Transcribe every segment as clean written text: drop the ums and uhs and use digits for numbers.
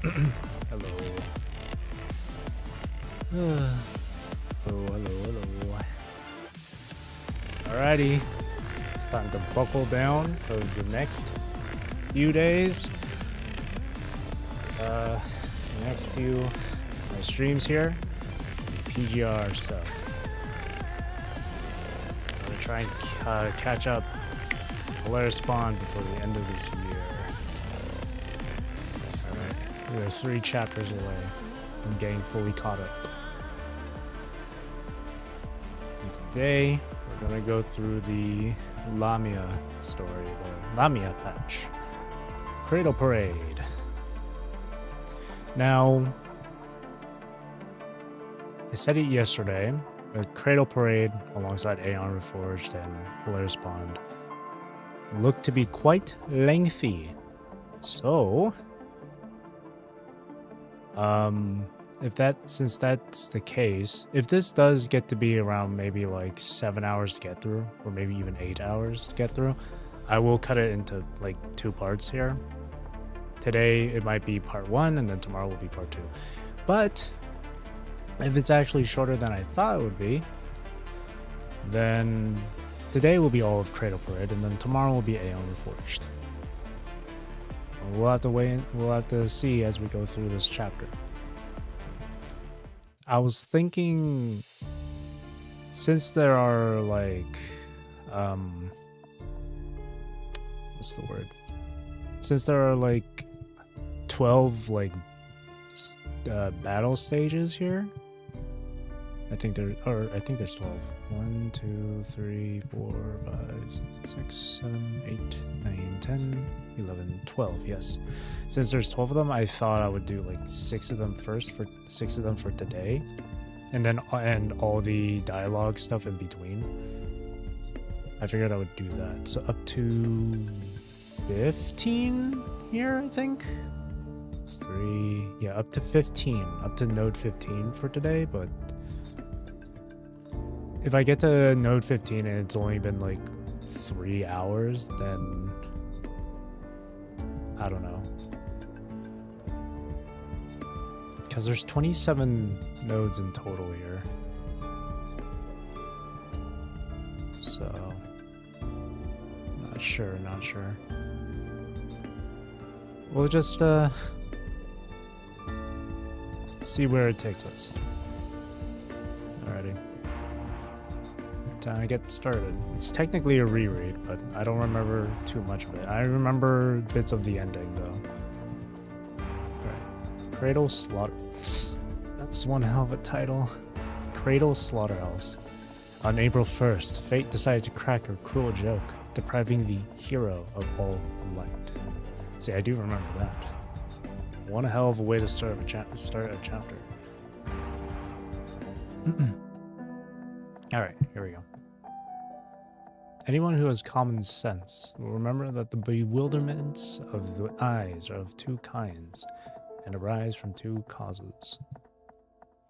Hello. Hello. Alrighty. It's time to buckle down because the next few days, the next few streams here, PGR stuff. I'm gonna try and catch up Polaris Bond before the end of this year. Alright, we're 3 chapters away from getting fully caught up. And today, we're gonna go through the Lamia story, the Lamia patch. Cradle Parade. Now, I said it yesterday, but Cradle Parade alongside Aeon Reforged and Polaris Bond looked to be quite lengthy. So, since that's the case, if this does get to be around maybe like 7 hours to get through, or maybe even 8 hours to get through, I will cut it into like 2 parts here. Today it might be part 1, and then tomorrow will be part 2. But if it's actually shorter than I thought it would be, then today will be all of Cradle Parade, and then tomorrow will be Aeon Reforged. We'll have to wait. We'll have to see as we go through this chapter. I was thinking, since there are like, what's the word? Since there are like 12 like battle stages here. I think there's 12. 1, 2, 3, 4, 5, 6, 7, 8, 9, 10, 11, 12. Yes. Since there's 12 of them, I thought I would do like 6 of them first for 6 of them for today, and then all the dialogue stuff in between. I figured I would do that. So up to 15 here, I think. It's 3. Yeah, up to 15. Up to node 15 for today, but if I get to node 15 and it's only been like 3 hours, then I don't know. Because there's 27 nodes in total here. So, not sure. We'll just see where it takes us. Alrighty. Time to get started. It's technically a reread, but I don't remember too much of it. I remember bits of the ending, though. Alright. Cradle Slaughter... That's one hell of a title. Cradle Slaughterhouse. On April 1st, fate decided to crack a cruel joke, depriving the hero of all light. See, I do remember that. One hell of a way to start a chapter. Alright, here we go. Anyone who has common sense will remember that the bewilderments of the eyes are of 2 kinds and arise from 2 causes.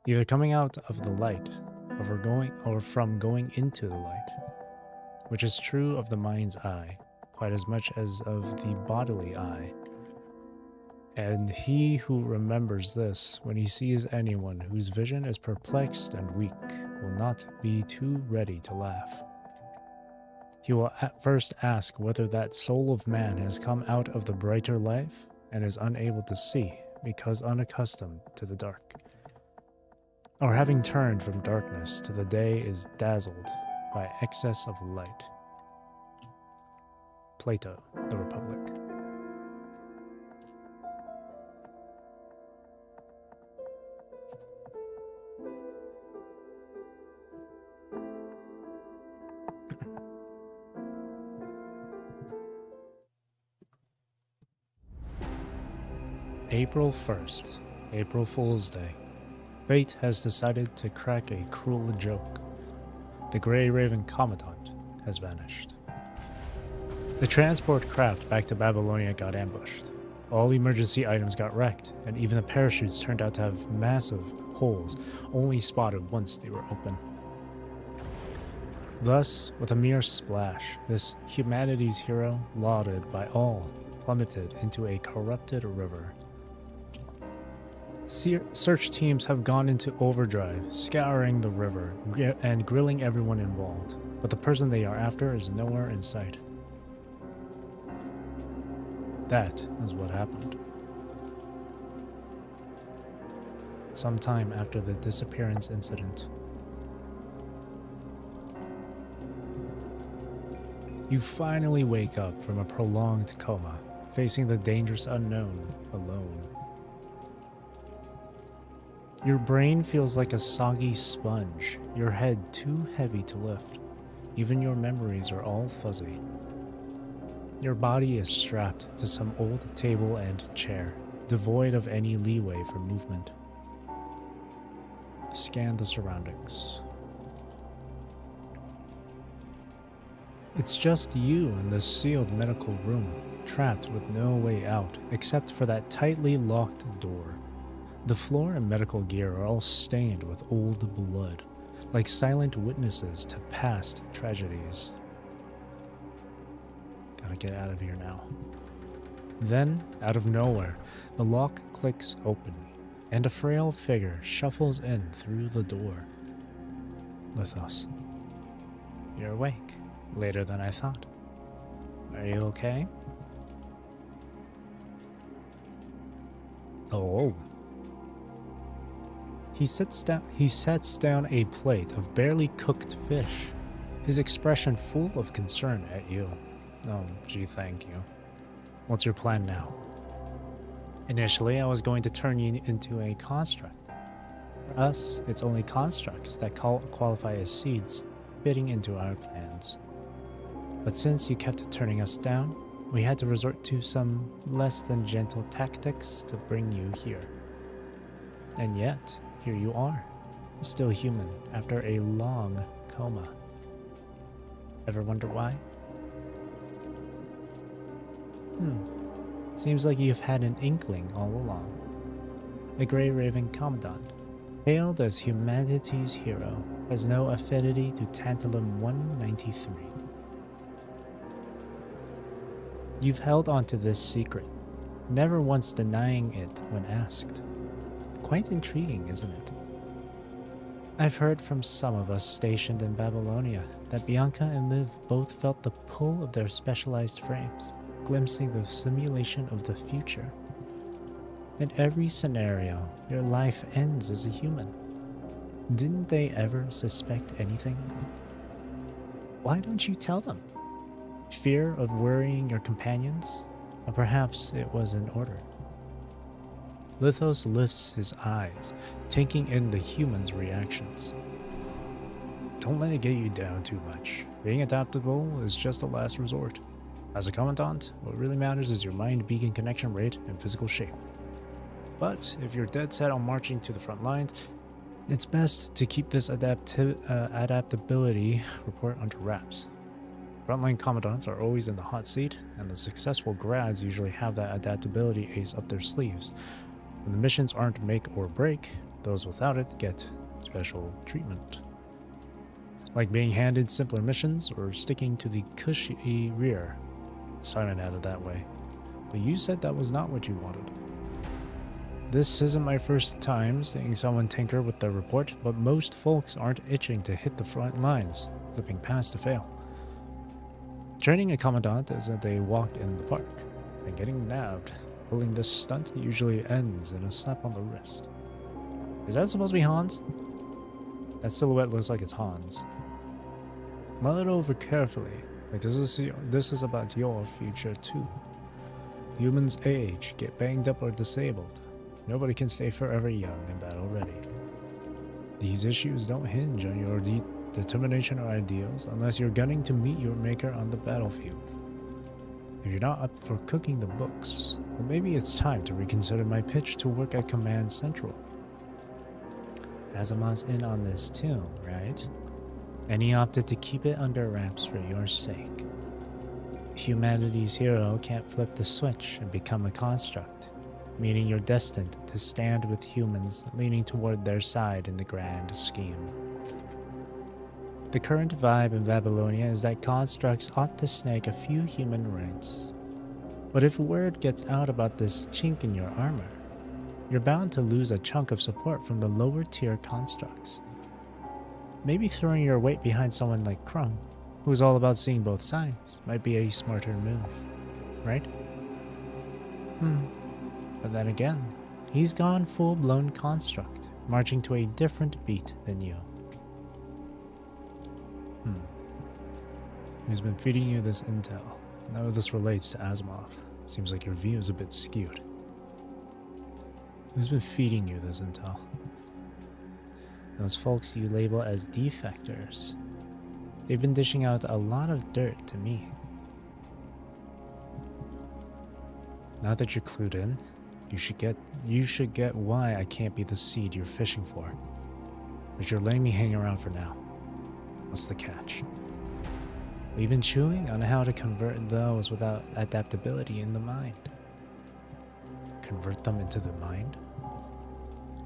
Either coming out of the light or from going into the light, which is true of the mind's eye quite as much as of the bodily eye. And he who remembers this when he sees anyone whose vision is perplexed and weak will not be too ready to laugh. He will at first ask whether that soul of man has come out of the brighter life and is unable to see because unaccustomed to the dark, or having turned from darkness to the day is dazzled by excess of light. Plato, The Republic. April 1st, April Fool's Day. Fate has decided to crack a cruel joke. The Grey Raven Commandant has vanished. The transport craft back to Babylonia got ambushed. All emergency items got wrecked, and even the parachutes turned out to have massive holes, only spotted once they were open. Thus, with a mere splash, this humanity's hero, lauded by all, plummeted into a corrupted river. Search teams have gone into overdrive, scouring the river and grilling everyone involved, but the person they are after is nowhere in sight. That is what happened. Sometime after the disappearance incident. You finally wake up from a prolonged coma, facing the dangerous unknown alone. Your brain feels like a soggy sponge, your head too heavy to lift. Even your memories are all fuzzy. Your body is strapped to some old table and chair, devoid of any leeway for movement. Scan the surroundings. It's just you in this sealed medical room, trapped with no way out except for that tightly locked door. The floor and medical gear are all stained with old blood, like silent witnesses to past tragedies. Gotta get out of here now. Then, out of nowhere, the lock clicks open, and a frail figure shuffles in through the door. Lithos, you're awake. Later than I thought. Are you okay? Oh. He sets down a plate of barely cooked fish, his expression full of concern at you. Oh, gee, thank you. What's your plan now? Initially, I was going to turn you into a construct. For us, it's only constructs that qualify as seeds, fitting into our plans. But since you kept turning us down, we had to resort to some less than gentle tactics to bring you here. And yet, here you are, still human after a long coma. Ever wonder why? Seems like you've had an inkling all along. The Grey Raven Commandant, hailed as humanity's hero, has no affinity to Tantalum 193. You've held on to this secret, never once denying it when asked. Quite intriguing, isn't it? I've heard from some of us stationed in Babylonia that Bianca and Liv both felt the pull of their specialized frames, glimpsing the simulation of the future. In every scenario, your life ends as a human. Didn't they ever suspect anything? Why don't you tell them? Fear of worrying your companions? Or perhaps it was in order. Lithos lifts his eyes, taking in the human's reactions. Don't let it get you down too much. Being adaptable is just a last resort. As a commandant, what really matters is your mind-beacon connection rate and physical shape. But if you're dead set on marching to the front lines, it's best to keep this adaptability report under wraps. Frontline commandants are always in the hot seat, and the successful grads usually have that adaptability ace up their sleeves. When the missions aren't make or break, those without it get special treatment. Like being handed simpler missions or sticking to the cushy rear. Simon had it that way. But you said that was not what you wanted. This isn't my first time seeing someone tinker with their report, but most folks aren't itching to hit the front lines, flipping past to fail. Training a commandant is a walk in the park, and getting nabbed. Pulling this stunt usually ends in a slap on the wrist. Is that supposed to be Hans? That silhouette looks like it's Hans. Mull it over carefully, because this is about your future too. Humans age, get banged up or disabled. Nobody can stay forever young and battle ready. These issues don't hinge on your determination or ideals unless you're gunning to meet your maker on the battlefield. If you're not up for cooking the books, then maybe it's time to reconsider my pitch to work at Command Central. Azimov's in on this too, right? And he opted to keep it under wraps for your sake. Humanity's hero can't flip the switch and become a construct, meaning you're destined to stand with humans leaning toward their side in the grand scheme. The current vibe in Babylonia is that constructs ought to snag a few human rights. But if word gets out about this chink in your armor, you're bound to lose a chunk of support from the lower tier constructs. Maybe throwing your weight behind someone like Crumb, who's all about seeing both sides, might be a smarter move, right? But then again, he's gone full-blown construct, marching to a different beat than you. Who's been feeding you this intel? None of this relates to Asimov. Seems like your view is a bit skewed. Who's been feeding you this intel? Those folks you label as defectors. They've been dishing out a lot of dirt to me. Now that you're clued in, you should get why I can't be the seed you're fishing for. But you're letting me hang around for now. What's the catch? We've been chewing on how to convert those without adaptability in the mind. Convert them into the mind?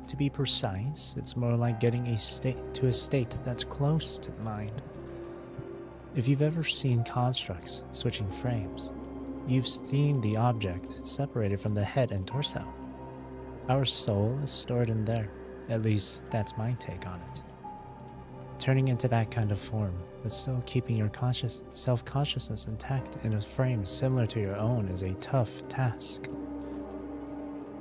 To be precise, it's more like getting a state that's close to the mind. If you've ever seen constructs switching frames, you've seen the object separated from the head and torso. Our soul is stored in there. At least, that's my take on it. Turning into that kind of form, but still keeping your self-consciousness intact in a frame similar to your own is a tough task.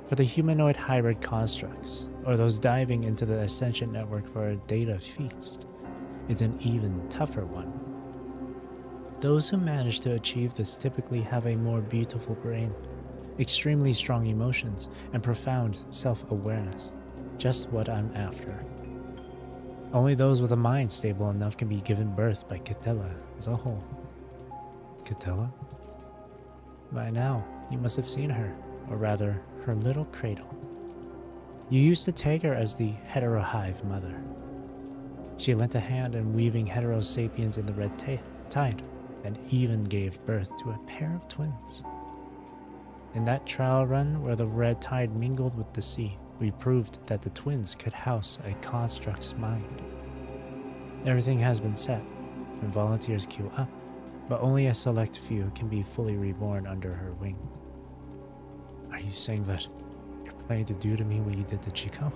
For the humanoid hybrid constructs, or those diving into the Ascension network for a data feast, it's an even tougher one. Those who manage to achieve this typically have a more beautiful brain, extremely strong emotions, and profound self-awareness. Just what I'm after. Only those with a mind stable enough can be given birth by Catella as a whole. Catella? By now, you must have seen her, or rather, her little cradle. You used to take her as the heterohive mother. She lent a hand in weaving heterosapiens in the red tide, and even gave birth to a pair of twins. In that trial run where the red tide mingled with the sea, we proved that the twins could house a construct's mind. Everything has been set, and volunteers queue up, but only a select few can be fully reborn under her wing. Are you saying that you're planning to do to me what you did to Chico?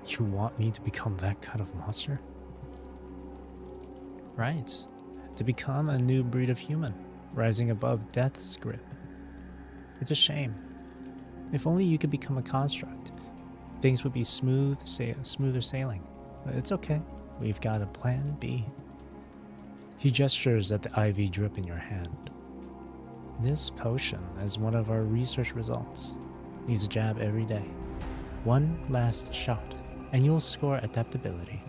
You want me to become that kind of monster? Right. To become a new breed of human, rising above death's grip. It's a shame. If only you could become a construct, things would be smoother sailing. But it's okay. We've got a plan B. He gestures at the IV drip in your hand. This potion is one of our research results. Needs a jab every day. One last shot, and you'll score adaptability.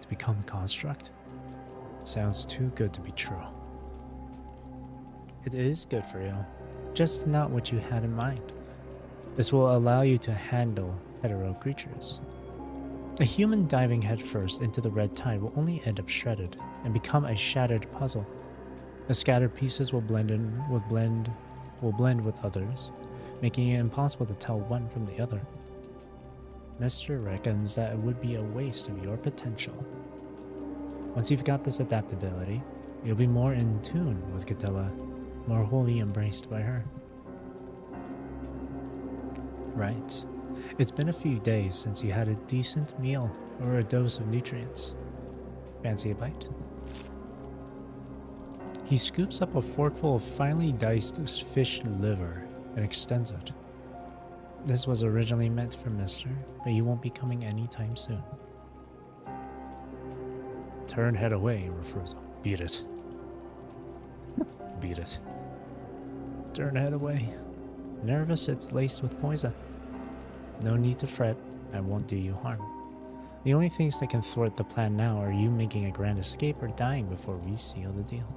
To become a construct? Sounds too good to be true. It is good for you, just not what you had in mind. This will allow you to handle hetero creatures. A human diving headfirst into the red tide will only end up shredded and become a shattered puzzle. The scattered pieces will blend with others, making it impossible to tell one from the other. Mister reckons that it would be a waste of your potential. Once you've got this adaptability, you'll be more in tune with Catella, more wholly embraced by her. Right. It's been a few days since you had a decent meal or a dose of nutrients. Fancy a bite? He scoops up a forkful of finely diced fish liver and extends it. This was originally meant for Mister, but you won't be coming anytime soon. Turn head away, Refusal. Beat it. Beat it. Turn head away. Nervous, it's laced with poison. No need to fret, I won't do you harm. The only things that can thwart the plan now are you making a grand escape or dying before we seal the deal.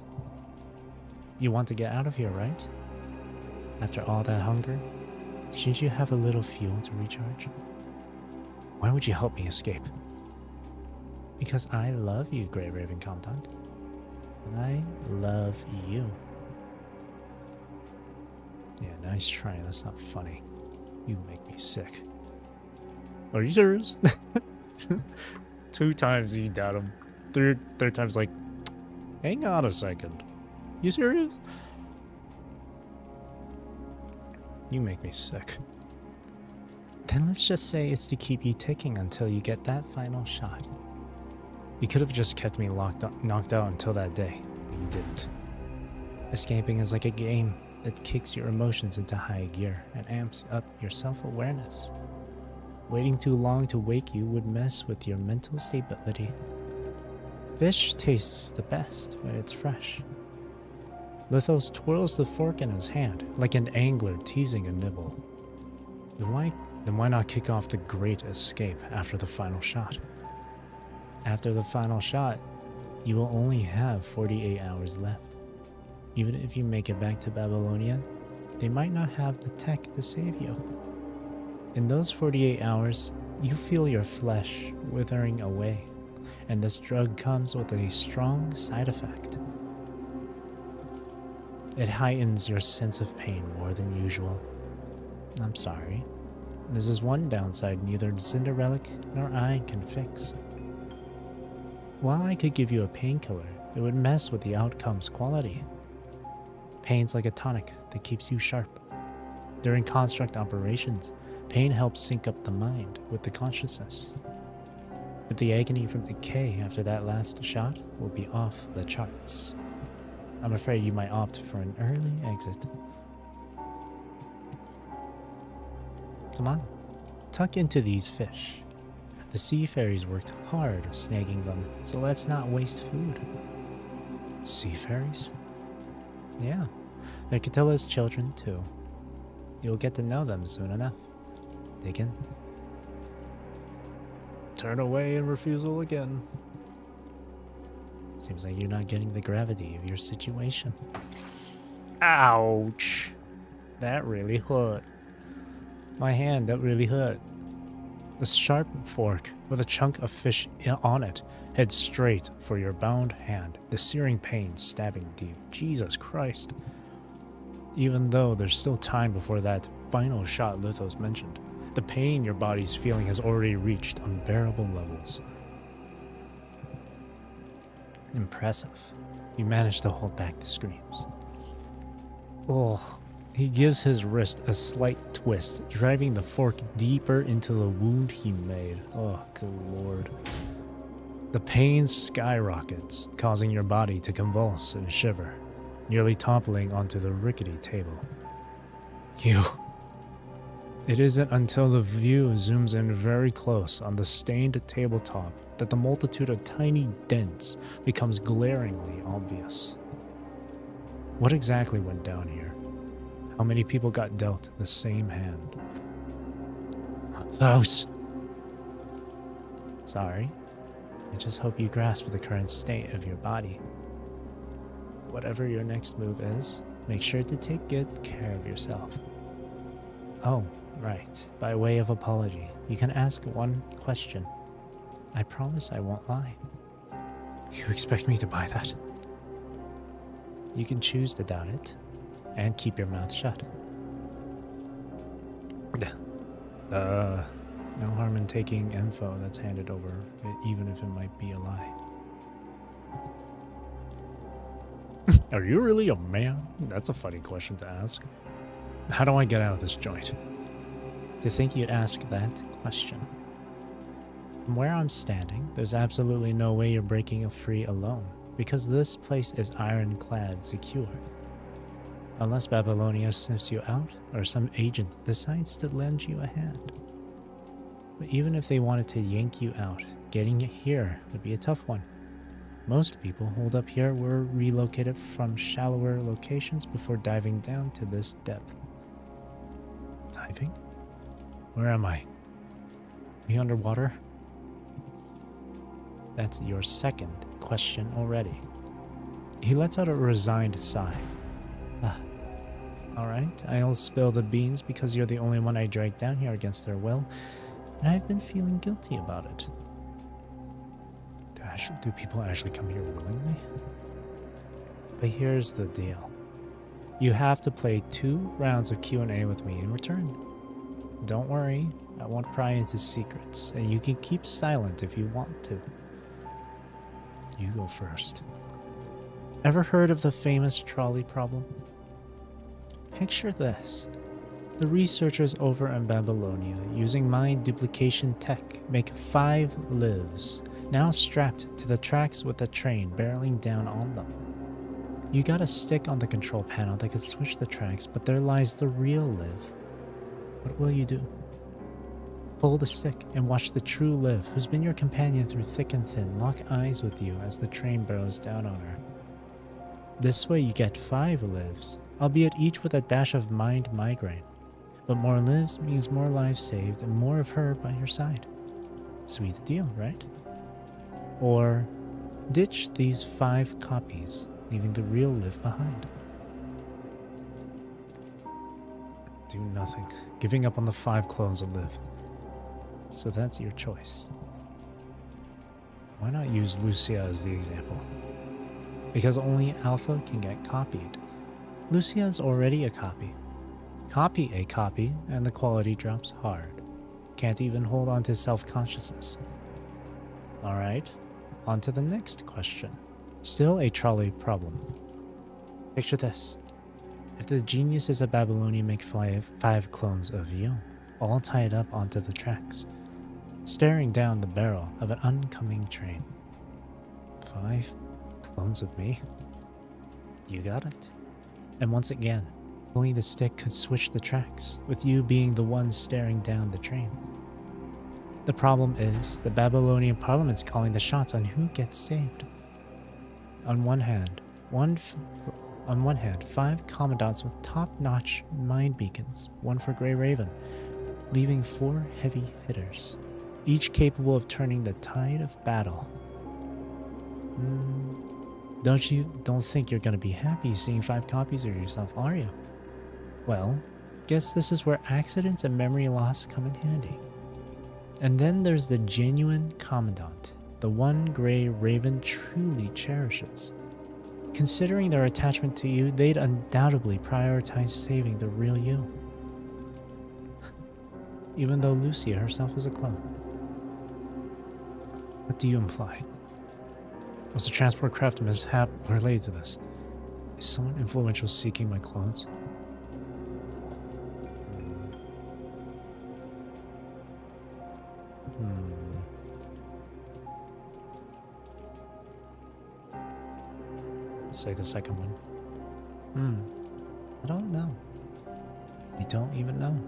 You want to get out of here, right? After all that hunger, shouldn't you have a little fuel to recharge? Why would you help me escape? Because I love you, Grey Raven Commandant. I love you. Yeah, nice try. That's not funny. You make me sick. Are you serious? 2 times you doubt him. Third time's like, hang on a second. You serious? You make me sick. Then let's just say it's to keep you ticking until you get that final shot. You could have just kept me knocked out until that day, but you didn't. Escaping is like a game that kicks your emotions into high gear and amps up your self-awareness. Waiting too long to wake you would mess with your mental stability. Fish tastes the best when it's fresh. Lithos twirls the fork in his hand like an angler teasing a nibble. Then why not kick off the great escape after the final shot? After the final shot, you will only have 48 hours left. Even if you make it back to Babylonia, they might not have the tech to save you. In those 48 hours, you feel your flesh withering away, and this drug comes with a strong side effect. It heightens your sense of pain more than usual. I'm sorry. This is one downside neither Cinderelic nor I can fix. While I could give you a painkiller, it would mess with the outcome's quality. Pain's like a tonic that keeps you sharp. During construct operations, pain helps sync up the mind with the consciousness. But the agony from decay after that last shot will be off the charts. I'm afraid you might opt for an early exit. Come on, tuck into these fish. The sea fairies worked hard snagging them, so let's not waste food. Sea fairies? Yeah, they're Catilla's children too. You'll get to know them soon enough. Dig in. Turn away and refusal again. Seems like you're not getting the gravity of your situation. Ouch! That really hurt. My hand, that really hurt. The sharp fork with a chunk of fish on it heads straight for your bound hand, the searing pain stabbing deep. Jesus Christ. Even though there's still time before that final shot Lithos mentioned, the pain your body's feeling has already reached unbearable levels. Impressive. You managed to hold back the screams. Oh, he gives his wrist a slight twist, driving the fork deeper into the wound he made. Oh, good lord. The pain skyrockets, causing your body to convulse and shiver, nearly toppling onto the rickety table. It isn't until the view zooms in very close on the stained tabletop that the multitude of tiny dents becomes glaringly obvious. What exactly went down here? How many people got dealt the same hand? Those. Sorry. I just hope you grasp the current state of your body. Whatever your next move is, make sure to take good care of yourself. Oh, right. By way of apology, you can ask one question. I promise I won't lie. You expect me to buy that? You can choose to doubt it, and keep your mouth shut. No harm in taking info that's handed over, even if it might be a lie. Are you really a man? That's a funny question to ask. How do I get out of this joint? To think you'd ask that question. From where I'm standing, there's absolutely no way you're breaking free alone, because this place is ironclad secure. Unless Babylonia sniffs you out, or some agent decides to lend you a hand. But even if they wanted to yank you out, getting here would be a tough one. Most people holed up here were relocated from shallower locations before diving down to this depth. Diving? Where am I? Me underwater? That's your second question already. He lets out a resigned sigh. Alright, I'll spill the beans because you're the only one I dragged down here against their will, and I've been feeling guilty about it. Do people actually come here willingly? But here's the deal. You have to play 2 rounds of Q&A with me in return. Don't worry, I won't pry into secrets, and you can keep silent if you want to. You go first. Ever heard of the famous trolley problem? Picture this. The researchers over in Babylonia, using mind duplication tech, make 5 lives, now strapped to the tracks with the train barreling down on them. You got a stick on the control panel that could switch the tracks, but there lies the real Liv. What will you do? Pull the stick and watch the true Liv, who's been your companion through thick and thin, lock eyes with you as the train barrels down on her. This way you get 5 lives, albeit each with a dash of mind migraine. But more lives means more lives saved and more of her by your side. Sweet deal, right? Or ditch these 5 copies, leaving the real Liv behind. Do nothing, giving up on the 5 clones of Liv. So that's your choice. Why not use Lucia as the example? Because only Alpha can get copied. Lucia is already a copy. Copy a copy, and the quality drops hard. Can't even hold on to self-consciousness. Alright, on to the next question. Still a trolley problem. Picture this. If the geniuses of Babylonia make 5 clones of you, all tied up onto the tracks, staring down the barrel of an oncoming train. 5 clones of me? You got it. And once again, pulling the stick could switch the tracks, with you being the one staring down the train. The problem is, the Babylonian Parliament's calling the shots on who gets saved. On one hand, 5 commandants with top-notch mind beacons, 1 for Grey Raven, leaving 4 heavy hitters, each capable of turning the tide of battle. Don't think you're gonna be happy seeing 5 copies of yourself, are you? Well, guess this is where accidents and memory loss come in handy. And then there's the genuine commandant, the one Grey Raven truly cherishes. Considering their attachment to you, they'd undoubtedly prioritize saving the real you. Even though Lucia herself is a clone. What do you imply? Was the transport craft mishap related to this? Is someone influential seeking my clones? Say the second one. I don't know. We don't even know.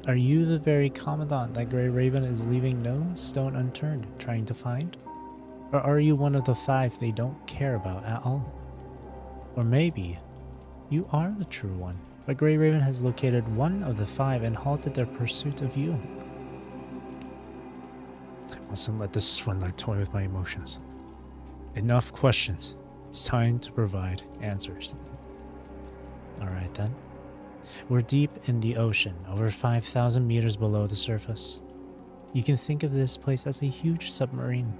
Are you the very commandant that Grey Raven is leaving no stone unturned trying to find? Or are you one of the 5 they don't care about at all? Or maybe you are the true one, but Grey Raven has located one of the 5 and halted their pursuit of you. I mustn't let this swindler toy with my emotions. Enough questions. It's time to provide answers. Alright then. We're deep in the ocean, over 5,000 meters below the surface. You can think of this place as a huge submarine.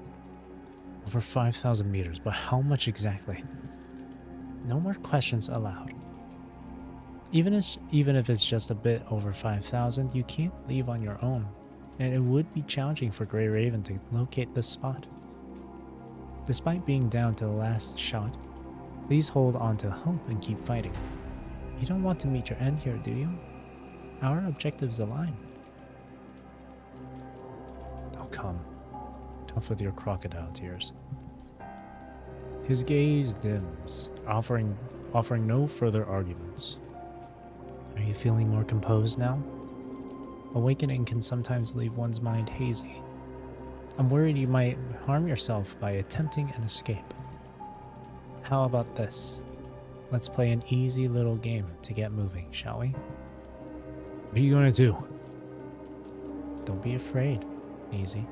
Over 5,000 meters, but how much exactly? No more questions allowed. Even if it's just a bit over 5,000, you can't leave on your own, and it would be challenging for Grey Raven to locate this spot. Despite being down to the last shot, please hold on to hope and keep fighting. You don't want to meet your end here, do you? Our objectives align. Oh, come. Enough with your crocodile tears. His gaze dims, offering no further arguments. Are you feeling more composed now? Awakening can sometimes leave one's mind hazy. I'm worried you might harm yourself by attempting an escape. How about this? Let's play an easy little game to get moving, shall we? What are you going to do? Don't be afraid, Easy.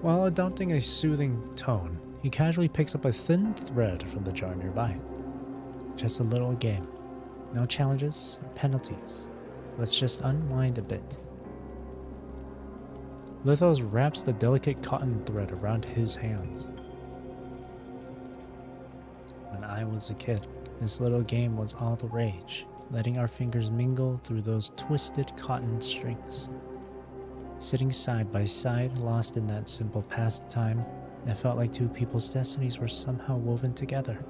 While adopting a soothing tone, he casually picks up a thin thread from the jar nearby. Just a little game. No challenges or penalties. Let's just unwind a bit. Lithos wraps the delicate cotton thread around his hands. When I was a kid, this little game was all the rage, letting our fingers mingle through those twisted cotton strings. Sitting side by side, lost in that simple pastime, it felt like 2 people's destinies were somehow woven together.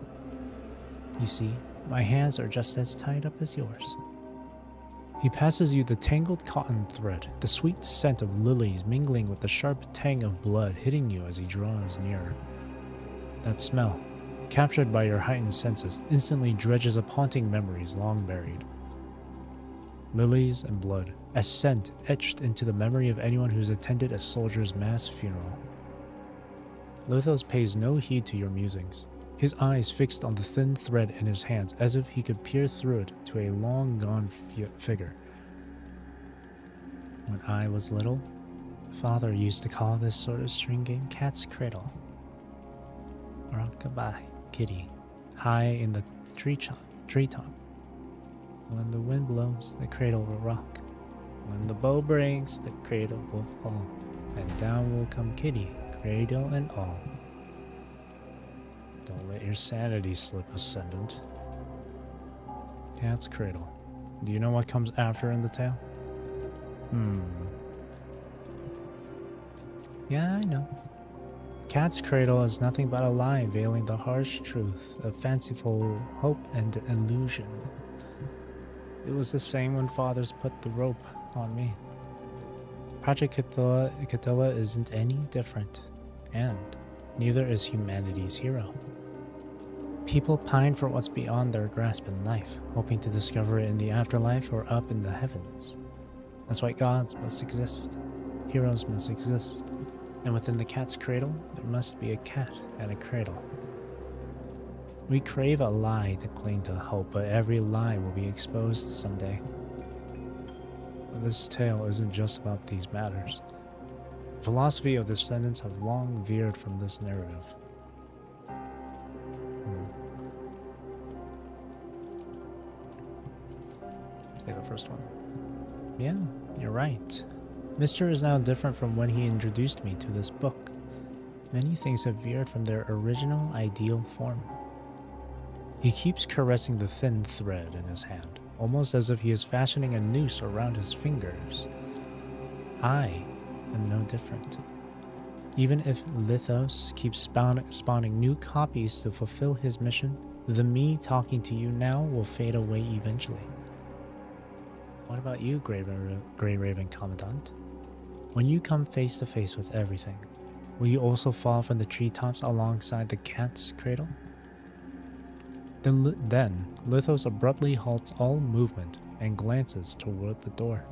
You see, My hands are just as tied up as yours. He passes you the tangled cotton thread, the sweet scent of lilies mingling with the sharp tang of blood hitting you as he draws nearer. That smell, captured by your heightened senses, instantly dredges up haunting memories long buried. Lilies and blood, a scent etched into the memory of anyone who's attended a soldier's mass funeral. Lithos pays no heed to your musings, his eyes fixed on the thin thread in his hands as if he could peer through it to a long-gone figure. When I was little, Father used to call this sort of string game Cat's Cradle. Rock-a-bye, kitty, high in the treetop. When the wind blows, the cradle will rock. When the bow breaks, the cradle will fall. And down will come kitty, cradle and all. Don't let your sanity slip, Ascendant. Cat's Cradle. Do you know what comes after in the tale? Yeah, I know. Cat's Cradle is nothing but a lie veiling the harsh truth of fanciful hope and illusion. It was the same when fathers put the rope on me. Project Catilla isn't any different, and neither is humanity's hero. People pine for what's beyond their grasp in life, hoping to discover it in the afterlife or up in the heavens. That's why gods must exist, heroes must exist, and within the cat's cradle, there must be a cat and a cradle. We crave a lie to cling to hope, but every lie will be exposed someday. But this tale isn't just about these matters. The philosophy of descendants have long veered from this narrative. Say the first one. Yeah, you're right. Mr. is now different from when he introduced me to this book. Many things have veered from their original ideal form. He keeps caressing the thin thread in his hand, almost as if he is fashioning a noose around his fingers. I am no different. Even if Lithos keeps spawning new copies to fulfill his mission, the me talking to you now will fade away eventually. What about you, Grey Raven Commandant? When you come face to face with everything, will you also fall from the treetops alongside the cat's cradle? Then Lithos abruptly halts all movement and glances toward the door.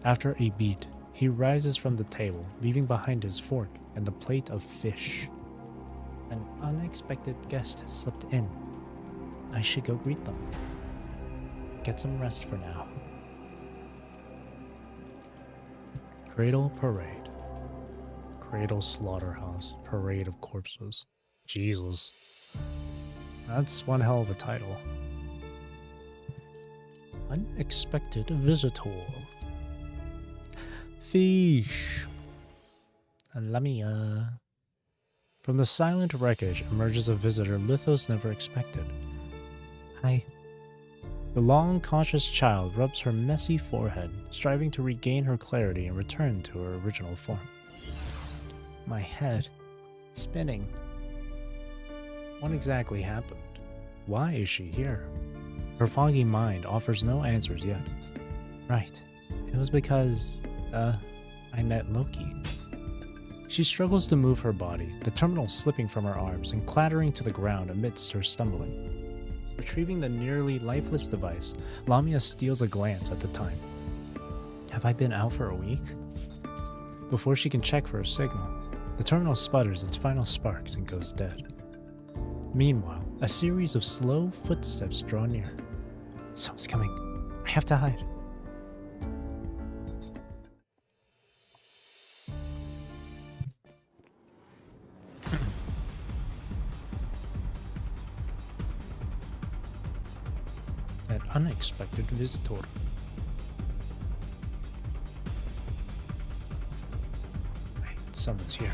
After a beat, he rises from the table, leaving behind his fork and the plate of fish. An unexpected guest has slipped in. I should go greet them. Get some rest for now. Cradle Parade. Cradle Slaughterhouse. Parade of Corpses. Jesus. That's one hell of a title. Unexpected Visitor. Feesh. Lamia. From the silent wreckage emerges a visitor Lithos never expected. Hi. The long, conscious child rubs her messy forehead, striving to regain her clarity and return to her original form. My head. Spinning. What exactly happened? Why is she here? Her foggy mind offers no answers yet. Right. It was because, I met Loki. She struggles to move her body, the terminal slipping from her arms and clattering to the ground amidst her stumbling. Retrieving the nearly lifeless device, Lamia steals a glance at the time. Have I been out for a week? Before she can check for a signal, the terminal sputters its final sparks and goes dead. Meanwhile, a series of slow footsteps draw near. Someone's coming. I have to hide. An unexpected visitor. Wait, someone's here.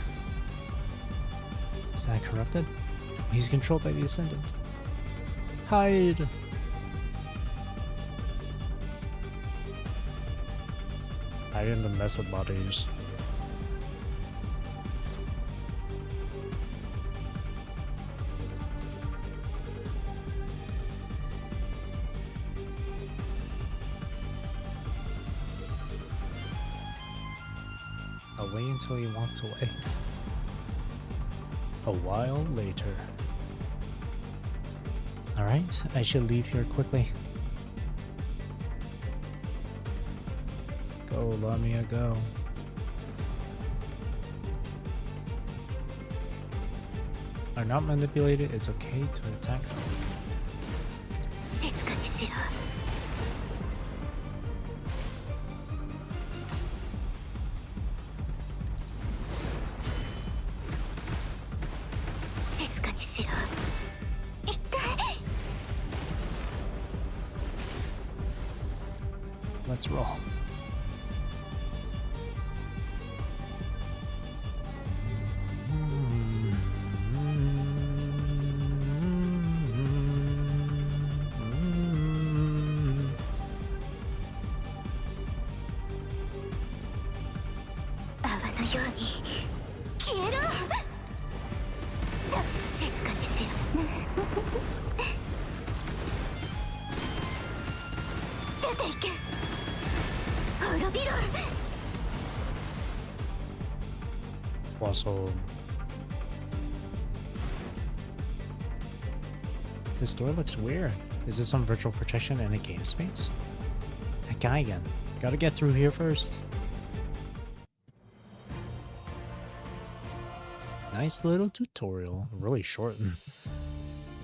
Is that corrupted? He's controlled by the Ascendant. Hide! Hide in the mess of bodies. away until he walks away. A while later. Alright, I should leave here quickly. Go, Lamia, go. Are not manipulated, it's okay to attack them. Let's roll. Also, this door looks weird. Is this some virtual protection in a game space? That guy again. Gotta get through here first. Nice little tutorial. Really short.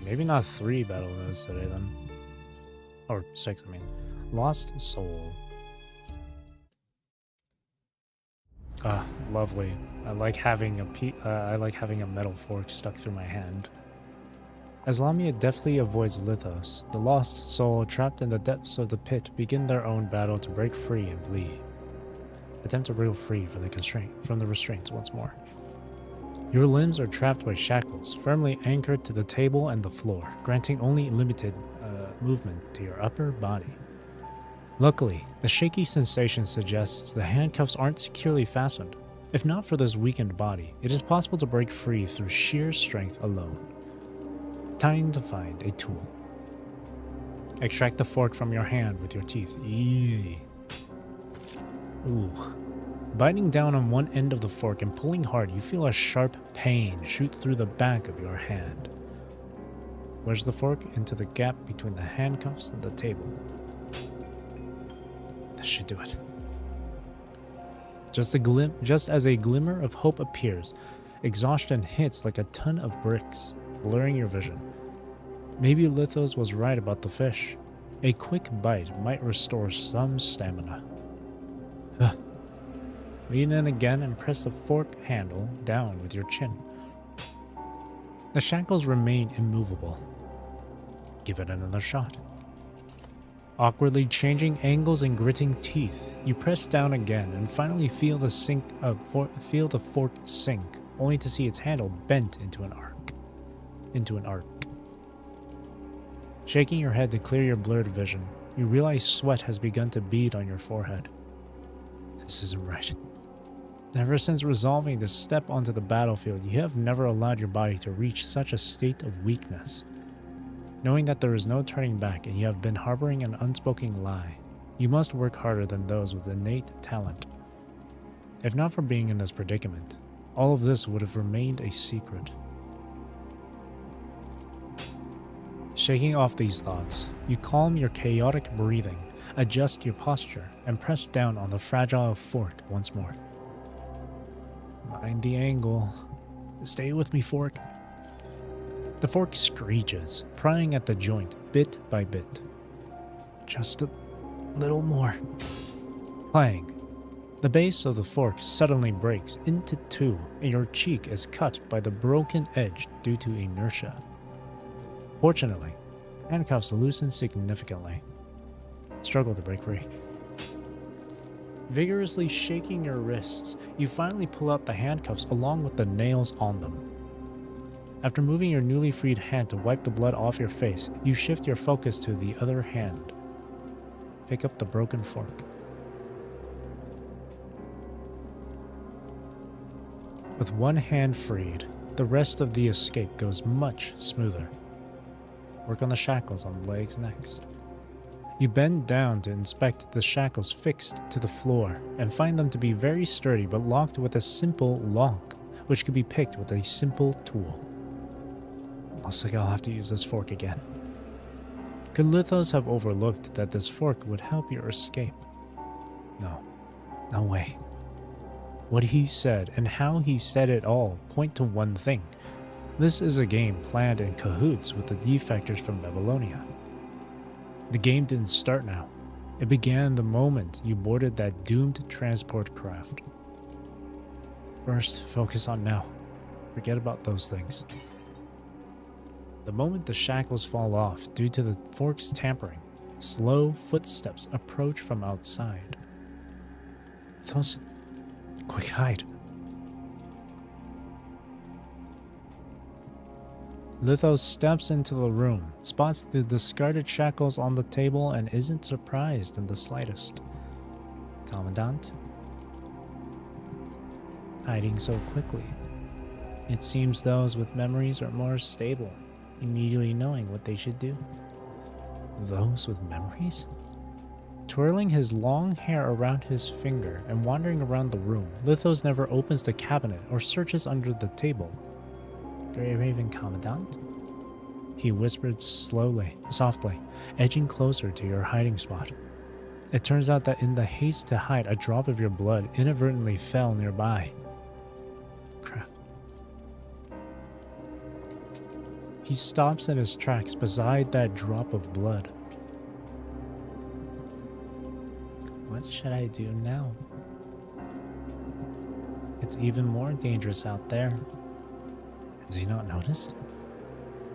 Maybe not 3 battle nodes today then. Or 6, I mean. Lost Soul. Ah, lovely. I like having a metal fork stuck through my hand. As Lamia deftly avoids Lithos, the lost soul trapped in the depths of the pit begin their own battle to break free and flee. Attempt to wriggle free from the restraints once more. Your limbs are trapped by shackles, firmly anchored to the table and the floor, granting only limited movement to your upper body. Luckily, the shaky sensation suggests the handcuffs aren't securely fastened. If not for this weakened body, it is possible to break free through sheer strength alone. Time to find a tool. Extract the fork from your hand with your teeth. Eee. Ooh. Biting down on one end of the fork and pulling hard, you feel a sharp pain shoot through the back of your hand. Wedge the fork into the gap between the handcuffs and the table. This should do it. Just as a glimmer of hope appears, exhaustion hits like a ton of bricks, blurring your vision. Maybe Lithos was right about the fish. A quick bite might restore some stamina. Lean in again and press the fork handle down with your chin. The shackles remain immovable. Give it another shot. Awkwardly changing angles and gritting teeth, you press down again and finally feel the fork sink, only to see its handle bent into an arc. Shaking your head to clear your blurred vision, you realize sweat has begun to bead on your forehead. This isn't right. Ever since resolving to step onto the battlefield, you have never allowed your body to reach such a state of weakness. Knowing that there is no turning back and you have been harboring an unspoken lie, you must work harder than those with innate talent. If not for being in this predicament, all of this would have remained a secret. Shaking off these thoughts, you calm your chaotic breathing, adjust your posture, and press down on the fragile fork once more. Mind the angle. Stay with me, fork. The fork screeches, prying at the joint bit by bit. Just a little more. Clang. The base of the fork suddenly breaks into two, and your cheek is cut by the broken edge due to inertia. Fortunately, handcuffs loosen significantly. Struggle to break free. Vigorously shaking your wrists, you finally pull out the handcuffs along with the nails on them. After moving your newly freed hand to wipe the blood off your face, you shift your focus to the other hand. Pick up the broken fork. With one hand freed, the rest of the escape goes much smoother. Work on the shackles on the legs next. You bend down to inspect the shackles fixed to the floor and find them to be very sturdy but locked with a simple lock, which could be picked with a simple tool. Looks like I'll have to use this fork again. Could Lithos have overlooked that this fork would help your escape? No. No way. What he said and how he said it all point to one thing. This is a game planned in cahoots with the defectors from Babylonia. The game didn't start now. It began the moment you boarded that doomed transport craft. First, focus on now. Forget about those things. The moment the shackles fall off due to the fork's tampering, slow footsteps approach from outside. Those... Quick, hide. Lithos steps into the room, spots the discarded shackles on the table, and isn't surprised in the slightest. Commandant? Hiding so quickly. It seems those with memories are more stable, immediately knowing what they should do. Those with memories? Twirling his long hair around his finger and wandering around the room, Lithos never opens the cabinet or searches under the table. Grey Raven Commandant? He whispered softly, edging closer to your hiding spot. It turns out that in the haste to hide, a drop of your blood inadvertently fell nearby. Crap. He stops in his tracks beside that drop of blood. What should I do now? It's even more dangerous out there. Has he not noticed?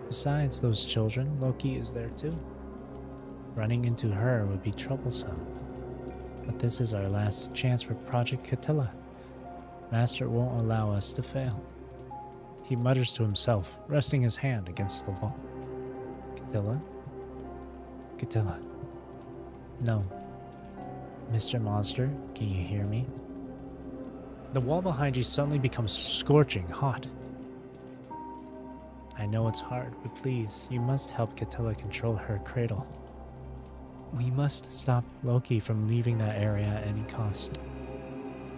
Besides those children, Loki is there too. Running into her would be troublesome. But this is our last chance for Project Catilla. Master won't allow us to fail. He mutters to himself, resting his hand against the wall. Catilla? Catilla. No. Mr. Monster, can you hear me? The wall behind you suddenly becomes scorching hot. I know it's hard, but please, you must help Catilla control her cradle. We must stop Loki from leaving that area at any cost.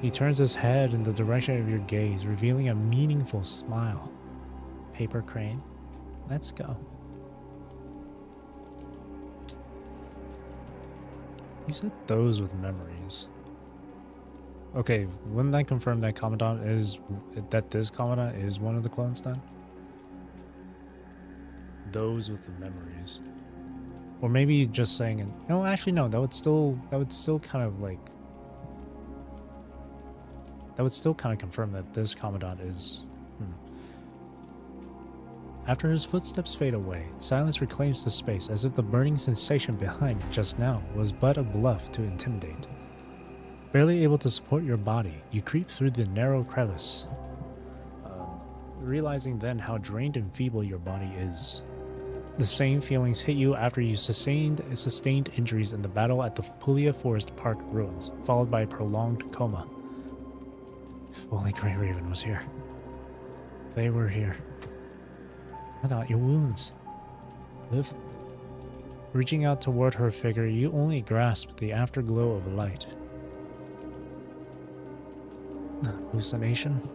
He turns his head in the direction of your gaze, revealing a meaningful smile. Paper crane, let's go. He said those with memories. Okay, wouldn't that confirm that this Commandant is one of the clones then? Those with the memories. Or maybe just saying it. No, actually no, that would still kind of like confirm that this Commandant is After his footsteps fade away, silence reclaims the space as if the burning sensation behind just now was but a bluff to intimidate. Barely able to support your body, you creep through the narrow crevice, realizing then how drained and feeble your body is. The same feelings hit you after you sustained injuries in the battle at the Puglia Forest Park ruins, followed by a prolonged coma. If only Grey Raven was here. They were here. What about your wounds? Liv? Reaching out toward her figure, you only grasp the afterglow of light. Hallucination?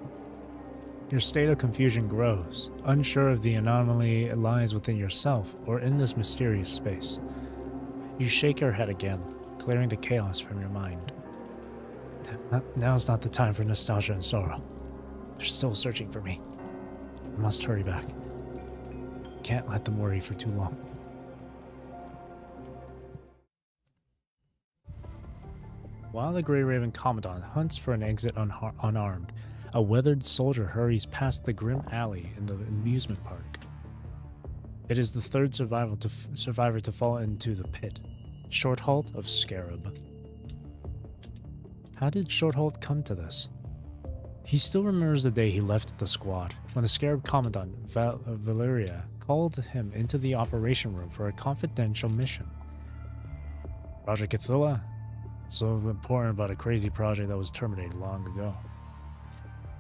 Your state of confusion grows, unsure if the anomaly lies within yourself or in this mysterious space. You shake your head again, clearing the chaos from your mind. Now's not the time for nostalgia and sorrow. They're still searching for me. I must hurry back. Can't let them worry for too long. While the Grey Raven Commandant hunts for an exit unarmed, a weathered soldier hurries past the grim alley in the amusement park. It is the third survivor to fall into the pit, Shorthalt of Scarab. How did Shorthalt come to this? He still remembers the day he left the squad, when the Scarab Commandant, Valeria, called him into the operation room for a confidential mission. Project Catilla? So important about a crazy project that was terminated long ago.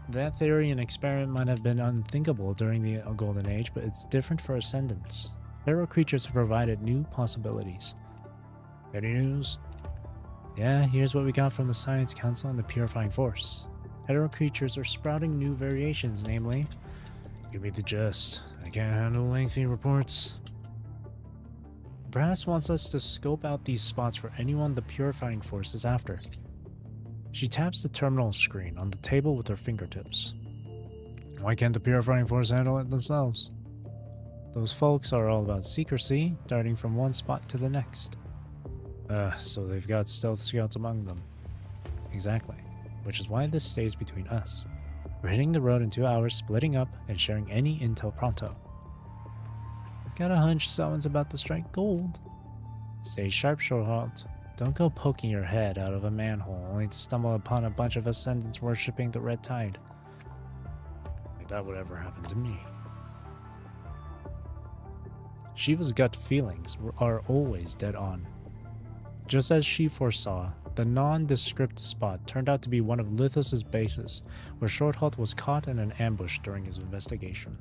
That theory and experiment might have been unthinkable during the Golden Age, but it's different for Ascendants. Feral creatures have provided new possibilities. Any news? Yeah, here's what we got from the Science Council and the Purifying Force. Hetero creatures are sprouting new variations, namely... Give me the gist. I can't handle lengthy reports. Brass wants us to scope out these spots for anyone the Purifying Force is after. She taps the terminal screen on the table with her fingertips. Why can't the Purifying Force handle it themselves? Those folks are all about secrecy, darting from one spot to the next. So they've got stealth scouts among them. Exactly. Which is why this stays between us. We're hitting the road in 2 hours, splitting up, and sharing any intel pronto. Got a hunch someone's about to strike gold. Stay sharp, Shorthalt. Don't go poking your head out of a manhole only to stumble upon a bunch of ascendants worshipping the red tide. Like that would ever happen to me. Shiva's gut feelings are always dead on. Just as she foresaw, the nondescript spot turned out to be one of Lithos's bases, where Shorthalt was caught in an ambush during his investigation.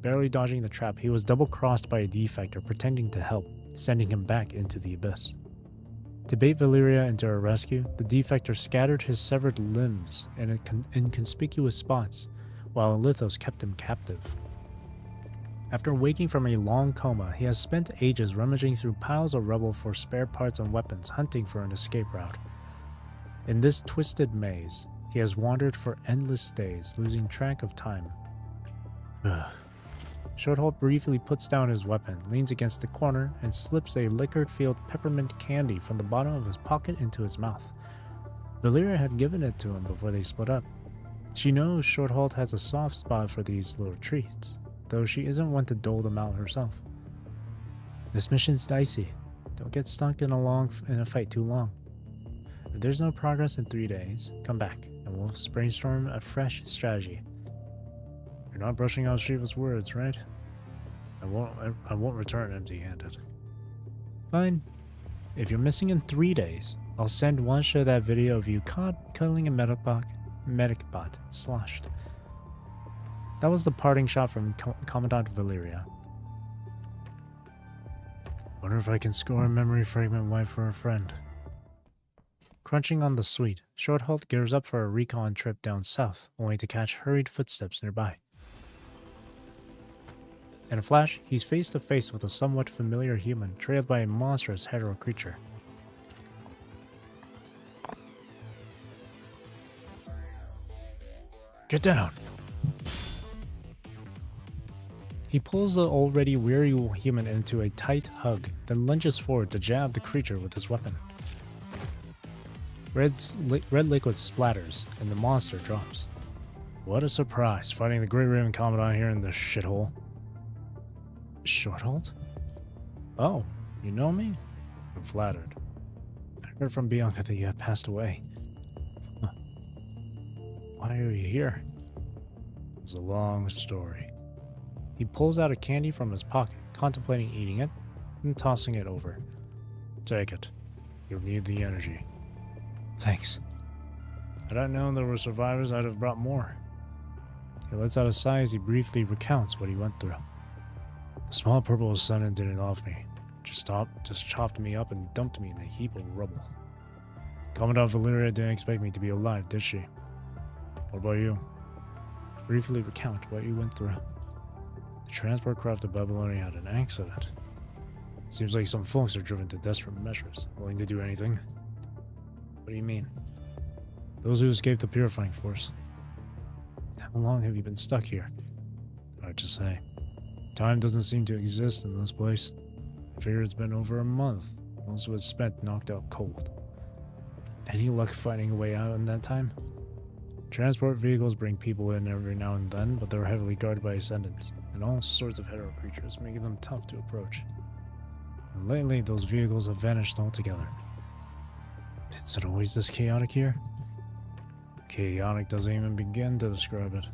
Barely dodging the trap, he was double-crossed by a defector pretending to help, sending him back into the abyss. To bait Valyria into her rescue, the defector scattered his severed limbs in inconspicuous spots, while Lithos kept him captive. After waking from a long coma, he has spent ages rummaging through piles of rubble for spare parts and weapons, hunting for an escape route. In this twisted maze, he has wandered for endless days, losing track of time. Shorthalt briefly puts down his weapon, leans against the corner, and slips a liquor-filled peppermint candy from the bottom of his pocket into his mouth. Valyria had given it to him before they split up. She knows Shorthalt has a soft spot for these little treats, though she isn't one to dole them out herself. This mission's dicey. Don't get stuck in a fight too long. If there's no progress in 3 days, come back, and we'll brainstorm a fresh strategy. You're not brushing off Shiva's words, right? I won't return empty-handed. Fine. If you're missing in 3 days, I'll send one shot of that video of you cuddling a medic bot sloshed. That was the parting shot from Commandant Valyria. Wonder if I can score a memory fragment wipe for a friend. Crunching on the sweet, Shorthalt gears up for a recon trip down south, only to catch hurried footsteps nearby. In a flash, he's face to face with a somewhat familiar human, trailed by a monstrous hetero creature. Get down! He pulls the already weary human into a tight hug, then lunges forward to jab the creature with his weapon. Red liquid splatters, and the monster drops. What a surprise, fighting the Great Raven Commandant here in this shithole. Shorthalt? Oh, you know me? I'm flattered. I heard from Bianca that you had passed away. Huh. Why are you here? It's a long story. He pulls out a candy from his pocket, contemplating eating it, and tossing it over. Take it. You'll need the energy. Thanks. Had I known there were survivors, I'd have brought more. He lets out a sigh as he briefly recounts what he went through. The small purple ascendant didn't off me. Just chopped me up and dumped me in a heap of rubble. Commandant Valyria didn't expect me to be alive, did she? What about you? Briefly recount what you went through. The transport craft of Babylonia had an accident. Seems like some folks are driven to desperate measures, willing to do anything. What do you mean? Those who escaped the Purifying Force. How long have you been stuck here? Hard to say. Time doesn't seem to exist in this place. I figure it's been over a month. Most of it's spent knocked out cold. Any luck finding a way out in that time? Transport vehicles bring people in every now and then, but they're heavily guarded by ascendants, and all sorts of hetero creatures, making them tough to approach. And lately, those vehicles have vanished altogether. Is it always this chaotic here? Chaotic doesn't even begin to describe it.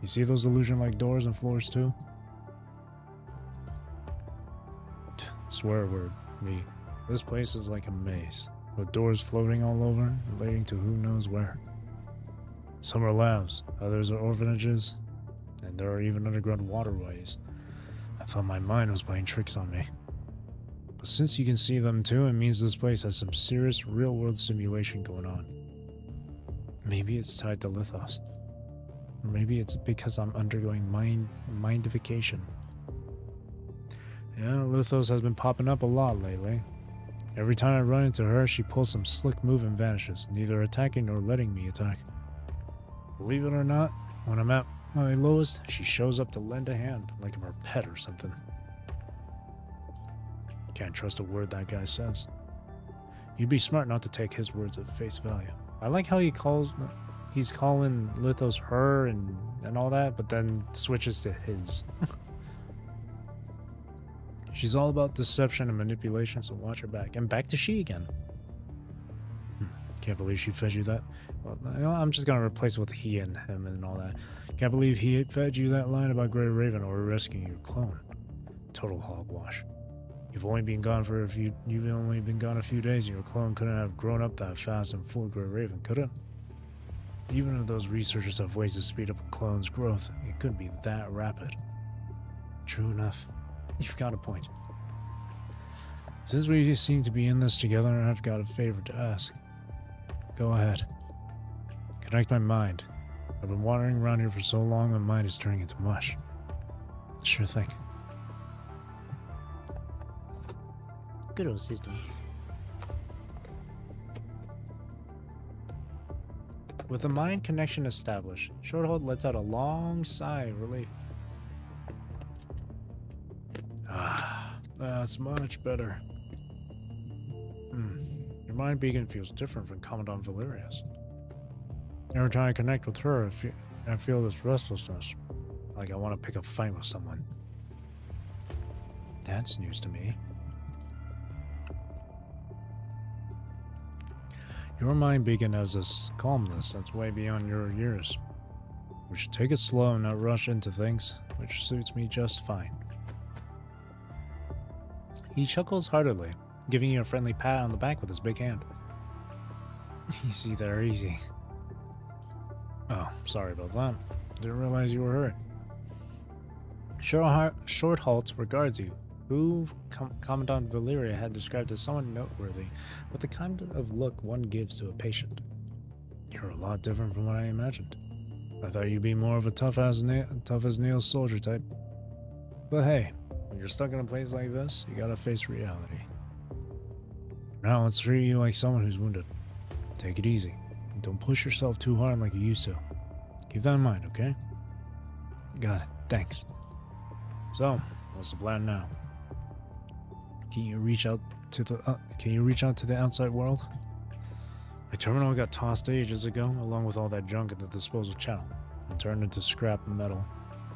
You see those illusion-like doors and floors too? Swear word, me. This place is like a maze, with doors floating all over, leading to who knows where. Some are labs, others are orphanages, and there are even underground waterways. I thought my mind was playing tricks on me. Since you can see them too, it means this place has some serious real-world simulation going on. Maybe it's tied to Lithos. Or maybe it's because I'm undergoing mindification. Yeah, Lithos has been popping up a lot lately. Every time I run into her, she pulls some slick move and vanishes, neither attacking nor letting me attack. Believe it or not, when I'm at my lowest, she shows up to lend a hand, like I'm her pet or something. Can't trust a word that guy says. You'd be smart not to take his words at face value. I like how he's calling Lithos her and all that, but then switches to his. She's all about deception and manipulation, so watch her back. And back to she again. Can't believe she fed you that. Well, I'm just gonna replace it with he and him and all that. Can't believe he fed you that line about Grey Raven or rescuing your clone. Total hogwash. You've only been gone a few days, and your clone couldn't have grown up that fast and fooled Grey Raven, could it? Even if those researchers have ways to speed up a clone's growth, it couldn't be that rapid. True enough. You've got a point. Since we seem to be in this together, I've got a favor to ask. Go ahead. Connect my mind. I've been wandering around here for so long, my mind is turning into mush. Sure thing. Good old system. With the mind connection established, Shorthold lets out a long sigh of relief. Ah, that's much better. Your mind beacon feels different from Commandant Valeria's. Every time I connect with her, I feel this restlessness, like I want to pick a fight with someone. That's news to me. Your mind beacon has this calmness that's way beyond your years. We should take it slow and not rush into things, which suits me just fine. He chuckles heartily, giving you a friendly pat on the back with his big hand. Easy there, easy. Oh, sorry about that. Didn't realize you were hurt. Shorthalt regards you, who Commandant Valeria had described as someone noteworthy, with the kind of look one gives to a patient. You're a lot different from what I imagined. I thought you'd be more of a tough as nails soldier type. But hey, when you're stuck in a place like this, you gotta face reality. Now let's treat you like someone who's wounded. Take it easy. And don't push yourself too hard like you used to. Keep that in mind, okay? Got it. Thanks. So, what's the plan now? Can you reach out to the outside world? My terminal got tossed ages ago, along with all that junk in the disposal channel, and turned into scrap metal.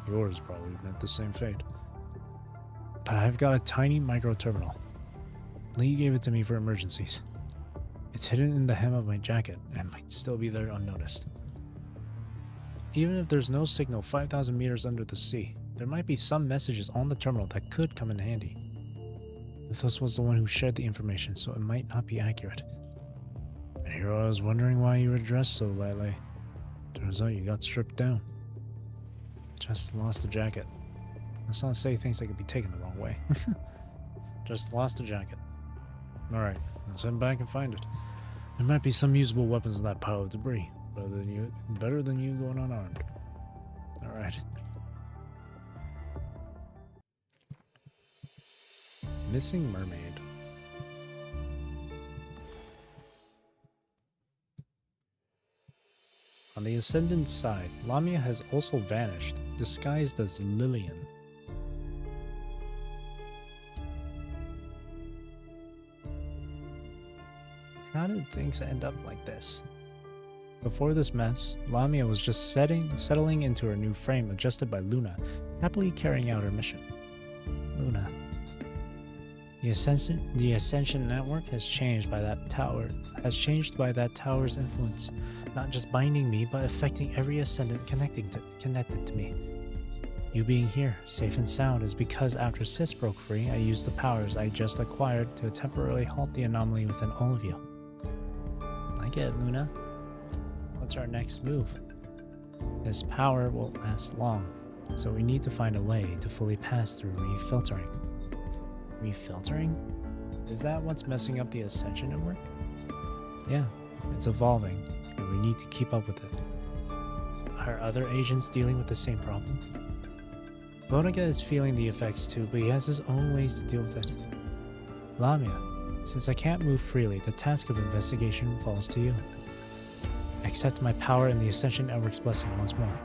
Yours probably meant the same fate. But I've got a tiny micro terminal. Lee gave it to me for emergencies. It's hidden in the hem of my jacket and might still be there unnoticed. Even if there's no signal 5,000 meters under the sea, there might be some messages on the terminal that could come in handy. Mythos was the one who shared the information, so it might not be accurate. And here I was wondering why you were dressed so lightly. Turns out you got stripped down. Just lost a jacket. Let's not say things that could be taken the wrong way. Just lost a jacket. Alright, let's head back and find it. There might be some usable weapons in that pile of debris. Better than you going unarmed. Alright. Missing mermaid. On the Ascendant's side, Lamia has also vanished, disguised as Lillian. How did things end up like this? Before this mess, Lamia was just settling into her new frame adjusted by Luna, happily carrying out her mission. Luna. The Ascension network has changed by that tower's influence, not just binding me, but affecting every Ascendant connected to me. You being here, safe and sound, is because after Sis broke free, I used the powers I just acquired to temporarily halt the anomaly within all of you. I get it, Luna. What's our next move? This power won't last long, so we need to find a way to fully pass through refiltering. Refiltering? Is that what's messing up the Ascension network? Yeah, it's evolving, and we need to keep up with it. Are other agents dealing with the same problem? Vonnegut is feeling the effects too, but he has his own ways to deal with it. Lamia, since I can't move freely, the task of investigation falls to you. Accept my power and the Ascension Network's blessing once more.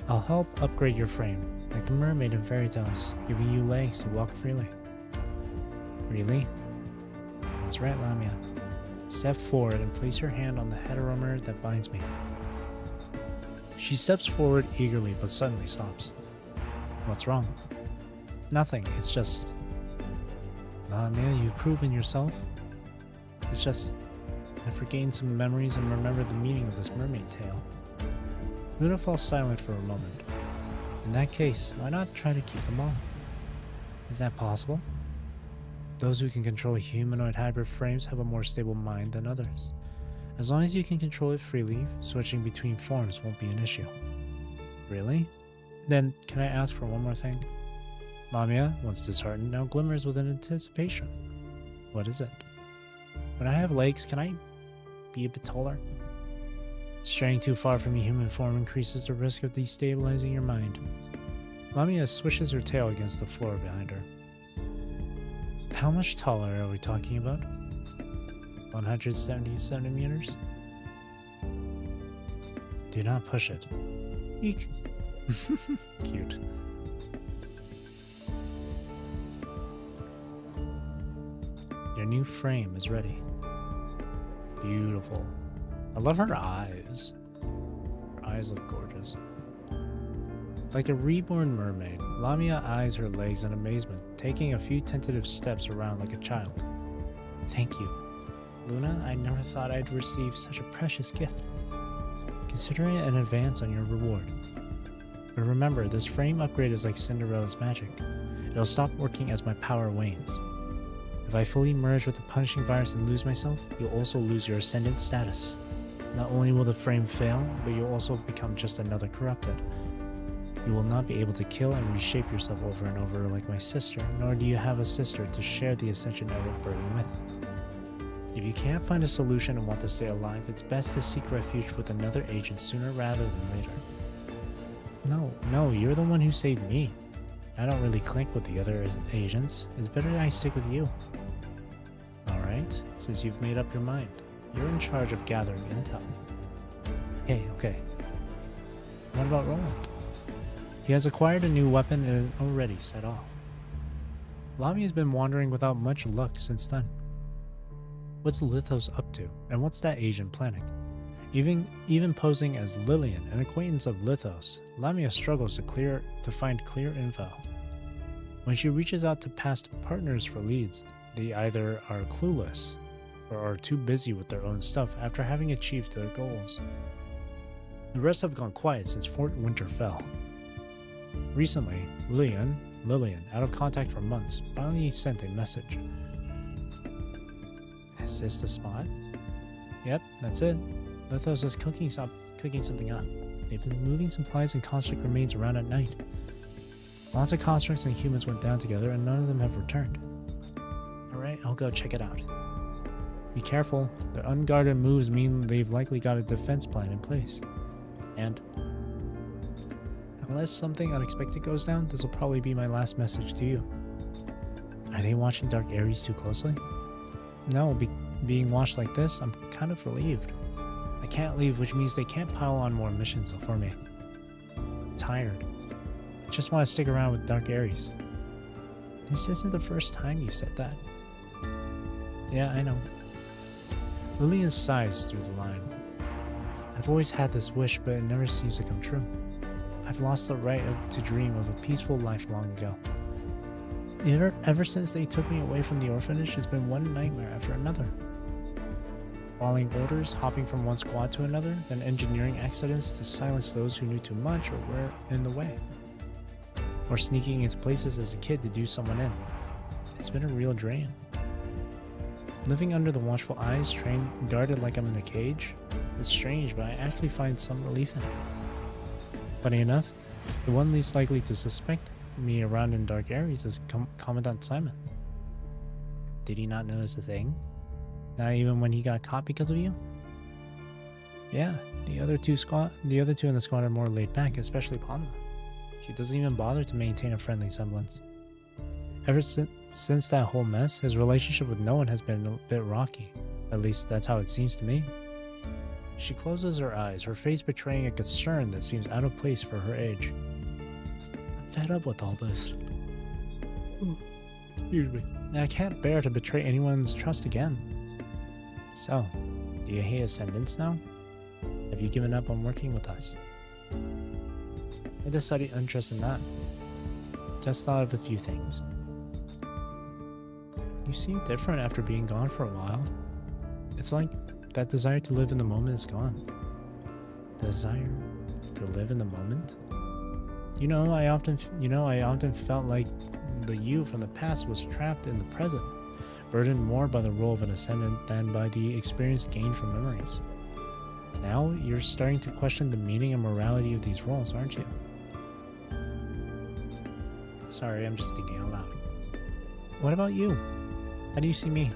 I'll help upgrade your frame, like the mermaid in fairy tales, giving you legs to walk freely. Really? That's right, Lamia. Step forward and place your hand on the heteromer that binds me. She steps forward eagerly, but suddenly stops. What's wrong? Nothing, it's just... Lamia, you've proven yourself. It's just... I've regained some memories and remembered the meaning of this mermaid tale. Luna falls silent for a moment. In that case, why not try to keep them all? Is that possible? Those who can control humanoid hybrid frames have a more stable mind than others. As long as you can control it freely, switching between forms won't be an issue. Really? Then, can I ask for one more thing? Lamia, once disheartened, now glimmers with an anticipation. What is it? When I have legs, can I be a bit taller? Straying too far from your human form increases the risk of destabilizing your mind. Lamia swishes her tail against the floor behind her. How much taller are we talking about? 170 centimeters? Do not push it. Eek. Cute. Your new frame is ready. Beautiful. I love her eyes. Her eyes look gorgeous. Like a reborn mermaid, Lamia eyes her legs in amazement, taking a few tentative steps around like a child. Thank you. Luna, I never thought I'd receive such a precious gift. Consider it an advance on your reward. But remember, this frame upgrade is like Cinderella's magic. It'll stop working as my power wanes. If I fully merge with the punishing virus and lose myself, you'll also lose your ascendant status. Not only will the frame fail, but you'll also become just another corrupted. You will not be able to kill and reshape yourself over and over like my sister, nor do you have a sister to share the Ascension Network burden with. If you can't find a solution and want to stay alive, it's best to seek refuge with another agent sooner rather than later. No, you're the one who saved me. I don't really click with the other agents. It's better that I stick with you. Alright, since you've made up your mind, you're in charge of gathering intel. Okay. What about Roland? He has acquired a new weapon and is already set off. Lamia's been wandering without much luck since then. What's Lithos up to, and what's that agent planning? Even posing as Lillian, an acquaintance of Lithos, Lamia struggles to find clear info. When she reaches out to past partners for leads, they either are clueless or are too busy with their own stuff after having achieved their goals. The rest have gone quiet since Fort Winter fell. Recently, Lillian, out of contact for months, finally sent a message. Is this the spot? Yep, that's it. Lithos is cooking something up. They've been moving supplies and construct remains around at night. Lots of constructs and humans went down together and none of them have returned. Alright, I'll go check it out. Be careful, their unguarded moves mean they've likely got a defense plan in place. And unless something unexpected goes down, this will probably be my last message to you. Are they watching Dark Ares too closely? No, being watched like this, I'm kind of relieved. I can't leave, which means they can't pile on more missions for me. I'm tired. I just want to stick around with Dark Ares. This isn't the first time you said that. Yeah, I know. Lillian sighs through the line. I've always had this wish, but it never seems to come true. I've lost the right to dream of a peaceful life long ago. Ever since they took me away from the orphanage, it's been one nightmare after another. Following orders, hopping from one squad to another, then engineering accidents to silence those who knew too much or were in the way. Or sneaking into places as a kid to do someone in. It's been a real drain. Living under the watchful eyes, trained and guarded like I'm in a cage, it's strange, but I actually find some relief in it. Funny enough, the one least likely to suspect me around in Dark Ares is Commandant Simon. Did he not notice a thing? Not even when he got caught because of you? Yeah, the other two in the squad are more laid back, especially Palma. She doesn't even bother to maintain a friendly semblance. Ever since that whole mess, his relationship with no one has been a bit rocky. At least that's how it seems to me. She closes her eyes, her face betraying a concern that seems out of place for her age. I'm fed up with all this. Excuse me. I can't bear to betray anyone's trust again. So, do you hate Ascendants now? Have you given up on working with us? I decided interest in that. Just thought of a few things. You seem different after being gone for a while. It's like that desire to live in the moment is gone. The desire to live in the moment? I often felt like the you from the past was trapped in the present, burdened more by the role of an ascendant than by the experience gained from memories. Now you're starting to question the meaning and morality of these roles, aren't you? Sorry, I'm just thinking out loud. What about you? How do you see me?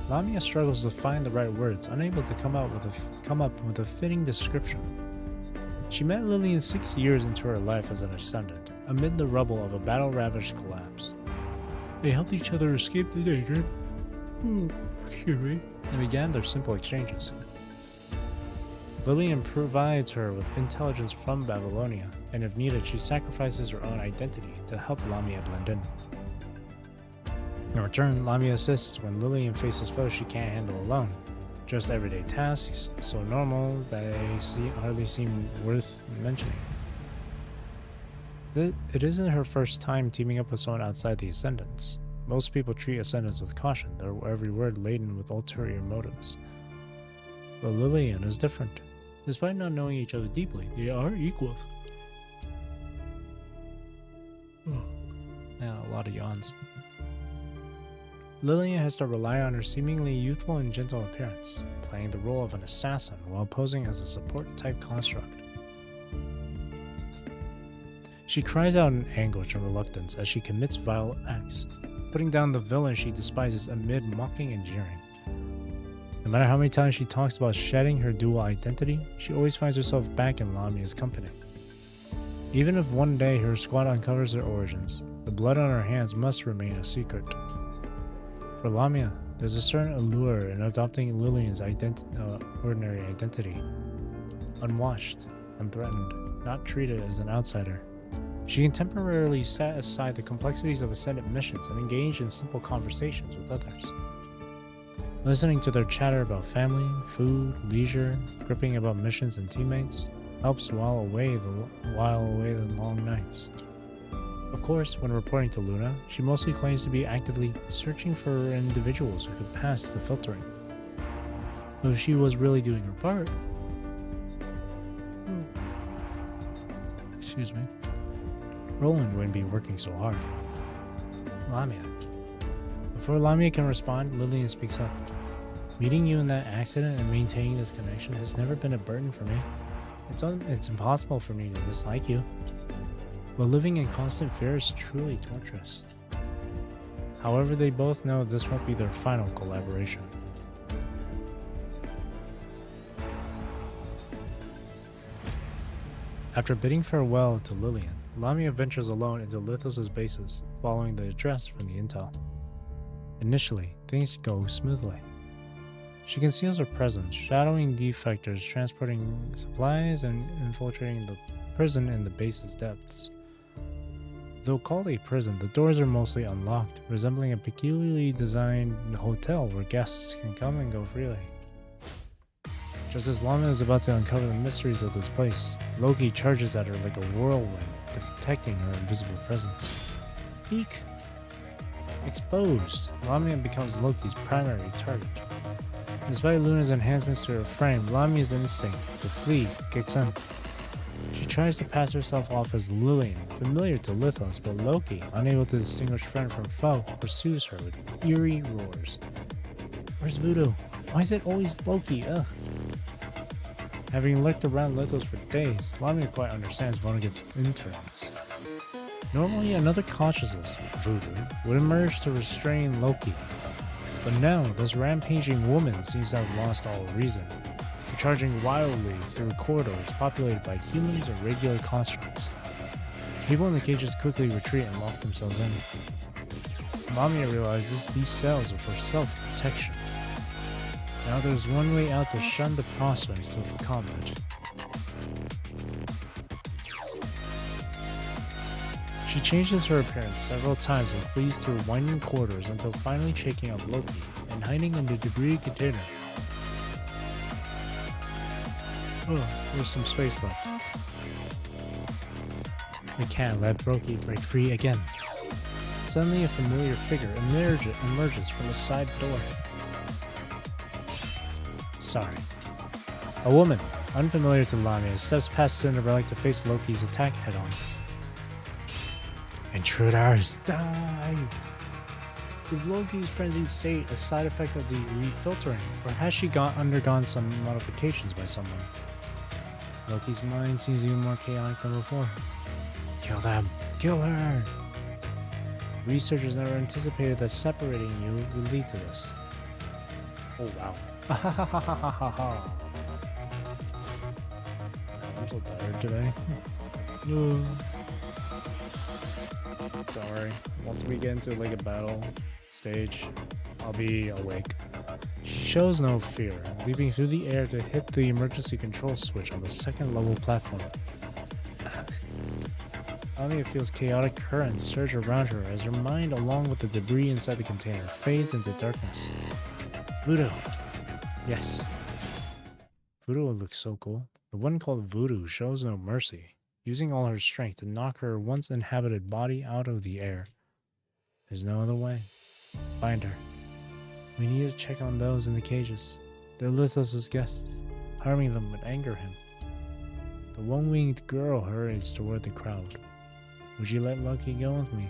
Lamia struggles to find the right words, unable to come up with a fitting description. She met Lillian 6 years into her life as an ascendant, amid the rubble of a battle-ravaged collapse. They helped each other escape the danger, and began their simple exchanges. Lillian provides her with intelligence from Babylonia, and if needed, she sacrifices her own identity to help Lamia blend in. In return, Lamia assists when Lillian faces foes she can't handle alone. Just everyday tasks, so normal that they hardly seem worth mentioning. It isn't her first time teaming up with someone outside the Ascendants. Most people treat Ascendants with caution, their every word laden with ulterior motives. But Lillian is different. Despite not knowing each other deeply, they are equals. Yeah, a lot of yawns. Lillian has to rely on her seemingly youthful and gentle appearance, playing the role of an assassin while posing as a support-type construct. She cries out in anguish and reluctance as she commits vile acts, putting down the villain she despises amid mocking and jeering. No matter how many times she talks about shedding her dual identity, she always finds herself back in Lamia's company. Even if one day her squad uncovers their origins, the blood on her hands must remain a secret. For Lamia, there's a certain allure in adopting Lillian's ordinary identity. Unwatched, unthreatened, not treated as an outsider. She can temporarily set aside the complexities of Ascendant missions and engage in simple conversations with others. Listening to their chatter about family, food, leisure, gripping about missions and teammates, helps while away the long nights. Of course, when reporting to Luna, she mostly claims to be actively searching for individuals who could pass the filtering. But if she was really doing her part, Roland wouldn't be working so hard. Lamia. Before Lamia can respond, Lillian speaks up. Meeting you in that accident and maintaining this connection has never been a burden for me. It's impossible for me to dislike you. But living in constant fear is truly torturous. However, they both know this won't be their final collaboration. After bidding farewell to Lillian, Lamia ventures alone into Lithos' bases, following the address from the intel. Initially, things go smoothly. She conceals her presence, shadowing defectors, transporting supplies, and infiltrating the prison in the base's depths. Though called a prison, the doors are mostly unlocked, resembling a peculiarly designed hotel where guests can come and go freely. Just as Lamia is about to uncover the mysteries of this place, Loki charges at her like a whirlwind, detecting her invisible presence. Eek! Exposed, Lamia becomes Loki's primary target. Despite Luna's enhancements to her frame, Lamia's instinct to flee kicks in. She tries to pass herself off as Lillian, familiar to Lithos, but Loki, unable to distinguish friend from foe, pursues her with eerie roars. Where's Voodoo? Why is it always Loki? Ugh. Having lurked around Lithos for days, Lamia quite understands Vonnegut's interns. Normally, another consciousness, Voodoo, would emerge to restrain Loki, But now, this rampaging woman seems to have lost all reason, charging wildly through corridors populated by humans or regular constructs. People in the cages quickly retreat and lock themselves in. Lamia realizes these cells are for self-protection. Now there's one way out to shun the prospects of combat. She changes her appearance several times and flees through winding corridors until finally shaking up Loki and hiding in the debris container. Oh, there's some space left. We can't let Loki break free again. Suddenly a familiar figure emerges from a side door. Sorry. A woman, unfamiliar to Lamia, steps past Cinderella to face Loki's attack head-on. Intruders, die! Is Loki's frenzied state a side effect of the refiltering, or has she undergone some modifications by someone? Loki's mind seems even more chaotic than before. Kill them! Kill her! Researchers never anticipated that separating you would lead to this. Oh wow. I'm so tired today. Don't worry. Once we get into like a battle stage, I'll be awake. She shows no fear, leaping through the air to hit the emergency control switch on the second level platform. Lamia feels chaotic currents surge around her as her mind, along with the debris inside the container, fades into darkness. Voodoo. Yes. Voodoo looks so cool. The one called Voodoo shows no mercy, using all her strength to knock her once inhabited body out of the air. There's no other way. Find her. We need to check on those in the cages. They're Lithos' guests. Harming them would anger him. The one-winged girl hurries toward the crowd. Would you let Loki go with me?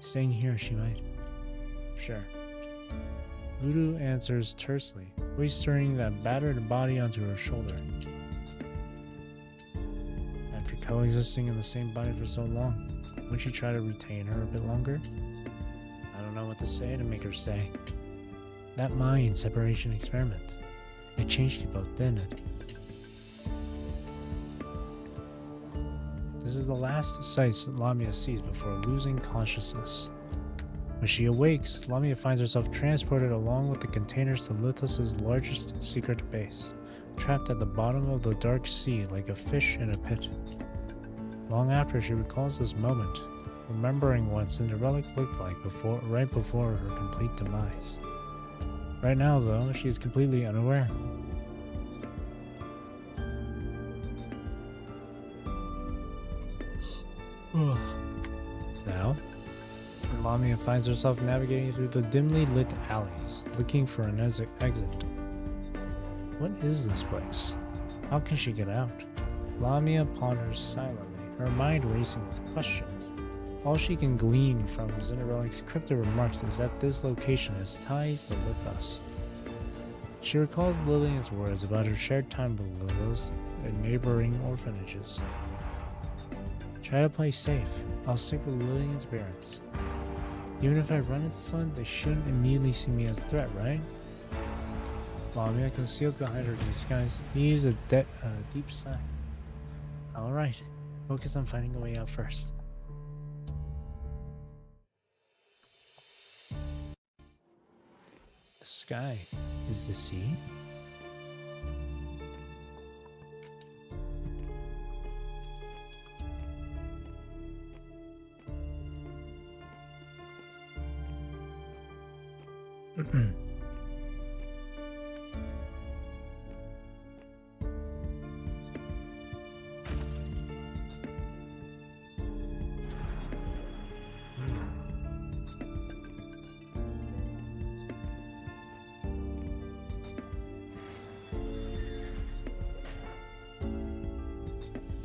Staying here, she might. Sure. Voodoo answers tersely, hoisting that battered body onto her shoulder. After coexisting in the same body for so long, wouldn't you try to retain her a bit longer? I don't know what to say to make her stay. That mind separation experiment. It changed you both, didn't it? This is the last sight Lamia sees before losing consciousness. When she awakes, Lamia finds herself transported along with the containers to Lithos' largest secret base, trapped at the bottom of the dark sea like a fish in a pit. Long after, she recalls this moment, remembering what Cinderella looked like right before her complete demise. Right now, though, she is completely unaware. Now, Lamia finds herself navigating through the dimly lit alleys, looking for an exit. What is this place? How can she get out? Lamia ponders silently, her mind racing with questions. All she can glean from Cinderella's cryptic remarks is that this location has ties to Lithos. She recalls Lillian's words about her shared time with Lithos and neighboring orphanages. Try to play safe. I'll stick with Lillian's parents. Even if I run into someone, they shouldn't immediately see me as a threat, right? Lamia, concealed behind her disguise, heaves a deep sigh. Alright, focus on finding a way out first. The sky is the sea?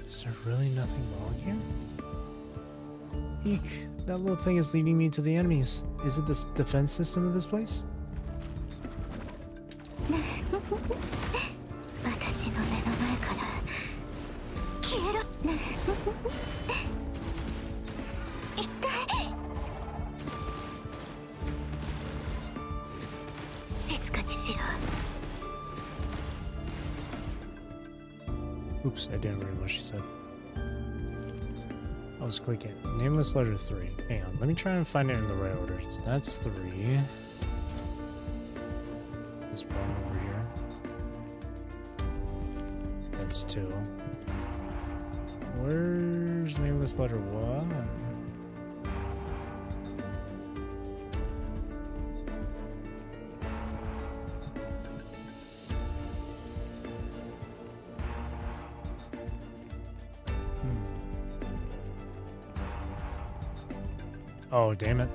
Is there really nothing wrong here? Eek, that little thing is leading me to the enemies. Is it the defense system of this place? Oops, I didn't read what she said. I was clicking. Nameless letter 3. Hang on, let me try and find it in the right order. So that's 3. This one over here. That's 2. Where's nameless letter 1? Oh, damn it.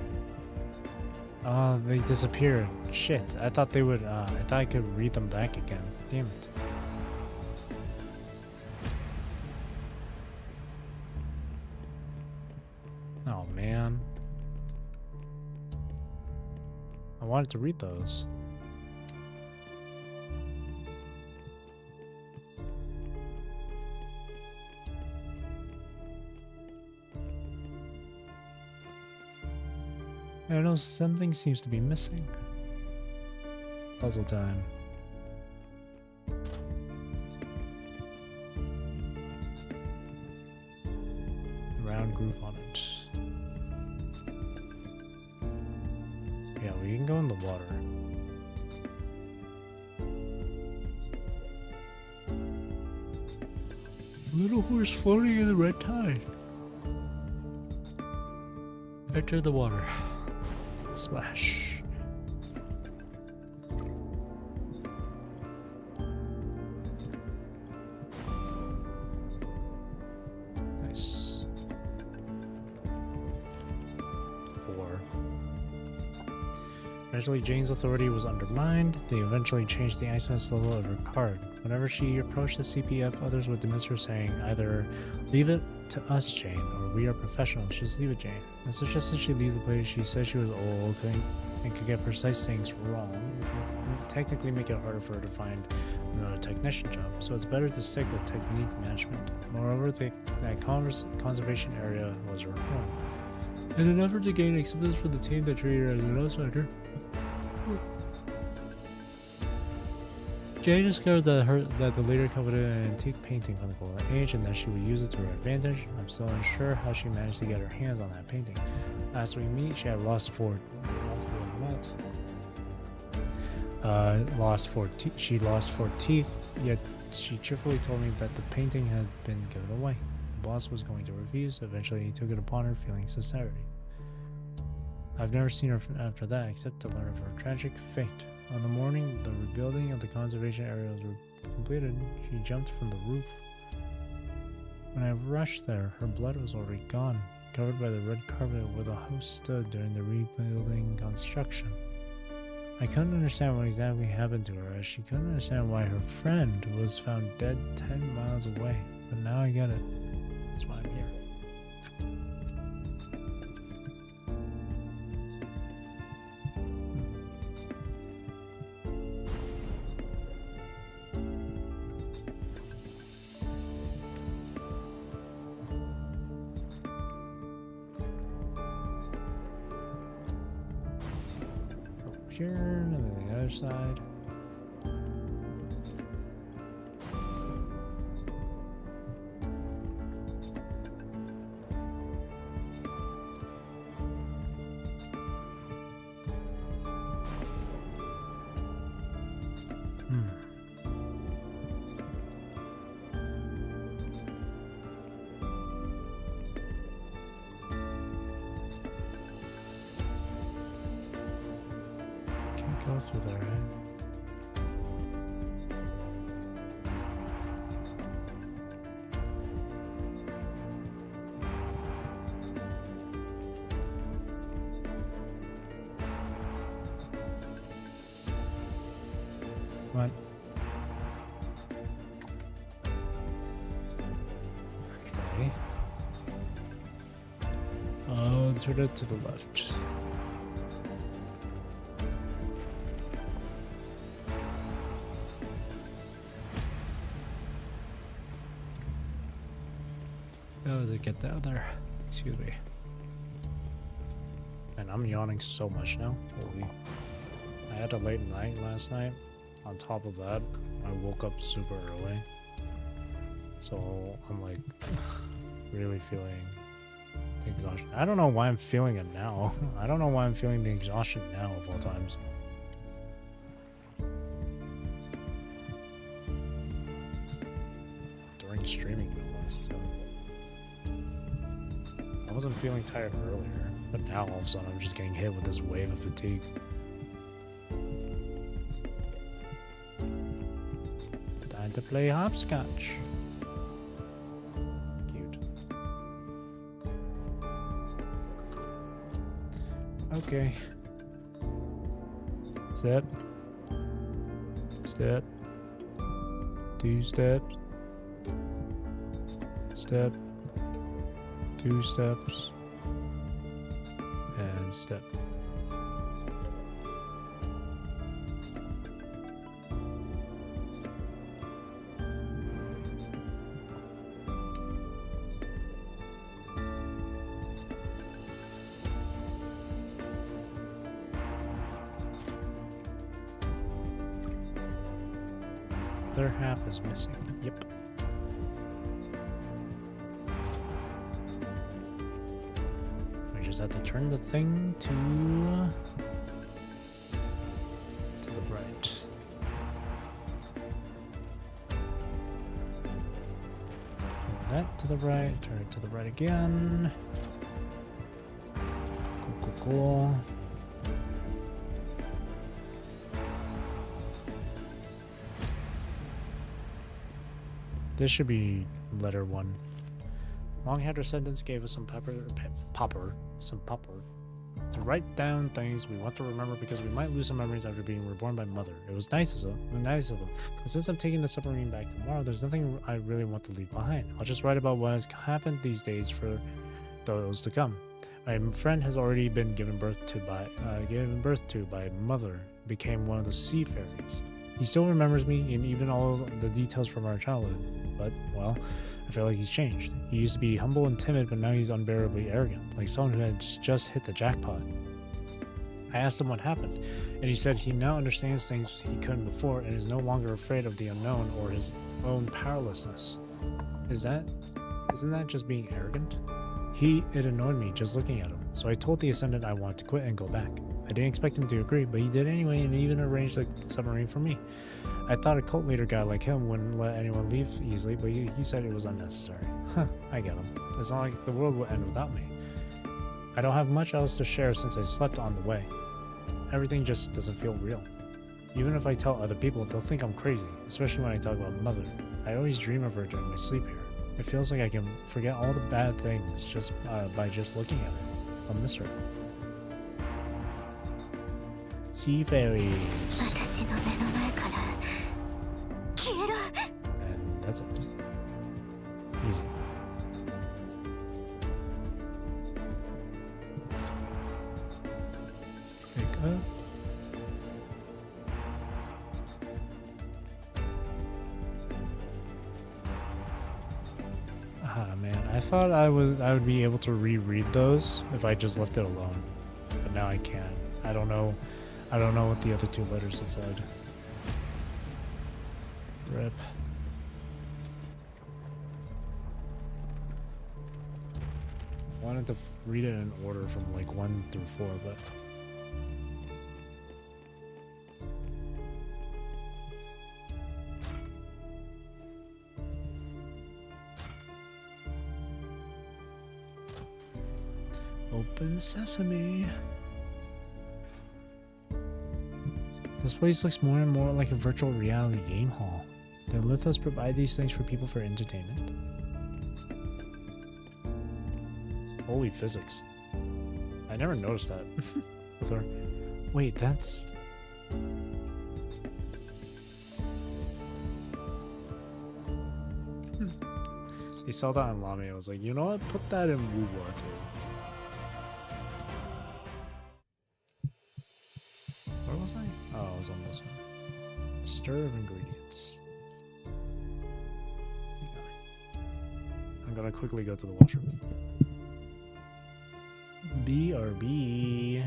Oh, they disappeared. Shit, I thought they would, I thought I could read them back again. Damn it. Oh, man. I wanted to read those. I don't know, something seems to be missing. Puzzle time. Round groove on it. Yeah, we can go in the water. Little horse floating in the red tide. Enter the water. Splash. Nice. 4. Eventually, Jane's authority was undermined. They eventually changed the access level of her card. Whenever she approached the CPF, others would dismiss her, saying either "Leave it to us, Jane," or "We are professionals, just leave it, Jane." I suggested she leave the place. She said she was old and could get precise things wrong, which would technically make it harder for her to find another technician job, so it's better to stick with technique management. Moreover, that conservation area was her home. In an effort to gain acceptance for the team that treated her as an outsider, Jane discovered that the leader coveted an antique painting from the golden age and that she would use it to her advantage. I'm still unsure how she managed to get her hands on that painting. Last we meet, she had lost 4 teeth, yet she cheerfully told me that the painting had been given away. The boss was going to refuse. Eventually, he took it upon her, feeling sincerity. I've never seen her after that, except to learn of her tragic fate. On the morning the rebuilding of the conservation area was completed, she jumped from the roof. When I rushed there, her blood was already gone, covered by the red carpet where the house stood during the rebuilding construction. I couldn't understand what exactly happened to her, as she couldn't understand why her friend was found dead 10 miles away. But now I get it. That's why I'm here. Here, and then the other side. Go through there, right? What? Okay. Turn it to the left. How did it get down there? Excuse me. And I'm yawning so much now. Holy. I had a late night last night. On top of that, I woke up super early. So I'm like really feeling the exhaustion. I don't know why I'm feeling it now. I don't know why I'm feeling the exhaustion now of all times. During streaming, no less. So I wasn't feeling tired earlier, but now all of a sudden I'm just getting hit with this wave of fatigue. Time to play hopscotch. Cute. Okay. Step. Step. 2 steps. Step. 2 steps. And step. Their half is missing. Yep. We just have to turn the thing to the right. Turn that to the right. Turn it to the right again. Cool. This should be letter 1. Long-header sentence gave us some popper to write down things we want to remember because we might lose some memories after being reborn by mother. It was nice of them. But since I'm taking the submarine back tomorrow, there's nothing I really want to leave behind. I'll just write about what has happened these days for those to come. My friend has already been given birth to by mother, became one of the sea fairies. He still remembers me and even all the details from our childhood, but, well, I feel like he's changed. He used to be humble and timid, but now he's unbearably arrogant, like someone who has just hit the jackpot. I asked him what happened, and he said he now understands things he couldn't before and is no longer afraid of the unknown or his own powerlessness. Isn't that just being arrogant? It annoyed me just looking at him, so I told the Ascendant I wanted to quit and go back. I didn't expect him to agree, but he did anyway and even arranged a submarine for me. I thought a cult leader guy like him wouldn't let anyone leave easily, but he said it was unnecessary. Huh, I get him. It's not like the world will end without me. I don't have much else to share since I slept on the way. Everything just doesn't feel real. Even if I tell other people, they'll think I'm crazy, especially when I talk about mother. I always dream of her during my sleep here. It feels like I can forget all the bad things just by just looking at her. I'll miss her. Sea fairies. And that's it. Easy. Pick up. Ah man, I thought I would be able to reread those if I just left it alone. But now I can't. I don't know what the other 2 letters it said. Rip. Wanted to read it in order from like 1 through 4, but open sesame. This place looks more and more like a virtual reality game hall. Did Lithos provide these things for people for entertainment? Holy physics. I never noticed that before. Wait, that's... They saw that on Lamy. I was like, you know what? Put that in Wuwa too. Where was I? Oh, I was on this one. Stir of ingredients. I'm gonna quickly go to the washroom. BRB.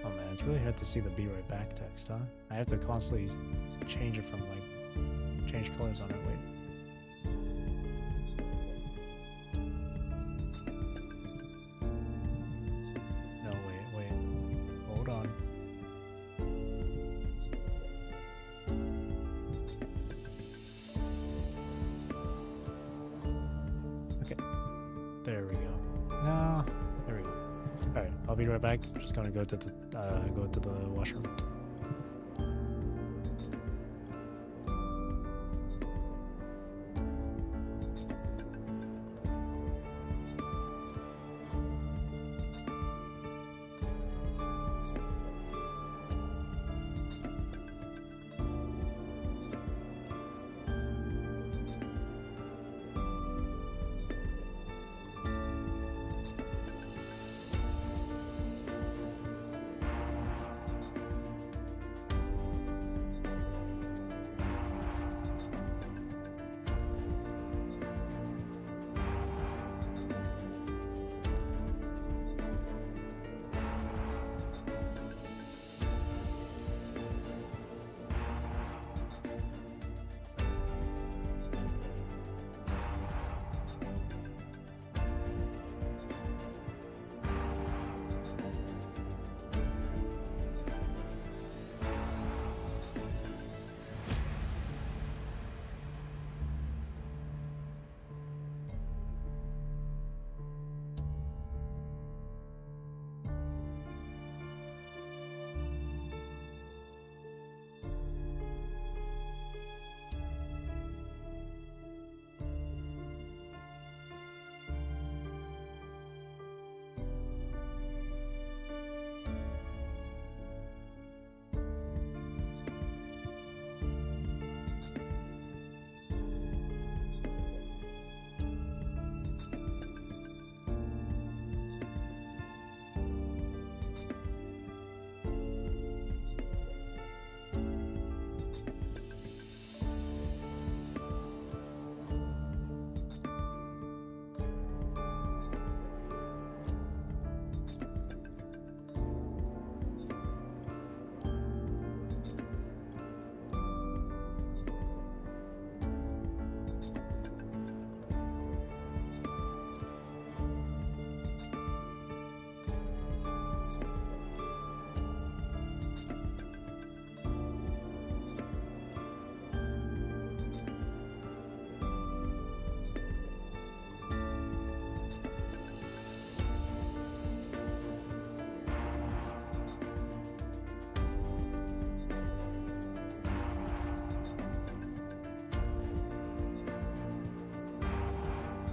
Oh man, it's really hard to see the be right back text, huh? I have to constantly change it from like change colors on it. Wait. No, wait. Hold on. Okay. There we go. No, there we go. Alright, I'll be right back. Just gonna go to the washroom.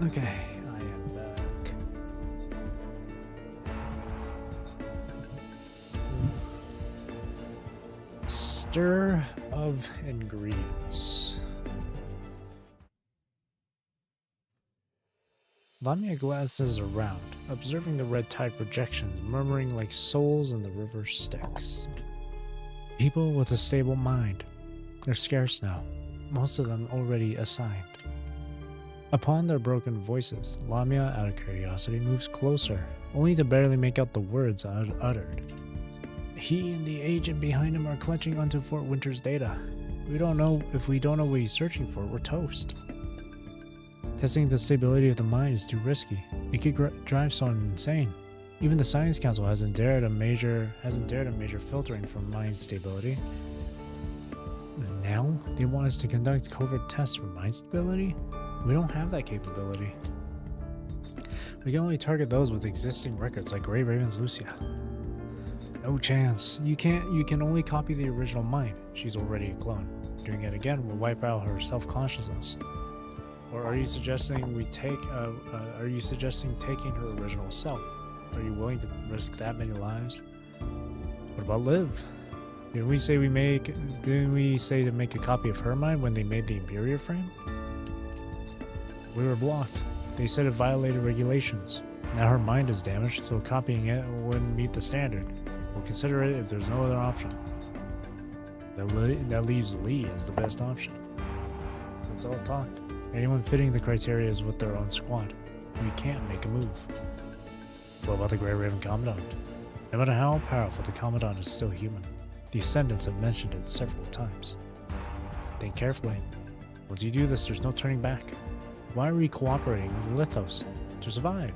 Okay, I am back. Stir of ingredients. Lamia glances around, observing the red tide projections murmuring like souls in the river Styx. People with a stable mind. They're scarce now, most of them already assigned. Upon their broken voices, Lamia, out of curiosity, moves closer, only to barely make out the words uttered. He and the agent behind him are clutching onto Fort Winter's data. If we don't know what he's searching for, we're toast. Testing the stability of the mind is too risky. It could drive someone insane. Even the Science Council hasn't dared a major filtering for mind stability. Now they want us to conduct covert tests for mind stability? We don't have that capability. We can only target those with existing records like Grey Raven's Lucia. No chance. You can only copy the original mind. She's already a clone. Doing it again will wipe out her self-consciousness. Or are you suggesting taking her original self? Are you willing to risk that many lives? What about Liv? Didn't we say to make a copy of her mind when they made the Imperial frame? We were blocked. They said it violated regulations. Now her mind is damaged, so copying it wouldn't meet the standard. We'll consider it if there's no other option. That leaves Lee as the best option. That's all talk. Anyone fitting the criteria is with their own squad. We can't make a move. What about the Grey Raven Commandant? No matter how powerful, the Commandant is still human. The Ascendants have mentioned it several times. Think carefully. Once you do this, there's no turning back. Why are we cooperating with Lithos? To survive.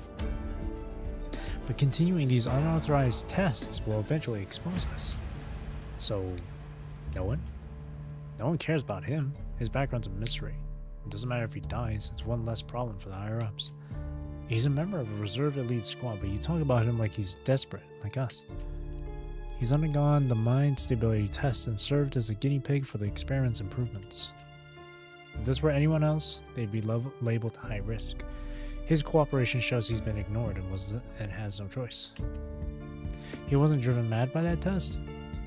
But continuing these unauthorized tests will eventually expose us. So, no one? No one cares about him. His background's a mystery. It doesn't matter if he dies, it's one less problem for the higher-ups. He's a member of a reserve elite squad, but you talk about him like he's desperate, like us. He's undergone the mind stability test and served as a guinea pig for the experiment's improvements. If this were anyone else, they'd be labeled high risk. His cooperation shows he's been ignored and has no choice. He wasn't driven mad by that test?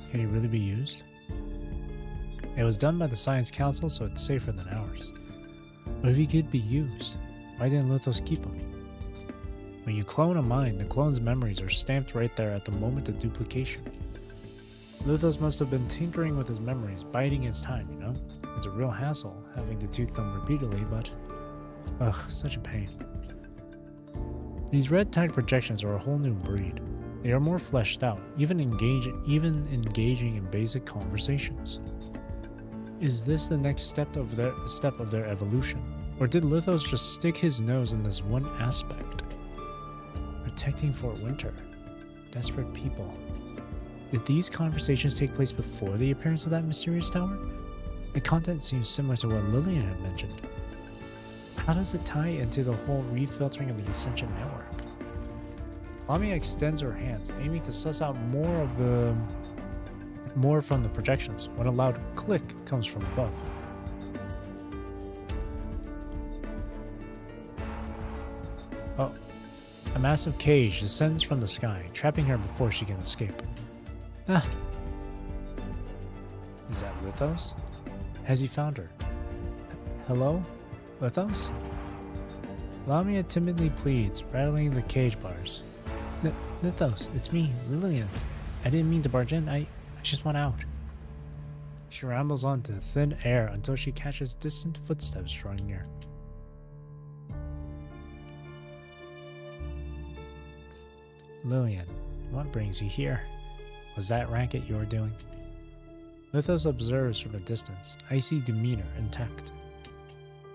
Can he really be used? It was done by the Science Council, so it's safer than ours. But if he could be used, why didn't Lithos keep him? When you clone a mind, the clone's memories are stamped right there at the moment of duplication. Lithos must have been tinkering with his memories, biding his time, you know? It's a real hassle, having to tweak them repeatedly, but... ugh, such a pain. These red tide projections are a whole new breed. They are more fleshed out, even engaging in basic conversations. Is this the next step of their evolution? Or did Lithos just stick his nose in this one aspect? Protecting Fort Winter. Desperate people. Did these conversations take place before the appearance of that mysterious tower? The content seems similar to what Lillian had mentioned. How does it tie into the whole refiltering of the Ascension network? Lamia extends her hands, aiming to suss out more from the projections, when a loud click comes from above. Oh. A massive cage descends from the sky, trapping her before she can escape. Ah! Is that Lithos? Has he found her? Hello? Lithos? Lamia timidly pleads, rattling the cage bars. Lithos, it's me, Lillian. I didn't mean to barge in, I just want out. She rambles on to thin air until she catches distant footsteps drawing near. Lillian, what brings you here? Was that racket your doing? Lithos observes from a distance, icy demeanor intact.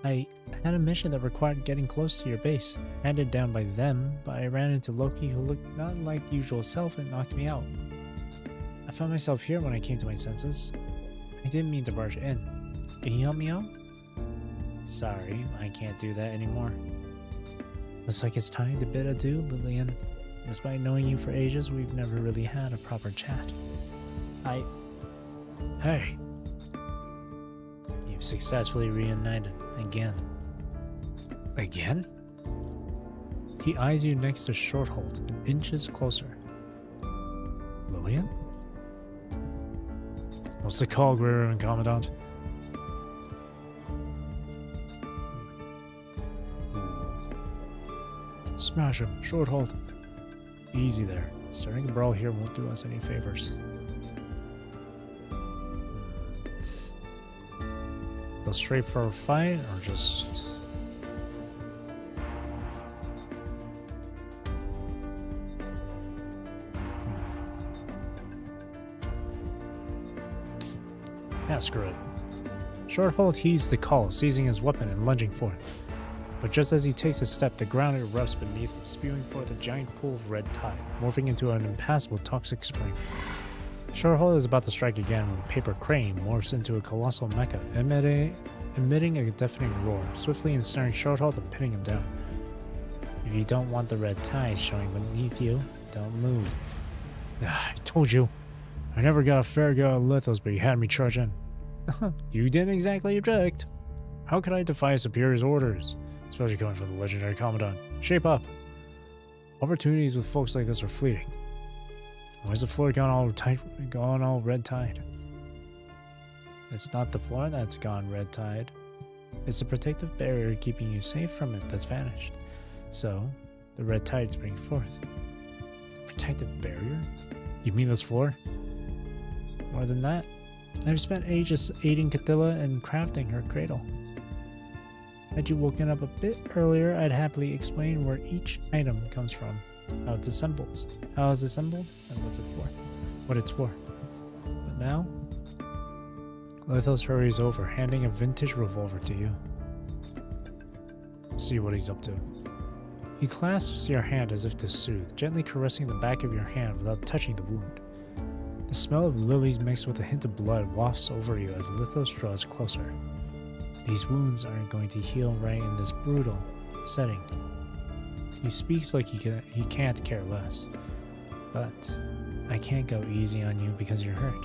I had a mission that required getting close to your base, handed down by them, but I ran into Loki, who looked not like usual self and knocked me out. I found myself here when I came to my senses. I didn't mean to barge in. Can you help me out? Sorry, I can't do that anymore. Looks like it's time to bid adieu, Lillian. Despite knowing you for ages, we've never really had a proper chat. Hey! You've successfully reunited. Again. Again? He eyes you next to Shorthold and inches closer. Lillian? What's the call, Greer and Commandant? Smash him, Shorthold. Easy there. Starting a brawl here won't do us any favors. Go straight for a fight, or just... Yeah, screw it. Shorthold heeds the call, seizing his weapon and lunging forth. But just as he takes a step, the ground erupts beneath him, spewing forth a giant pool of red tide, morphing into an impassable toxic spring. Shorthold is about to strike again when Paper Crane morphs into a colossal mecha, emitting a deafening roar, swiftly ensnaring Shorthold and pinning him down. If you don't want the red tide showing beneath you, don't move. I told you. I never got a fair go at Lithos, but you had me charge in. You didn't exactly object. How could I defy a superior's orders? Especially coming from the legendary Commandant. Shape up. Opportunities with folks like this are fleeting. Why's the floor gone all red tide? It's not the floor that's gone red tide. It's the protective barrier keeping you safe from it that's vanished. So, the red tide springs forth. Protective barrier? You mean this floor? More than that, I've spent ages aiding Cathilla in crafting her cradle. Had you woken up a bit earlier, I'd happily explain where each item comes from, how it's assembled, and what it's for. But now, Lithos hurries over, handing a vintage revolver to you. See what he's up to. He clasps your hand as if to soothe, gently caressing the back of your hand without touching the wound. The smell of lilies mixed with a hint of blood wafts over you as Lithos draws closer. These wounds aren't going to heal right in this brutal setting. He speaks like he can't care less. But I can't go easy on you because you're hurt.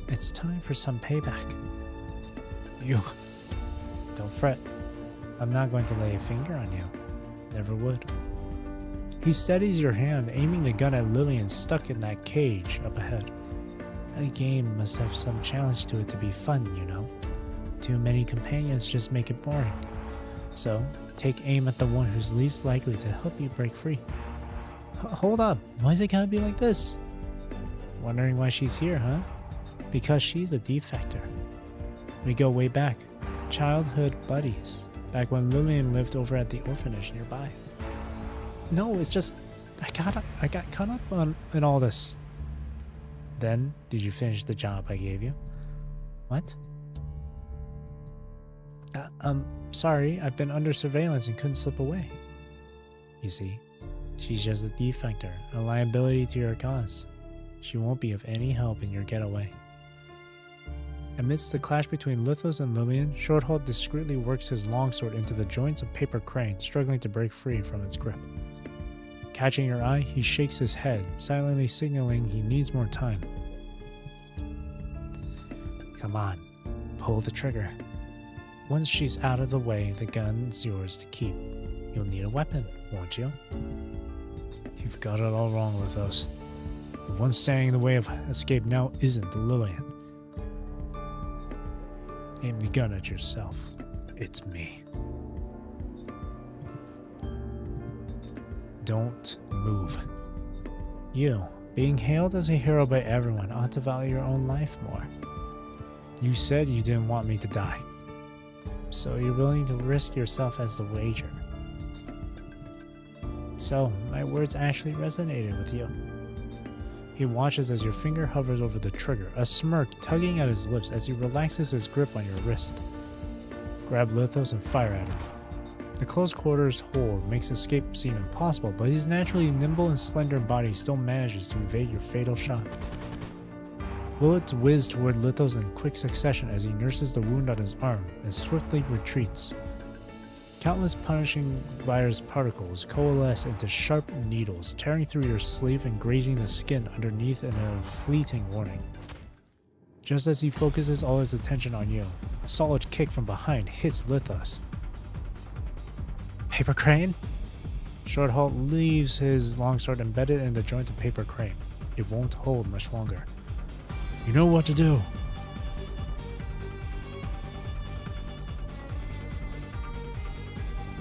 It's time for some payback. You... Don't fret. I'm not going to lay a finger on you. Never would. He steadies your hand, aiming the gun at Lillian stuck in that cage up ahead. A game must have some challenge to it to be fun, you know. Too many companions just make it boring. So, take aim at the one who's least likely to help you break free. Hold up, why's it gotta be like this? Wondering why she's here, huh? Because she's a defector. We go way back. Childhood buddies. Back when Lillian lived over at the orphanage nearby. No, it's just... I got caught up in all this. Then, did you finish the job I gave you? What? Sorry, I've been under surveillance and couldn't slip away. You see, she's just a defector, a liability to your cause. She won't be of any help in your getaway. Amidst the clash between Lithos and Lillian, Shorthalt discreetly works his longsword into the joints of Paper Crane, struggling to break free from its grip. Catching your eye, he shakes his head, silently signaling he needs more time. Come on, pull the trigger. Once she's out of the way, the gun's yours to keep. You'll need a weapon, won't you? You've got it all wrong, Lithos. The one standing in the way of escape now isn't Lillian. Aim the gun at yourself. It's me. Don't move. You, being hailed as a hero by everyone, ought to value your own life more. You said you didn't want me to die. So you're willing to risk yourself as the wager. So, my words actually resonated with you. He watches as your finger hovers over the trigger, a smirk tugging at his lips as he relaxes his grip on your wrist. Grab Lithos and fire at him. The close quarters hold makes escape seem impossible, but his naturally nimble and slender body still manages to evade your fatal shot. Bullets whiz toward Lithos in quick succession as he nurses the wound on his arm and swiftly retreats. Countless punishing virus particles coalesce into sharp needles, tearing through your sleeve and grazing the skin underneath in a fleeting warning. Just as he focuses all his attention on you, a solid kick from behind hits Lithos. Paper Crane? Shorthalt leaves his longsword embedded in the joint of Paper Crane. It won't hold much longer. You know what to do.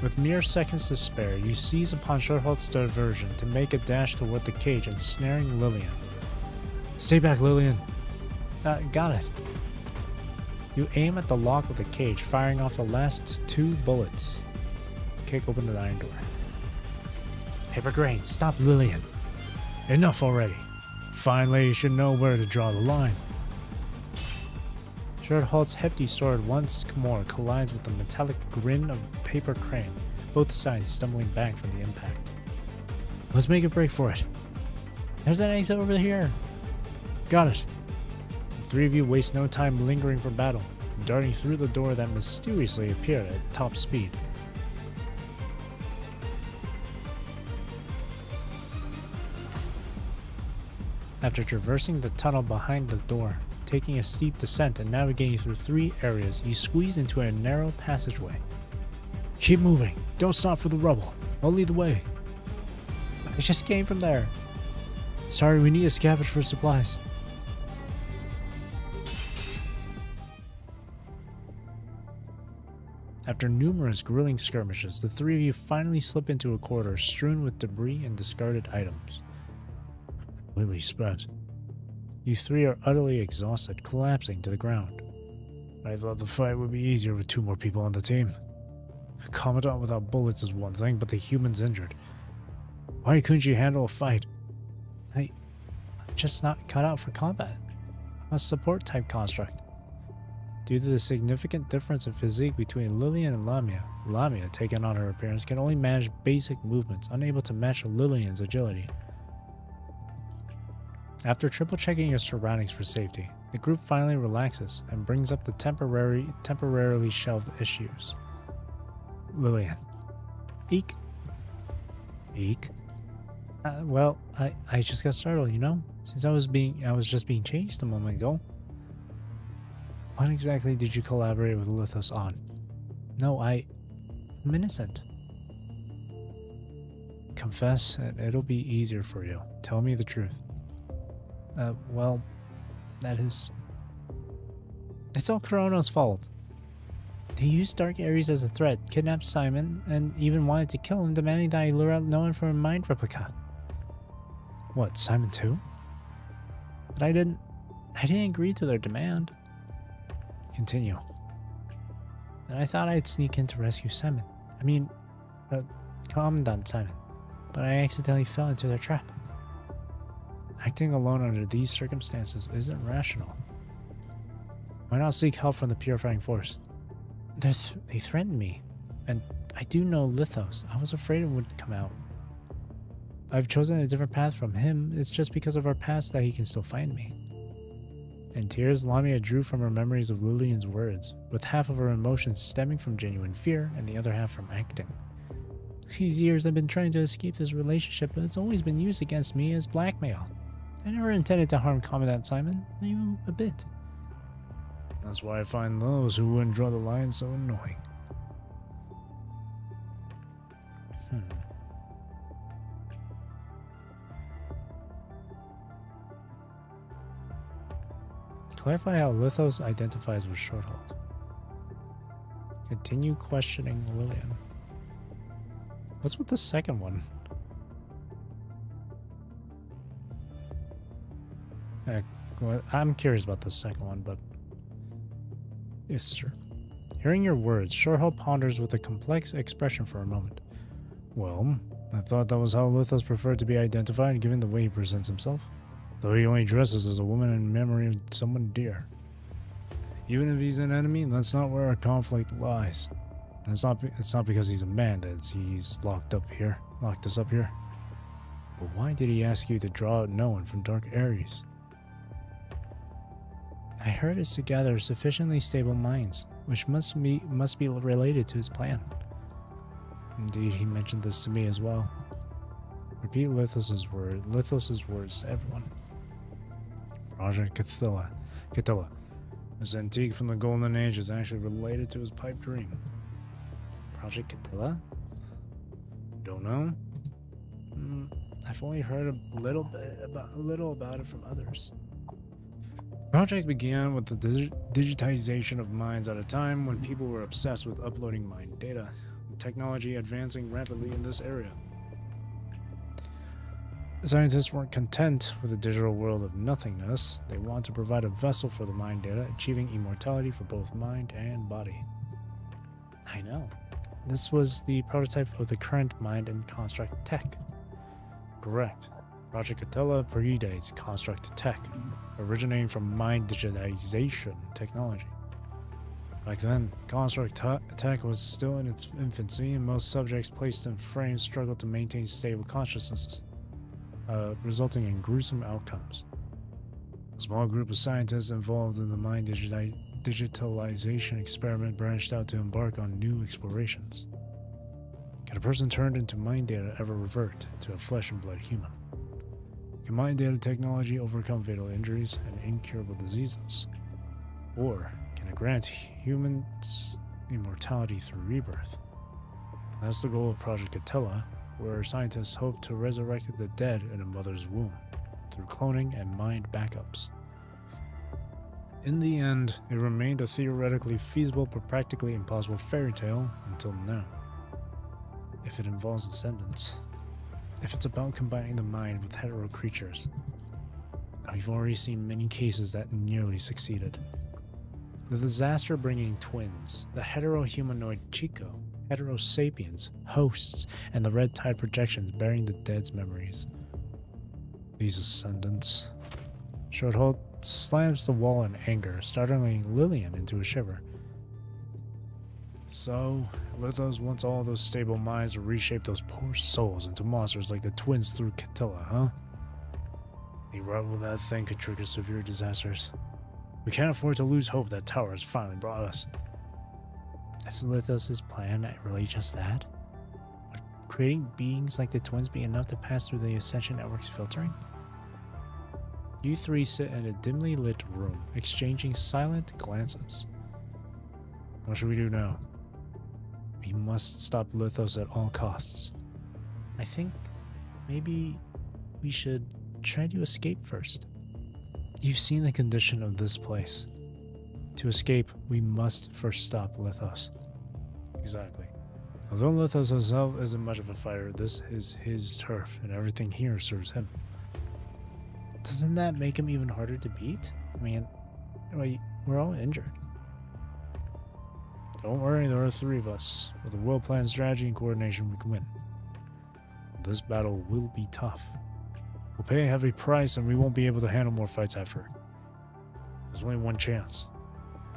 With mere seconds to spare, you seize upon Shorthalt's diversion to make a dash toward the cage, ensnaring Lillian. Stay back, Lillian. Got it. You aim at the lock of the cage, firing off the last 2 bullets. Kick open the iron door. Paper Crane, stop Lillian. Enough already. Fine lady should know where to draw the line. Shorthalt's hefty sword once more collides with the metallic grin of Paper Crane, both sides stumbling back from the impact. Let's make a break for it. There's an exit over here. Got it. The 3 of you waste no time lingering for battle, darting through the door that mysteriously appeared at top speed. After traversing the tunnel behind the door, taking a steep descent and navigating through 3 areas, you squeeze into a narrow passageway. Keep moving. Don't stop for the rubble. I'll lead the way. I just came from there. Sorry, we need to scavenge for supplies. After numerous grueling skirmishes, the 3 of you finally slip into a corridor strewn with debris and discarded items. Completely spent. You 3 are utterly exhausted, collapsing to the ground. I thought the fight would be easier with 2 more people on the team. A commandant without bullets is one thing, but the human's injured. Why couldn't you handle a fight? I'm just not cut out for combat. I'm a support type construct. Due to the significant difference in physique between Lillian and Lamia, Lamia, taking on her appearance, can only manage basic movements, unable to match Lillian's agility. After triple checking your surroundings for safety, the group finally relaxes and brings up the temporarily shelved issues. Lillian. Eek. Eek. Well, I just got startled, you know? Since I was just being chased a moment ago. What exactly did you collaborate with Lithos on? No, I'm innocent. Confess, and it'll be easier for you. Tell me the truth. Well, that is... It's all Corona's fault. They used Dark Ares as a threat, kidnapped Simon, and even wanted to kill him, demanding that I lure out Nolan for a mind replica. What, Simon too? But I didn't agree to their demand. Continue. And I thought I'd sneak in to rescue Simon. Commandant Simon. But I accidentally fell into their trap. Acting alone under these circumstances isn't rational. Why not seek help from the purifying force? They threatened me. And I do know Lithos. I was afraid it would come out. I've chosen a different path from him. It's just because of our past that he can still find me. In tears, Lamia drew from her memories of Lillian's words, with half of her emotions stemming from genuine fear and the other half from acting. These years I've been trying to escape this relationship, but it's always been used against me as blackmail. I never intended to harm Commandant Simon, not even a bit. That's why I find those who wouldn't draw the line so annoying. Clarify how Lithos identifies with Shorthold. Continue questioning Lillian. What's with the second one? Well, I'm curious about the second one, but... Yes, sir. Hearing your words, Shorthold ponders with a complex expression for a moment. Well, I thought that was how Lithos preferred to be identified, given the way he presents himself. Though he only dresses as a woman in memory of someone dear. Even if he's an enemy, that's not where our conflict lies. It's not because he's a man that he's locked us up here. But why did he ask you to draw out Nolan from Dark Ares? I heard it's to gather sufficiently stable minds, which must be related to his plan. Indeed, he mentioned this to me as well. Repeat Lithos' words to everyone. Project Catilla. This antique from the Golden Age is actually related to his pipe dream. Project Catilla? Don't know? I've only heard a little about it from others. The project began with the digitization of minds at a time when people were obsessed with uploading mind data, with technology advancing rapidly in this area. Scientists weren't content with a digital world of nothingness. They wanted to provide a vessel for the mind data, achieving immortality for both mind and body. I know. This was the prototype of the current mind and construct tech. Correct. Project Catilla predates construct tech, originating from mind digitization technology. Back then, construct tech was still in its infancy, and most subjects placed in frames struggled to maintain stable consciousnesses, resulting in gruesome outcomes. A small group of scientists involved in the mind digitalization experiment branched out to embark on new explorations. Can a person turned into mind data ever revert to a flesh and blood human? Can mind data technology overcome fatal injuries and incurable diseases? Or can it grant humans immortality through rebirth? That's the goal of Project Attila, where scientists hope to resurrect the dead in a mother's womb through cloning and mind backups. In the end, it remained a theoretically feasible but practically impossible fairy tale until now. If it involves ascendance, if it's about combining the mind with hetero creatures, we've already seen many cases that nearly succeeded. The disaster bringing twins, the hetero-humanoid Chico, hetero-sapiens, hosts, and the red tide projections bearing the dead's memories. These ascendants. Shorthold slams the wall in anger, startling Lillian into a shiver. So, Lithos wants all those stable minds to reshape those poor souls into monsters like the twins through Catilla, huh? He right will that thing could trigger severe disasters. We can't afford to lose hope that Tower has finally brought us. Is Lithos' plan really just that? Would creating beings like the twins be enough to pass through the Ascension Network's filtering? You three sit in a dimly lit room, exchanging silent glances. What should we do now? We must stop Lithos at all costs. I think maybe we should try to escape first. You've seen the condition of this place. To escape, we must first stop Lithos. Exactly. Although Lithos himself isn't much of a fighter, this is his turf, and everything here serves him. Doesn't that make him even harder to beat? I mean, we're all injured. Don't worry, there are three of us. With a well-planned strategy and coordination, we can win. This battle will be tough. We'll pay a heavy price, and we won't be able to handle more fights after. There's only one chance.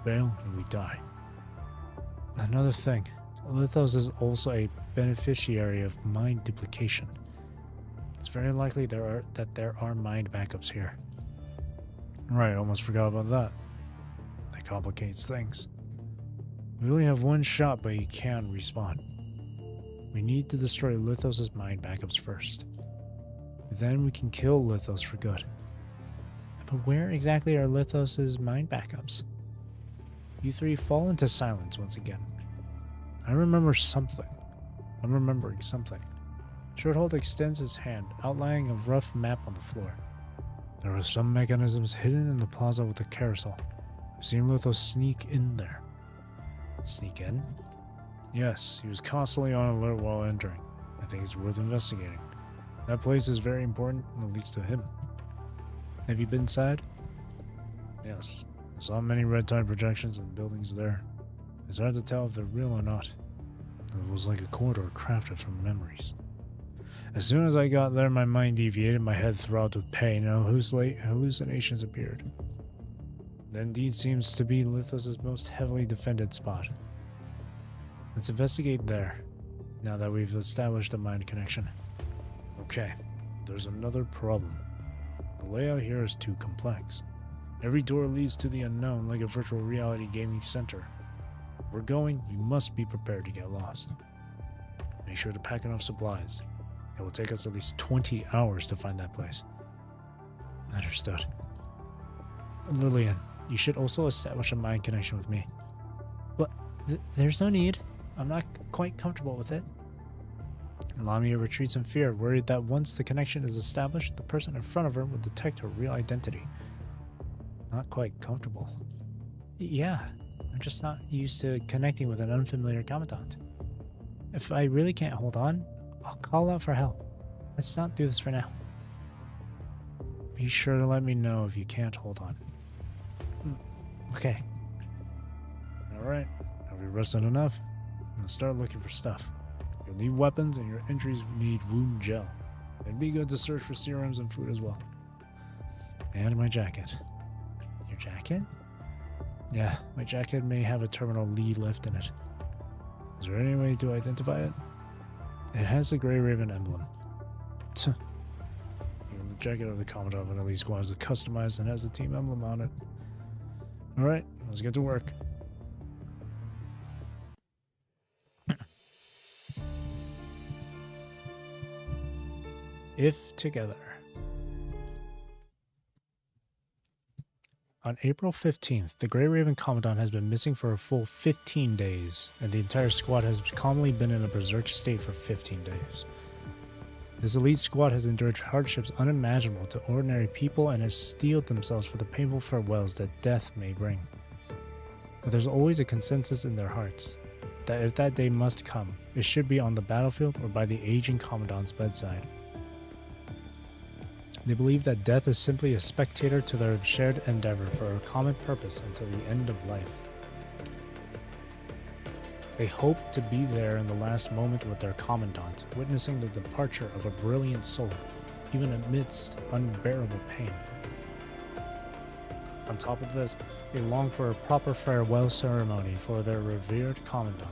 Fail, and we die. Another thing, Lithos is also a beneficiary of mind duplication. It's very likely that there are mind backups here. Right, almost forgot about that. That complicates things. We only have one shot, but he can respawn. We need to destroy Lithos' mind backups first. Then we can kill Lithos for good. But where exactly are Lithos' mind backups? You three fall into silence once again. I remember something. I'm remembering something. Shorthold extends his hand, outlining a rough map on the floor. There are some mechanisms hidden in the plaza with the carousel. I've seen Lithos sneak in there. Sneak in? Yes, he was constantly on alert while entering. I think it's worth investigating. That place is very important, at least to him. Have you been inside? Yes. I saw many red tide projections and buildings there. It's hard to tell if they're real or not. It was like a corridor crafted from memories. As soon as I got there, my mind deviated, my head throbbed with pain, and hallucinations appeared. That indeed seems to be Lithos' most heavily defended spot. Let's investigate there, now that we've established a mind connection. Okay, there's another problem. The layout here is too complex. Every door leads to the unknown, like a virtual reality gaming center. If we're going, we must be prepared to get lost. Make sure to pack enough supplies. It will take us at least 20 hours to find that place. Understood. Lillian, you should also establish a mind connection with me. But there's no need. I'm not quite comfortable with it. Lamia retreats in fear, worried that once the connection is established, the person in front of her will detect her real identity. Not quite comfortable. Yeah, I'm just not used to connecting with an unfamiliar commandant. If I really can't hold on, I'll call out for help. Let's not do this for now. Be sure to let me know if you can't hold on. Okay. Alright, have you rested enough? Let's start looking for stuff. You'll need weapons and your injuries need wound gel. It'd be good to search for serums and food as well. And my jacket. Your jacket? Yeah, my jacket may have a terminal lead left in it. Is there any way to identify it? It has the Grey Raven emblem. Even the jacket of the Commandant of an elite squad is customized and has a team emblem on it. Alright, let's get to work. If together. On April 15th, the Grey Raven Commandant has been missing for a full 15 days, and the entire squad has calmly been in a berserk state for 15 days. This elite squad has endured hardships unimaginable to ordinary people and has steeled themselves for the painful farewells that death may bring. But there's always a consensus in their hearts that if that day must come, it should be on the battlefield or by the aging Commandant's bedside. They believe that death is simply a spectator to their shared endeavor for a common purpose until the end of life. They hope to be there in the last moment with their Commandant, witnessing the departure of a brilliant soul, even amidst unbearable pain. On top of this, they long for a proper farewell ceremony for their revered commandant.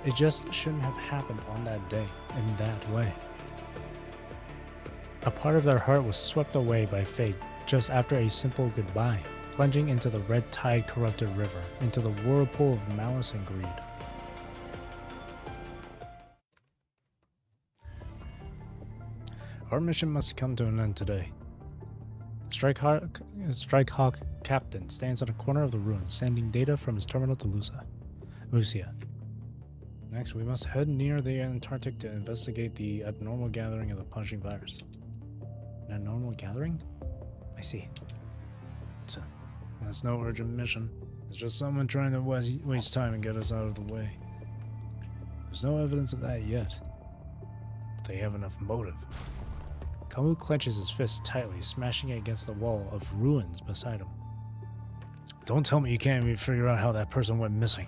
It just shouldn't have happened on that day, in that way. A part of their heart was swept away by fate just after a simple goodbye, plunging into the red tide corrupted river, into the whirlpool of malice and greed. Our mission must come to an end today. Strikehawk captain stands at a corner of the ruins, sending data from his terminal to Lucia. Next, we must head near the Antarctic to investigate the abnormal gathering of the punching virus. An abnormal gathering? I see. So, that's no urgent mission. It's just someone trying to waste time and get us out of the way. There's no evidence of that yet. But they have enough motive. Kamu clenches his fist tightly, smashing it against the wall of ruins beside him. Don't tell me you can't even figure out how that person went missing.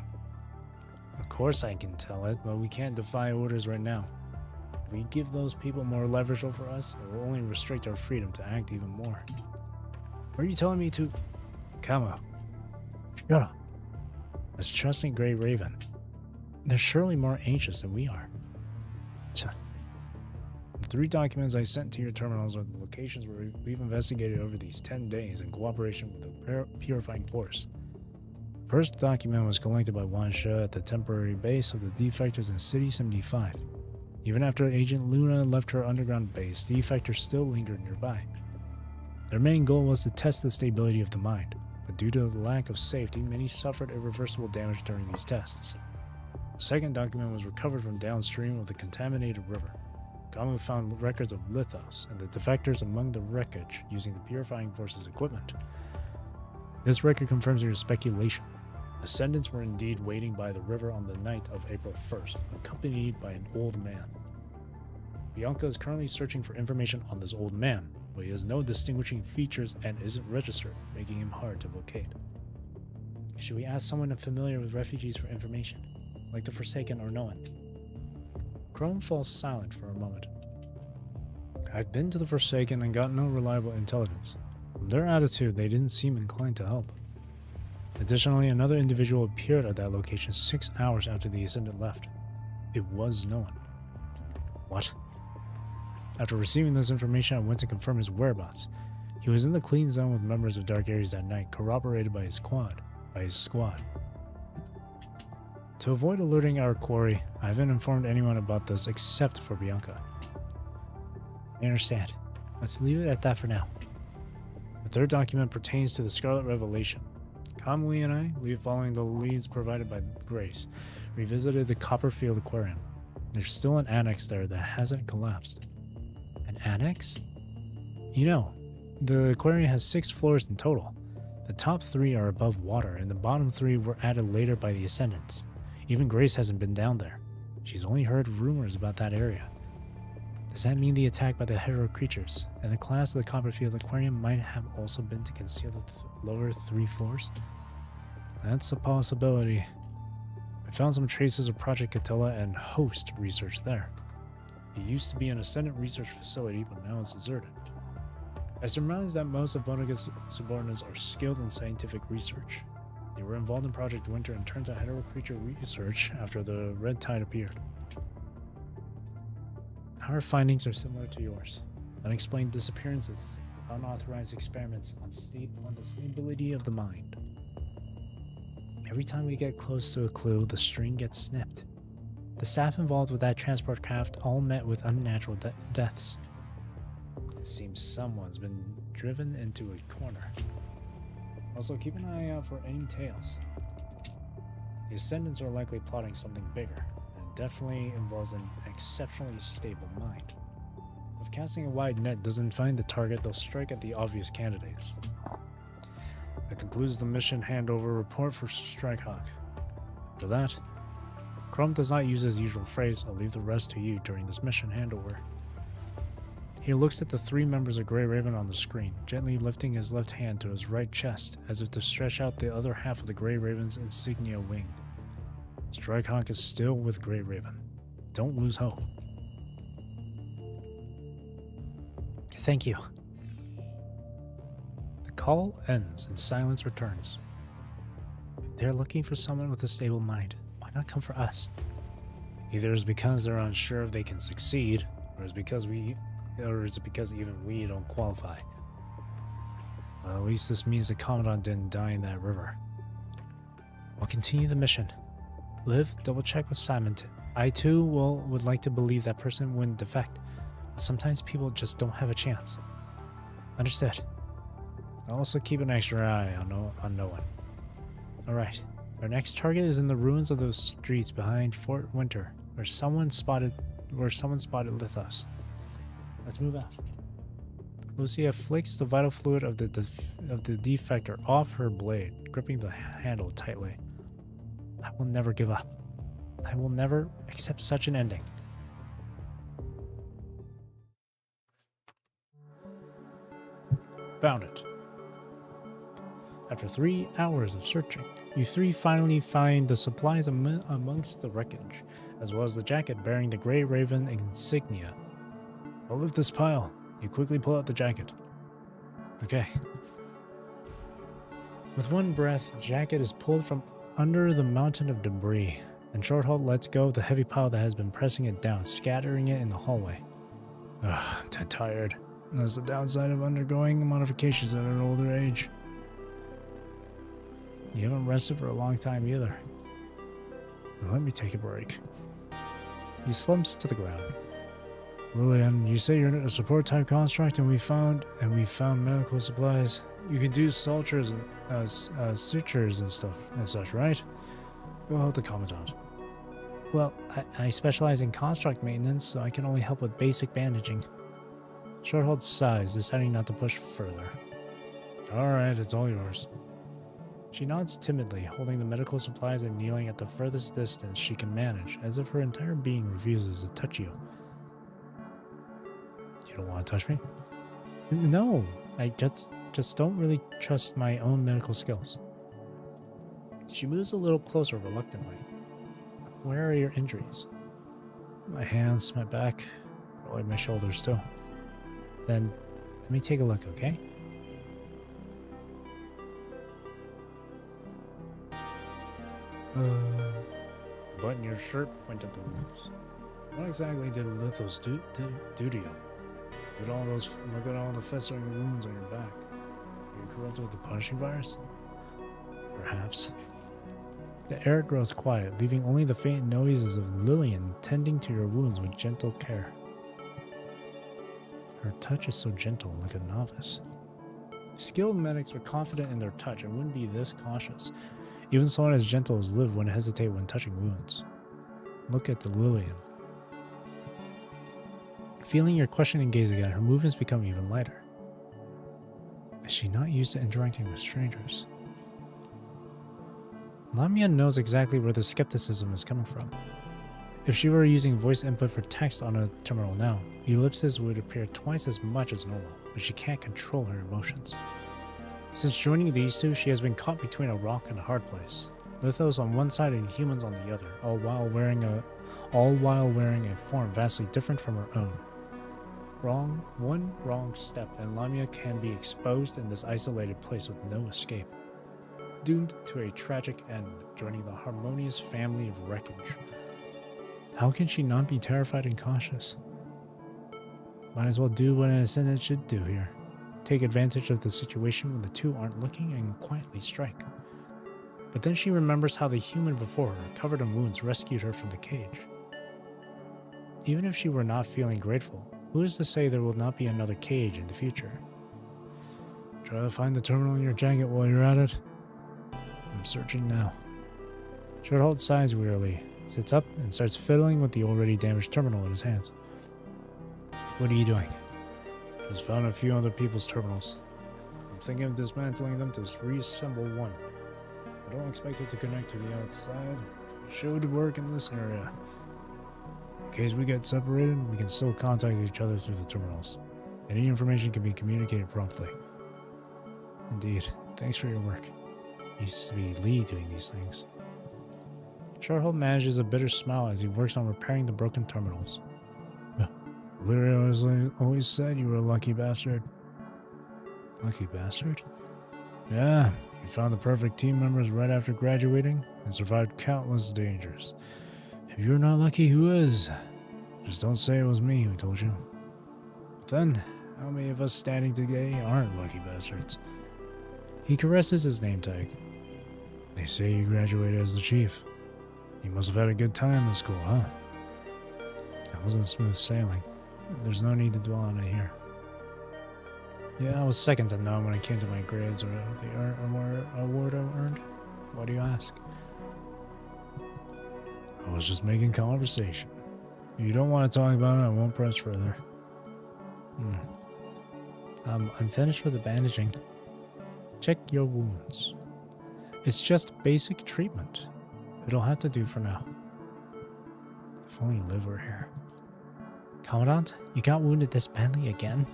Of course I can tell it, but we can't defy orders right now. If we give those people more leverage over us, it will only restrict our freedom to act even more. What are you telling me to... Kamu. Shut up. Let's trust in Grey Raven. They're surely more anxious than we are. The 3 documents I sent to your terminals are the locations where we've investigated over these 10 days in cooperation with the Purifying Force. First document was collected by Wansha at the temporary base of the defectors in City 75. Even after Agent Luna left her underground base, defectors still lingered nearby. Their main goal was to test the stability of the mind, but due to the lack of safety, many suffered irreversible damage during these tests. The second document was recovered from downstream of the contaminated river. Kamu found records of lithos and the defectors among the wreckage using the Purifying Force's equipment. This record confirms your speculation. Ascendants were indeed waiting by the river on the night of April 1st, accompanied by an old man. Bianca is currently searching for information on this old man, but he has no distinguishing features and isn't registered, making him hard to locate. Should we ask someone familiar with refugees for information, like the Forsaken or no one? Chrome falls silent for a moment. I've been to the Forsaken and got no reliable intelligence. From their attitude, they didn't seem inclined to help. Additionally, another individual appeared at that location 6 hours after the Ascendant left. It was no one. What? After receiving this information, I went to confirm his whereabouts. He was in the clean zone with members of Dark Ares that night, corroborated by his squad. To avoid alerting our quarry, I haven't informed anyone about this except for Bianca. I understand. Let's leave it at that for now. The third document pertains to the Scarlet Revelation. Kamui and I, following the leads provided by Grace, revisited the Copperfield Aquarium. There's still an annex there that hasn't collapsed. An annex? You know, the aquarium has 6 floors in total. The top 3 are above water, and the bottom 3 were added later by the Ascendants. Even Grace hasn't been down there. She's only heard rumors about that area. Does that mean the attack by the hetero creatures and the collapse of the Copperfield Aquarium might have also been to conceal the lower 3 floors? That's a possibility. I found some traces of Project Catella and Host research there. It used to be an Ascendant research facility, but now it's deserted. I surmise that most of Vonnegutt's subordinates are skilled in scientific research. They were involved in Project Winter and turned to hetero creature research after the red tide appeared. Our findings are similar to yours. Unexplained disappearances, unauthorized experiments on the stability of the mind. Every time we get close to a clue, the string gets snipped. The staff involved with that transport craft all met with unnatural deaths. It seems someone's been driven into a corner. Also, keep an eye out for any tails. The Ascendants are likely plotting something bigger, and it definitely involves an exceptionally stable mind. If casting a wide net doesn't find the target, they'll strike at the obvious candidates. That concludes the mission handover report for Strikehawk. After that, Chrome does not use his usual phrase, "I'll leave the rest to you" during this mission handover. He looks at the 3 members of Grey Raven on the screen, gently lifting his left hand to his right chest as if to stretch out the other half of the Grey Raven's insignia wing. Strikehawk is still with Grey Raven. Don't lose hope. Thank you. call ends and silence returns. They're looking for someone with a stable mind. Why not come for us? Either it's because they're unsure if they can succeed, or it's because even we don't qualify. Well, at least this means the Commandant didn't die in that river. We'll continue the mission. Liv, double check with Simon. I too would like to believe that person wouldn't defect, but sometimes people just don't have a chance. Understood. I'll also keep an extra eye on no one. Alright, our next target is in the ruins of those streets behind Fort Winter, where someone spotted Lithos. Let's move out. Lucia flicks the vital fluid of the defector off her blade, gripping the handle tightly. I will never give up. I will never accept such an ending. Found it. After 3 hours of searching, you three finally find the supplies amongst the wreckage, as well as the jacket bearing the Grey Raven insignia. I'll lift this pile. You quickly pull out the jacket. Okay. With one breath, the jacket is pulled from under the mountain of debris, and Shorthalt lets go of the heavy pile that has been pressing it down, scattering it in the hallway. Ugh, I'm dead tired. That's the downside of undergoing modifications at an older age. You haven't rested for a long time either. Now let me take a break. He slumps to the ground. Lillian, you say you're a support type construct and we found medical supplies. You can do sutures and stuff and such, right? Go help the Commandant. Well, I specialize in construct maintenance, so I can only help with basic bandaging. Shorthalt sighs, deciding not to push further. Alright, it's all yours. She nods timidly, holding the medical supplies and kneeling at the furthest distance she can manage, as if her entire being refuses to touch you. You don't want to touch me? No, I just don't really trust my own medical skills. She moves a little closer reluctantly. Where are your injuries? My hands, my back, probably my shoulders too. Then, let me take a look, okay? Button your shirt, point at the wounds. What exactly did Lithos do to you? Look at all the festering wounds on your back. Are you corrupted with the punishing virus? Perhaps. The air grows quiet, leaving only the faint noises of Lillian tending to your wounds with gentle care. Her touch is so gentle, like a novice. Skilled medics are confident in their touch and wouldn't be this cautious. Even someone as gentle as Liv wouldn't hesitate when touching wounds. Look at the Lillian. Feeling your questioning gaze again, her movements become even lighter. Is she not used to interacting with strangers? Lamia knows exactly where the skepticism is coming from. If she were using voice input for text on a terminal now, ellipses would appear twice as much as normal, but she can't control her emotions. Since joining these two, she has been caught between a rock and a hard place. Lithos on one side and humans on the other, all while wearing a form vastly different from her own. One wrong step and Lamia can be exposed in this isolated place with no escape. Doomed to a tragic end, joining the harmonious family of wreckage. How can she not be terrified and cautious? Might as well do what an ascendant should do here. Take advantage of the situation when the two aren't looking and quietly strike. But then she remembers how the human before her, covered in wounds, rescued her from the cage. Even if she were not feeling grateful, who is to say there will not be another cage in the future? Try to find the terminal in your jacket while you're at it. I'm searching now. Shorthalt sighs wearily, sits up, and starts fiddling with the already damaged terminal in his hands. What are you doing? Just found a few other people's terminals. I'm thinking of dismantling them to reassemble one. I don't expect it to connect to the outside. It should work in this area. In case we get separated, we can still contact each other through the terminals. Any information can be communicated promptly. Indeed. Thanks for your work. It used to be Lee doing these things. Shorthalt manages a bitter smile as he works on repairing the broken terminals. Lyria always said you were a lucky bastard. Lucky bastard? Yeah, you found the perfect team members right after graduating and survived countless dangers. If you're not lucky, who is? Just don't say it was me who told you. But then, how many of us standing today aren't lucky bastards? He caresses his name tag. They say you graduated as the chief. You must have had a good time in school, huh? That wasn't smooth sailing. There's no need to dwell on it here. Yeah, I was second to none when it came to my grades or the award I earned. Why do you ask? I was just making conversation. If you don't want to talk about it, I won't press further. I'm finished with the bandaging. Check your wounds. It's just basic treatment. It'll have to do for now. If only Liv were here. Commandant, you got wounded this badly again?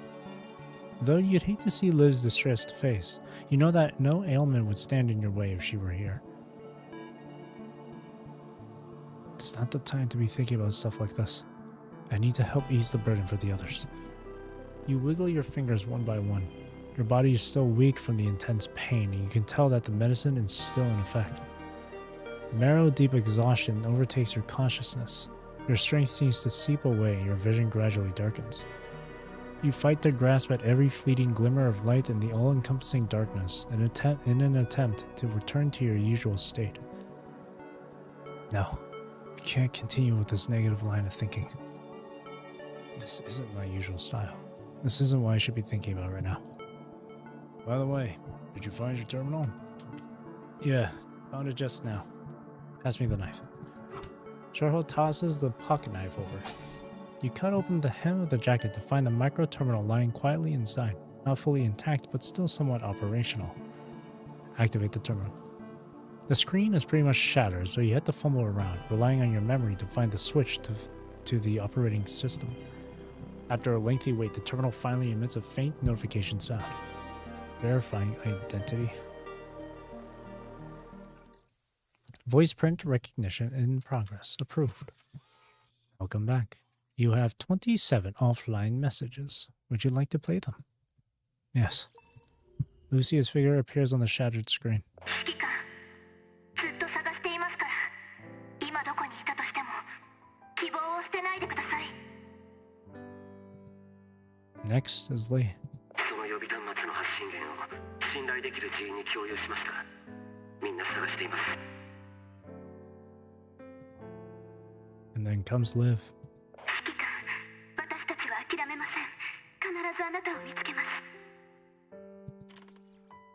Though you'd hate to see Liv's distressed face, you know that no ailment would stand in your way if she were here. It's not the time to be thinking about stuff like this. I need to help ease the burden for the others. You wiggle your fingers one by one. Your body is still weak from the intense pain, and you can tell that the medicine is still in effect. Marrow-deep exhaustion overtakes your consciousness. Your strength seems to seep away, and your vision gradually darkens. You fight to grasp at every fleeting glimmer of light in the all-encompassing darkness in an attempt to return to your usual state. No, I can't continue with this negative line of thinking. This isn't my usual style. This isn't what I should be thinking about right now. By the way, did you find your terminal? Yeah, found it just now. Pass me the knife. Shorthold tosses the pocket knife over. You cut open the hem of the jacket to find the micro-terminal lying quietly inside, not fully intact but still somewhat operational. Activate the terminal. The screen is pretty much shattered, so you have to fumble around, relying on your memory to find the switch to the operating system. After a lengthy wait, the terminal finally emits a faint notification sound. Verifying identity. Voice print recognition in progress. Approved. Welcome back. You have 27 offline messages. Would you like to play them? Yes. Lucia's figure appears on the shattered screen. Next is Lee. And then comes Liv.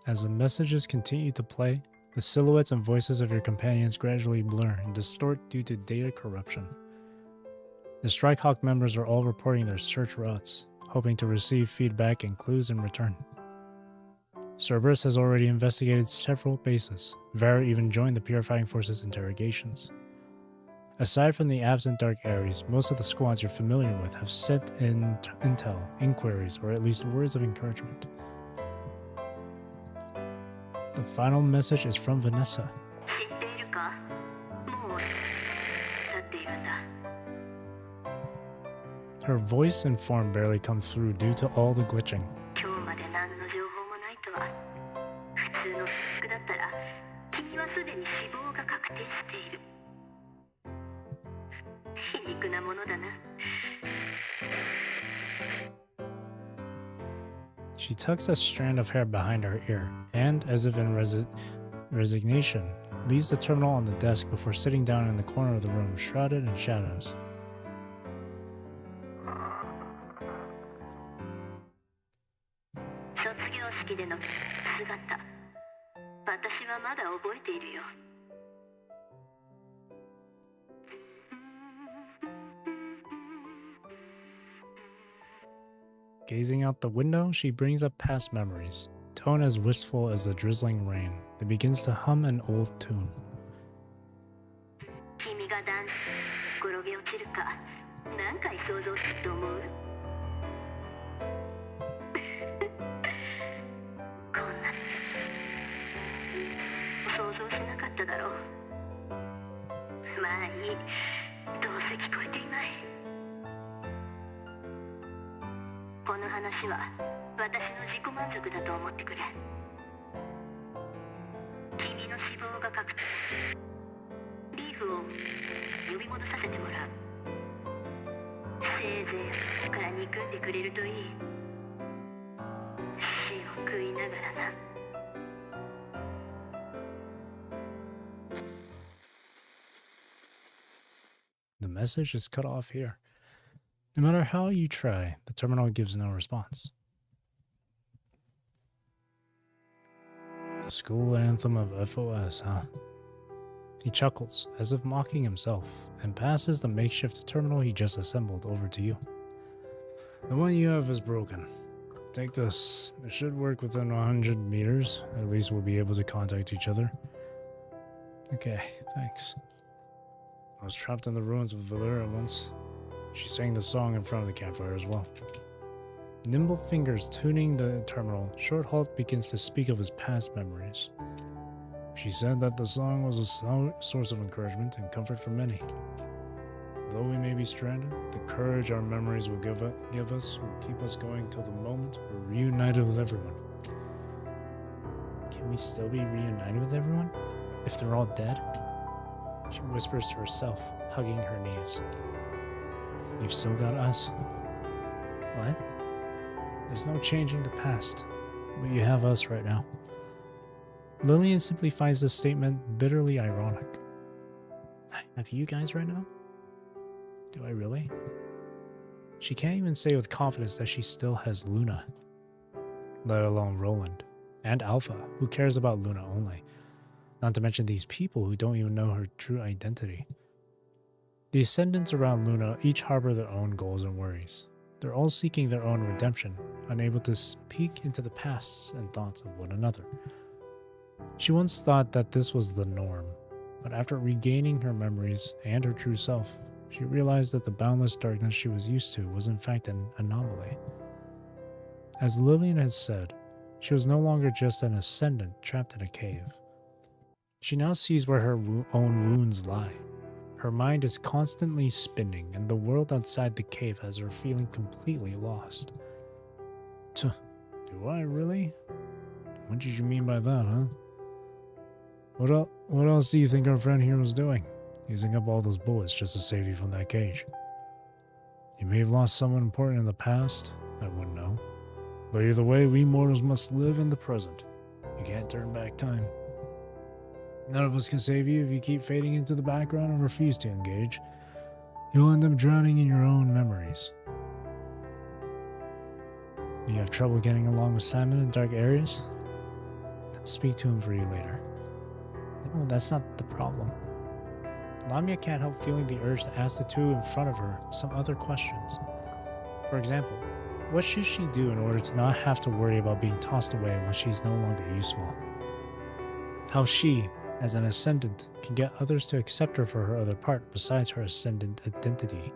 As the messages continue to play, the silhouettes and voices of your companions gradually blur and distort due to data corruption. The Strikehawk members are all reporting their search routes, hoping to receive feedback and clues in return. Cerberus has already investigated several bases. Vera even joined the Purifying Force's interrogations. Aside from the absent Dark Ares, most of the squads you're familiar with have sent in intel, inquiries, or at least words of encouragement. The final message is from Vanessa. Her voice and form barely come through due to all the glitching. She tucks a strand of hair behind her ear and, as if in resignation, leaves the terminal on the desk before sitting down in the corner of the room, shrouded in shadows. Gazing out the window, she brings up past memories, tone as wistful as the drizzling rain, that begins to hum an old tune. 死亡が確リーフを呼び戻させてもらう。せいぜいここから憎んでくれるといい。死を食いながらな。The message is cut off here. No matter how you try, the terminal gives no response. The school anthem of FOS, huh? He chuckles, as if mocking himself, and passes the makeshift terminal he just assembled over to you. The one you have is broken. Take this. It should work within 100 meters. At least we'll be able to contact each other. Okay, thanks. I was trapped in the ruins of Valera once. She sang the song in front of the campfire as well. Nimble fingers tuning the terminal, Short Halt begins to speak of his past memories. She said that the song was a source of encouragement and comfort for many. Though we may be stranded, the courage our memories will give us will keep us going till the moment we're reunited with everyone. Can we still be reunited with everyone? If they're all dead? She whispers to herself, hugging her knees. You've still got us. What? There's no changing the past, but you have us right now. Lillian simply finds this statement bitterly ironic. I have you guys right now? Do I really? She can't even say with confidence that she still has Luna, let alone Roland, and Alpha, who cares about Luna only, not to mention these people who don't even know her true identity. The Ascendants around Luna each harbor their own goals and worries. They're all seeking their own redemption, unable to peek into the pasts and thoughts of one another. She once thought that this was the norm, but after regaining her memories and her true self, she realized that the boundless darkness she was used to was in fact an anomaly. As Lillian has said, she was no longer just an ascendant trapped in a cave. She now sees where her own wounds lie. Her mind is constantly spinning, and the world outside the cave has her feeling completely lost. Do I really? What did you mean by that, huh? What else do you think our friend here was doing? Using up all those bullets just to save you from that cage. You may have lost someone important in the past, I wouldn't know. But either way, we mortals must live in the present. You can't turn back time. None of us can save you if you keep fading into the background and refuse to engage. You'll end up drowning in your own memories. You have trouble getting along with Simon in dark areas? I'll speak to him for you later. No, that's not the problem. Lamia can't help feeling the urge to ask the two in front of her some other questions. For example, what should she do in order to not have to worry about being tossed away when she's no longer useful? How she, as an ascendant, can get others to accept her for her other part besides her ascendant identity.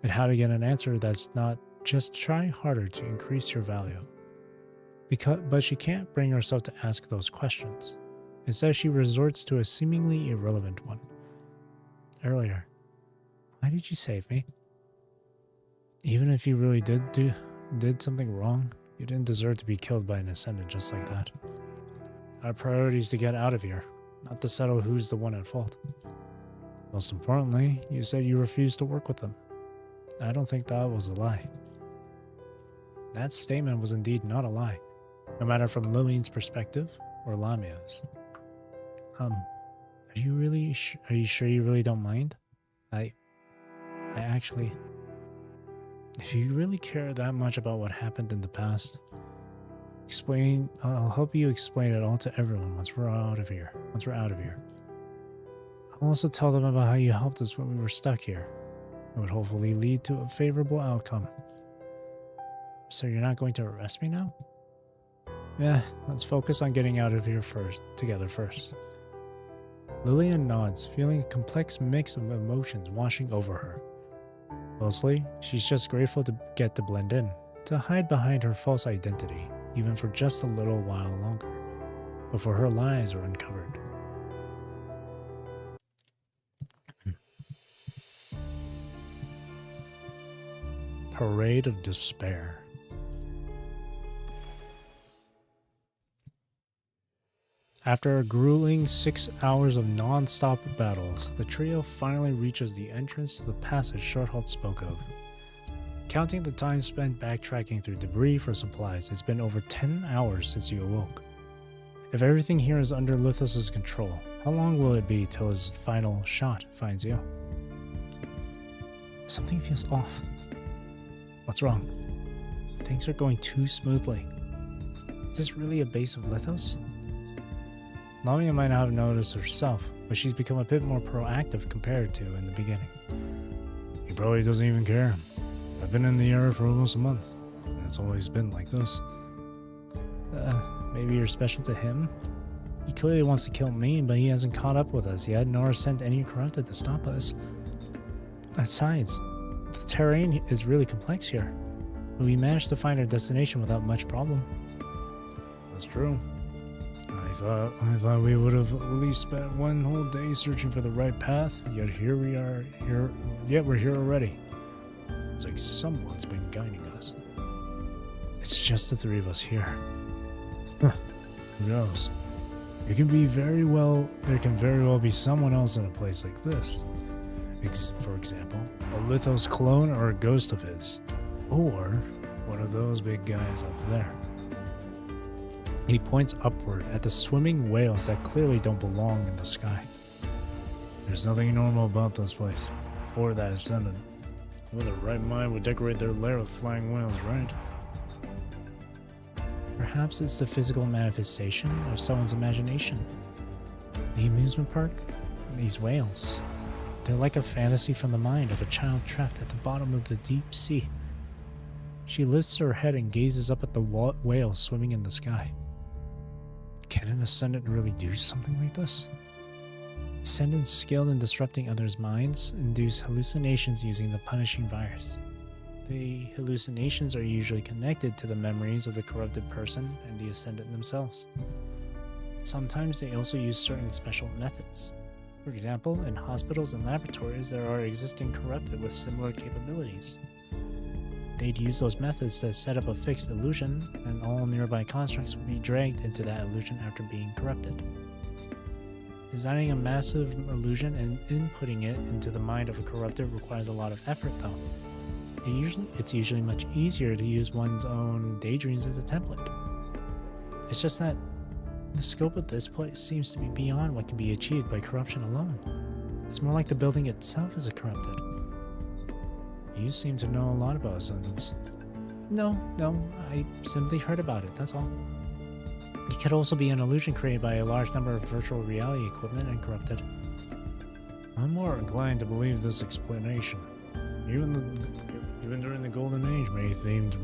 And how to get an answer that's not just try harder to increase your value. But she can't bring herself to ask those questions. Instead, she resorts to a seemingly irrelevant one. Earlier, why did you save me? Even if you really did something wrong, you didn't deserve to be killed by an ascendant just like that. Our priority is to get out of here, not to settle who's the one at fault. Most importantly, you said you refused to work with them. I don't think that was a lie. That statement was indeed not a lie, no matter from Lillian's perspective or Lamia's. Are you sure you really don't mind? I actually... If you really care that much about what happened in the past, I'll help you explain it all to everyone once we're out of here. I'll also tell them about how you helped us when we were stuck here. It would hopefully lead to a favorable outcome. So you're not going to arrest me now? Yeah, let's focus on getting out of here together first. Lillian nods, feeling a complex mix of emotions washing over her. Mostly, she's just grateful to get to blend in, to hide behind her false identity, even for just a little while longer, before her lies are uncovered. Parade of Despair. After a grueling 6 hours of non-stop battles, the trio finally reaches the entrance to the passage Shorthalt spoke of. Counting the time spent backtracking through debris for supplies, it's been over 10 hours since you awoke. If everything here is under Lithos' control, how long will it be till his final shot finds you? Something feels off. What's wrong? Things are going too smoothly. Is this really a base of Lithos? Lamia might not have noticed herself, but she's become a bit more proactive compared to in the beginning. He probably doesn't even care. I've been in the area for almost a month, and it's always been like this. Maybe you're special to him? He clearly wants to kill me, but he hasn't caught up with us yet, nor sent any corrupted to stop us. Besides, the terrain is really complex here, but we managed to find our destination without much problem. That's true. I thought we would have at least spent one whole day searching for the right path, yet we're here already. It's like someone's been guiding us. It's just the three of us here. Huh. Who knows? There can very well be someone else in a place like this. For example, a Lithos clone or a ghost of his. Or one of those big guys up there. He points upward at the swimming whales that clearly don't belong in the sky. There's nothing normal about this place, or that ascendant. Who in their right mind would decorate their lair with flying whales, right? Perhaps it's the physical manifestation of someone's imagination. The amusement park? These whales. They're like a fantasy from the mind of a child trapped at the bottom of the deep sea. She lifts her head and gazes up at the whales swimming in the sky. Can an Ascendant really do something like this? Ascendants skilled in disrupting others' minds induce hallucinations using the punishing virus. The hallucinations are usually connected to the memories of the corrupted person and the Ascendant themselves. Sometimes they also use certain special methods. For example, in hospitals and laboratories there are existing corrupted with similar capabilities. They'd use those methods to set up a fixed illusion, and all nearby constructs would be dragged into that illusion after being corrupted. Designing a massive illusion and inputting it into the mind of a corrupted requires a lot of effort, though. It's usually much easier to use one's own daydreams as a template. It's just that the scope of this place seems to be beyond what can be achieved by corruption alone. It's more like the building itself is corrupted. You seem to know a lot about Ascendants. No, I simply heard about it, that's all. It could also be an illusion created by a large number of virtual reality equipment and corrupted. I'm more inclined to believe this explanation. Even during the Golden Age, many themed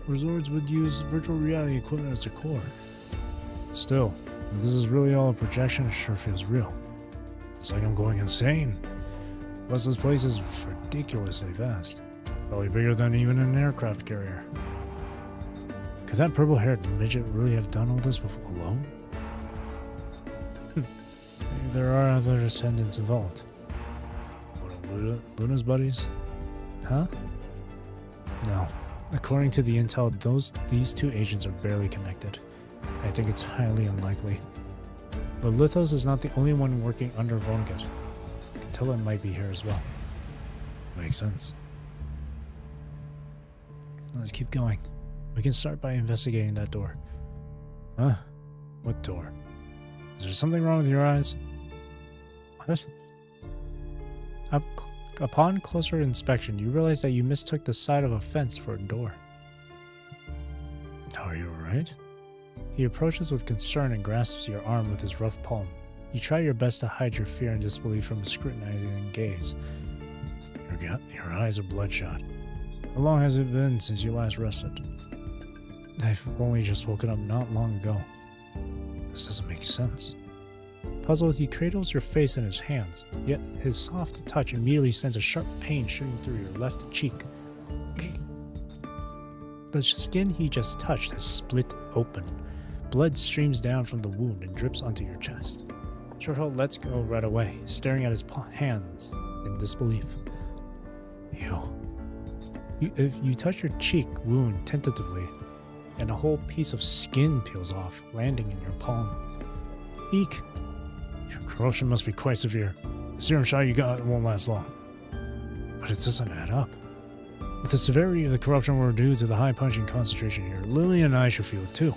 resorts would use virtual reality equipment as decor. Still, if this is really all a projection, it sure feels real. It's like I'm going insane. Plus, this place is ridiculously vast. Probably bigger than even an aircraft carrier. Could that purple-haired midget really have done all this alone? Maybe there are other Ascendants involved. One of Luna's buddies? Huh? No. According to the intel, these two agents are barely connected. I think it's highly unlikely. But Lithos is not the only one working under Vonnegut. Tilla might be here as well. Makes sense. Let's keep going. We can start by investigating that door. Huh? What door? Is there something wrong with your eyes? What? Upon closer inspection, you realize that you mistook the side of a fence for a door. Are you alright? He approaches with concern and grasps your arm with his rough palm. You try your best to hide your fear and disbelief from his scrutinizing gaze. Your eyes are bloodshot. How long has it been since you last rested? I've only just woken up not long ago. This doesn't make sense. Puzzled, he cradles your face in his hands, yet his soft touch immediately sends a sharp pain shooting through your left cheek. The skin he just touched has split open. Blood streams down from the wound and drips onto your chest. Shorthalt lets go right away, staring at his hands in disbelief. Ew. You touch your cheek wound tentatively, and a whole piece of skin peels off, landing in your palm. Eek! Your corruption must be quite severe. The serum shot you got won't last long. But it doesn't add up. With the severity of the corruption we're due to the high punching concentration here, Lillian and I should feel it too.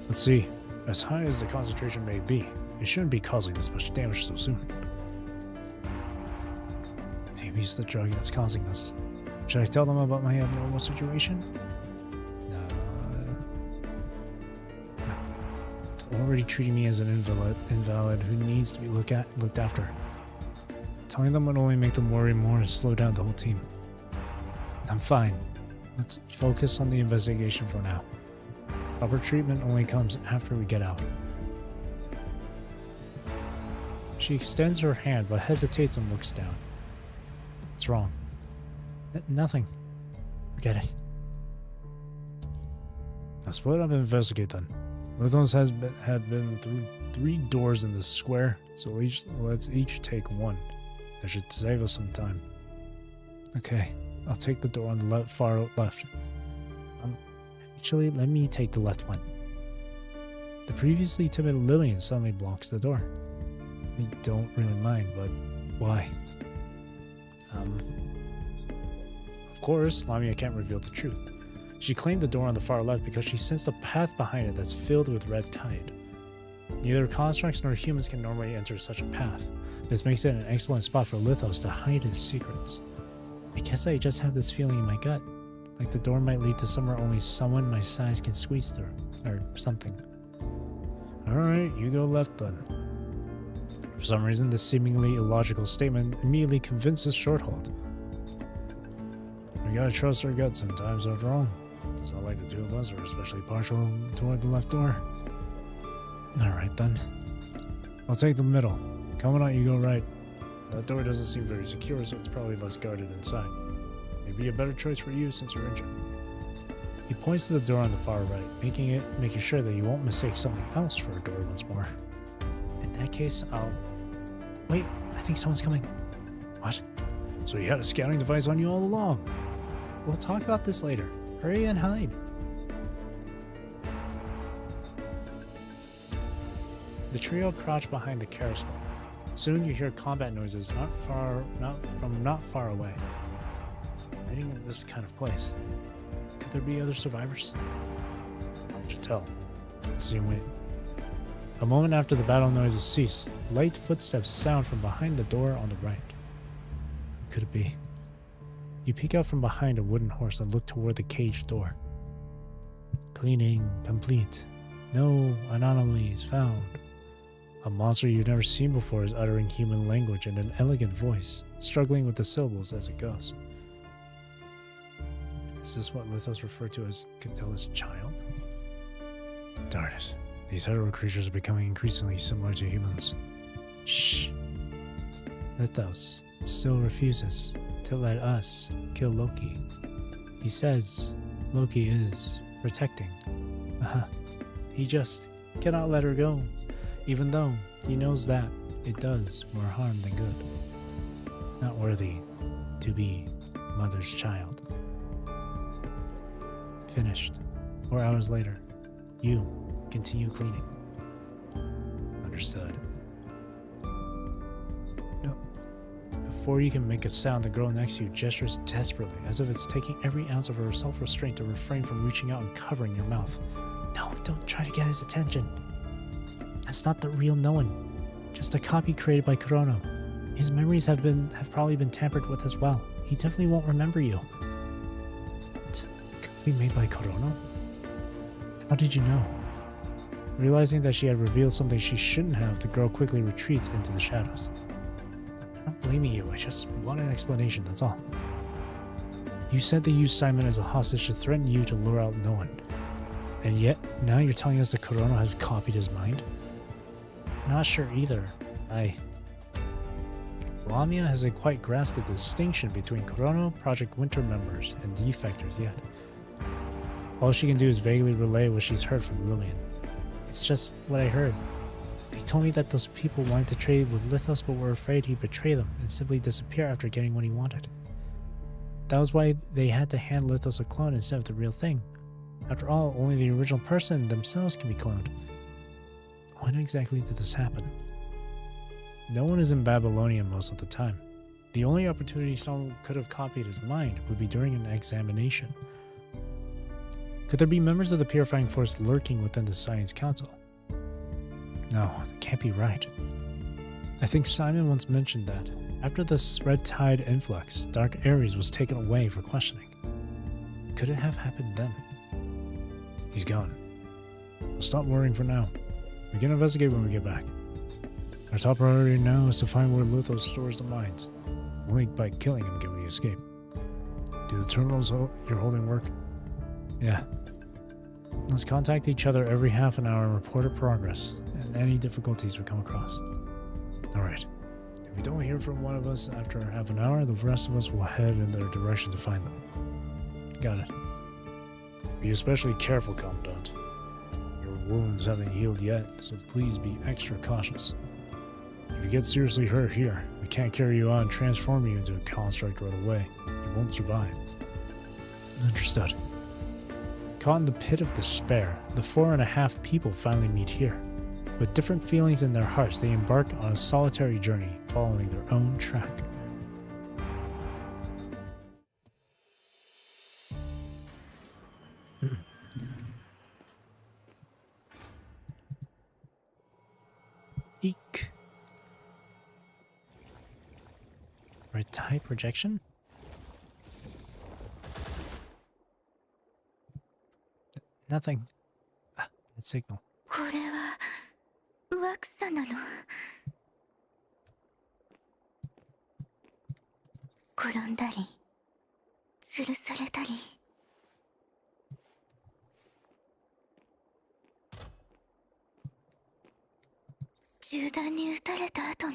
Let's see, as high as the concentration may be, it shouldn't be causing this much damage so soon. Maybe it's the drug that's causing this. Should I tell them about my abnormal situation? No. They're already treating me as an invalid who needs to be looked after. Telling them would only make them worry more and slow down the whole team. I'm fine. Let's focus on the investigation for now. Proper treatment only comes after we get out. She extends her hand but hesitates and looks down. What's wrong? Nothing. Forget it. Now split up and investigate then. Lithos had been through 3 doors in this square, so let's each take one. That should save us some time. Okay, I'll take the door on the far left. Actually, let me take the left one. The previously timid Lillian suddenly blocks the door. I don't really mind, but why? Of course, Lamia can't reveal the truth. She claimed the door on the far left because she sensed a path behind it that's filled with red tide. Neither constructs nor humans can normally enter such a path. This makes it an excellent spot for Lithos to hide his secrets. I guess I just have this feeling in my gut, like the door might lead to somewhere only someone my size can squeeze through, or something. Alright, you go left then. For some reason, this seemingly illogical statement immediately convinces Shorthold. We gotta trust our gut sometimes after all. It's not like the two of us are especially partial toward the left door. Alright then. I'll take the middle. Coming out, you go right. That door doesn't seem very secure, so it's probably less guarded inside. Maybe a better choice for you since you're injured. He points to the door on the far right, making sure that you won't mistake something else for a door once more. In that case, I'll... Wait, I think someone's coming. What? So you had a scouting device on you all along? We'll talk about this later. Hurry and hide. The trio crouch behind the carousel. Soon you hear combat noises not far away. Hiding in this kind of place. Could there be other survivors? Hard to tell. See and wait. A moment after the battle noises cease, light footsteps sound from behind the door on the right. Who could it be? You peek out from behind a wooden horse and look toward the cage door. Cleaning complete. No anomalies found. A monster you've never seen before is uttering human language in an elegant voice, struggling with the syllables as it goes. Is this what Lithos referred to as Catilla's child? Darn it. These hetero creatures are becoming increasingly similar to humans. Shh. Lithos still refuses to let us kill Loki. He says Loki is protecting. He just cannot let her go, even though he knows that it does more harm than good. Not worthy to be mother's child. Finished. 4 hours later, you continue cleaning. Understood. No. Before you can make a sound, the girl next to you gestures desperately, as if it's taking every ounce of her self-restraint to refrain from reaching out and covering your mouth. No, don't try to get his attention. That's not the real Noan. Just a copy created by Kurono. His memories have probably been tampered with as well. He definitely won't remember you. What? A copy made by Kurono? How did you know? Realizing that she had revealed something she shouldn't have, the girl quickly retreats into the shadows. I'm not blaming you, I just want an explanation, that's all. You said they used Simon as a hostage to threaten you to lure out Noan. And yet, now you're telling us that Kurono has copied his mind? Not sure either. Lamia hasn't quite grasped the distinction between Kurono Project Winter members and defectors yet. All she can do is vaguely relay what she's heard from Lillian. It's just what I heard. They told me that those people wanted to trade with Lithos but were afraid he'd betray them and simply disappear after getting what he wanted. That was why they had to hand Lithos a clone instead of the real thing. After all, only the original person themselves can be cloned. When exactly did this happen? No one is in Babylonia most of the time. The only opportunity someone could have copied his mind would be during an examination. Could there be members of the purifying force lurking within the Science Council? No, that can't be right. I think Simon once mentioned that after this red tide influx, Dark Ares was taken away for questioning. Could it have happened then? He's gone. We'll stop worrying for now. We can investigate when we get back. Our top priority now is to find where Luthos stores the mines. Only by killing him can we escape. Do the terminals you're holding work? Yeah. Let's contact each other every half an hour and report our progress and any difficulties we come across. Alright. If we don't hear from one of us after half an hour, the rest of us will head in their direction to find them. Got it. Be especially careful, Commandant. Your wounds haven't healed yet, so please be extra cautious. If you get seriously hurt here, we can't carry you out and transform you into a construct right away. You won't survive. Understood. Caught in the pit of despair, the 4.5 people finally meet here. With different feelings in their hearts, they embark on a solitary journey, following their own track. Eek. Red tide projection? Nothing. Ah, that signal. これは惑差なの。転んだり吊るされたり。銃弾に撃たれた後も。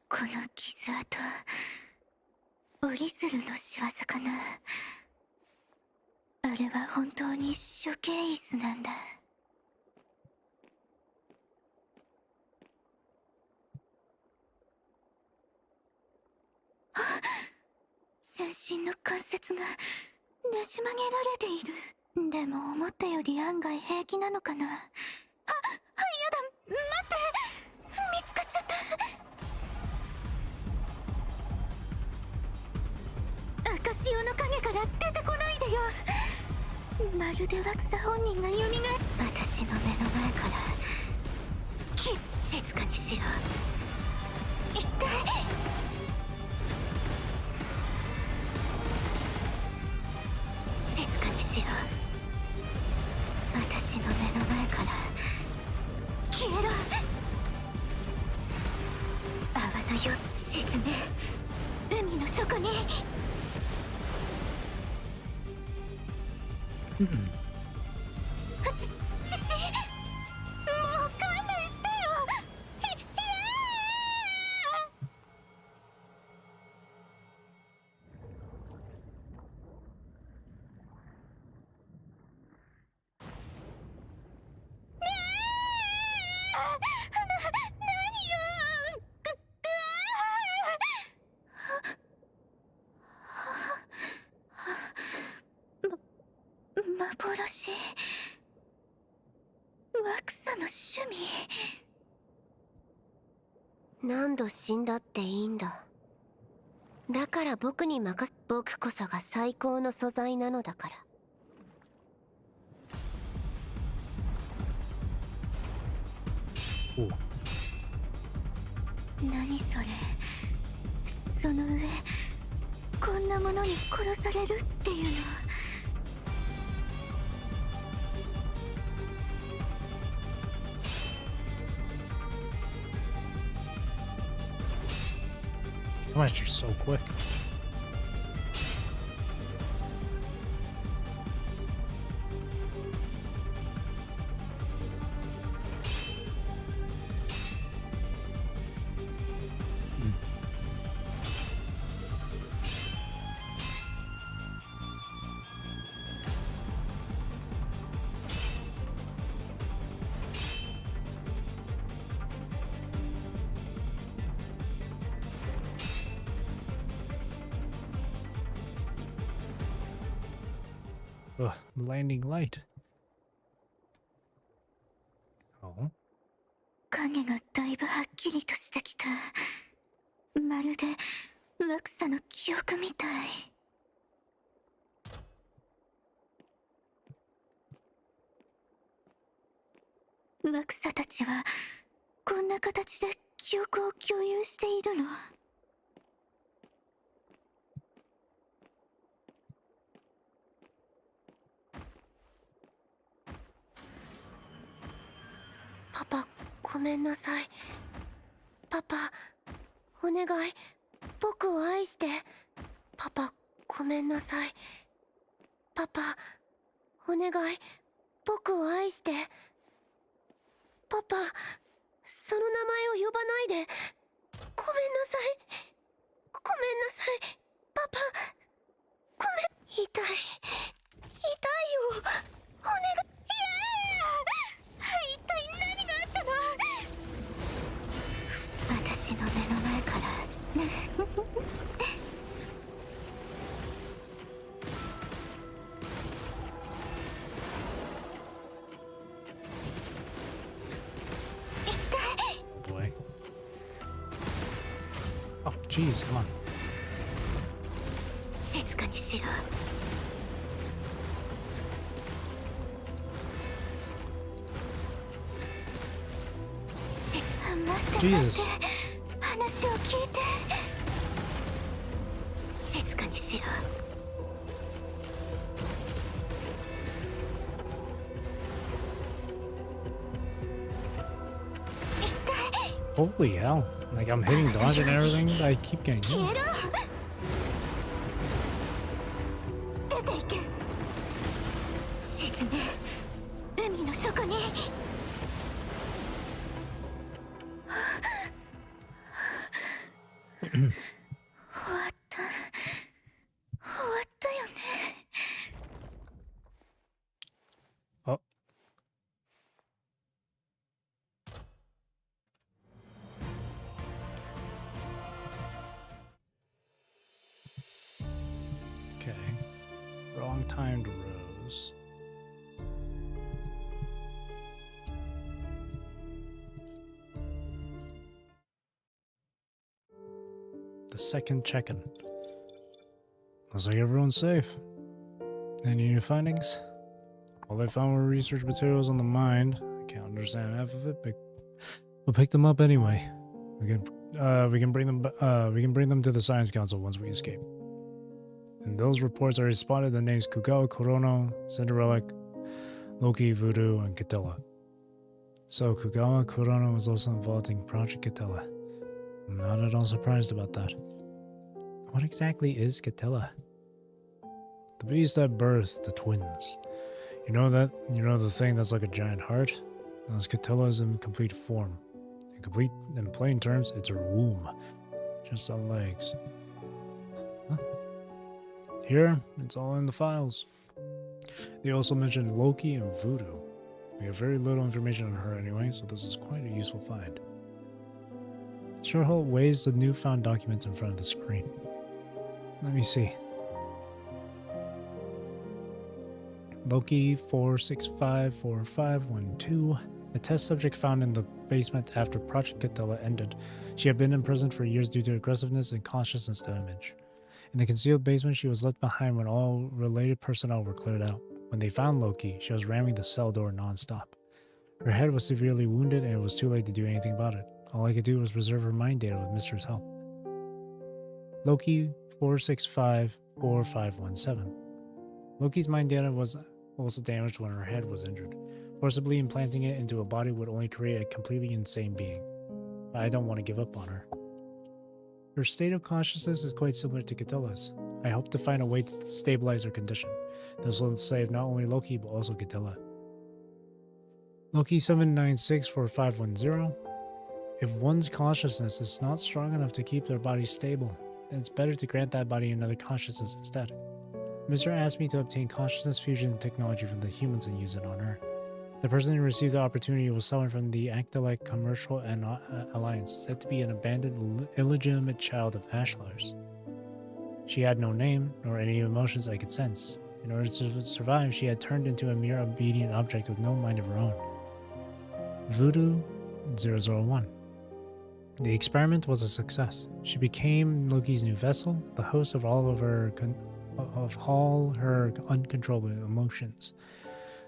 この傷跡、折り鶴の仕業かな。あれは本当に処刑椅子なんだ。あ、全身の関節がねじ曲げられている。でも思ったより案外平気なのかな。あ、やだ、待って、見つかっちゃった。赤潮の影から出てこないでよ。まるで惑差本人が蘇る。私の目の前から静かにしろ。一体静かにしろ。私の目の前から消えろ。泡のよ沈め、海の底に。地震、もう勘弁してよ。幻、惑差の趣味。何度死んだっていいんだ。だから僕に僕こそが最高の素材なのだから。何それ。その上こんなものに殺されるっていうの。How much you're so quick? Ugh, landing light. Oh. 影がだいぶはっきりとしてきた。まるで落差の記憶みたい。落差たちはこんな形で記憶を共有しているの？パパ、ごめんなさい。パパ、お願い。僕を愛して。パパ、ごめんなさい。パパ、お願い。僕を愛して。パパ、その名前を呼ばないで。ごめんなさい。ごめんなさい。パパ、ごめん。痛い。痛いよ。お願い。一体何があったの？私の目の前からBoy. Oh, jeez, come on. 静かにしろ。待って、 Jesus. 話を聞いて。静かにしろ。Holy hell. Like, I'm hitting dodge and everything, but I keep getting hit. 消えろ。出ていけ。沈め。海の底に。終わった。終わったよね。Oh. Okay. Wrong timed rose. The second check-in. Looks like everyone's safe. Any new findings? All I found were research materials on the mind. I can't understand half of it, but we'll pick them up anyway. We can bring them to the Science Council once we escape. In those reports, I respotted the names Kugawa Korono, Cinderella, Loki, Voodoo, and Catella. So Kugawa Korono was also involved in Project Catella. I'm not at all surprised about that. What exactly is Catella? The beast that birthed the twins. You know the thing that's like a giant heart? That's Catella's in complete form. In plain terms, it's her womb. Just on legs. Huh? Here, it's all in the files. They also mentioned Loki and Voodoo. We have very little information on her anyway, so this is quite a useful find. Sherholt waves the newfound documents in front of the screen. Let me see. Loki 4654512. A test subject found in the basement after Project Catella ended. She had been imprisoned for years due to aggressiveness and consciousness damage. In the concealed basement, she was left behind when all related personnel were cleared out. When they found Loki, she was ramming the cell door non-stop. Her head was severely wounded and it was too late to do anything about it. All I could do was preserve her mind data with Mister's help. Loki 4654517. Loki's mind data was also damaged when her head was injured. Forcibly implanting it into a body would only create a completely insane being. But I don't want to give up on her. Her state of consciousness is quite similar to Catella's. I hope to find a way to stabilize her condition. This will save not only Loki but also Catella. Loki 7964510. If one's consciousness is not strong enough to keep their body stable, then it's better to grant that body another consciousness instead. Mr. asked me to obtain consciousness fusion technology from the humans and use it on her. The person who received the opportunity was someone from the Actolite Commercial Alliance, said to be an abandoned illegitimate child of Ashlar's. She had no name, nor any emotions I could sense. In order to survive, she had turned into a mere obedient object with no mind of her own. Voodoo 001. The experiment was a success. She became Loki's new vessel, the host of all her uncontrollable emotions.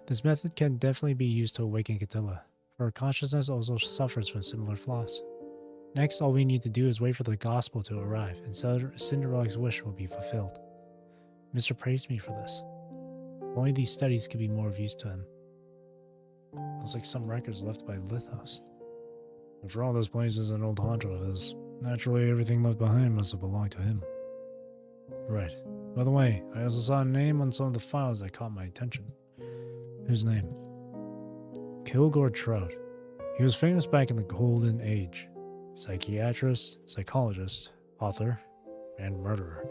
This method can definitely be used to awaken Catilla, for her consciousness also suffers from similar flaws. Next, all we need to do is wait for the gospel to arrive, and Cinderella's wish will be fulfilled. Mr. praised me for this. If only these studies could be more of use to him. Looks like some records left by Lithos. And for all those places an old haunt of his, naturally everything left behind must have belonged to him. Right. By the way, I also saw a name on some of the files that caught my attention. Whose name? Kilgore Trout. He was famous back in the Golden Age. Psychiatrist, psychologist, author, and murderer.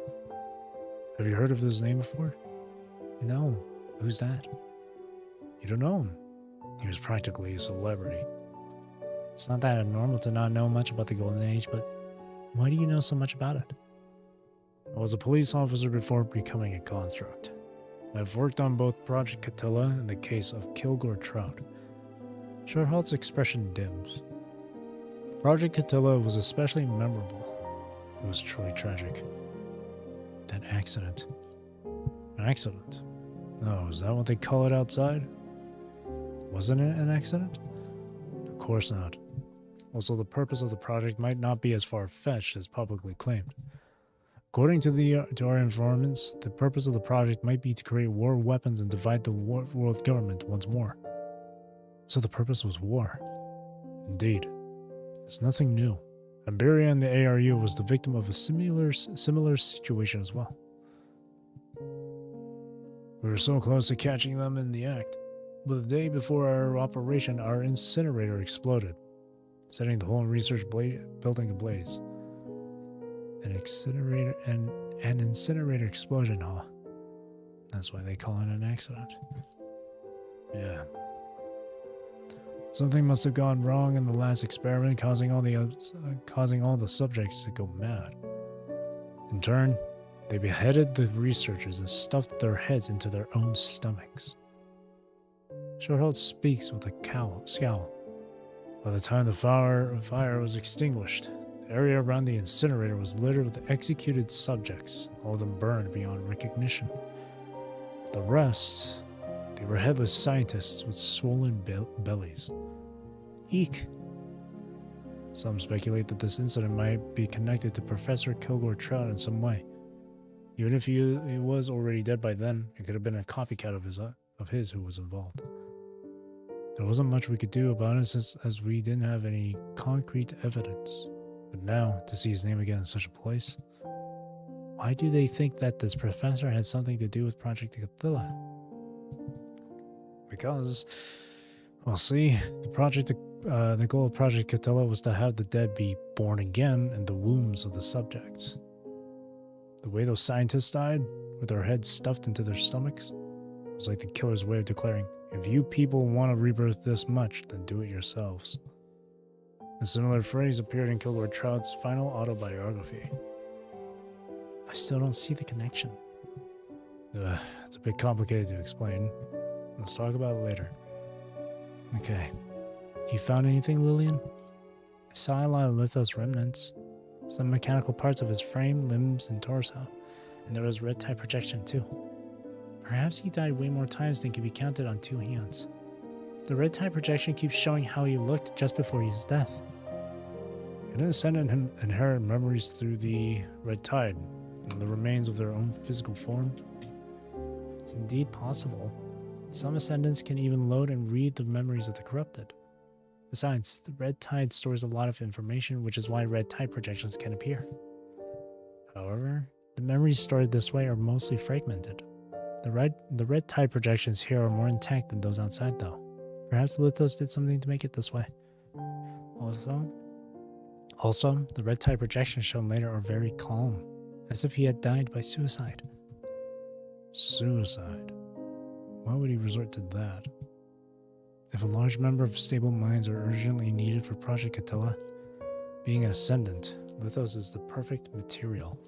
Have you heard of this name before? No. Who's that? You don't know him. He was practically a celebrity. It's not that abnormal to not know much about the Golden Age, but why do you know so much about it? I was a police officer before becoming a construct. I've worked on both Project Catilla and the case of Kilgore Trout. Shorthalt's expression dims. Project Catilla was especially memorable. It was truly tragic. That accident. An accident? Oh, is that what they call it outside? Wasn't it an accident? Of course not. Also, the purpose of the project might not be as far-fetched as publicly claimed. According to our informants, the purpose of the project might be to create war weapons and divide the world government once more. So the purpose was war. Indeed. It's nothing new. Iberia and the ARU was the victim of a similar situation as well. We were so close to catching them in the act, but the day before our operation, our incinerator exploded, setting the whole research building ablaze. An incinerator explosion, huh? That's why they call it an accident. Yeah. Something must have gone wrong in the last experiment, causing all the subjects to go mad. In turn, they beheaded the researchers and stuffed their heads into their own stomachs. Shorthalt speaks with a scowl. By the time the fire was extinguished, the area around the incinerator was littered with executed subjects, all of them burned beyond recognition. The rest, they were headless scientists with swollen bellies. Eek! Some speculate that this incident might be connected to Professor Kilgore Trout in some way. Even if he was already dead by then, it could have been a copycat of his who was involved. There wasn't much we could do about it as we didn't have any concrete evidence. But now, to see his name again in such a place... Why do they think that this professor had something to do with Project Catilla? Because, well, see, the goal of Project Catilla was to have the dead be born again in the wombs of the subjects. The way those scientists died, with their heads stuffed into their stomachs, was like the killer's way of declaring, if you people want to rebirth this much, then do it yourselves. A similar phrase appeared in Kilgore Trout's final autobiography. I still don't see the connection. It's a bit complicated to explain. Let's talk about it later. Okay. You found anything, Lillian? I saw a lot of Lithos remnants. Some mechanical parts of his frame, limbs, and torso. And there was red-tie projection too. Perhaps he died way more times than can be counted on two hands. The red-tie projection keeps showing how he looked just before his death. Can an ascendant inherit memories through the red tide and the remains of their own physical form? It's indeed possible. Some ascendants can even load and read the memories of the corrupted. Besides, the red tide stores a lot of information, which is why red tide projections can appear. However, the memories stored this way are mostly fragmented. The red tide projections here are more intact than those outside, though. Perhaps Lithos did something to make it this way. Also, the red tide projections shown later are very calm, as if he had died by suicide. Suicide? Why would he resort to that? If a large number of stable minds are urgently needed for Project Catilla, being an ascendant, Lithos is the perfect material.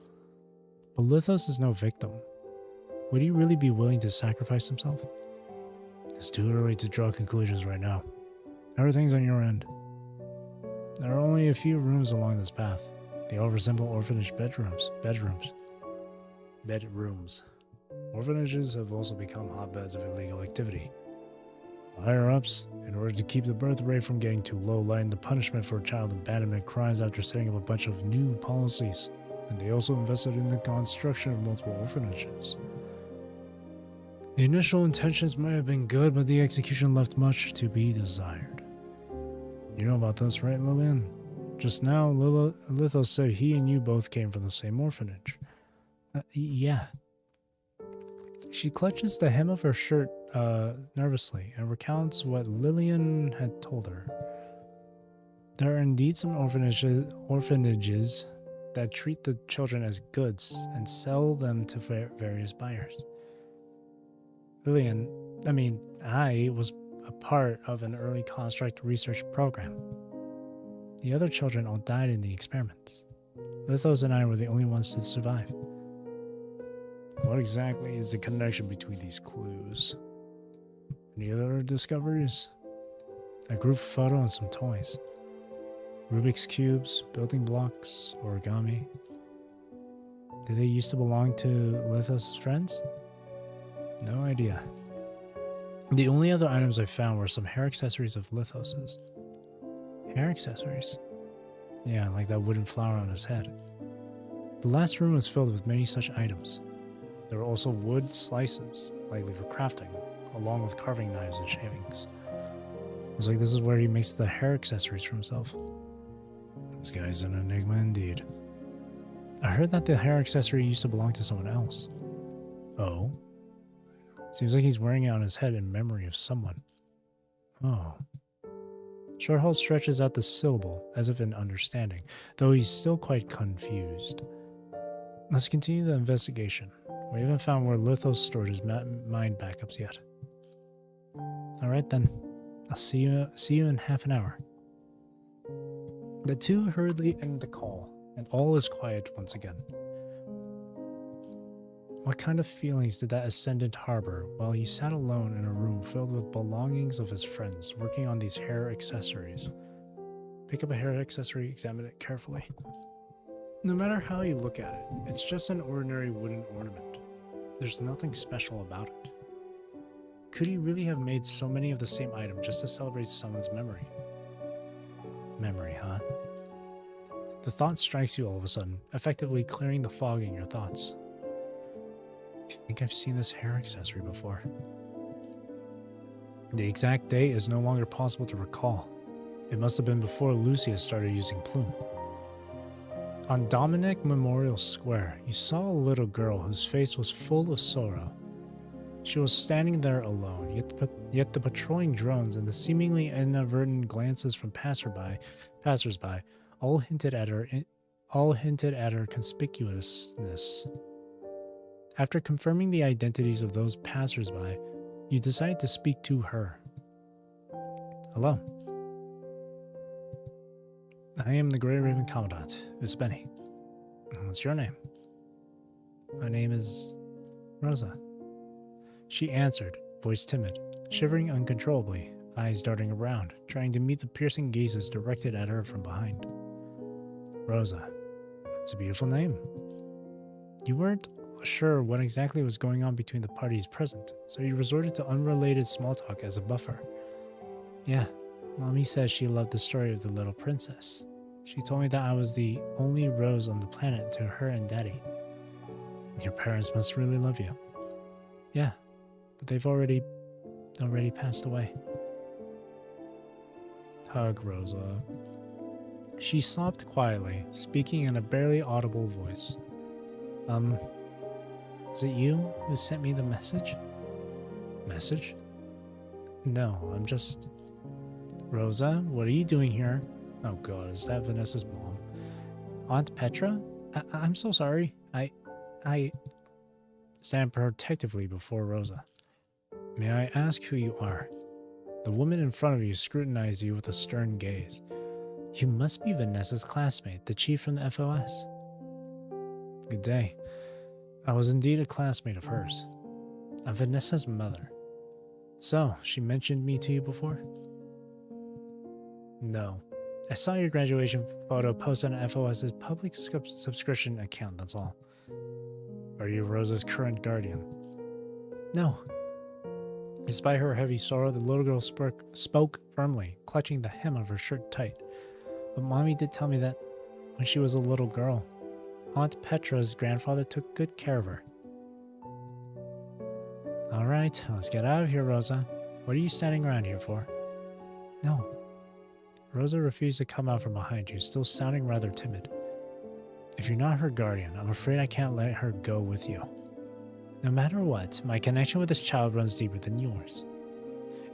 But Lithos is no victim. Would he really be willing to sacrifice himself? It's too early to draw conclusions right now. Everything's on your end. There are only a few rooms along this path. They all resemble orphanage bedrooms. Orphanages have also become hotbeds of illegal activity. Higher-ups, in order to keep the birth rate from getting too low, lighten the punishment for child abandonment crimes after setting up a bunch of new policies. And they also invested in the construction of multiple orphanages. The initial intentions might have been good, but the execution left much to be desired. You know about this, right, Lillian? Just now, Lithos said he and you both came from the same orphanage. Yeah. She clutches the hem of her shirt nervously and recounts what Lillian had told her. There are indeed some orphanages that treat the children as goods and sell them to various buyers. I was a part of an early construct research program. The other children all died in the experiments. Lithos and I were the only ones to survive. What exactly is the connection between these clues? Any other discoveries? A group photo and some toys. Rubik's cubes, building blocks, origami. Did they used to belong to Lithos' friends? No idea. The only other items I found were some hair accessories of Lithos's. Hair accessories? Yeah, like that wooden flower on his head. The last room was filled with many such items. There were also wood slices, likely for crafting, along with carving knives and shavings. It was like this is where he makes the hair accessories for himself. This guy's an enigma indeed. I heard that the hair accessory used to belong to someone else. Oh? Seems like he's wearing it on his head in memory of someone. Oh. Shorthold stretches out the syllable, as if in understanding, though he's still quite confused. Let's continue the investigation. We haven't found where Lithos stored his mind backups yet. Alright then. I'll see you in half an hour. The two hurriedly end the call, and all is quiet once again. What kind of feelings did that ascendant harbor while he sat alone in a room filled with belongings of his friends, working on these hair accessories? Pick up a hair accessory, examine it carefully. No matter how you look at it, it's just an ordinary wooden ornament. There's nothing special about it. Could he really have made so many of the same item just to celebrate someone's memory? Memory, huh? The thought strikes you all of a sudden, effectively clearing the fog in your thoughts. I think I've seen this hair accessory before. The exact date is no longer possible to recall. It must have been before Lucius started using Plume. On Dominic Memorial Square, you saw a little girl whose face was full of sorrow. She was standing there alone, yet the patrolling drones and the seemingly inadvertent glances from passersby all hinted at her conspicuousness. After confirming the identities of those passersby, you decide to speak to her. Hello. I am the Grey Raven Commandant, Usbeni. What's your name? My name is Rosa. She answered, voice timid, shivering uncontrollably, eyes darting around, trying to meet the piercing gazes directed at her from behind. Rosa. That's a beautiful name. You weren't sure what exactly was going on between the parties present, so you resorted to unrelated small talk as a buffer. Yeah, Mommy said she loved the story of the little princess. She told me that I was the only rose on the planet to her and Daddy. Your parents must really love you. Yeah, but they've already passed away. Hug Rosa. She sobbed quietly, speaking in a barely audible voice. Is it you who sent me the message? Message? No, I'm just... Rosa, what are you doing here? Oh god, is that Vanessa's mom? Aunt Petra? I'm so sorry. I stand protectively before Rosa. May I ask who you are? The woman in front of you scrutinized you with a stern gaze. You must be Vanessa's classmate, the chief from the FOS. Good day. I was indeed a classmate of hers. Vanessa's mother. So, she mentioned me to you before? No. I saw your graduation photo posted on FOS's public subscription account, that's all. Are you Rosa's current guardian? No. Despite her heavy sorrow, the little girl spoke firmly, clutching the hem of her shirt tight. But Mommy did tell me that when she was a little girl, Aunt Petra's grandfather took good care of her. Alright, let's get out of here, Rosa. What are you standing around here for? No. Rosa refused to come out from behind you, still sounding rather timid. If you're not her guardian, I'm afraid I can't let her go with you. No matter what, my connection with this child runs deeper than yours.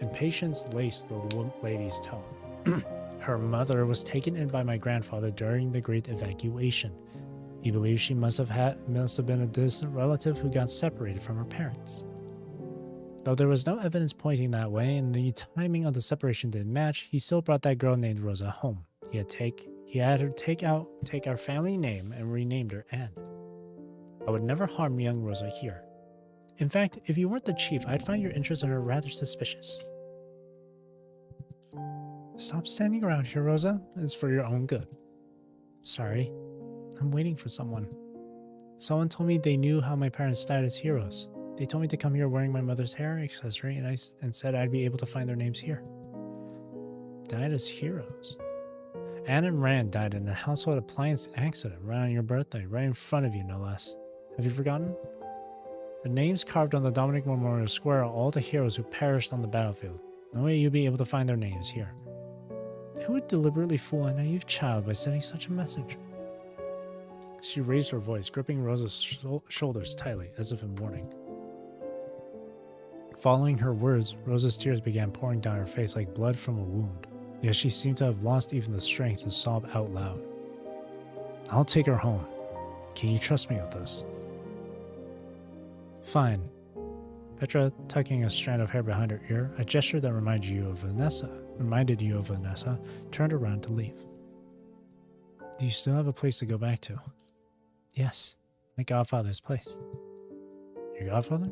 Impatience laced the lady's tone. Her mother was taken in by my grandfather during the Great Evacuation. He believes she must have been a distant relative who got separated from her parents. Though there was no evidence pointing that way and the timing of the separation didn't match, he still brought that girl named Rosa home. He had her take our family name and renamed her Anne. I would never harm young Rosa here. In fact, if you weren't the chief, I'd find your interest in her rather suspicious. Stop standing around here, Rosa. It's for your own good. Sorry. I'm waiting for someone. Someone told me they knew how my parents died as heroes. They told me to come here wearing my mother's hair accessory and said I'd be able to find their names here. Died as heroes? Anne and Rand died in a household appliance accident right on your birthday, right in front of you, no less. Have you forgotten? The names carved on the Dominic Memorial Square are all the heroes who perished on the battlefield. No way you'd be able to find their names here. Who would deliberately fool a naive child by sending such a message? She raised her voice, gripping Rosa's shoulders tightly, as if in warning. Following her words, Rosa's tears began pouring down her face like blood from a wound, yet she seemed to have lost even the strength to sob out loud. I'll take her home. Can you trust me with this? Fine. Petra, tucking a strand of hair behind her ear, a gesture that reminded you of Vanessa, turned around to leave. Do you still have a place to go back to? Yes, my godfather's place. Your godfather?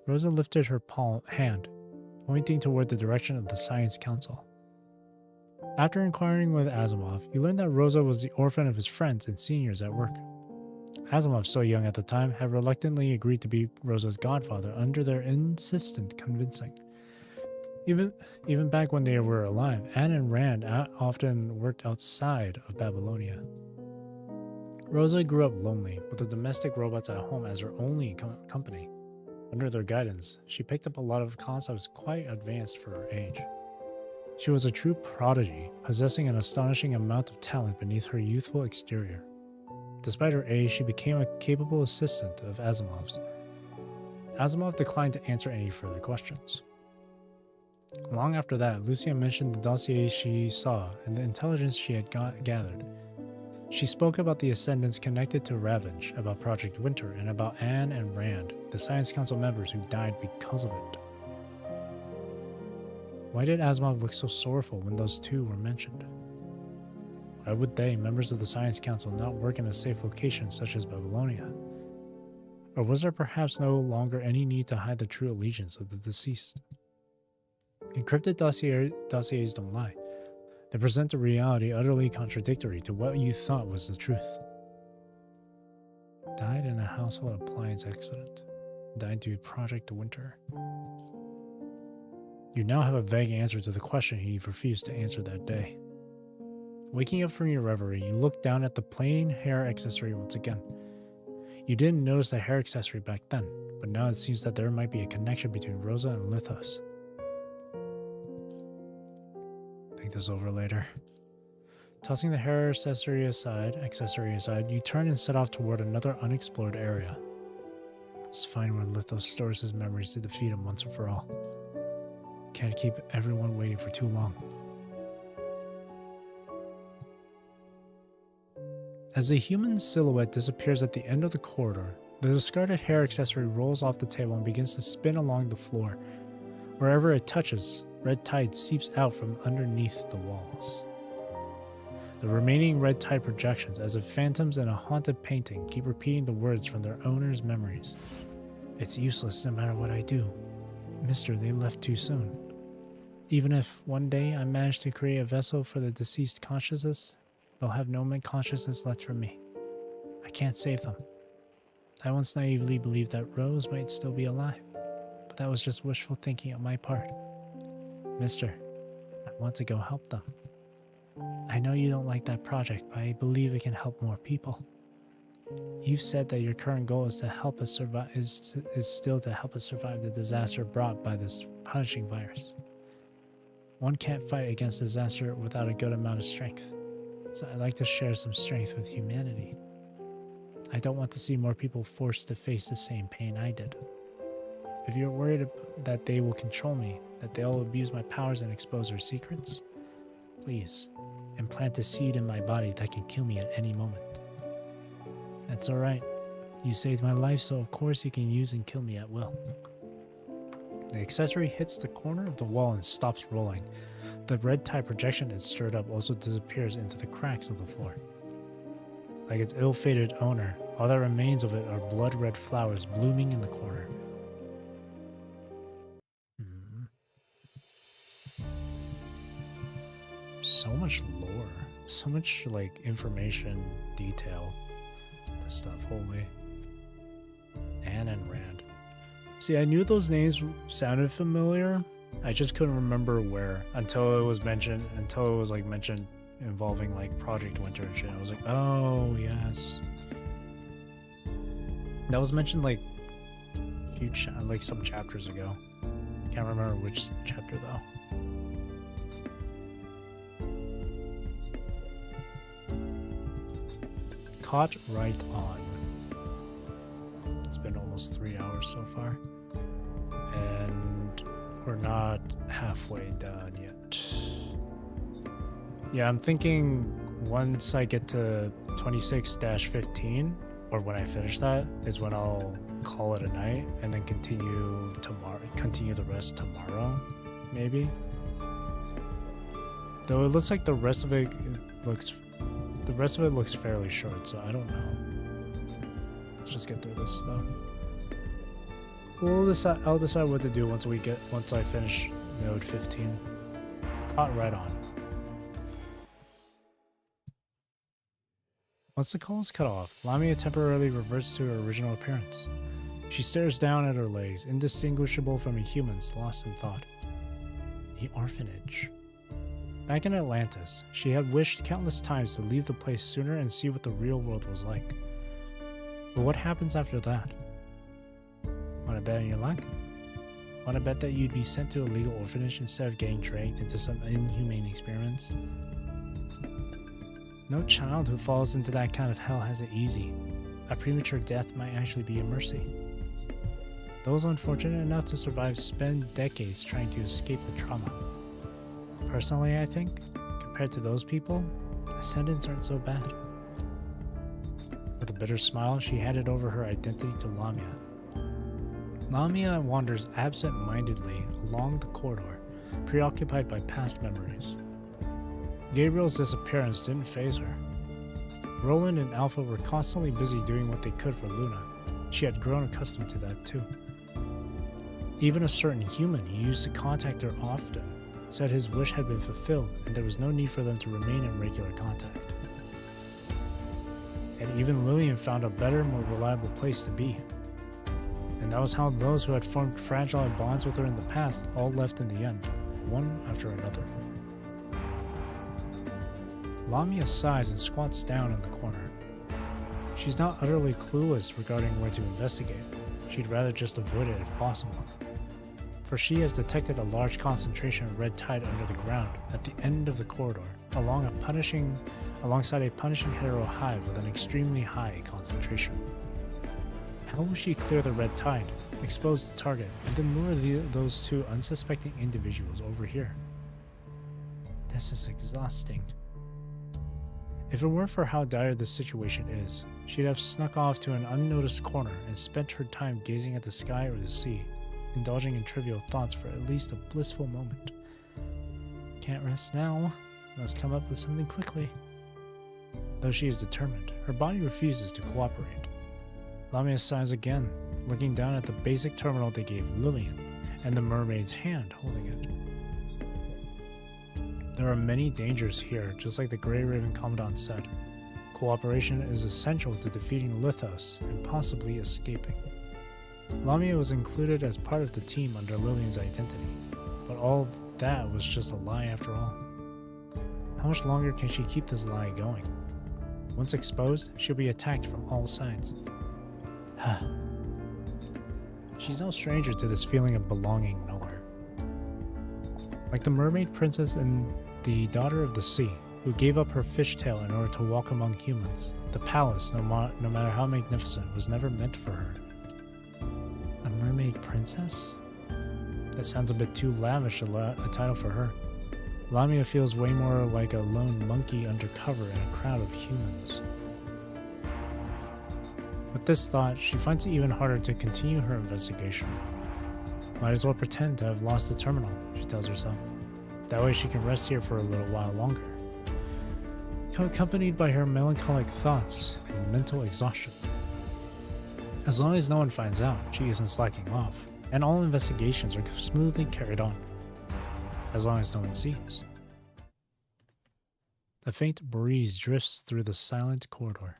Rosa lifted her hand, pointing toward the direction of the Science Council. After inquiring with Asimov, you learned that Rosa was the orphan of his friends and seniors at work. Asimov, so young at the time, had reluctantly agreed to be Rosa's godfather under their insistent convincing. Even back when they were alive, Anne and Rand often worked outside of Babylonia. Rosa grew up lonely, with the domestic robots at home as her only company. Under their guidance, she picked up a lot of concepts quite advanced for her age. She was a true prodigy, possessing an astonishing amount of talent beneath her youthful exterior. Despite her age, she became a capable assistant of Asimov's. Asimov declined to answer any further questions. Long after that, Lucia mentioned the dossiers she saw and the intelligence she had gathered. She spoke about the Ascendants connected to Ravage, about Project Winter, and about Anne and Rand, the Science Council members who died because of it. Why did Asimov look so sorrowful when those two were mentioned? Why would they, members of the Science Council, not work in a safe location such as Babylonia? Or was there perhaps no longer any need to hide the true allegiance of the deceased? Encrypted dossiers don't lie. They present a reality utterly contradictory to what you thought was the truth. Died in a household appliance accident. Died due to Project Winter. You now have a vague answer to the question he refused to answer that day. Waking up from your reverie, you look down at the plain hair accessory once again. You didn't notice the hair accessory back then, but now it seems that there might be a connection between Rosa and Lithos. Think this over later. Tossing the hair accessory aside, you turn and set off toward another unexplored area. Let's find where Lithos stores his memories to defeat him once and for all. Can't keep everyone waiting for too long. As the human silhouette disappears at the end of the corridor, the discarded hair accessory rolls off the table and begins to spin along the floor. Wherever it touches, red tide seeps out from underneath the walls. The remaining red tide projections, as if phantoms in a haunted painting, keep repeating the words from their owner's memories. It's useless no matter what I do. Mister, they left too soon. Even if one day I manage to create a vessel for the deceased consciousness, they'll have no consciousness left for me. I can't save them. I once naively believed that Rose might still be alive, but that was just wishful thinking on my part. Mister, I want to go help them. I know you don't like that project, but I believe it can help more people. You've said that your current goal is to help us survive is still to help us survive the disaster brought by this punishing virus. One can't fight against disaster without a good amount of strength, so I'd like to share some strength with humanity. I don't want to see more people forced to face the same pain I did. If you're worried that they will control me, that they'll abuse my powers and expose their secrets, please, implant a seed in my body that can kill me at any moment. That's alright. You saved my life, so of course you can use and kill me at will. The accessory hits the corner of the wall and stops rolling. The red tie projection it stirred up also disappears into the cracks of the floor. Like its ill-fated owner, all that remains of it are blood-red flowers blooming in the corner. So much lore, so much like information, detail, this stuff, holy. Anne and Rand. See, I knew those names sounded familiar. I just couldn't remember where until it was mentioned involving like Project Winter and shit. I was like, oh yes. That was mentioned like huge, like some chapters ago. Can't remember which chapter though. Caught right on. It's been almost 3 hours so far, and we're not halfway done yet. Yeah, I'm thinking once I get to 26-15, or when I finish that, is when I'll call it a night and then continue the rest tomorrow, maybe. Though it looks like the rest of it looks fairly short, so I don't know. Let's just get through this though. I'll decide what to do once I finish node 15. Caught right on. Once the call is cut off, Lamia temporarily reverts to her original appearance. She stares down at her legs, indistinguishable from a human's lost in thought. The orphanage. Back in Atlantis, she had wished countless times to leave the place sooner and see what the real world was like. But what happens after that? Want to bet on your luck? Want to bet that you'd be sent to a legal orphanage instead of getting dragged into some inhumane experiments? No child who falls into that kind of hell has it easy. A premature death might actually be a mercy. Those unfortunate enough to survive spend decades trying to escape the trauma. Personally, I think, compared to those people, ascendants aren't so bad. With a bitter smile, she handed over her identity to Lamia. Lamia wanders absent-mindedly along the corridor, preoccupied by past memories. Gabriel's disappearance didn't faze her. Roland and Alpha were constantly busy doing what they could for Luna. She had grown accustomed to that too. Even a certain human who used to contact her often said his wish had been fulfilled and there was no need for them to remain in regular contact. And even Lillian found a better, more reliable place to be. And that was how those who had formed fragile bonds with her in the past all left in the end, one after another. Lamia sighs and squats down in the corner. She's not utterly clueless regarding where to investigate. She'd rather just avoid it if possible. For she has detected a large concentration of red tide under the ground at the end of the corridor, alongside a punishing hetero hive with an extremely high concentration. How will she clear the red tide, expose the target, and then lure those two unsuspecting individuals over here? This is exhausting. If it weren't for how dire the situation is, she'd have snuck off to an unnoticed corner and spent her time gazing at the sky or the sea, indulging in trivial thoughts for at least a blissful moment. Can't rest now. Must come up with something quickly. Though she is determined, her body refuses to cooperate. Lamia sighs again. looking down at the basic terminal they gave Lillian, and the mermaid's hand holding it. There are many dangers here, just like the Grey Raven Commandant said. Cooperation is essential to defeating Lithos and possibly escaping. Lamia was included as part of the team under Lillian's identity, but all that was just a lie after all. How much longer can she keep this lie going? Once exposed, she'll be attacked from all sides. She's no stranger to this feeling of belonging nowhere. Like the mermaid princess and the daughter of the sea, who gave up her fishtail in order to walk among humans, the palace, no matter how magnificent, was never meant for her. A mermaid princess? That sounds a bit too lavish a title for her. Lamia feels way more like a lone monkey undercover in a crowd of humans. With this thought, she finds it even harder to continue her investigation. Might as well pretend to have lost the terminal, she tells herself. That way she can rest here for a little while longer. Accompanied by her melancholic thoughts and mental exhaustion. As long as no one finds out, she isn't slacking off, and all investigations are smoothly carried on. As long as no one sees. A faint breeze drifts through the silent corridor.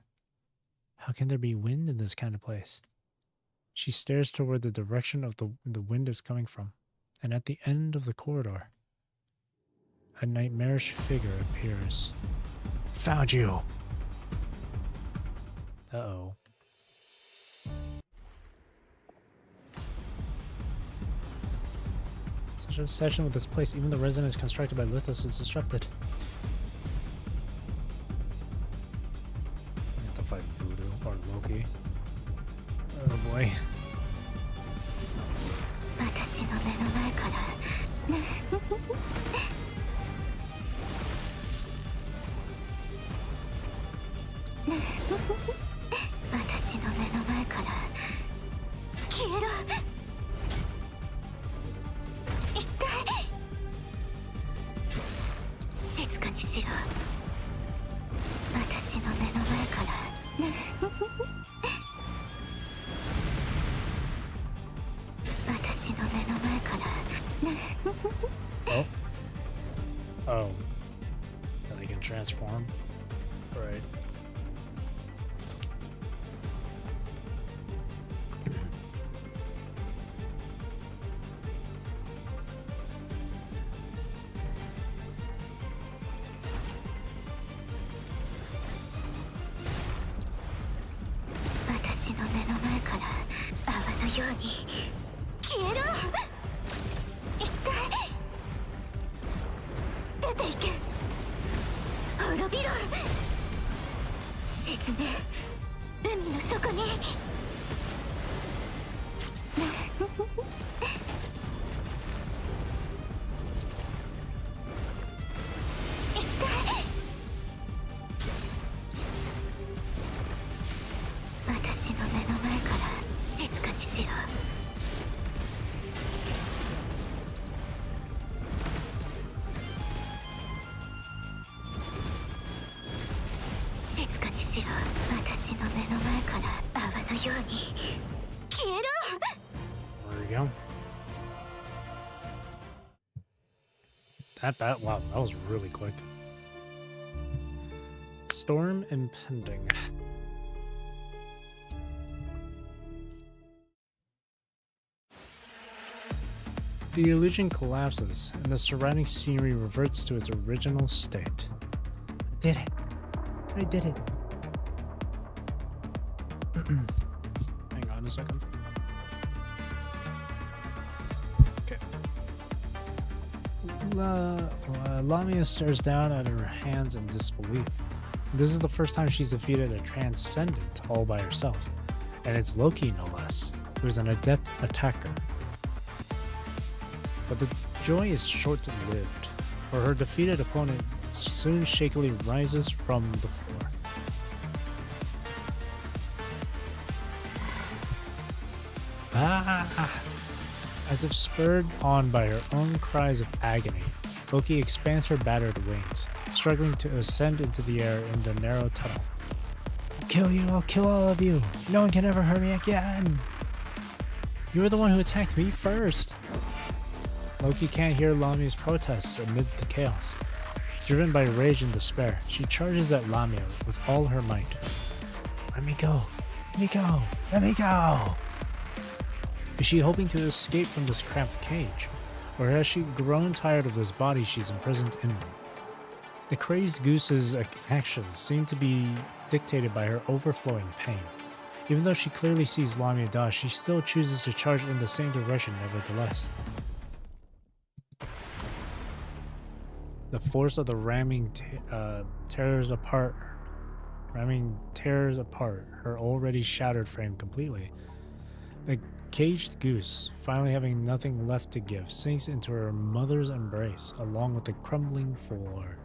How can there be wind in this kind of place? She stares toward the direction of the wind is coming from, and at the end of the corridor, a nightmarish figure appears. Found you! Uh-oh. Such an obsession with this place, even the residence constructed by Lithos is disrupted. I have to fight Voodoo or Loki. Oh boy. Oh. They can transform? Right. There we go. Wow, that was really quick. Storm impending. The illusion collapses, and the surrounding scenery reverts to its original state. I did it. I did it. Hang on a second. Okay. Lamia stares down at her hands in disbelief. This is the first time she's defeated a transcendent all by herself, and it's Loki no less, who's an adept attacker. But the joy is short-lived, for her defeated opponent soon shakily rises from the floor. As if spurred on by her own cries of agony, Loki expands her battered wings, struggling to ascend into the air in the narrow tunnel. I'll kill you, I'll kill all of you! No one can ever hurt me again! You were the one who attacked me first! Loki can't hear Lamia's protests amid the chaos. Driven by rage and despair, she charges at Lamia with all her might. Let me go! Let me go! Let me go! Is she hoping to escape from this cramped cage? Or has she grown tired of this body she's imprisoned in? The crazed goose's actions seem to be dictated by her overflowing pain. Even though she clearly sees Lamia dodge, she still chooses to charge in the same direction nevertheless. The force of the ramming tears apart her already shattered frame completely. The caged goose, finally having nothing left to give, sinks into her mother's embrace along with the crumbling floor.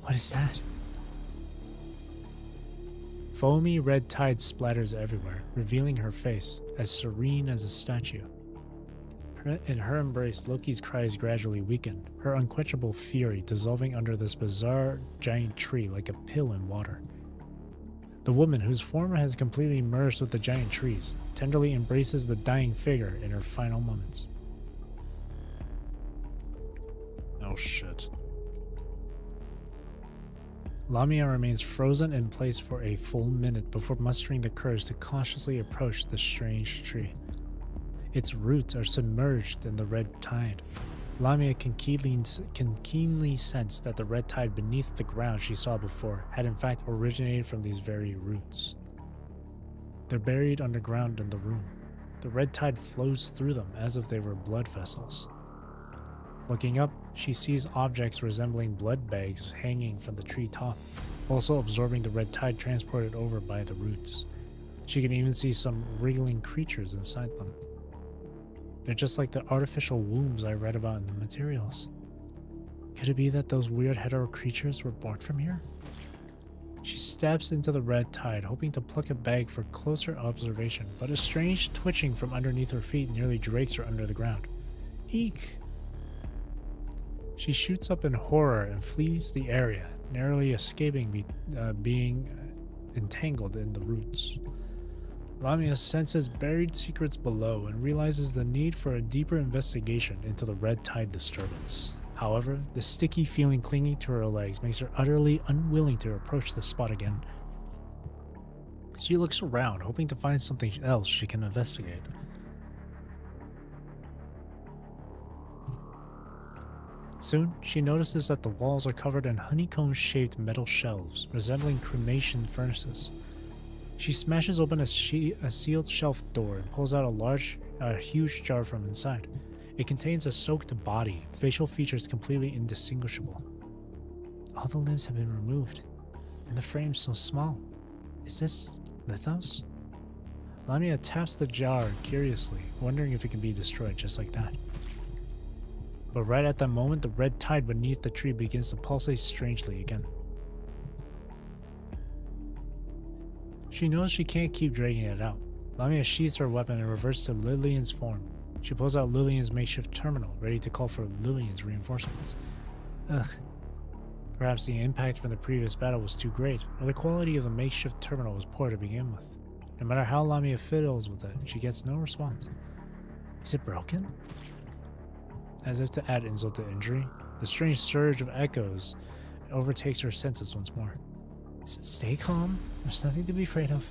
What is that? Foamy red tide splatters everywhere, revealing her face, as serene as a statue. In her embrace, Loki's cries gradually weakened, her unquenchable fury dissolving under this bizarre giant tree like a pill in water. The woman, whose form has completely merged with the giant trees, tenderly embraces the dying figure in her final moments. Oh shit. Lamia remains frozen in place for a full minute before mustering the courage to cautiously approach the strange tree. Its roots are submerged in the red tide. Lamia can keenly sense that the red tide beneath the ground she saw before had in fact originated from these very roots. They're buried underground in the room. The red tide flows through them as if they were blood vessels. Looking up, she sees objects resembling blood bags hanging from the tree top, also absorbing the red tide transported over by the roots. She can even see some wriggling creatures inside them. They're just like the artificial wombs I read about in the materials. Could it be that those weird hetero creatures were born from here? She steps into the red tide, hoping to pluck a bag for closer observation, but a strange twitching from underneath her feet nearly drakes her under the ground. Eek! She shoots up in horror and flees the area, narrowly escaping being entangled in the roots. Lamia senses buried secrets below and realizes the need for a deeper investigation into the red tide disturbance. However, the sticky feeling clinging to her legs makes her utterly unwilling to approach the spot again. She looks around, hoping to find something else she can investigate. Soon, she notices that the walls are covered in honeycomb-shaped metal shelves, resembling cremation furnaces. She smashes open a sealed shelf door and pulls out a huge jar from inside. It contains a soaked body, facial features completely indistinguishable. All the limbs have been removed, and the frame so small. Is this Lithos? Lamia taps the jar curiously, wondering if it can be destroyed just like that. But right at that moment, the red tide beneath the tree begins to pulsate strangely again. She knows she can't keep dragging it out. Lamia sheaths her weapon and reverts to Lillian's form. She pulls out Lillian's makeshift terminal, ready to call for Lillian's reinforcements. Ugh. Perhaps the impact from the previous battle was too great, or the quality of the makeshift terminal was poor to begin with. No matter how Lamia fiddles with it, she gets no response. Is it broken? As if to add insult to injury, the strange surge of echoes overtakes her senses once more. Stay calm. There's nothing to be afraid of.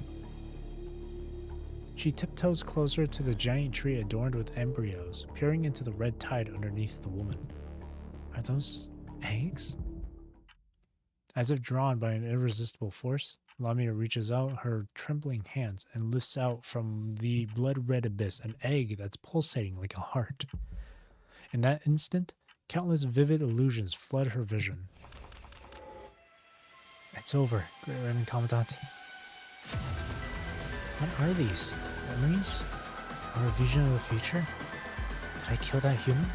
She tiptoes closer to the giant tree adorned with embryos, peering into the red tide underneath the woman. Are those eggs? As if drawn by an irresistible force, Lamia reaches out her trembling hands and lifts out from the blood-red abyss an egg that's pulsating like a heart. In that instant, countless vivid illusions flood her vision. It's over, Great Reverend Commandant. What are these? Memories? Or a vision of the future? Did I kill that human?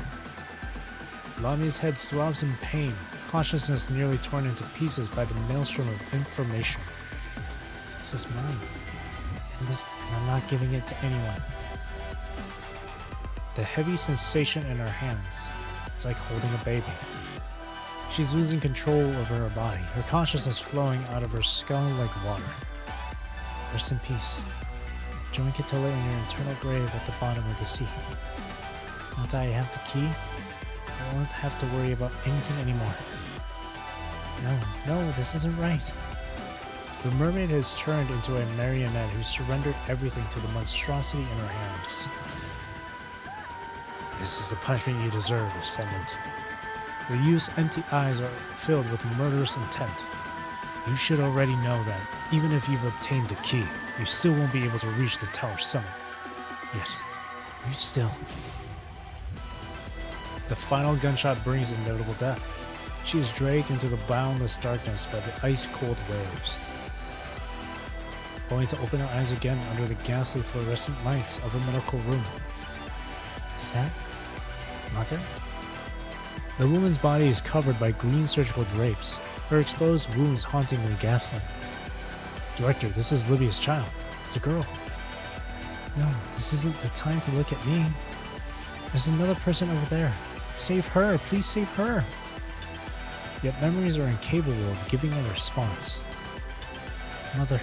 Lamia's head throbs in pain, consciousness nearly torn into pieces by the maelstrom of information. This is mine. And I'm not giving it to anyone. The heavy sensation in her hands, it's like holding a baby. She's losing control over her body, her consciousness flowing out of her skull like water. Rest in peace. Join it to lay in your eternal grave at the bottom of the sea. Now that I have the key, I won't have to worry about anything anymore. No, this isn't right. The mermaid has turned into a marionette who surrendered everything to the monstrosity in her hands. This is the punishment you deserve, Ascendant. The youth's empty eyes are filled with murderous intent. You should already know that, even if you've obtained the key, you still won't be able to reach the tower's summit. Yet, you still. The final gunshot brings inevitable death. She is dragged into the boundless darkness by the ice-cold waves, only to open her eyes again under the ghastly fluorescent lights of a medical room. Is that Mother? The woman's body is covered by green surgical drapes, her exposed wounds hauntingly ghastly. Director, this is Libya's child. It's a girl. No, this isn't the time to look at me. There's another person over there. Save her, please save her. Yet memories are incapable of giving a response. Mother.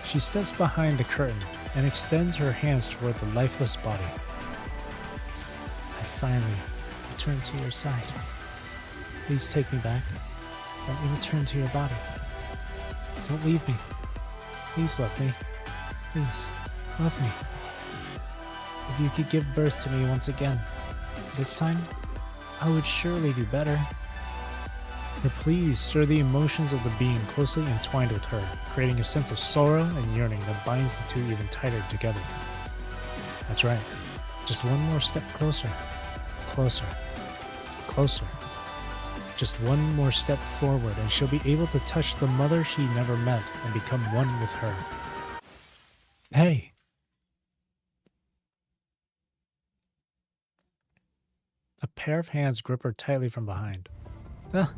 She steps behind the curtain and extends her hands toward the lifeless body. I finally return to your side. Please take me back. Let me return to your body. Don't leave me. Please love me. Please, love me. If you could give birth to me once again, this time, I would surely do better. Her pleas stir the emotions of the being closely entwined with her, creating a sense of sorrow and yearning that binds the two even tighter together. That's right. Just one more step closer. Closer. Closer. Just one more step forward and she'll be able to touch the mother she never met and become one with her. Hey! A pair of hands grip her tightly from behind. Ah!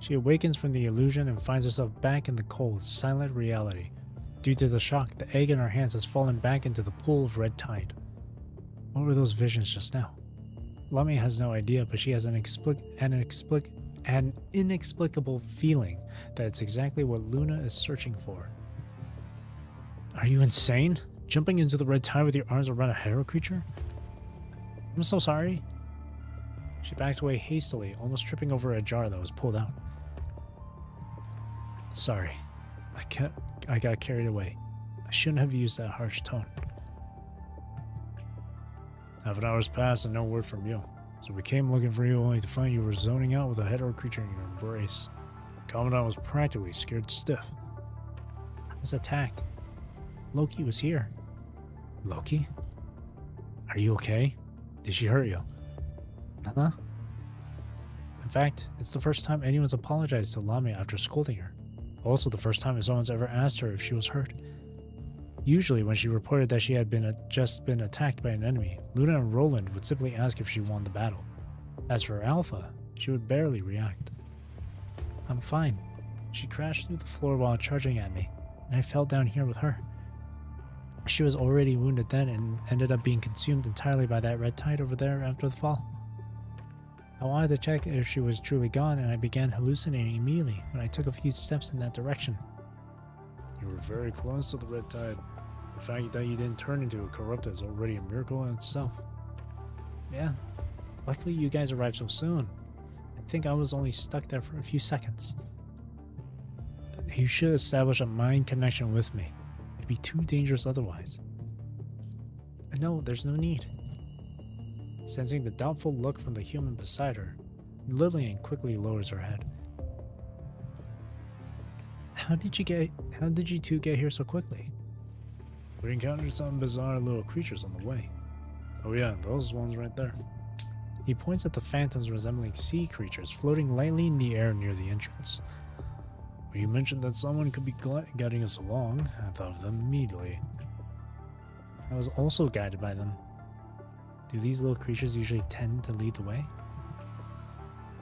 She awakens from the illusion and finds herself back in the cold, silent reality. Due to the shock, the egg in her hands has fallen back into the pool of red tide. What were those visions just now? Lamia has no idea, but she has an inexplicable feeling that it's exactly what Luna is searching for. Are you insane? Jumping into the red tide with your arms around a hero creature? I'm so sorry. She backs away hastily, almost tripping over a jar that was pulled out. Sorry. I got carried away. I shouldn't have used that harsh tone. Half an hour's passed and no word from you. So we came looking for you only to find you were zoning out with a hetero creature in your embrace. The Commandant was practically scared stiff. I was attacked. Loki was here. Loki? Are you okay? Did she hurt you? Huh? In fact, it's the first time anyone's apologized to Lamia after scolding her. Also the first time someone's ever asked her if she was hurt. Usually when she reported that she had just been attacked by an enemy, Luna and Roland would simply ask if she won the battle. As for Alpha, she would barely react. I'm fine. She crashed through the floor while charging at me, and I fell down here with her. She was already wounded then and ended up being consumed entirely by that red tide over there after the fall. I wanted to check if she was truly gone, and I began hallucinating immediately when I took a few steps in that direction. You were very close to the red tide. The fact that you didn't turn into a corrupted is already a miracle in itself. Yeah, luckily you guys arrived so soon. I think I was only stuck there for a few seconds. You should establish a mind connection with me. It'd be too dangerous otherwise. No, there's no need. Sensing the doubtful look from the human beside her, Lillian quickly lowers her head. How did you two get here so quickly? We encountered some bizarre little creatures on the way. Oh yeah, those ones right there. He points at the phantoms resembling sea creatures floating lightly in the air near the entrance. When you mentioned that someone could be guiding us along, I thought of them immediately. I was also guided by them. Do these little creatures usually tend to lead the way?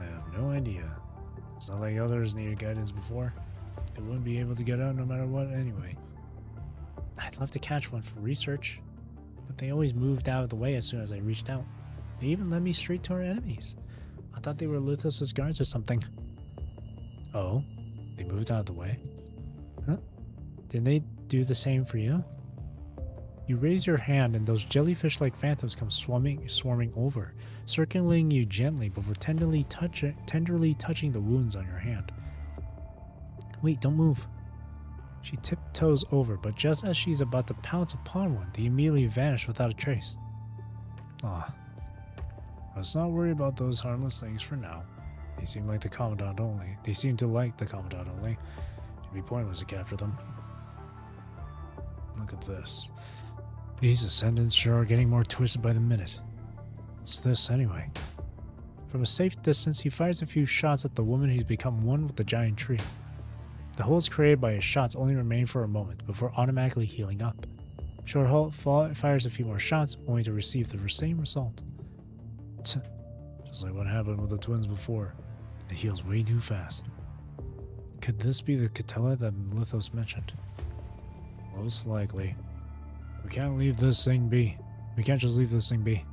I have no idea. It's not like others needed guidance before. They wouldn't be able to get out no matter what anyway. I'd love to catch one for research, but they always moved out of the way as soon as I reached out. They even led me straight to our enemies. I thought they were Lithos' guards or something. Oh? They moved out of the way? Huh? Did do the same for you? You raise your hand and those jellyfish-like phantoms come swarming over, circling you gently before tenderly touching the wounds on your hand. Wait, don't move. She tiptoes over, but just as she's about to pounce upon one, they immediately vanish without a trace. Ah, let's not worry about those harmless things for now. They seem like the Commandant only. They seem to like the Commandant only. It'd be pointless to capture them. Look at this. These ascendants sure are getting more twisted by the minute. What's this anyway? From a safe distance, he fires a few shots at the woman who's become one with the giant tree. The holes created by his shots only remain for a moment before automatically healing up. Short fires a few more shots, only to receive the same result. Just like what happened with the twins before. It heals way too fast. Could this be the Catella that Lithos mentioned? Most likely. We can't leave this thing be. We can't just leave this thing be.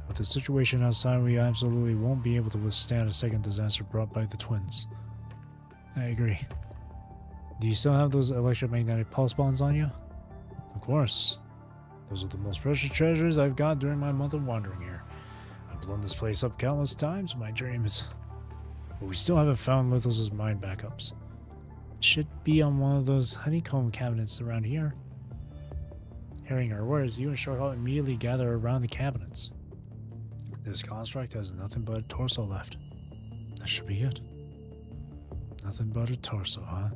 With the situation outside, we absolutely won't be able to withstand a second disaster brought by the twins. I agree. Do you still have those electromagnetic pulse bonds on you? Of course. Those are the most precious treasures I've got during my month of wandering here. I've blown this place up countless times in my dreams. But we still haven't found Lithos' mine backups. It should be on one of those honeycomb cabinets around here. Hearing her words, you and Shorthalt immediately gather around the cabinets. This construct has nothing but a torso left. That should be it. Nothing but a torso, huh?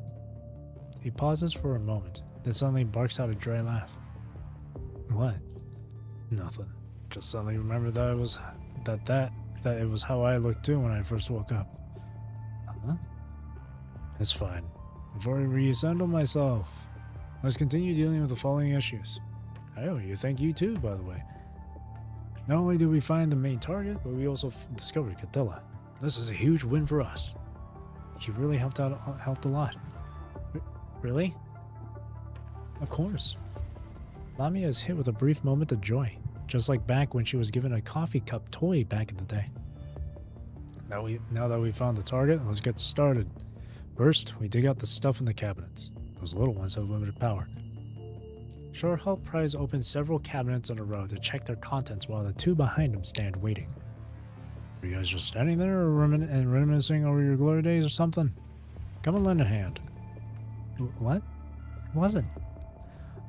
He pauses for a moment, then suddenly barks out a dry laugh. What? Nothing. Just suddenly remembered that it was that it was how I looked too when I first woke up. Huh? It's fine. I've already reassembled myself. Let's continue dealing with the following issues. I owe you thank you too, by the way. Not only did we find the main target, but we also discovered Catella. This is a huge win for us. You really helped a lot. Really? Of course. Lamia is hit with a brief moment of joy, just like back when she was given a coffee cup toy back in the day. Now that we found the target, let's get started. First, we dig out the stuff in the cabinets. Those little ones have limited power. Shorthalt pries open several cabinets in a row to check their contents while the two behind him stand waiting. Are you guys just standing there or reminiscing over your glory days or something? Come and lend a hand. What? It wasn't.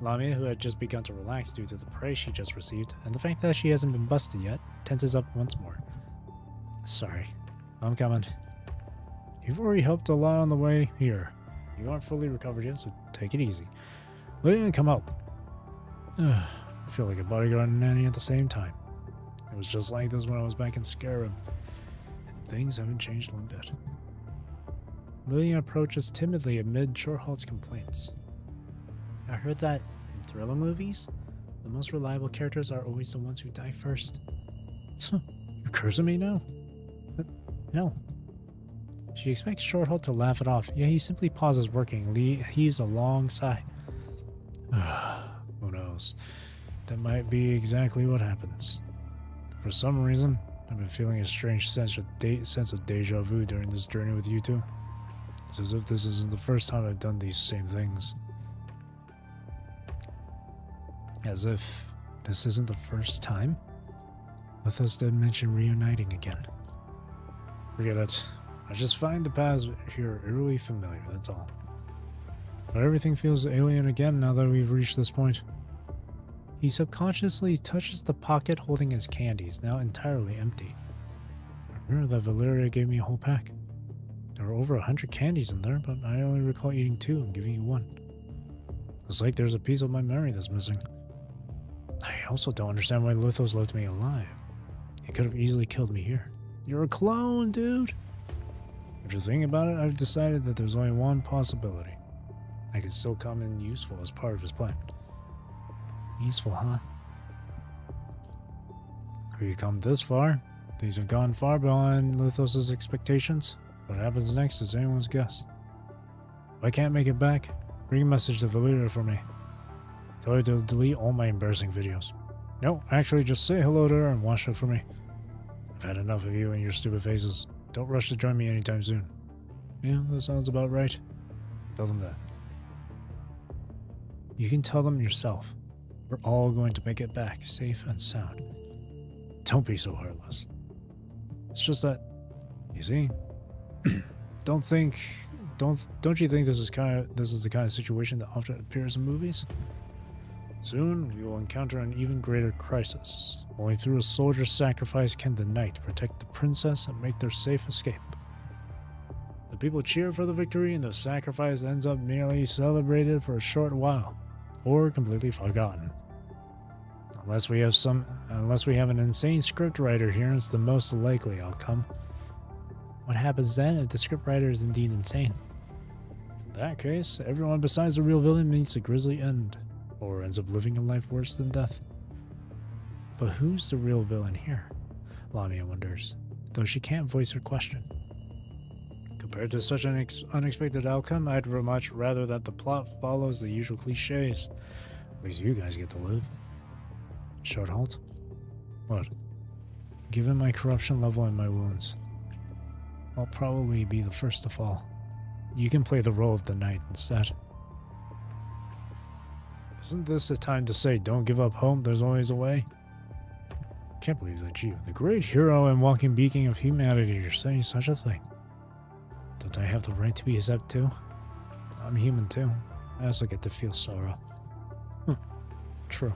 Lamia, who had just begun to relax due to the praise she just received, and the fact that she hasn't been busted yet, tenses up once more. Sorry. I'm coming. You've already helped a lot on the way here. You aren't fully recovered yet, so take it easy. Lillian, come out. I feel like a bodyguard and nanny at the same time. It was just like this when I was back in Scarab, and things haven't changed one bit. Lillian approaches timidly amid Shorthalt's complaints. I heard that in thriller movies, the most reliable characters are always the ones who die first. You're cursing me now? No. She expects Shorthalt to laugh it off, yet he simply pauses working and heaves a long sigh. Who knows? That might be exactly what happens. For some reason, I've been feeling a strange sense of deja vu during this journey with you two. It's as if this isn't the first time I've done these same things. As if this isn't the first time? Lithos did mention reuniting again. Forget it. I just find the paths here eerily familiar, that's all. But everything feels alien again now that we've reached this point. He subconsciously touches the pocket holding his candies, now entirely empty. I remember that Valeria gave me a whole pack. There were over 100 candies in there, but I only recall eating 2 and giving you 1. It's like there's a piece of my memory that's missing. I also don't understand why Lithos left me alive. He could have easily killed me here. You're a clone, dude! After thinking about it, I've decided that there's only one possibility. I could still come in useful as part of his plan. Useful, huh? We've come this far. Things have gone far beyond Lithos' expectations. What happens next is anyone's guess. If I can't make it back, bring a message to Valeria for me. Tell her to delete all my embarrassing videos. No, actually just say hello to her and watch her for me. I've had enough of you and your stupid faces. Don't rush to join me anytime soon. Yeah, that sounds about right. Tell them that. You can tell them yourself. We're all going to make it back, safe and sound. Don't be so heartless. It's just that, you see, don't you think this is the kind of situation that often appears in movies? Soon we will encounter an even greater crisis. Only through a soldier's sacrifice can the knight protect the princess and make their safe escape. The people cheer for the victory, and the sacrifice ends up merely celebrated for a short while, or completely forgotten. Unless we have an insane scriptwriter here, it's the most likely outcome. What happens then if the scriptwriter is indeed insane? In that case, everyone besides the real villain meets a grisly end, or ends up living a life worse than death. But who's the real villain here? Lamia wonders, though she can't voice her question. Compared to such an unexpected outcome, I'd much rather that the plot follows the usual cliches. At least you guys get to live. Short halt? What? Given my corruption level and my wounds, I'll probably be the first to fall. You can play the role of the knight instead. Isn't this a time to say, don't give up hope, there's always a way? Can't believe that you, the great hero and walking beacon of humanity, are saying such a thing. Don't I have the right to be accepted too? I'm human too. I also get to feel sorrow. True.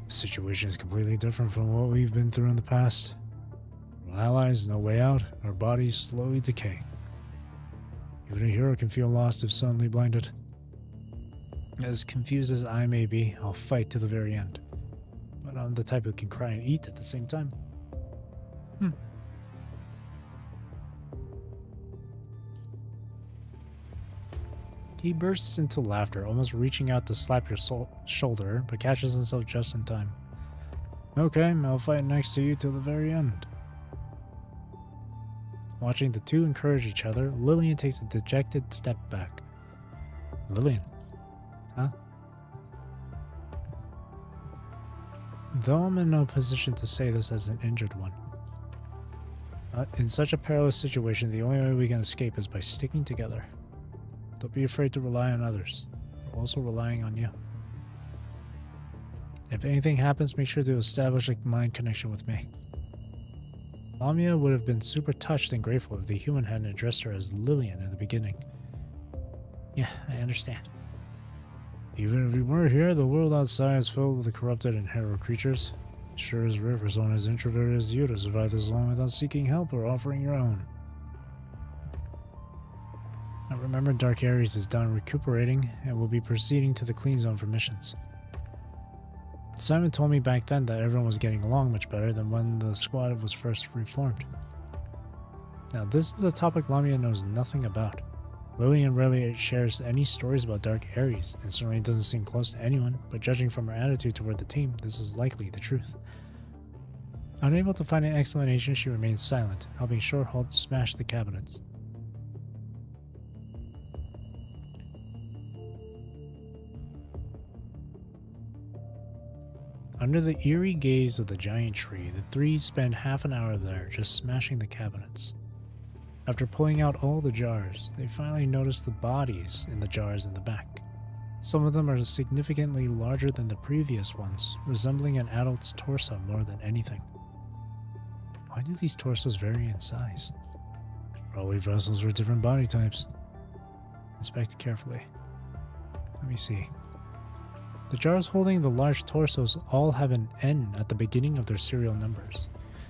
The situation is completely different from what we've been through in the past. Our allies, no way out, our bodies slowly decay. Even a hero can feel lost if suddenly blinded. As confused as I may be, I'll fight to the very end. But I'm the type who can cry and eat at the same time. He bursts into laughter, almost reaching out to slap your shoulder, but catches himself just in time. Okay, I'll fight next to you till the very end. Watching the two encourage each other, Lillian takes a dejected step back. Lillian? Huh? Though I'm in no position to say this as an injured one. In such a perilous situation, the only way we can escape is by sticking together. Don't be afraid to rely on others. We're also relying on you. If anything happens, make sure to establish a mind connection with me. Lamia would have been super touched and grateful if the human hadn't addressed her as Lillian in the beginning. Yeah, I understand. Even if we were here, the world outside is filled with the corrupted and harrow creatures. It sure is rare for someone as introverted as you to survive this long without seeking help or offering your own. Now remember, Dark Ares is done recuperating and will be proceeding to the clean zone for missions. Simon told me back then that everyone was getting along much better than when the squad was first reformed. Now this is a topic Lamia knows nothing about. Lillian rarely shares any stories about Dark Ares, and certainly doesn't seem close to anyone, but judging from her attitude toward the team, this is likely the truth. Unable to find an explanation, she remains silent, helping Shorthalt smash the cabinets. Under the eerie gaze of the giant tree, the three spend half an hour there just smashing the cabinets. After pulling out all the jars, they finally notice the bodies in the jars in the back. Some of them are significantly larger than the previous ones, resembling an adult's torso more than anything. Why do these torsos vary in size? Probably vessels for different body types. Inspect carefully. Let me see. The jars holding the large torsos all have an N at the beginning of their serial numbers.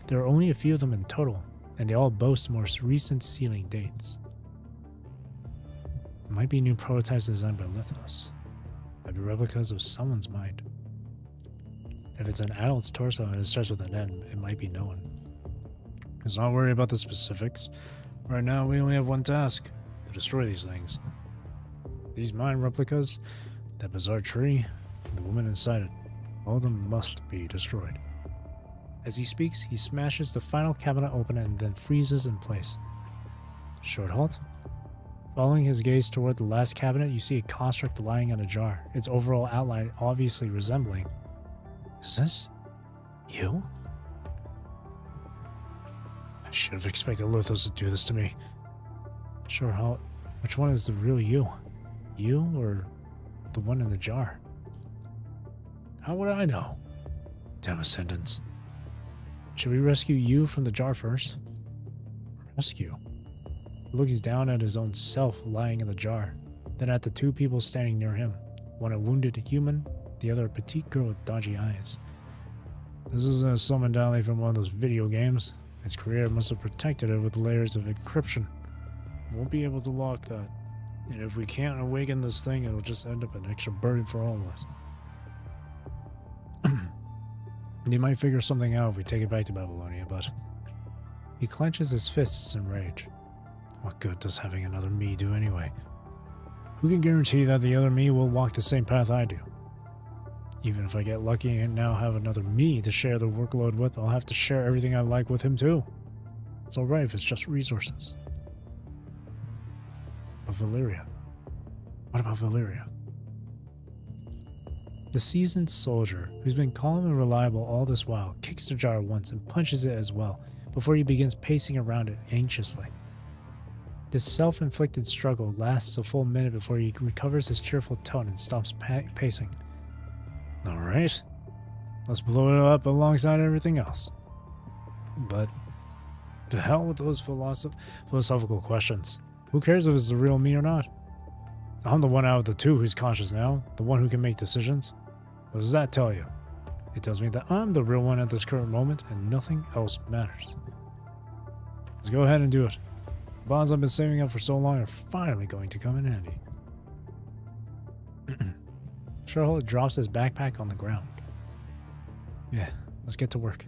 There are only a few of them in total, and they all boast more recent sealing dates. It might be new prototypes designed by Lithos. Might be replicas of someone's mind. If it's an adult's torso and it starts with an N, it might be no one. Let's not worry about the specifics. Right now we only have one task: to destroy these things. These mind replicas, that bizarre tree, the woman inside it, all of them must be destroyed. As he speaks, he smashes the final cabinet open and then freezes in place. Short halt. Following his gaze toward the last cabinet, you see a construct lying on a jar, its overall outline obviously resembling. Is this you? I should have expected Lithos to do this to me. Short halt. Which one is the real you? You or The one in the jar. How would I know? Damn Ascendants. Should we rescue you from the jar first? Rescue? He looks down at his own self lying in the jar, then at the two people standing near him. One a wounded human, the other a petite girl with dodgy eyes. This isn't a summon Dali from one of those video games. Its creator must have protected it with layers of encryption. Won't be able to lock that. And if we can't awaken this thing, it'll just end up an extra burden for all of us. They might figure something out if we take it back to Babylonia, but... He clenches his fists in rage. What good does having another me do anyway? Who can guarantee that the other me will walk the same path I do? Even if I get lucky and now have another me to share the workload with, I'll have to share everything I like with him too. It's alright if it's just resources. But Valyria? What about Valyria? The seasoned soldier, who's been calm and reliable all this while, kicks the jar once and punches it as well, before he begins pacing around it anxiously. This self-inflicted struggle lasts a full minute before he recovers his cheerful tone and stops pacing. Alright, let's blow it up alongside everything else. But to hell with those philosophical questions. Who cares if it's the real me or not? I'm the one out of the two who's conscious now, the one who can make decisions. What does that tell you? It tells me that I'm the real one at this current moment and nothing else matters. Let's go ahead and do it. The bonds I've been saving up for so long are finally going to come in handy. Sherholt drops his backpack on the ground. Yeah, let's get to work.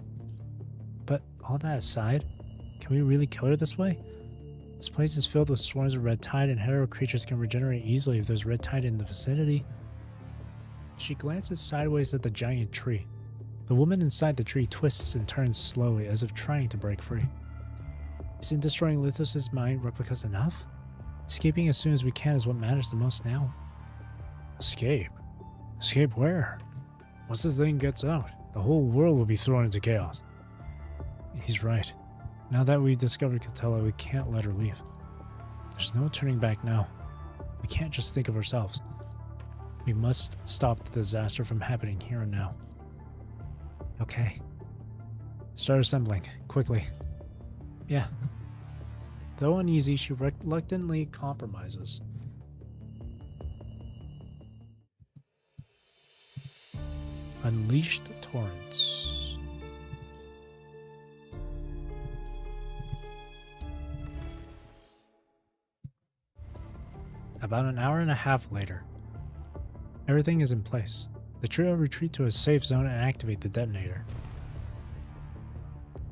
But all that aside, can we really kill her this way? This place is filled with swarms of red tide, and hetero creatures can regenerate easily if there's red tide in the vicinity. She glances sideways at the giant tree. The woman inside the tree twists and turns slowly, as if trying to break free. Isn't destroying Lithos' mind replicas enough? Escaping as soon as we can is what matters the most now. Escape? Escape where? Once this thing gets out, the whole world will be thrown into chaos. He's right. Now that we've discovered Catella, we can't let her leave. There's no turning back now. We can't just think of ourselves. We must stop the disaster from happening here and now. Okay. Start assembling, quickly. Yeah. Though uneasy, she reluctantly compromises. Unleashed torrents. About an hour and a half later, everything is in place. The trio retreat to a safe zone and activate the detonator.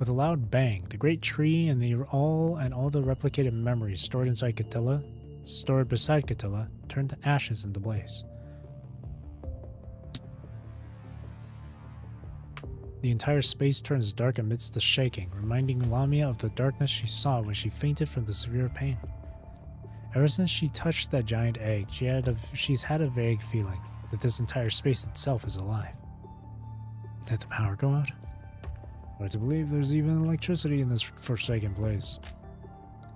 With a loud bang, the great tree and all the replicated memories stored beside Catella, turn to ashes in the blaze. The entire space turns dark amidst the shaking, reminding Lamia of the darkness she saw when she fainted from the severe pain. Ever since she touched that giant egg, she's had a vague feeling that this entire space itself is alive. Did the power go out? Hard to believe there's even electricity in this forsaken place.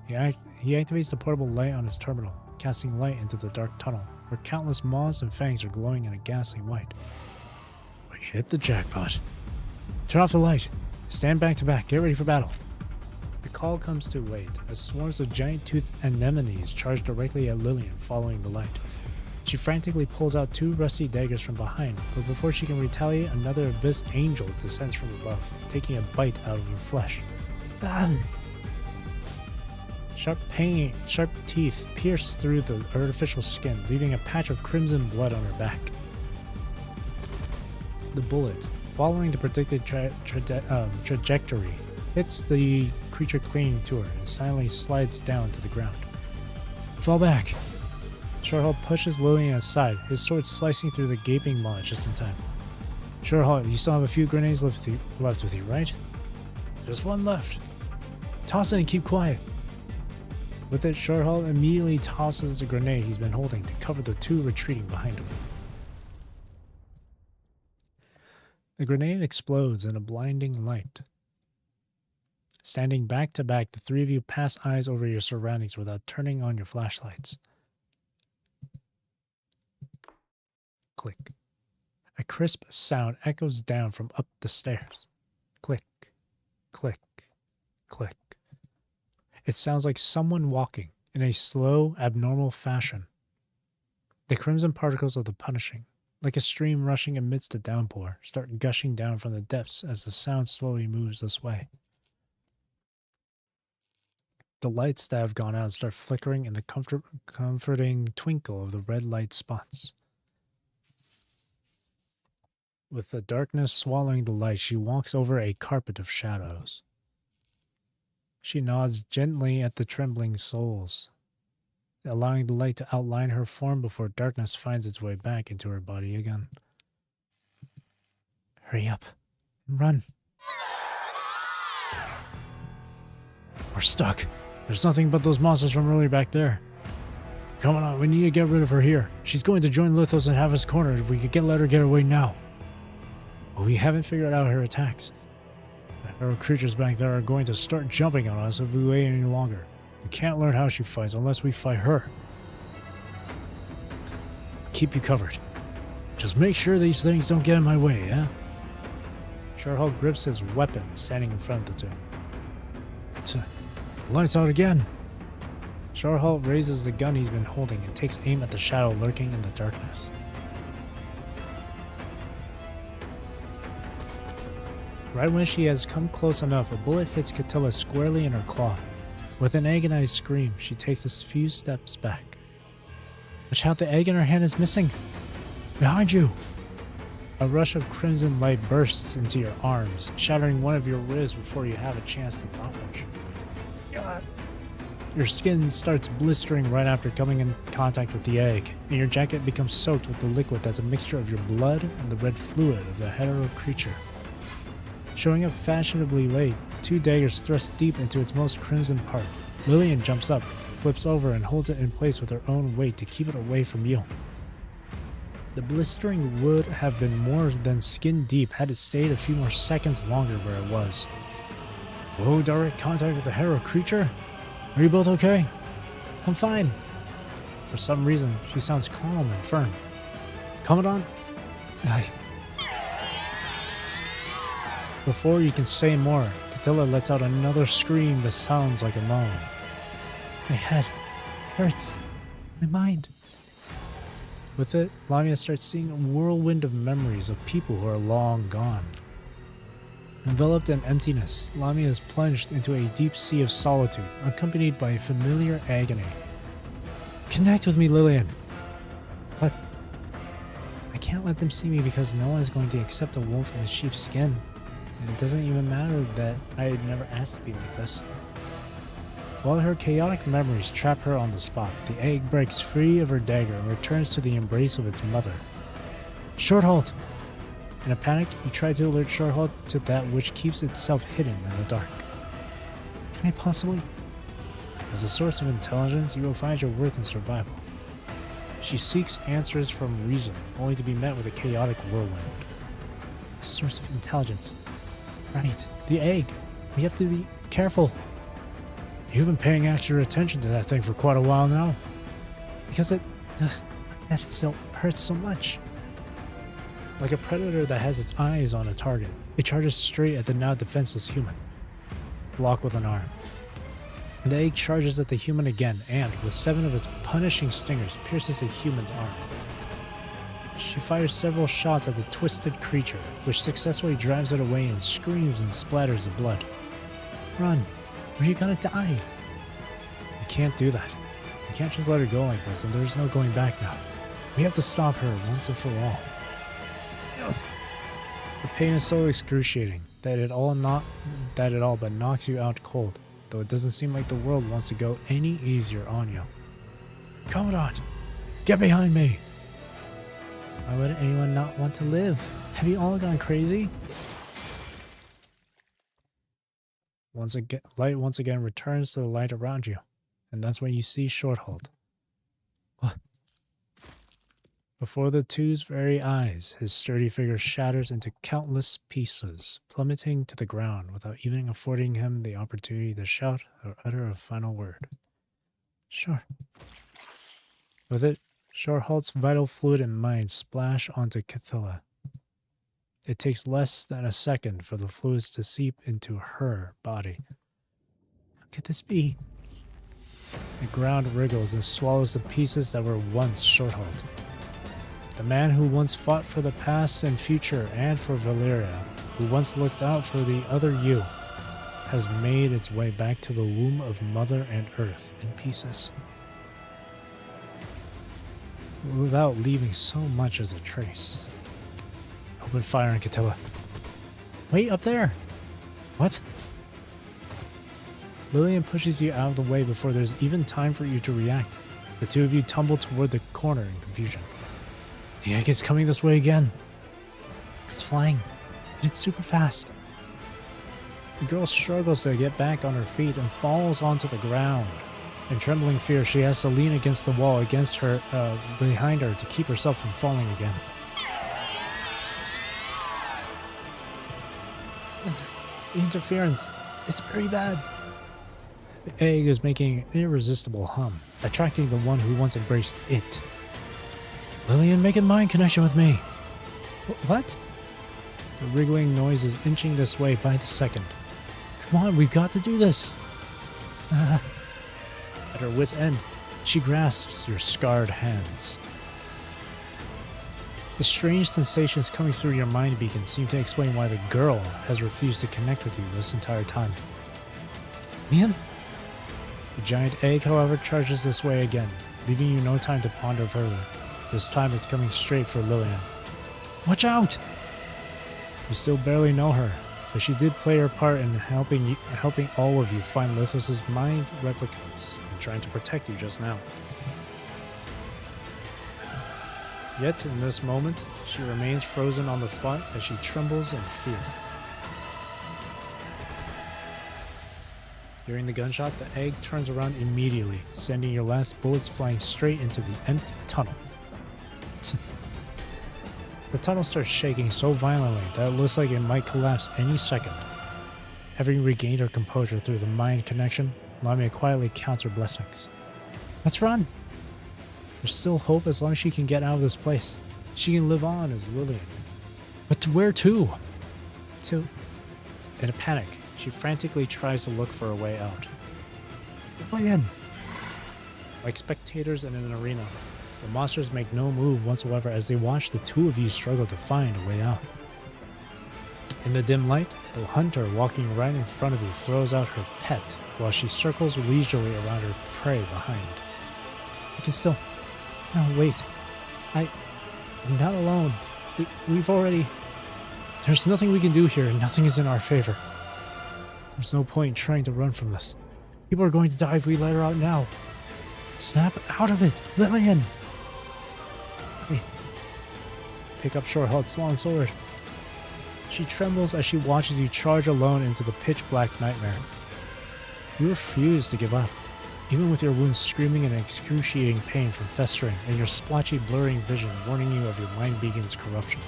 He activates the portable light on his terminal, casting light into the dark tunnel, where countless maws and fangs are glowing in a ghastly white. We hit the jackpot. Turn off the light. Stand back to back. Get ready for battle. The call comes too late, as swarms of giant-toothed anemones charge directly at Lillian, following the light. She frantically pulls out two rusty daggers from behind, but before she can retaliate, another abyss angel descends from above, taking a bite out of her flesh. Ah! Sharp teeth pierce through the artificial skin, leaving a patch of crimson blood on her back. The bullet, following the predicted trajectory, hits the creature clinging to her and silently slides down to the ground. Fall back! Shorthalt pushes Lillian aside, his sword slicing through the gaping maw just in time. Shorthalt, you still have a few grenades left with you, right? Just one left. Toss it and keep quiet. With it, Shorthalt immediately tosses the grenade he's been holding to cover the two retreating behind him. The grenade explodes in a blinding light. Standing back to back, the three of you pass eyes over your surroundings without turning on your flashlights. Click. A crisp sound echoes down from up the stairs. Click, click, click. It sounds like someone walking in a slow, abnormal fashion. The crimson particles of the punishing, like a stream rushing amidst a downpour, start gushing down from the depths as the sound slowly moves this way. The lights that have gone out start flickering in the comforting twinkle of the red light spots. With the darkness swallowing the light, she walks over a carpet of shadows. She nods gently at the trembling souls, allowing the light to outline her form before darkness finds its way back into her body again. Hurry up and run. We're stuck. There's nothing but those monsters from earlier back there. Come on, we need to get rid of her here. She's going to join Lithos and have us cornered if we could let her get away now. But we haven't figured out her attacks. The hero creatures back there are going to start jumping on us if we wait any longer. We can't learn how she fights unless we fight her. I'll keep you covered. Just make sure these things don't get in my way, yeah? Shorthalt grips his weapon, standing in front of the two. Lights out again. Shorthalt raises the gun he's been holding and takes aim at the shadow lurking in the darkness. Right when she has come close enough, a bullet hits Catilla squarely in her claw. With an agonized scream, she takes a few steps back. Watch out, the egg in her hand is missing. Behind you! A rush of crimson light bursts into your arms, shattering one of your ribs before you have a chance to dodge. Your skin starts blistering right after coming in contact with the egg, and your jacket becomes soaked with the liquid that's a mixture of your blood and the red fluid of the hetero creature. Showing up fashionably late, two daggers thrust deep into its most crimson part. Lillian jumps up, flips over, and holds it in place with her own weight to keep it away from you. The blistering would have been more than skin deep had it stayed a few more seconds longer where it was. Whoa, direct contact with the hero creature? Are you both okay? I'm fine. For some reason, she sounds calm and firm. Commandant? Before you can say more, Catilla lets out another scream that sounds like a moan. My head hurts. My mind. With it, Lamia starts seeing a whirlwind of memories of people who are long gone. Enveloped in emptiness, Lamia is plunged into a deep sea of solitude, accompanied by a familiar agony. Connect with me, Lillian! But I can't let them see me because no one is going to accept a wolf in a sheep's skin. And it doesn't even matter that I had never asked to be like this. While her chaotic memories trap her on the spot, the egg breaks free of her dagger and returns to the embrace of its mother. Shorthalt! In a panic, you try to alert Shorthalt to that which keeps itself hidden in the dark. Can I possibly? As a source of intelligence, you will find your worth in survival. She seeks answers from reason, only to be met with a chaotic whirlwind. A source of intelligence. Right, the egg. We have to be careful. You've been paying extra attention to that thing for quite a while now. Because it still hurts so much. Like a predator that has its eyes on a target, it charges straight at the now defenseless human. Blocked with an arm. The egg charges at the human again and, with 7 of its punishing stingers, pierces the human's arm. She fires several shots at the twisted creature, which successfully drives it away and screams and splatters of blood. Run, or you're gonna die. You can't do that. You can't just let her go like this, and there's no going back now. We have to stop her once and for all. The pain is so excruciating that it all but knocks you out cold, though it doesn't seem like the world wants to go any easier on you. Commandant, get behind me! Why would anyone not want to live? Have you all gone crazy? Light once again returns to the light around you, and that's when you see Shorthalt. What? Before the two's very eyes, his sturdy figure shatters into countless pieces, plummeting to the ground without even affording him the opportunity to shout or utter a final word. Sure. With it, Shorhalt's vital fluid and mind splash onto Cathilla. It takes less than a second for the fluids to seep into her body. How could this be? The ground wriggles and swallows the pieces that were once Shorthalt. The man who once fought for the past and future and for Valyria, who once looked out for the other you, has made its way back to the womb of Mother and Earth in pieces, without leaving so much as a trace. Open fire on Cattilla. Wait, up there! What? Lillian pushes you out of the way before there's even time for you to react. The two of you tumble toward the corner in confusion. The egg is coming this way again. It's flying, and it's super fast. The girl struggles to get back on her feet and falls onto the ground. In trembling fear, she has to lean against the wall behind her to keep herself from falling again. The interference. It's very bad. The egg is making an irresistible hum, attracting the one who once embraced it. Lillian, make a mind connection with me. What? The wriggling noise is inching this way by the second. Come on, we've got to do this. At her wit's end, she grasps your scarred hands. The strange sensations coming through your mind beacon seem to explain why the girl has refused to connect with you this entire time. Man? The giant egg, however, charges this way again, leaving you no time to ponder further. This time it's coming straight for Lillian. Watch out! You still barely know her, but she did play her part in helping all of you find Lithos's mind replicas and trying to protect you just now. Yet, in this moment, she remains frozen on the spot as she trembles in fear. Hearing the gunshot, the egg turns around immediately, sending your last bullets flying straight into the empty tunnel. The tunnel starts shaking so violently that it looks like it might collapse any second. Having regained her composure through the mind connection, allow me to quietly count her blessings. Let's run! There's still hope as long as she can get out of this place. She can live on as Lillian. But to where to? In a panic, she frantically tries to look for a way out. Lillian! Like spectators in an arena, the monsters make no move whatsoever as they watch the two of you struggle to find a way out. In the dim light, the hunter walking right in front of you throws out her pet while she circles leisurely around her prey behind. I can still... No, wait. I'm not alone. We've already... There's nothing we can do here and nothing is in our favor. There's no point in trying to run from this. People are going to die if we let her out now. Snap out of it, Lillian! Pick up Shorthalt's long sword. She trembles as she watches you charge alone into the pitch-black nightmare. You refuse to give up, even with your wounds screaming in excruciating pain from festering and your splotchy, blurring vision warning you of your mind beacon's corruption.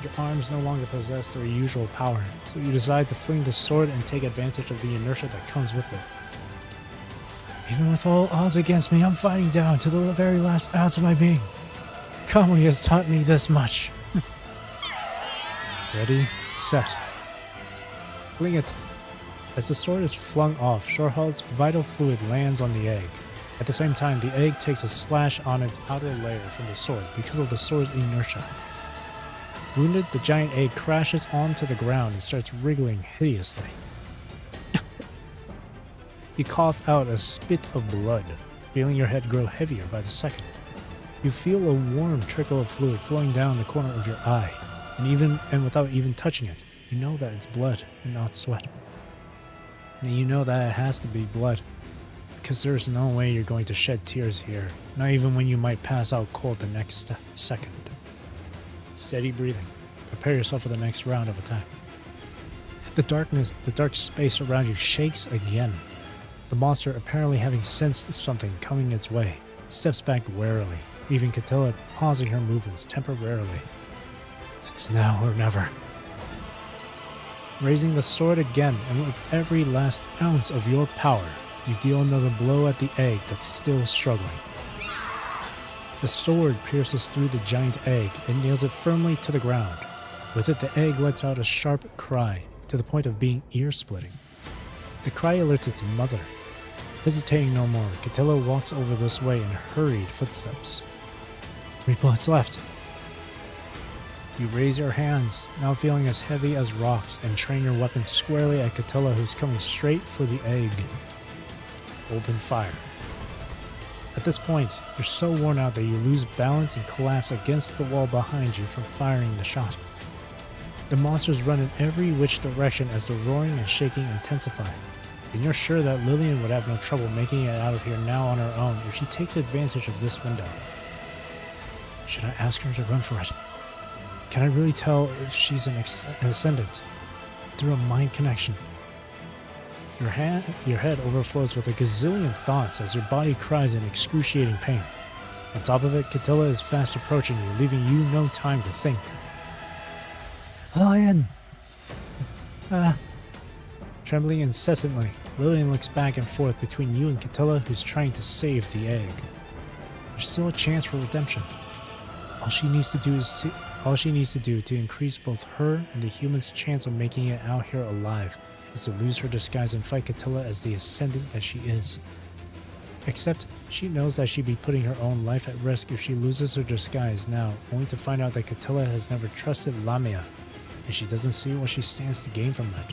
Your arms no longer possess their usual power, so you decide to fling the sword and take advantage of the inertia that comes with it. Even with all odds against me, I'm fighting down to the very last ounce of my being. Kamui has taught me this much. Ready, set. Fling it. As the sword is flung off, Shorthalt's vital fluid lands on the egg. At the same time, the egg takes a slash on its outer layer from the sword because of the sword's inertia. Wounded, the giant egg crashes onto the ground and starts wriggling hideously. You cough out a spit of blood, feeling your head grow heavier by the second. You feel a warm trickle of fluid flowing down the corner of your eye, and without even touching it, you know that it's blood and not sweat. And you know that it has to be blood, because there's no way you're going to shed tears here, not even when you might pass out cold the next second. Steady breathing. Prepare yourself for the next round of attack. The dark space around you shakes again. The monster, apparently having sensed something coming its way, steps back warily, leaving Cattilla pausing her movements temporarily. It's now or never. Raising the sword again, and with every last ounce of your power, you deal another blow at the egg that's still struggling. The sword pierces through the giant egg and nails it firmly to the ground. With it, the egg lets out a sharp cry, to the point of being ear-splitting. The cry alerts its mother. Hesitating no more, Catilla walks over this way in hurried footsteps. 3 bullets left. You raise your hands, now feeling as heavy as rocks, and train your weapon squarely at Catilla, who's coming straight for the egg. Open fire. At this point, you're so worn out that you lose balance and collapse against the wall behind you from firing the shot. The monsters run in every which direction as the roaring and shaking intensify, and you're sure that Lillian would have no trouble making it out of here now on her own if she takes advantage of this window. Should I ask her to run for it? Can I really tell if she's an ascendant? Through a mind connection. Your head overflows with a gazillion thoughts as your body cries in excruciating pain. On top of it, Catilla is fast approaching you, leaving you no time to think. Lillian! Trembling incessantly, Lillian looks back and forth between you and Catilla, who's trying to save the egg. There's still a chance for redemption. All she needs to do to increase both her and the human's chance of making it out here alive is to lose her disguise and fight Catilla as the ascendant that she is. Except, she knows that she'd be putting her own life at risk if she loses her disguise now, only to find out that Catilla has never trusted Lamia, and she doesn't see what she stands to gain from that.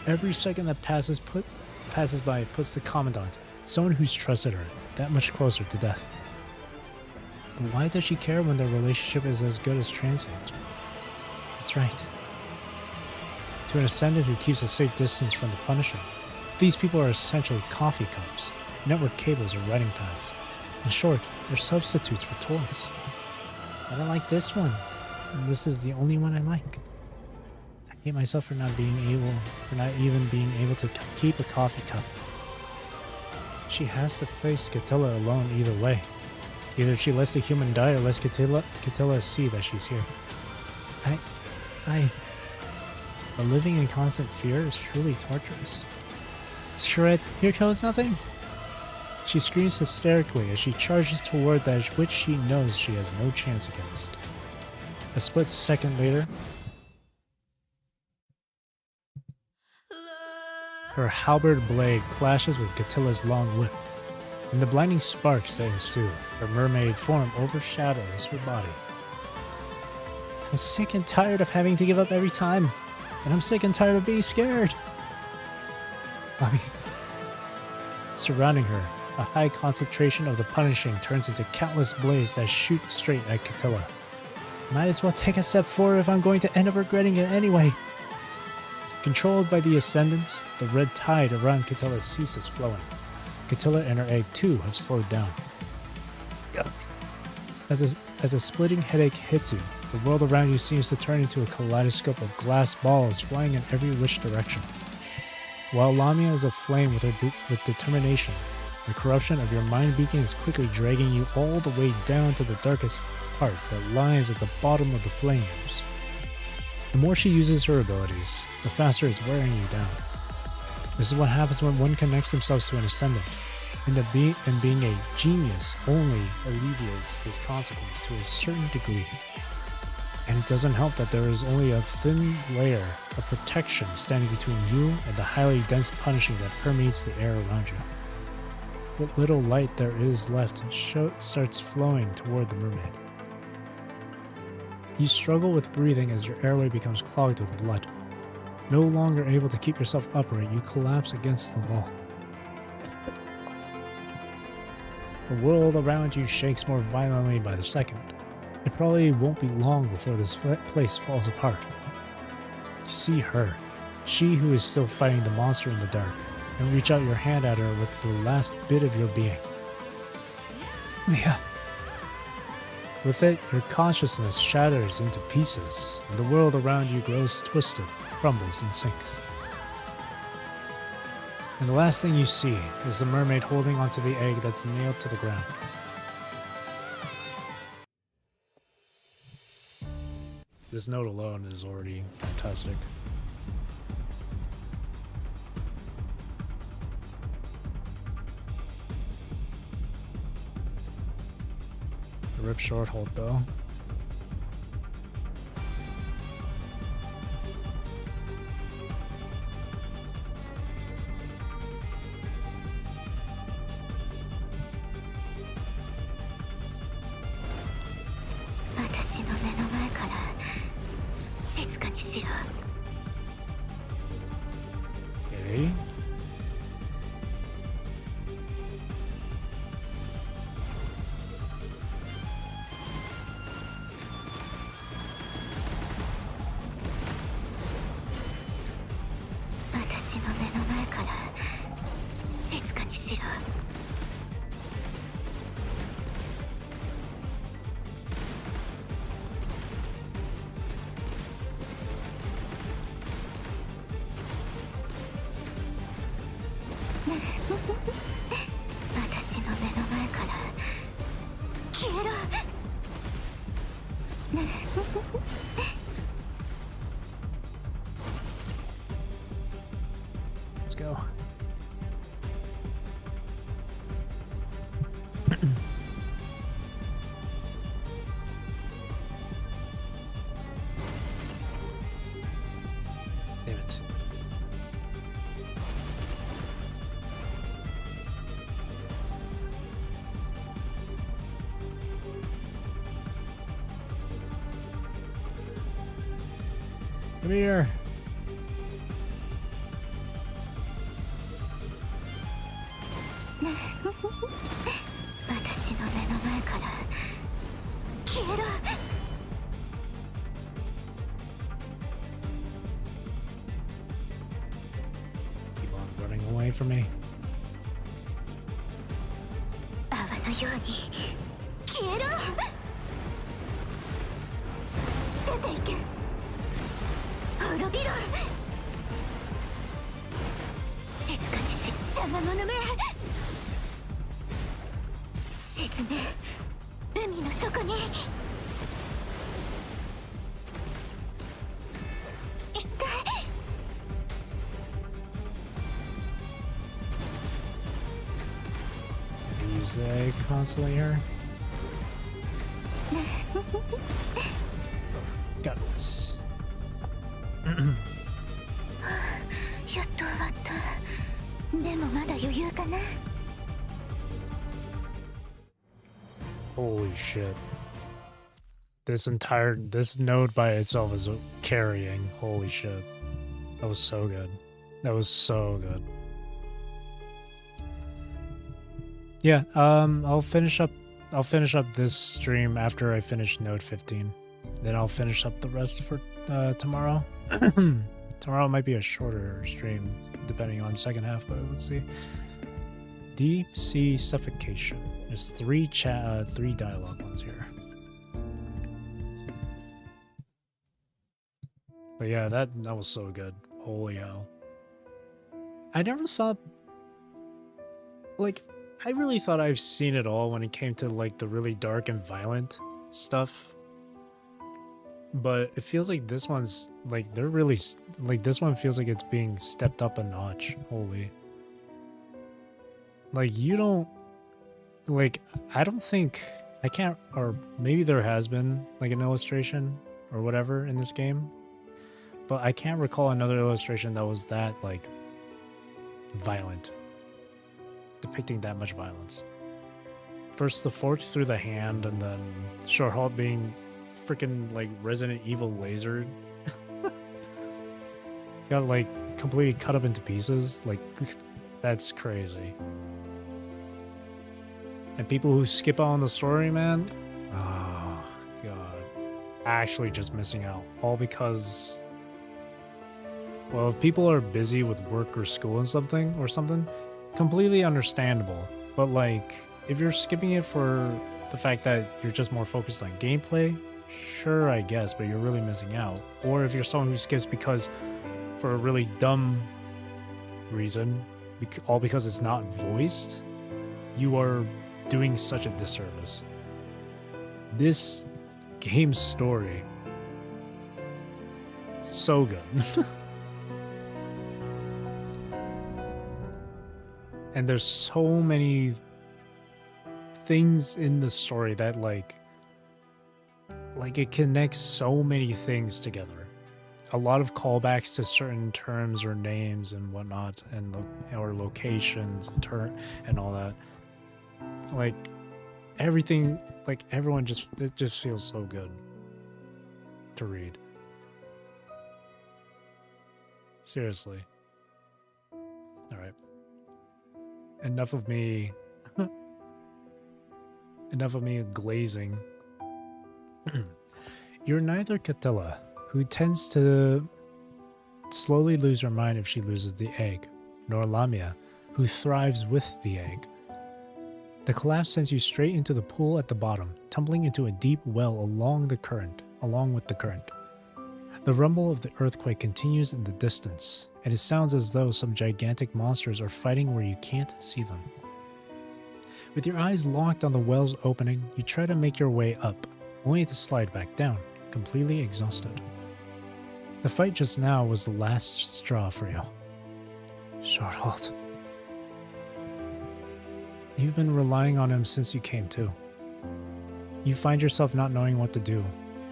Every second that passes by puts the Commandant, someone who's trusted her, that much closer to death. But why does she care when their relationship is as good as transient? That's right. To an ascendant who keeps a safe distance from the Punisher, these people are essentially coffee cups, network cables, or writing pads. In short, they're substitutes for toys. I don't like this one, and this is the only one I like. I hate myself for not even being able to keep a coffee cup. She has to face Catilla alone either way. Either she lets the human die or lets Catilla see that she's here. But living in constant fear is truly torturous. Screw it, here goes nothing! She screams hysterically as she charges toward that which she knows she has no chance against. A split second later, her halberd blade clashes with Catilla's long whip. In the blinding sparks that ensue, her mermaid form overshadows her body. I'm sick and tired of having to give up every time, and I'm sick and tired of being scared. Surrounding her, a high concentration of the punishing turns into countless blades that shoot straight at Catilla. Might as well take a step forward if I'm going to end up regretting it anyway. Controlled by the Ascendant, the red tide around Catilla ceases flowing. Catilla and her egg too have slowed down. As a splitting headache hits you, the world around you seems to turn into a kaleidoscope of glass balls flying in every which direction. While Lamia is aflame with determination, the corruption of your mind beacon is quickly dragging you all the way down to the darkest part that lies at the bottom of the flames. The more she uses her abilities, the faster it's wearing you down. This is what happens when one connects themselves to an Ascendant, and being a genius only alleviates this consequence to a certain degree. And it doesn't help that there is only a thin layer of protection standing between you and the highly dense punishing that permeates the air around you. What little light there is left starts flowing toward the mermaid. You struggle with breathing as your airway becomes clogged with blood. No longer able to keep yourself upright, you collapse against the wall. The world around you shakes more violently by the second. It probably won't be long before this place falls apart. You see her, she who is still fighting the monster in the dark, and reach out your hand at her with the last bit of your being. Mia. With it, your consciousness shatters into pieces, and the world around you grows twisted, crumbles, and sinks. And the last thing you see is the mermaid holding onto the egg that's nailed to the ground. This note alone is already fantastic. Rip short hold though. Okay. Let's go. Damn it. Come here. Keep on running away from me. 泡のように消えろ。出ていけ。滅びろ。静かにし、邪魔者め。沈め、海の底に。一体。Use the egg constantly here. Got it. やっと終わった。でもまだ余裕かな。Holy shit. This node by itself is carrying. Holy shit. That was so good. That was so good. Yeah, I'll finish up this stream after I finish node 15. Then I'll finish up the rest for tomorrow. Tomorrow might be a shorter stream depending on second half, but let's see. Deep sea suffocation. There's three dialogue ones here. But yeah, that was so good. Holy hell. I never thought, like, I really thought I've seen it all when it came to like the really dark and violent stuff. But it feels like this one's like they're really like this one feels like it's being stepped up a notch. Holy. Like you don't like I don't think I can't or maybe there has been like an illustration or whatever in this game. But I can't recall another illustration that was that like violent. Depicting that much violence. First the fork through the hand and then short halt being freaking like Resident Evil lasered. Got like completely cut up into pieces. Like that's crazy. And people who skip out on the story, man, oh god, actually just missing out. All because, well, if people are busy with work or school and something, completely understandable. But like, if you're skipping it for the fact that you're just more focused on gameplay, sure, I guess, but you're really missing out. Or if you're someone who skips because for a really dumb reason, all because it's not voiced, you are doing such a disservice. This game's story, so good. And there's so many things in the story that like like it connects so many things together. A lot of callbacks to certain terms or names and whatnot, and or locations and all that. Like everything, like everyone it just feels so good to read. Seriously. All right. Enough of me. Enough of me glazing. You're neither Catilla, who tends to slowly lose her mind if she loses the egg, nor Lamia, who thrives with the egg. The collapse sends you straight into the pool at the bottom, tumbling into a deep well along with the current. The rumble of the earthquake continues in the distance, and it sounds as though some gigantic monsters are fighting where you can't see them. With your eyes locked on the well's opening, you try to make your way up, only to slide back down, completely exhausted. The fight just now was the last straw for you. Short halt. You've been relying on him since you came to. You find yourself not knowing what to do,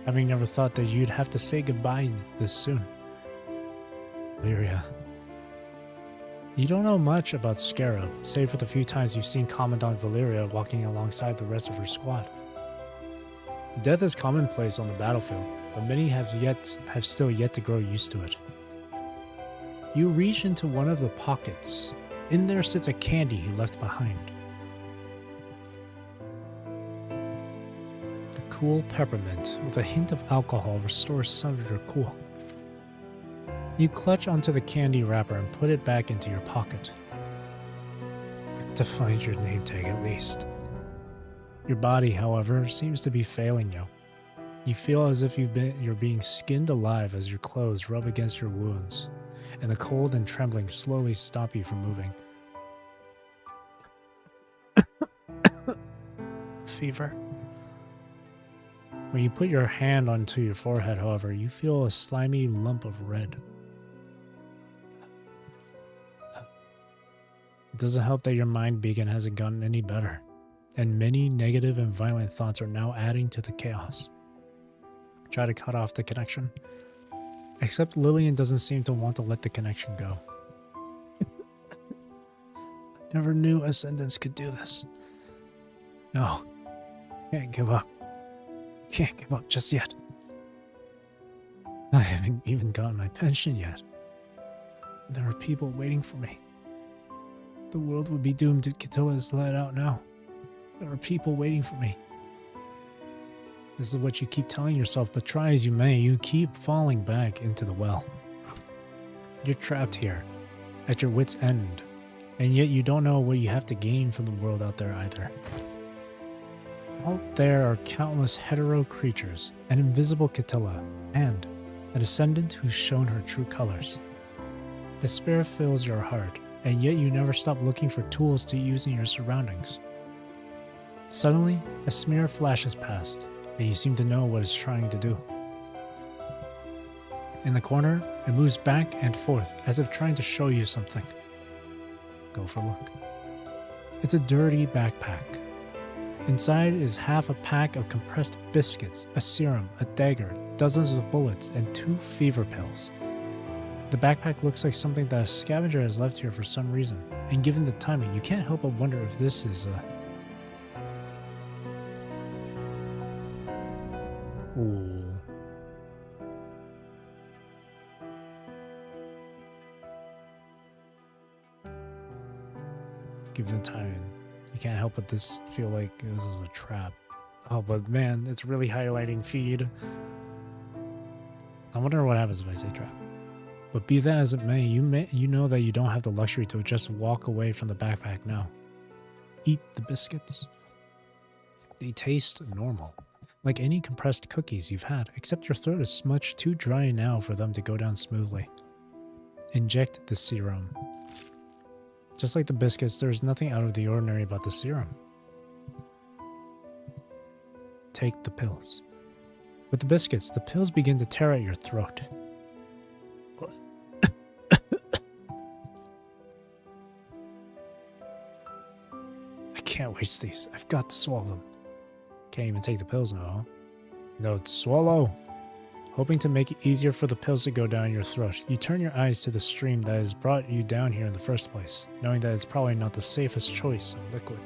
having never thought that you'd have to say goodbye this soon. Lyria. You don't know much about Scarab, save for the few times you've seen Commandant Valeria walking alongside the rest of her squad. Death is commonplace on the battlefield, but many have still yet to grow used to it. You reach into one of the pockets. In there sits a candy he left behind. The cool peppermint with a hint of alcohol restores some of your cool. You clutch onto the candy wrapper and put it back into your pocket. Good to find your name tag at least. Your body, however, seems to be failing you. You feel as if you're being skinned alive as your clothes rub against your wounds, and the cold and trembling slowly stop you from moving. Fever. When you put your hand onto your forehead, however, you feel a slimy lump of red. It doesn't help that your mind beacon hasn't gotten any better, and many negative and violent thoughts are now adding to the chaos. Try to cut off the connection. Except Lillian doesn't seem to want to let the connection go. I never knew Ascendants could do this. No. Can't give up. Can't give up just yet. I haven't even gotten my pension yet. There are people waiting for me. The world would be doomed if Catilla is let out now. There are people waiting for me. This is what you keep telling yourself, but try as you may, you keep falling back into the well. You're trapped here, at your wit's end, and yet you don't know what you have to gain from the world out there either. Out there are countless hetero creatures, an invisible Catilla, and a descendant who's shown her true colors. Despair fills your heart, and yet you never stop looking for tools to use in your surroundings. Suddenly, a smear flashes past, and you seem to know what it's trying to do. In the corner, it moves back and forth, as if trying to show you something. Go for a look. It's a dirty backpack. Inside is half a pack of compressed biscuits, a serum, a dagger, dozens of bullets, and 2 fever pills. The backpack looks like something that a scavenger has left here for some reason, and given the timing, you can't help but wonder if this is a... Ooh. Given the timing, you can't help but feel like this is a trap. Oh, but man, it's really highlighting feed. I wonder what happens if I say trap. But be that as it may, you know that you don't have the luxury to just walk away from the backpack now. Eat the biscuits. They taste normal, like any compressed cookies you've had, except your throat is much too dry now for them to go down smoothly. Inject the serum. Just like the biscuits, there's nothing out of the ordinary about the serum. Take the pills. With the biscuits, the pills begin to tear at your throat. I can't waste these. I've got to swallow them. Can't even take the pills now. Note, swallow. Hoping to make it easier for the pills to go down your throat, you turn your eyes to the stream that has brought you down here in the first place, knowing that it's probably not the safest choice of liquid.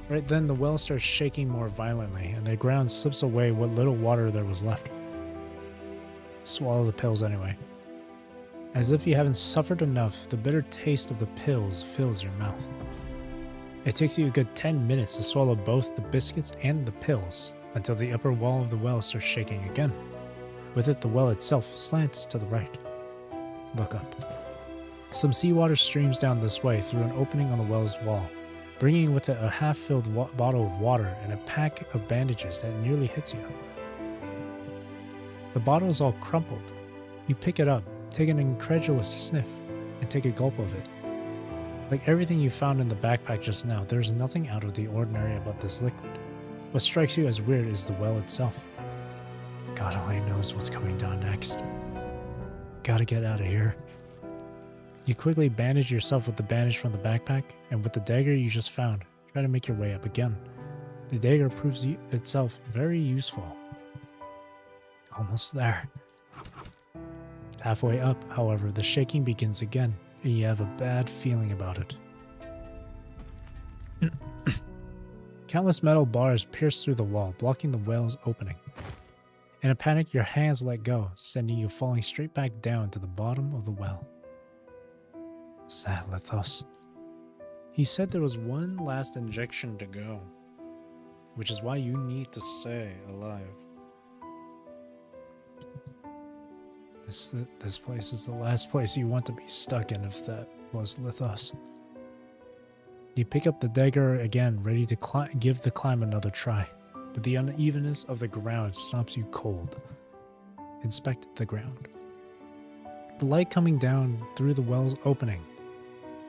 Right then, the well starts shaking more violently, and the ground slips away what little water there was left. Swallow the pills anyway. As if you haven't suffered enough, the bitter taste of the pills fills your mouth. It takes you a good 10 minutes to swallow both the biscuits and the pills, until the upper wall of the well starts shaking again. With it, the well itself slants to the right. Look up. Some seawater streams down this way through an opening on the well's wall, bringing with it a half-filled bottle of water and a pack of bandages that nearly hits you. The bottle is all crumpled. You pick it up, take an incredulous sniff, and take a gulp of it. Like everything you found in the backpack just now, there's nothing out of the ordinary about this liquid. What strikes you as weird is the well itself. God only knows what's coming down next. Gotta get out of here. You quickly bandage yourself with the bandage from the backpack, and with the dagger you just found, try to make your way up again. The dagger proves itself very useful. Almost there. Halfway up, however, the shaking begins again, and you have a bad feeling about it. Countless metal bars pierce through the wall, blocking the well's opening. In a panic, your hands let go, sending you falling straight back down to the bottom of the well. What's that, Lithos? He said there was one last injection to go, which is why you need to stay alive. This place is the last place you want to be stuck in if that was Lithos. You pick up the dagger again, ready to give the climb another try, but the unevenness of the ground stops you cold. Inspect the ground. The light coming down through the well's opening.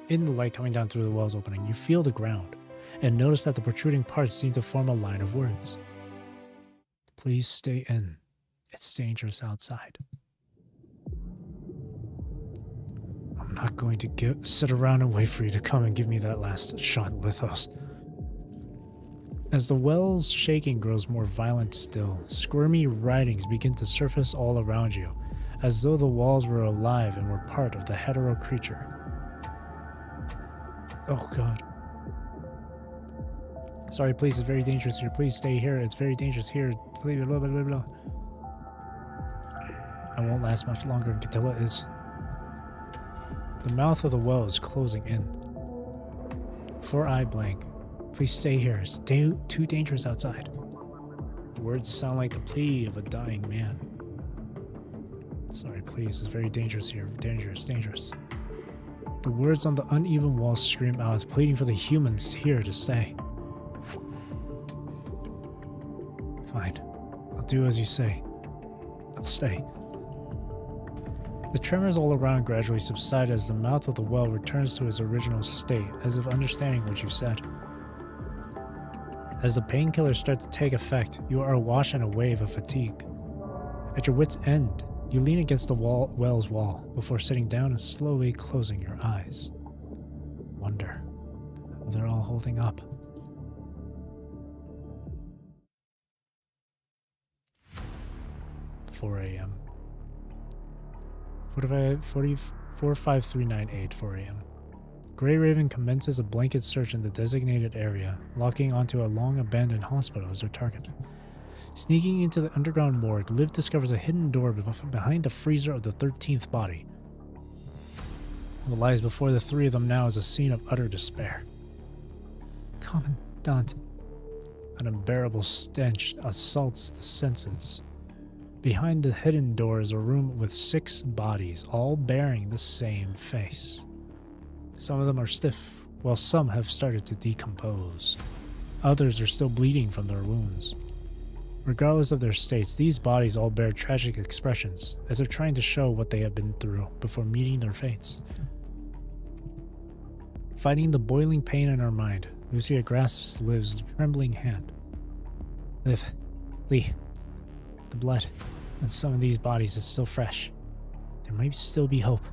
In the light coming down through the well's opening, you feel the ground, and notice that the protruding parts seem to form a line of words. Please stay in. It's dangerous outside. I'm not going to sit around and wait for you to come and give me that last shot, Lithos. As the well's shaking grows more violent still, squirmy writings begin to surface all around you, as though the walls were alive and were part of the hetero creature. Oh god. Sorry, please, it's very dangerous here. Please stay here. It's very dangerous here. Please, blah, blah, blah, blah. I won't last much longer, Catilla is. The mouth of the well is closing in. Before I blink, please stay here. It's too dangerous outside. The words sound like the plea of a dying man. Sorry, please, it's very dangerous here. Dangerous, dangerous. The words on the uneven walls scream out, pleading for the humans here to stay. Fine. I'll do as you say. I'll stay. The tremors all around gradually subside as the mouth of the well returns to its original state, as if understanding what you've said. As the painkillers start to take effect, you are awash in a wave of fatigue. At your wit's end, you lean against the well's wall before sitting down and slowly closing your eyes. Wonder how they're all holding up. "4 a.m. 45398 4 a.m. Grey Raven commences a blanket search in the designated area, locking onto a long-abandoned hospital as their target. Sneaking into the underground morgue, Liv discovers a hidden door behind the freezer of the 13th body. What lies before the three of them now is a scene of utter despair. Commandant. An unbearable stench assaults the senses. Behind the hidden door is a room with 6 bodies, all bearing the same face. Some of them are stiff, while some have started to decompose. Others are still bleeding from their wounds. Regardless of their states, these bodies all bear tragic expressions, as if trying to show what they have been through before meeting their fates. Fighting the boiling pain in her mind, Lucia grasps Liv's trembling hand. Liv, Lee, the blood on some of these bodies is still fresh. There might still be hope.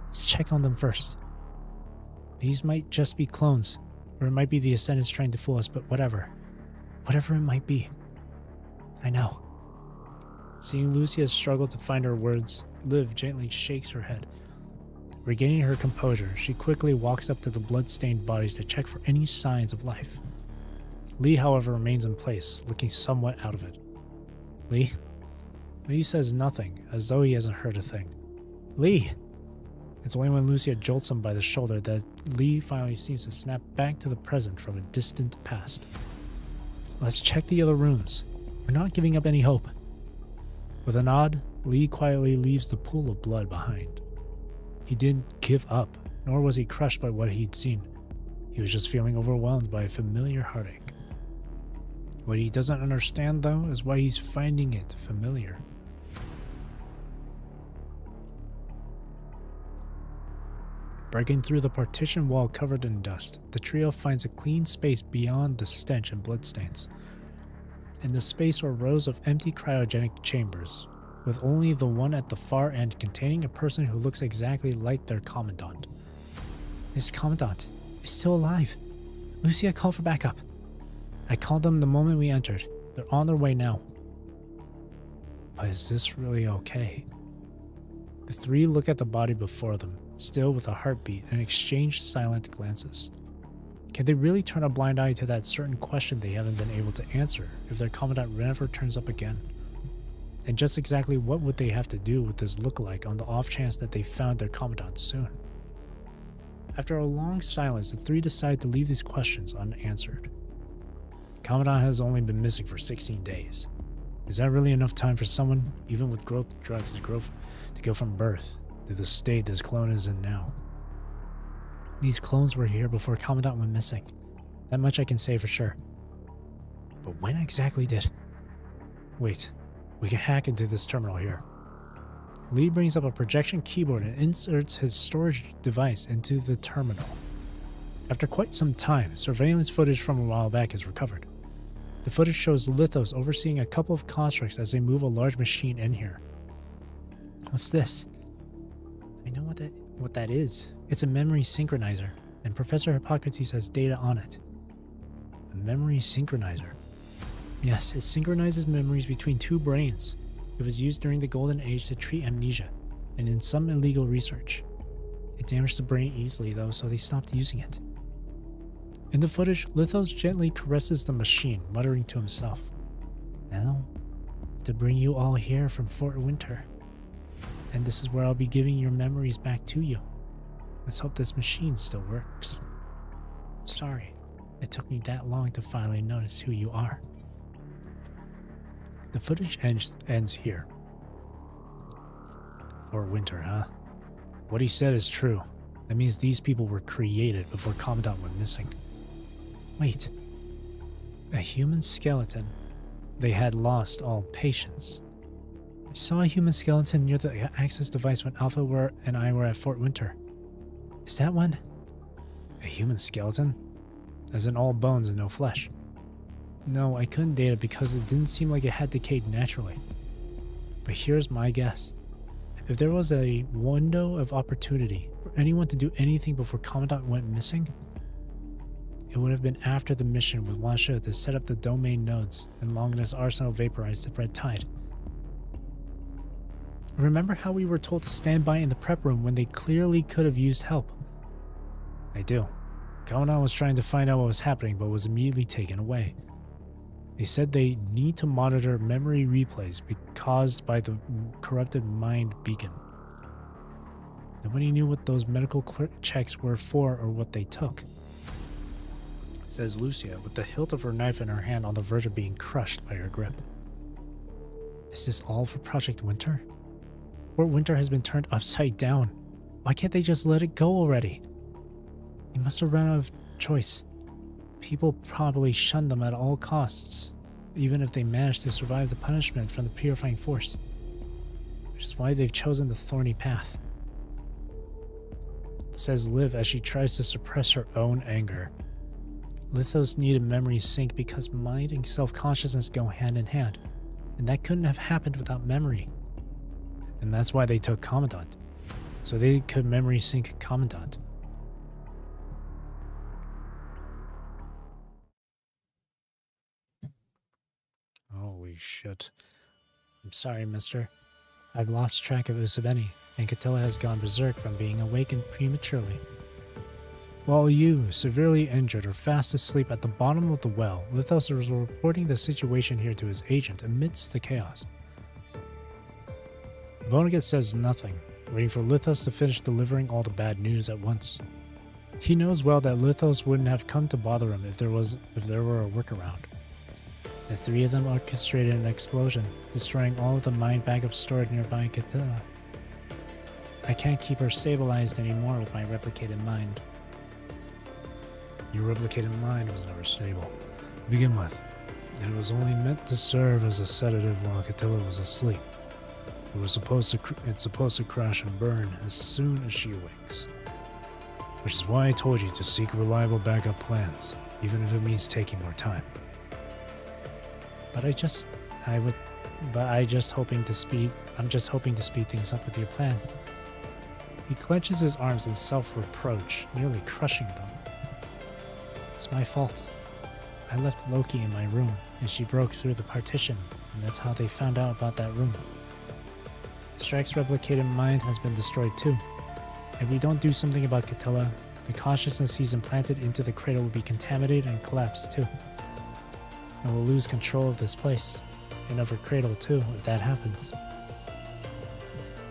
Let's check on them first. These might just be clones, or it might be the Ascendants trying to fool us, but whatever. Whatever it might be. I know. Seeing Lucia struggle to find her words, Liv gently shakes her head. Regaining her composure, she quickly walks up to the blood-stained bodies to check for any signs of life. Lee, however, remains in place, looking somewhat out of it. Lee? Lee says nothing, as though he hasn't heard a thing. Lee! It's only when Lucia jolts him by the shoulder that Lee finally seems to snap back to the present from a distant past. Let's check the other rooms. We're not giving up any hope. With a nod, Lee quietly leaves the pool of blood behind. He didn't give up, nor was he crushed by what he'd seen. He was just feeling overwhelmed by a familiar heartache. What he doesn't understand, though, is why he's finding it familiar. Breaking through the partition wall covered in dust, the trio finds a clean space beyond the stench and bloodstains. In the space are rows of empty cryogenic chambers, with only the one at the far end containing a person who looks exactly like their commandant. This commandant is still alive. Lucia called for backup. I called them the moment we entered. They're on their way now. But is this really okay? The three look at the body before them, still with a heartbeat, and exchange silent glances. Can they really turn a blind eye to that certain question they haven't been able to answer if their commandant never turns up again? And just exactly what would they have to do with this lookalike on the off chance that they found their commandant soon? After a long silence, the three decide to leave these questions unanswered. Commandant has only been missing for 16 days. Is that really enough time for someone, even with growth drugs, to go from birth to the state this clone is in now? These clones were here before Commandant went missing. That much I can say for sure. But when exactly did... Wait, we can hack into this terminal here. Lee brings up a projection keyboard and inserts his storage device into the terminal. After quite some time, surveillance footage from a while back is recovered. The footage shows Lithos overseeing a couple of constructs as they move a large machine in here. What's this? I know what that is. It's a memory synchronizer, and Professor Hippocrates has data on it. A memory synchronizer? Yes, it synchronizes memories between two brains. It was used during the Golden Age to treat amnesia, and in some illegal research. It damaged the brain easily though, so they stopped using it. In the footage, Lithos gently caresses the machine, muttering to himself. Now, to bring you all here from Fort Winter. And this is where I'll be giving your memories back to you. Let's hope this machine still works. Sorry, it took me that long to finally notice who you are. The footage ends here. Fort Winter, huh? What he said is true. That means these people were created before Commandant went missing. Wait. A human skeleton. They had lost all patience. I saw a human skeleton near the access device when Alpha and I were at Fort Winter. Is that one? A human skeleton? As in all bones and no flesh. No, I couldn't date it because it didn't seem like it had decayed naturally. But here's my guess. If there was a window of opportunity for anyone to do anything before Commandant went missing, it would have been after the mission with Washa to set up the domain nodes and Longinus Arsenal vaporized the red tide. Remember how we were told to stand by in the prep room when they clearly could have used help? I do. Commandant was trying to find out what was happening but was immediately taken away. They said they need to monitor memory replays caused by the corrupted mind beacon. Nobody knew what those medical checks were for or what they took. Says Lucia, with the hilt of her knife in her hand on the verge of being crushed by her grip. Is this all for Project Winter? Fort Winter has been turned upside down. Why can't they just let it go already? They must have run out of choice. People probably shunned them at all costs, even if they managed to survive the punishment from the purifying force. Which is why they've chosen the thorny path. Says Liv as she tries to suppress her own anger. Lithos needed memory sync because mind and self-consciousness go hand in hand, and that couldn't have happened without memory. And that's why they took Commandant, so they could memory sync Commandant. Holy Holy shit. I'm sorry, mister. I've lost track of Usabeni, and Catilla has gone berserk from being awakened prematurely. While you, severely injured, are fast asleep at the bottom of the well, Lithos was reporting the situation here to his agent amidst the chaos. Vonnegut says nothing, waiting for Lithos to finish delivering all the bad news at once. He knows well that Lithos wouldn't have come to bother him if there were a workaround. The three of them orchestrated an explosion, destroying all of the mind backups stored nearby Catilla. I can't keep her stabilized anymore with my replicated mind. Your replicated mind was never stable. To begin with, it was only meant to serve as a sedative while Catilla was asleep. It's supposed to crash and burn as soon as she awakes. Which is why I told you to seek reliable backup plans, even if it means taking more time. I'm just hoping to speed things up with your plan. He clenches his arms in self-reproach, nearly crushing them. It's my fault. I left Loki in my room, and she broke through the partition, and that's how they found out about that room. Strax's replicated mind has been destroyed too. If we don't do something about Catilla, the consciousness he's implanted into the cradle will be contaminated and collapse too. And we'll lose control of this place, and of her cradle too, if that happens.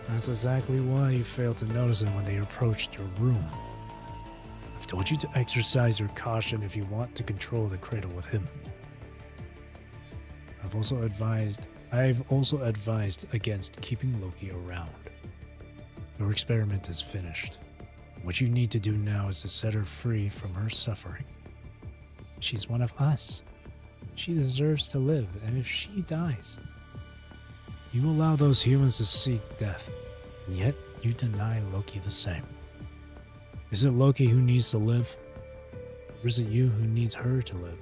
That's exactly why you failed to notice it when they approached your room. I've told you to exercise your caution if you want to control the cradle with him. I've also advised against keeping Loki around. Your experiment is finished. What you need to do now is to set her free from her suffering. She's one of us. She deserves to live, and if she dies... You allow those humans to seek death, and yet you deny Loki the same. Is it Loki who needs to live? Or is it you who needs her to live?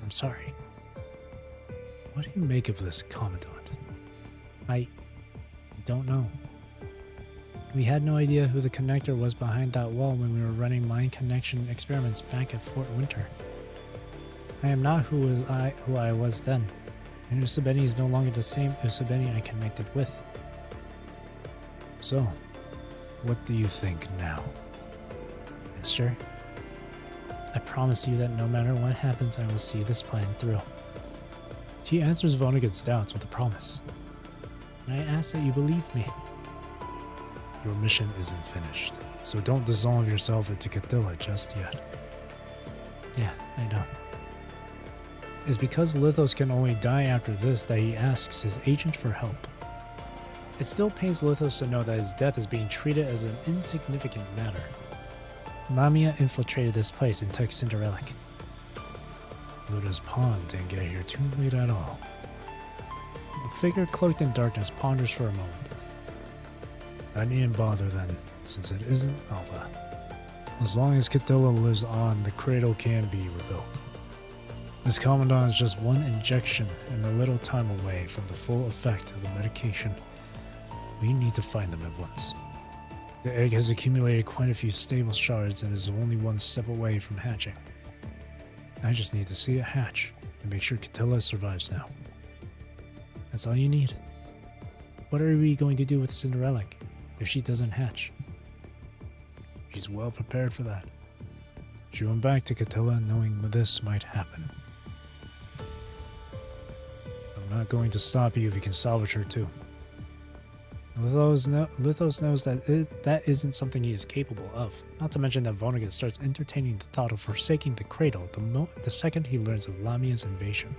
I'm sorry. What do you make of this, Commandant? I don't know. We had no idea who the connector was behind that wall when we were running mind connection experiments back at Fort Winter. I am not who I was then, and Usabeni is no longer the same Usabeni I connected with. So, what do you think now? Mister, I promise you that no matter what happens, I will see this plan through. He answers Vonnegut's doubts with a promise. And I ask that you believe me. Your mission isn't finished, so don't dissolve yourself into Catilla just yet. Yeah, I know. It's because Lithos can only die after this that he asks his agent for help. It still pains Lithos to know that his death is being treated as an insignificant matter. Lamia infiltrated this place and took Cinderelic. Luda's pawn didn't get here too late at all. The figure cloaked in darkness ponders for a moment. I needn't bother then, since it isn't Alpha. As long as Catilla lives on, the cradle can be rebuilt. This Commandant is just one injection and a little time away from the full effect of the medication. We need to find them at once. The egg has accumulated quite a few stable shards and is only one step away from hatching. I just need to see it hatch and make sure Catilla survives now. That's all you need. What are we going to do with Cinderelic if she doesn't hatch? He's well prepared for that. She went back to Catilla knowing this might happen. I'm not going to stop you if you can salvage her too. Lithos knows that that isn't something he is capable of. Not to mention that Vonnegut starts entertaining the thought of forsaking the cradle the second he learns of Lamia's invasion.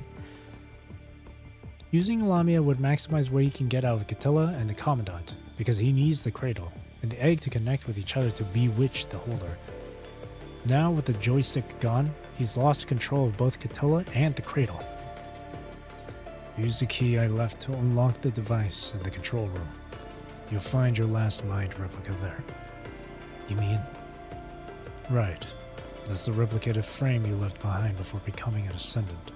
Using Lamia would maximize what he can get out of Catilla and the Commandant, because he needs the cradle and the egg to connect with each other to bewitch the holder. Now with the joystick gone, he's lost control of both Catilla and the cradle. Use the key I left to unlock the device in the control room. You'll find your last mind replica there. You mean? Right. That's the replicated frame you left behind before becoming an Ascendant.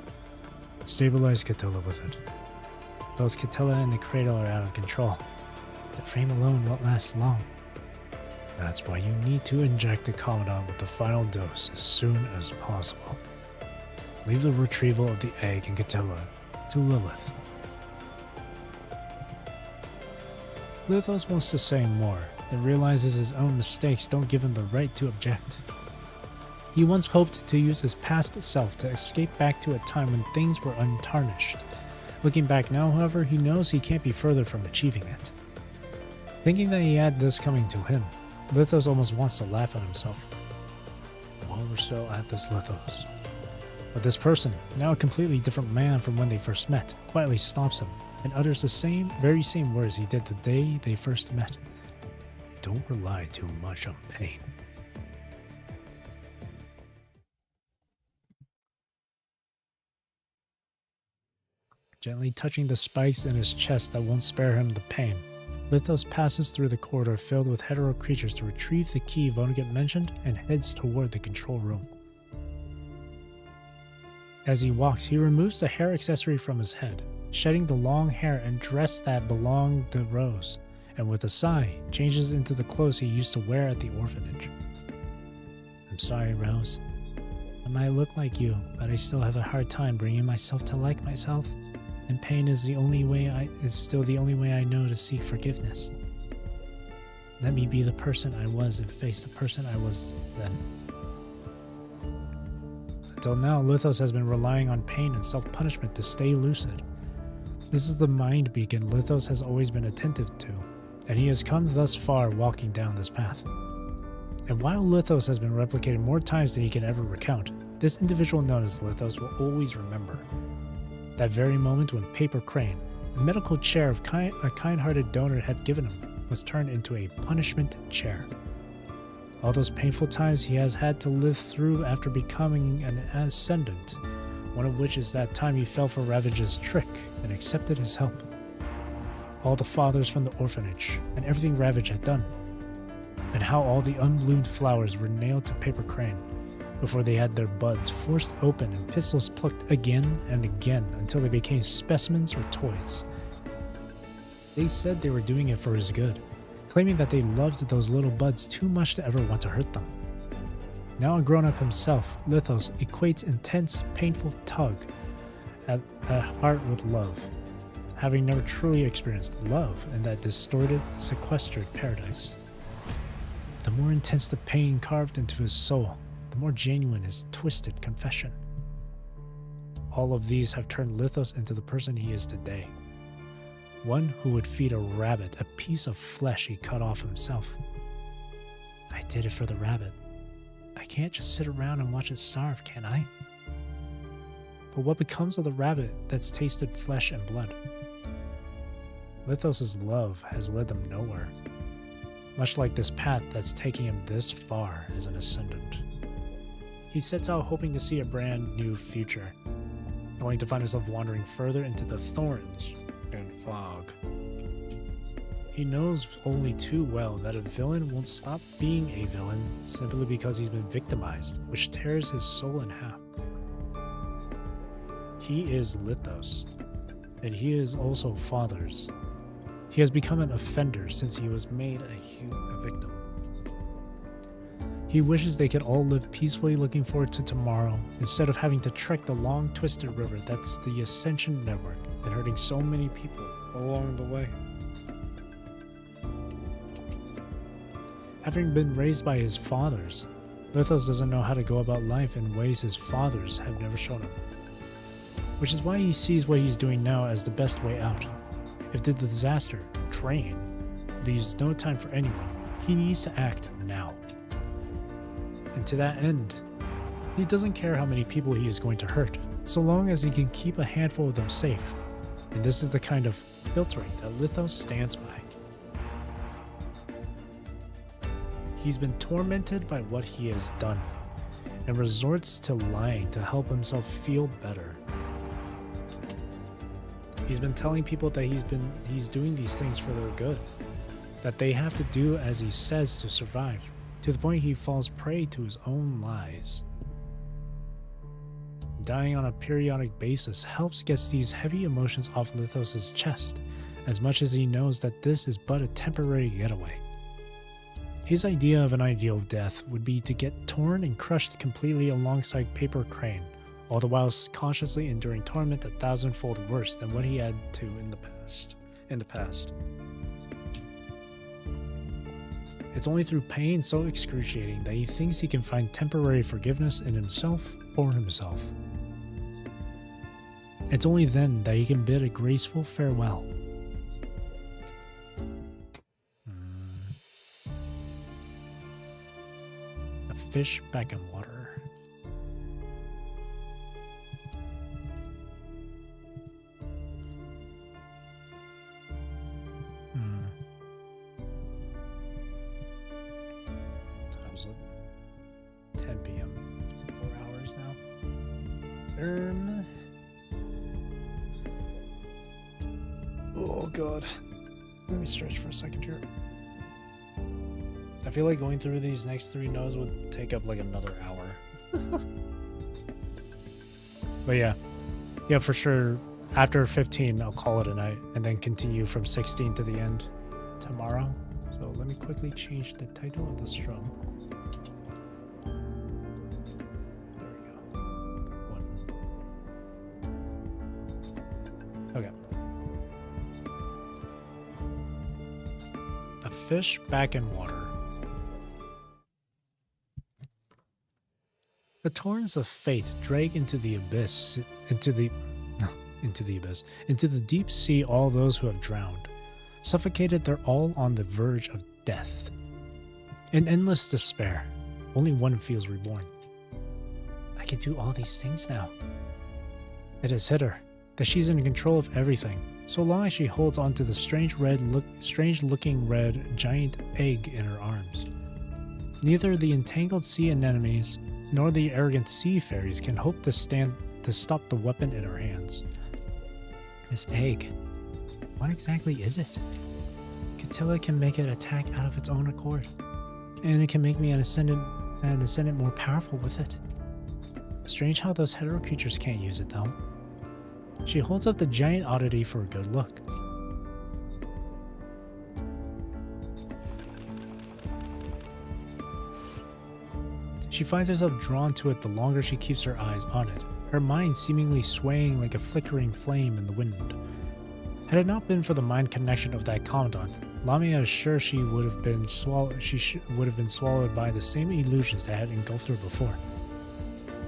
Stabilize Catilla with it. Both Catilla and the cradle are out of control. The frame alone won't last long. That's why you need to inject the Commandant with the final dose as soon as possible. Leave the retrieval of the egg and Catilla to Lilith. Lithos wants to say more, then realizes his own mistakes don't give him the right to object. He once hoped to use his past self to escape back to a time when things were untarnished. Looking back now, however, he knows he can't be further from achieving it. Thinking that he had this coming to him, Lithos almost wants to laugh at himself. While we're still at this Lithos. But this person, now a completely different man from when they first met, quietly stops him and utters the very same words he did the day they first met. Don't rely too much on pain. Gently touching the spikes in his chest that won't spare him the pain, Lithos passes through the corridor filled with hetero creatures to retrieve the key Vonnegut mentioned and heads toward the control room. As he walks, he removes the hair accessory from his head, shedding the long hair and dress that belonged to Rose, and with a sigh, changes into the clothes he used to wear at the orphanage. I'm sorry, Rose. I might look like you, but I still have a hard time bringing myself to like myself, and pain is still the only way I know to seek forgiveness. Let me be the person I was and face the person I was then. Until now, Lithos has been relying on pain and self-punishment to stay lucid. This is the mind beacon Lithos has always been attentive to, and he has come thus far walking down this path. And while Lithos has been replicated more times than he can ever recount, this individual known as Lithos will always remember that very moment when Paper Crane, a medical chair a kind-hearted donor had given him, was turned into a punishment chair. All those painful times he has had to live through after becoming an ascendant, one of which is that time he fell for Ravage's trick and accepted his help. All the fathers from the orphanage, and everything Ravage had done, and how all the unbloomed flowers were nailed to Paper Crane, before they had their buds forced open and pistols plucked again and again until they became specimens or toys. They said they were doing it for his good, claiming that they loved those little buds too much to ever want to hurt them. Now a grown-up himself, Lithos equates intense, painful tug at heart with love, having never truly experienced love in that distorted, sequestered paradise. The more intense the pain carved into his soul, the more genuine his twisted confession. All of these have turned Lithos into the person he is today. One who would feed a rabbit a piece of flesh he cut off himself. I did it for the rabbit. I can't just sit around and watch it starve, can I? But what becomes of the rabbit that's tasted flesh and blood? Lithos's love has led them nowhere, much like this path that's taking him this far as an ascendant. He sets out hoping to see a brand new future, only to find himself wandering further into the thorns and fog. He knows only too well that a villain won't stop being a villain simply because he's been victimized, which tears his soul in half. He is Lithos, and he is also Father's. He has become an offender since he was made a victim. He wishes they could all live peacefully looking forward to tomorrow, instead of having to trek the long twisted river that's the Ascension Network and hurting so many people along the way. Having been raised by his fathers, Lithos doesn't know how to go about life in ways his fathers have never shown him. Which is why he sees what he's doing now as the best way out. If the disaster, train, leaves no time for anyone, he needs to act now. And to that end, he doesn't care how many people he is going to hurt, so long as he can keep a handful of them safe. And this is the kind of filtering that Lithos stands by. He's been tormented by what he has done, and resorts to lying to help himself feel better. He's been telling people that he's doing these things for their good, that they have to do as he says to survive, to the point he falls prey to his own lies. Dying on a periodic basis helps get these heavy emotions off Lithos's chest, as much as he knows that this is but a temporary getaway. His idea of an ideal death would be to get torn and crushed completely alongside Paper Crane, all the while cautiously enduring torment 1,000-fold worse than what he had to in the past. It's only through pain so excruciating that he thinks he can find temporary forgiveness in himself or himself. It's only then that he can bid a graceful farewell. A fish back in water. Time's up. 10 p.m. It's been 4 hours now. Oh god. Let me stretch for a second here. I feel like going through these next 3 nodes would take up like another hour. But yeah, for sure. After 15, I'll call it a night and then continue from 16 to the end tomorrow. So let me quickly change the title of the strum. There we go. 1. Okay. A fish back in water. The torrents of fate drag into the abyss, into the deep sea all those who have drowned. Suffocated, they're all on the verge of death. In endless despair, only one feels reborn. I can do all these things now. It has hit her that she's in control of everything, so long as she holds onto the strange-looking red giant egg in her arms. Neither the entangled sea anemones nor the arrogant sea fairies can hope to stop the weapon in her hands. This egg, what exactly is it? Catilla can make it attack out of its own accord, and it can make me an ascendant more powerful with it. Strange how those hetero creatures can't use it though. She holds up the giant oddity for a good look. She finds herself drawn to it the longer she keeps her eyes on it, her mind seemingly swaying like a flickering flame in the wind. Had it not been for the mind connection of that commandant, Lamia is sure she would have been swallowed by the same illusions that had engulfed her before.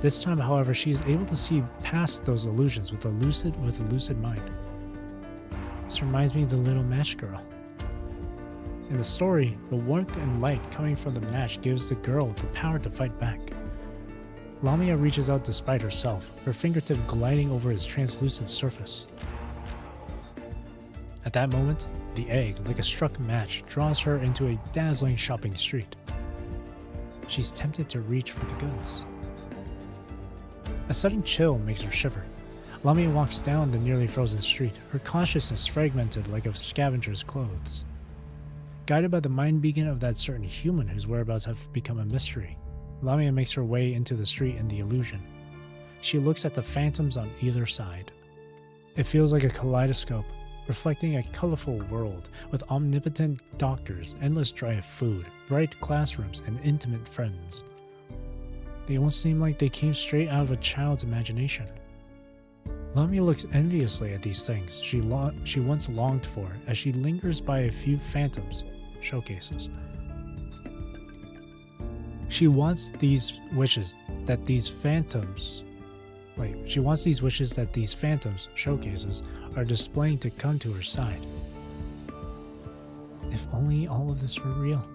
This time, however, she is able to see past those illusions with a lucid mind. This reminds me of the little match girl. In the story, the warmth and light coming from the match gives the girl the power to fight back. Lamia reaches out despite herself, her fingertip gliding over its translucent surface. At that moment, the egg, like a struck match, draws her into a dazzling shopping street. She's tempted to reach for the goods. A sudden chill makes her shiver. Lamia walks down the nearly frozen street, her consciousness fragmented like a scavenger's clothes. Guided by the mind beacon of that certain human whose whereabouts have become a mystery, Lamia makes her way into the street in the illusion. She looks at the phantoms on either side. It feels like a kaleidoscope, reflecting a colorful world with omnipotent doctors, endless dry of food, bright classrooms, and intimate friends. They almost seem like they came straight out of a child's imagination. Lamia looks enviously at these things she once longed for as she lingers by a few phantoms showcases. She wants these wishes that these phantoms showcases are displaying to come to her side. If only all of this were real.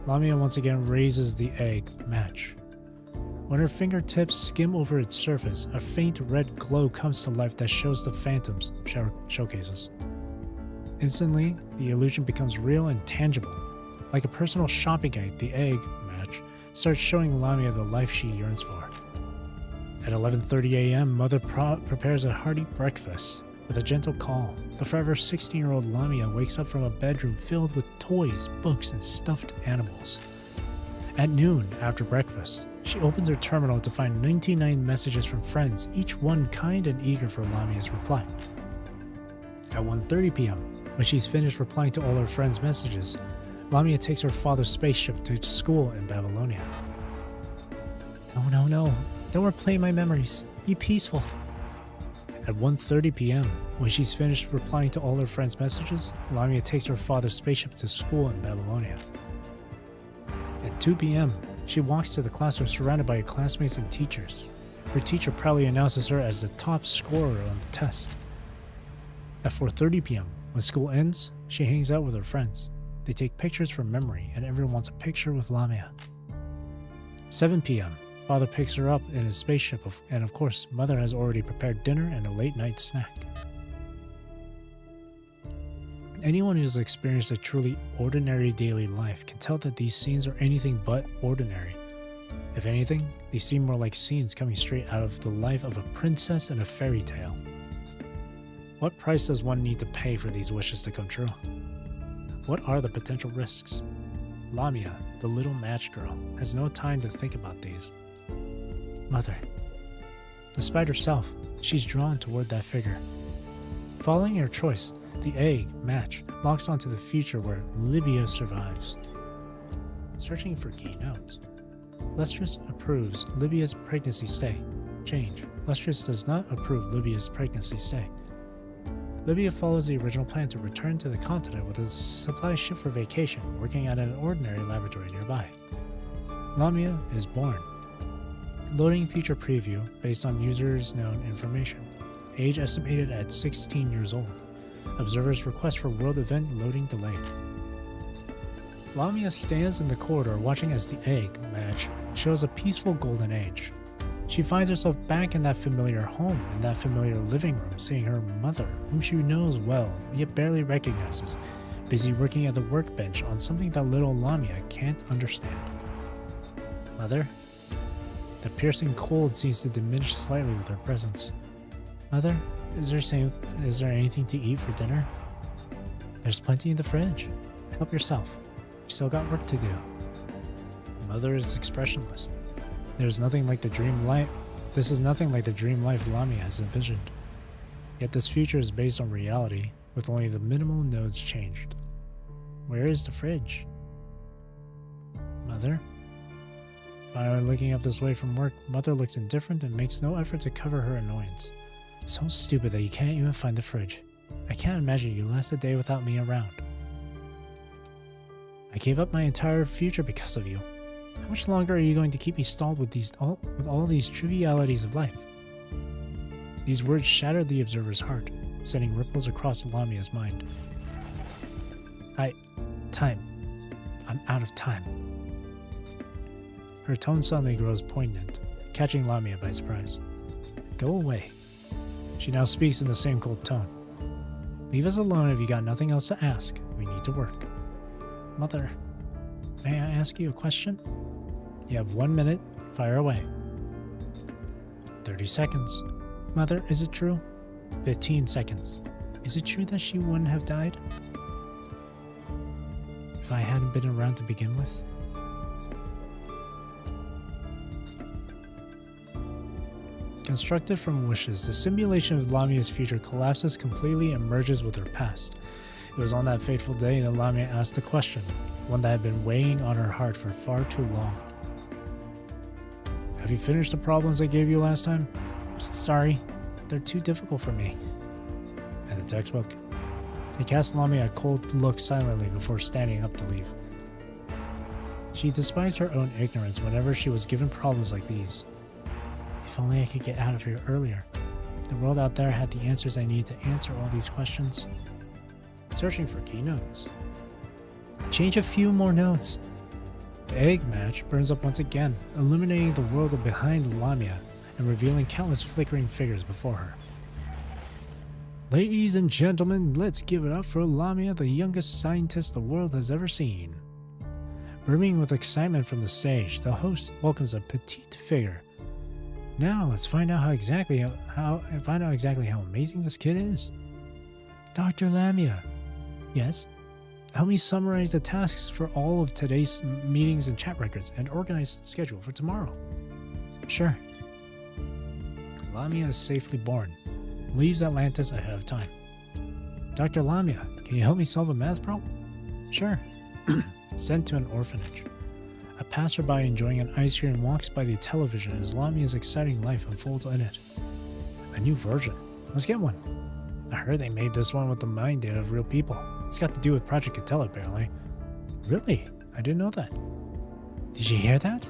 Lamia once again raises the egg match. When her fingertips skim over its surface, a faint red glow comes to life that shows the phantoms showcases. Instantly, the illusion becomes real and tangible. Like a personal shopping guide, the egg match starts showing Lamia the life she yearns for. At 11:30 a.m., Mother prepares a hearty breakfast. With a gentle call, the forever 16-year-old Lamia wakes up from a bedroom filled with toys, books, and stuffed animals. At noon, after breakfast, she opens her terminal to find 99 messages from friends, each one kind and eager for Lamia's reply. At 1:30 p.m., when she's finished replying to all her friends' messages, Lamia takes her father's spaceship to school in Babylonia. No. Don't replay my memories. Be peaceful. At 1:30 p.m., when she's finished replying to all her friends' messages, Lamia takes her father's spaceship to school in Babylonia. At 2 p.m., she walks to the classroom surrounded by her classmates and teachers. Her teacher proudly announces her as the top scorer on the test. At 4:30 p.m., when school ends, she hangs out with her friends. They take pictures from memory, and everyone wants a picture with Lamia. 7 p.m., father picks her up in his spaceship, and of course, mother has already prepared dinner and a late-night snack. Anyone who's experienced a truly ordinary daily life can tell that these scenes are anything but ordinary. If anything, they seem more like scenes coming straight out of the life of a princess in a fairy tale. What price does one need to pay for these wishes to come true? What are the potential risks? Lamia, the little match girl, has no time to think about these. Mother. Despite herself, she's drawn toward that figure. Following her choice, the egg, Match, locks onto the future where Libya survives. Searching for key notes. Lustrous approves Libya's pregnancy stay. Change. Lustrous does not approve Libya's pregnancy stay. Libya follows the original plan to return to the continent with a supply ship for vacation, working at an ordinary laboratory nearby. Lamia is born. Loading future preview based on users' known information. Age estimated at 16 years old. Observers request for world event loading delayed. Lamia stands in the corridor watching as the egg, Match, shows a peaceful golden age. She finds herself back in that familiar home, in that familiar living room, seeing her mother, whom she knows well, yet barely recognizes, busy working at the workbench on something that little Lamia can't understand. Mother? The piercing cold seems to diminish slightly with her presence. Mother, is there anything to eat for dinner? There's plenty in the fridge. Help yourself. You've still got work to do. Mother is expressionless. This is nothing like the dream life Lamia has envisioned. Yet this future is based on reality, with only the minimal nodes changed. Where is the fridge? Mother? Finally looking up this way from work, Mother looks indifferent and makes no effort to cover her annoyance. So stupid that you can't even find the fridge. I can't imagine you last a day without me around. I gave up my entire future because of you. How much longer are you going to keep me stalled with all these trivialities of life? These words shattered the observer's heart, sending ripples across Lamia's mind. I'm out of time. Her tone suddenly grows poignant, catching Lamia by surprise. Go away. She now speaks in the same cold tone. Leave us alone if you got nothing else to ask. We need to work. Mother, may I ask you a question? You have 1 minute. Fire away. 30 seconds. Mother, is it true? 15 seconds. Is it true that she wouldn't have died if I hadn't been around to begin with? Constructed from wishes, the simulation of Lamia's future collapses completely and merges with her past. It was on that fateful day that Lamia asked the question, one that had been weighing on her heart for far too long. Have you finished the problems I gave you last time? Sorry, they're too difficult for me. And the textbook? He cast Lamia a cold look silently before standing up to leave. She despised her own ignorance whenever she was given problems like these. If only I could get out of here earlier. The world out there had the answers I need to answer all these questions. Searching for key notes. Change a few more notes. The egg match burns up once again, illuminating the world behind Lamia and revealing countless flickering figures before her. Ladies and gentlemen, let's give it up for Lamia, the youngest scientist the world has ever seen. Brimming with excitement from the stage, the host welcomes a petite figure. Now let's find out exactly how amazing this kid is. Dr. Lamia. Yes? Help me summarize the tasks for all of today's meetings and chat records and organize the schedule for tomorrow. Sure. Lamia is safely born. Leaves Atlantis ahead of time. Dr. Lamia, can you help me solve a math problem? Sure. Sent to an orphanage. A passerby enjoying an ice cream walks by the television as Lamia's exciting life unfolds in it. A new version. Let's get one. I heard they made this one with the mind data of real people. It's got to do with Project Cattell, apparently. Really? I didn't know that. Did you hear that?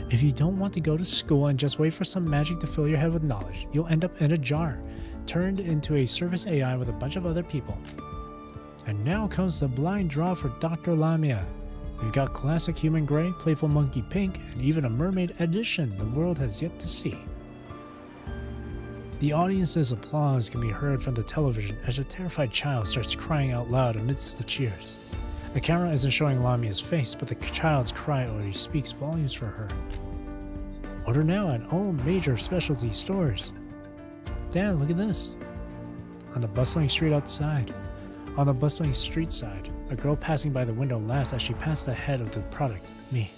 If you don't want to go to school and just wait for some magic to fill your head with knowledge, you'll end up in a jar, turned into a service AI with a bunch of other people. And now comes the blind draw for Dr. Lamia. We've got classic human gray, playful monkey pink, and even a mermaid edition the world has yet to see. The audience's applause can be heard from the television as a terrified child starts crying out loud amidst the cheers. The camera isn't showing Lamia's face, but the child's cry already speaks volumes for her. Order now at all major specialty stores. Dad, look at this. On the bustling street side, a girl passing by the window laughs as she passed the head of the product, me.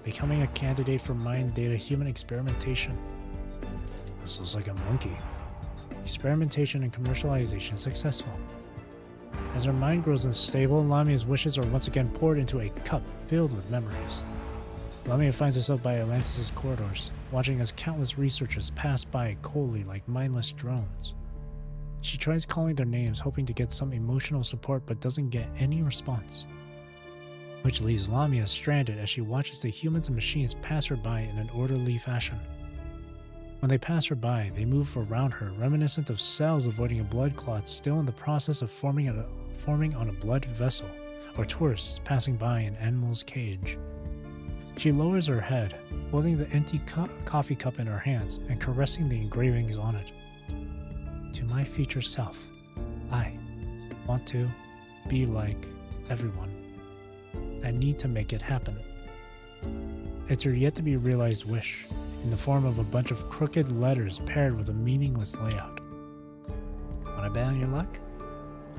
Becoming a candidate for mind data human experimentation. This looks like a monkey. Experimentation and commercialization successful. As her mind grows unstable, Lamia's wishes are once again poured into a cup filled with memories. Lamia finds herself by Atlantis' corridors, watching as countless researchers pass by coldly like mindless drones. She tries calling their names, hoping to get some emotional support, but doesn't get any response. Which leaves Lamia stranded as she watches the humans and machines pass her by in an orderly fashion. When they pass her by, they move around her, reminiscent of cells avoiding a blood clot still in the process of forming on a blood vessel, or tourists passing by an animal's cage. She lowers her head, holding the empty coffee cup in her hands and caressing the engravings on it. To my future self, I want to be like everyone. I need to make it happen. It's her yet-to-be-realized wish, in the form of a bunch of crooked letters paired with a meaningless layout. Want to bet on your luck?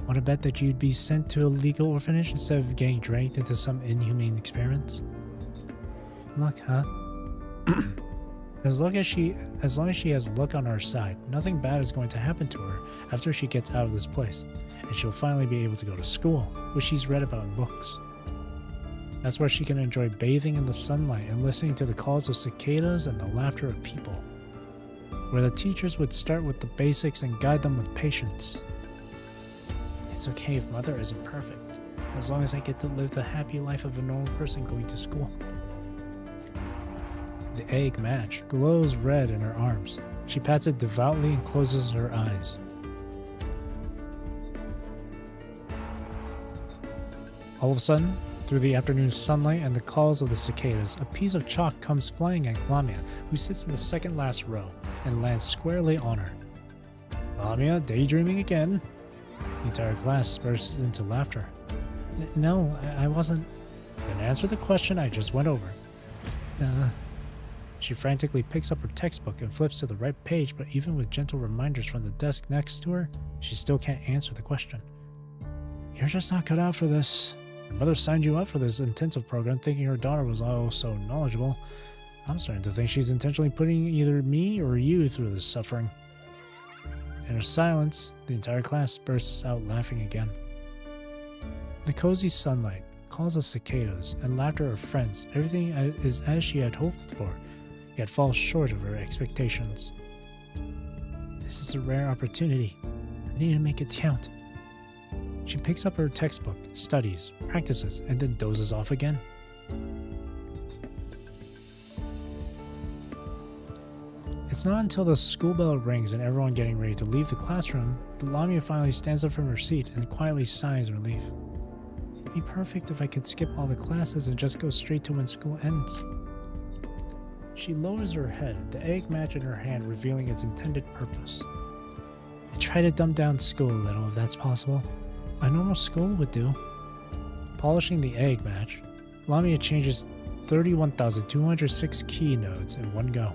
Want to bet that you'd be sent to a legal orphanage instead of getting dragged into some inhumane experiments? Luck, huh? As long as she has luck on her side, nothing bad is going to happen to her after she gets out of this place, and she'll finally be able to go to school, which she's read about in books. That's where she can enjoy bathing in the sunlight and listening to the calls of cicadas and the laughter of people. Where the teachers would start with the basics and guide them with patience. It's okay if Mother isn't perfect, as long as I get to live the happy life of a normal person going to school. The egg match glows red in her arms. She pats it devoutly and closes her eyes. All of a sudden, through the afternoon sunlight and the calls of the cicadas, a piece of chalk comes flying at Lamia, who sits in the second last row, and lands squarely on her. Lamia, daydreaming again? The entire class bursts into laughter. No, I wasn't. Then answer the question I just went over. She frantically picks up her textbook and flips to the right page, but even with gentle reminders from the desk next to her, she still can't answer the question. You're just not cut out for this. Your mother signed you up for this intensive program thinking her daughter was also knowledgeable. I'm starting to think she's intentionally putting either me or you through this suffering. In her silence, the entire class bursts out laughing again. The cozy sunlight, calls of cicadas, and laughter of friends, everything is as she had hoped for, yet falls short of her expectations. This is a rare opportunity. I need to make it count. She picks up her textbook, studies, practices, and then dozes off again. It's not until the school bell rings and everyone getting ready to leave the classroom that Lamia finally stands up from her seat and quietly sighs relief. It'd be perfect if I could skip all the classes and just go straight to when school ends. She lowers her head, the egg match in her hand revealing its intended purpose. I try to dumb down school a little if that's possible. A normal school would do. Polishing the egg match, Lamia changes 31,206 key nodes in one go.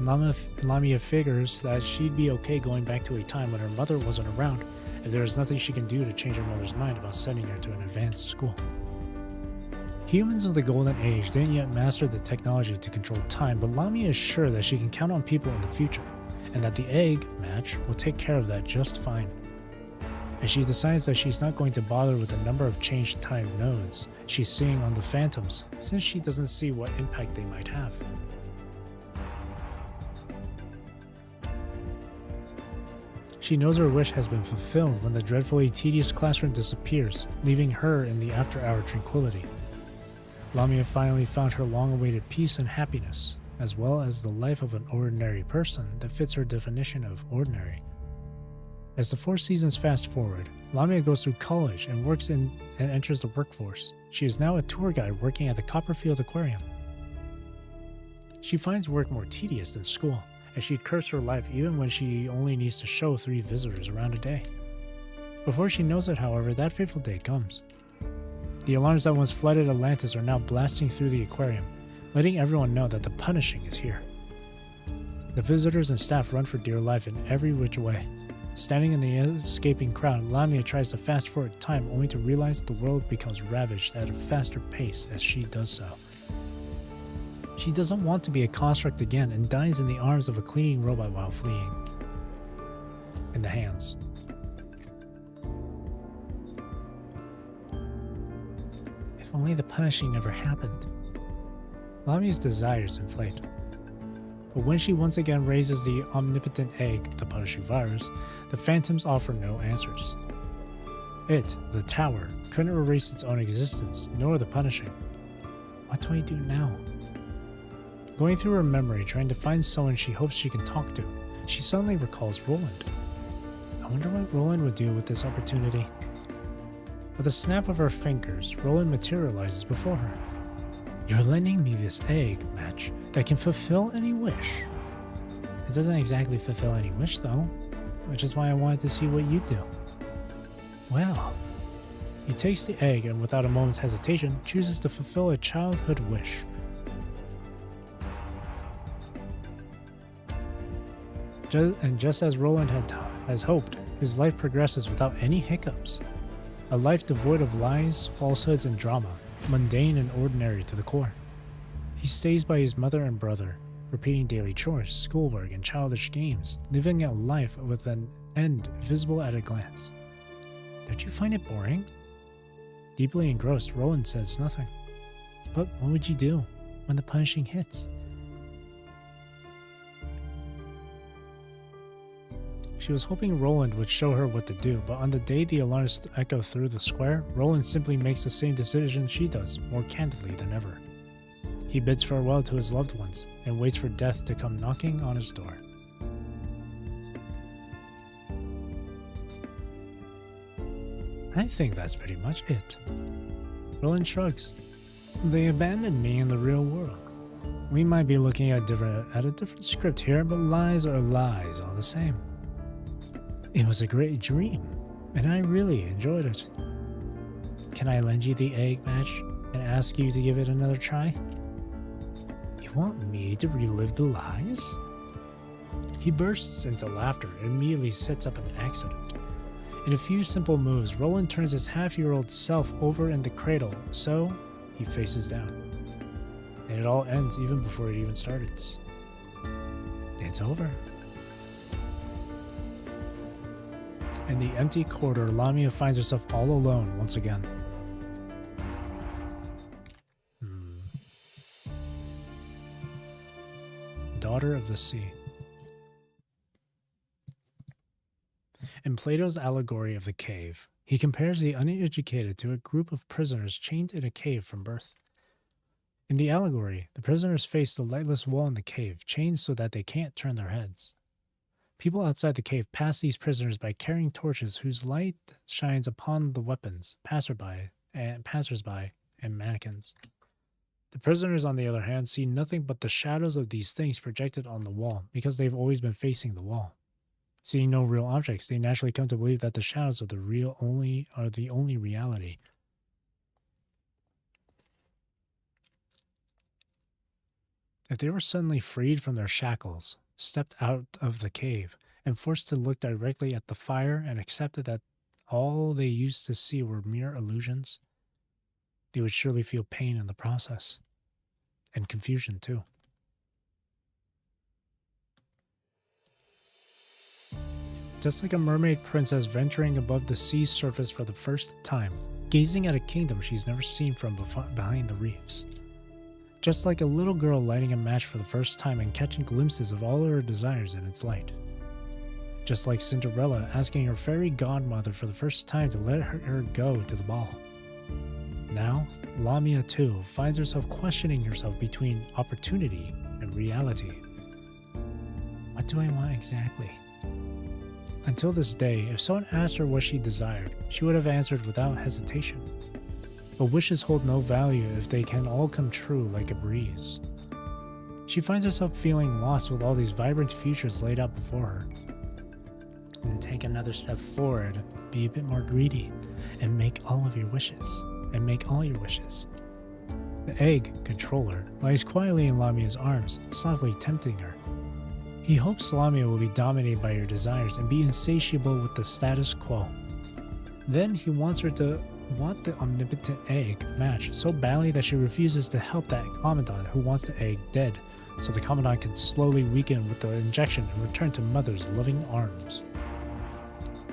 Lamia figures that she'd be okay going back to a time when her mother wasn't around, and there is nothing she can do to change her mother's mind about sending her to an advanced school. Humans of the Golden Age didn't yet master the technology to control time, but Lamia is sure that she can count on people in the future, and that the egg match will take care of that just fine. and she decides that she's not going to bother with the number of changed time nodes she's seeing on the phantoms, since she doesn't see what impact they might have. She knows her wish has been fulfilled when the dreadfully tedious classroom disappears, leaving her in the after-hour tranquility. Lamia finally found her long-awaited peace and happiness, as well as the life of an ordinary person that fits her definition of ordinary. As the 4 seasons fast forward, Lamia goes through college and works in and enters the workforce. She is now a tour guide working at the Copperfield Aquarium. She finds work more tedious than school, as she'd curse her life even when she only needs to show 3 visitors around a day. Before she knows it, however, that fateful day comes. The alarms that once flooded Atlantis are now blasting through the aquarium, letting everyone know that the punishing is here. The visitors and staff run for dear life in every which way. Standing in the escaping crowd, Lamia tries to fast forward time only to realize the world becomes ravaged at a faster pace as she does so. She doesn't want to be a construct again and dies in the arms of a cleaning robot while fleeing. In the hands. If only the punishing never happened. Lamia's desires inflate. But when she once again raises the omnipotent egg, the punishing virus, the phantoms offer no answers. It, the tower, couldn't erase its own existence, nor the punishing. What do I do now? Going through her memory, trying to find someone she hopes she can talk to, she suddenly recalls Roland. I wonder what Roland would do with this opportunity. With a snap of her fingers, Roland materializes before her. You're lending me this egg, Match, that can fulfill any wish. It doesn't exactly fulfill any wish, though, which is why I wanted to see what you do. Well, he takes the egg and without a moment's hesitation, chooses to fulfill a childhood wish. And just as Roland has hoped, his life progresses without any hiccups. A life devoid of lies, falsehoods, and drama, mundane and ordinary to the core. He stays by his mother and brother, repeating daily chores, schoolwork, and childish games, living a life with an end visible at a glance. Don't you find it boring? Deeply engrossed, Roland says nothing. But what would you do when the punishing hits? She was hoping Roland would show her what to do, but on the day the alarms echo through the square, Roland simply makes the same decision she does, more candidly than ever. He bids farewell to his loved ones, and waits for death to come knocking on his door. I think that's pretty much it. Roland shrugs. They abandoned me in the real world. We might be looking at a different script here, but lies are lies all the same. It was a great dream, and I really enjoyed it. Can I lend you the egg, Match, and ask you to give it another try? You want me to relive the lies? He bursts into laughter and immediately sets up an accident. In a few simple moves, Roland turns his half-year-old self over in the cradle, so he faces down. And it all ends even before it even starts. It's over. In the empty corridor, Lamia finds herself all alone once again. Daughter of the Sea. In Plato's allegory of the cave, he compares the uneducated to a group of prisoners chained in a cave from birth. In the allegory, the prisoners face the lightless wall in the cave, chained so that they can't turn their heads. People outside the cave pass these prisoners by carrying torches whose light shines upon the weapons, passersby, and mannequins. The prisoners, on the other hand, see nothing but the shadows of these things projected on the wall because they've always been facing the wall. Seeing no real objects, they naturally come to believe that the shadows of the real are the only reality. If they were suddenly freed from their shackles, stepped out of the cave, and forced to look directly at the fire and accepted that all they used to see were mere illusions, they would surely feel pain in the process. And confusion, too. just like a mermaid princess venturing above the sea's surface for the first time, gazing at a kingdom she's never seen from behind the reefs. Just like a little girl lighting a match for the first time and catching glimpses of all her desires in its light. Just like Cinderella asking her fairy godmother for the first time to let her go to the ball. Now, Lamia too finds herself questioning herself between opportunity and reality. What do I want exactly? Until this day, if someone asked her what she desired, she would have answered without hesitation. But wishes hold no value if they can all come true like a breeze. She finds herself feeling lost with all these vibrant futures laid out before her. Then take another step forward, be a bit more greedy, and make all your wishes. The egg, controller, lies quietly in Lamia's arms, softly tempting her. He hopes Lamia will be dominated by her desires and be insatiable with the status quo. Then he wants her to want the omnipotent egg match so badly that she refuses to help that commandant who wants the egg dead, so the commandant can slowly weaken with the injection and return to Mother's loving arms.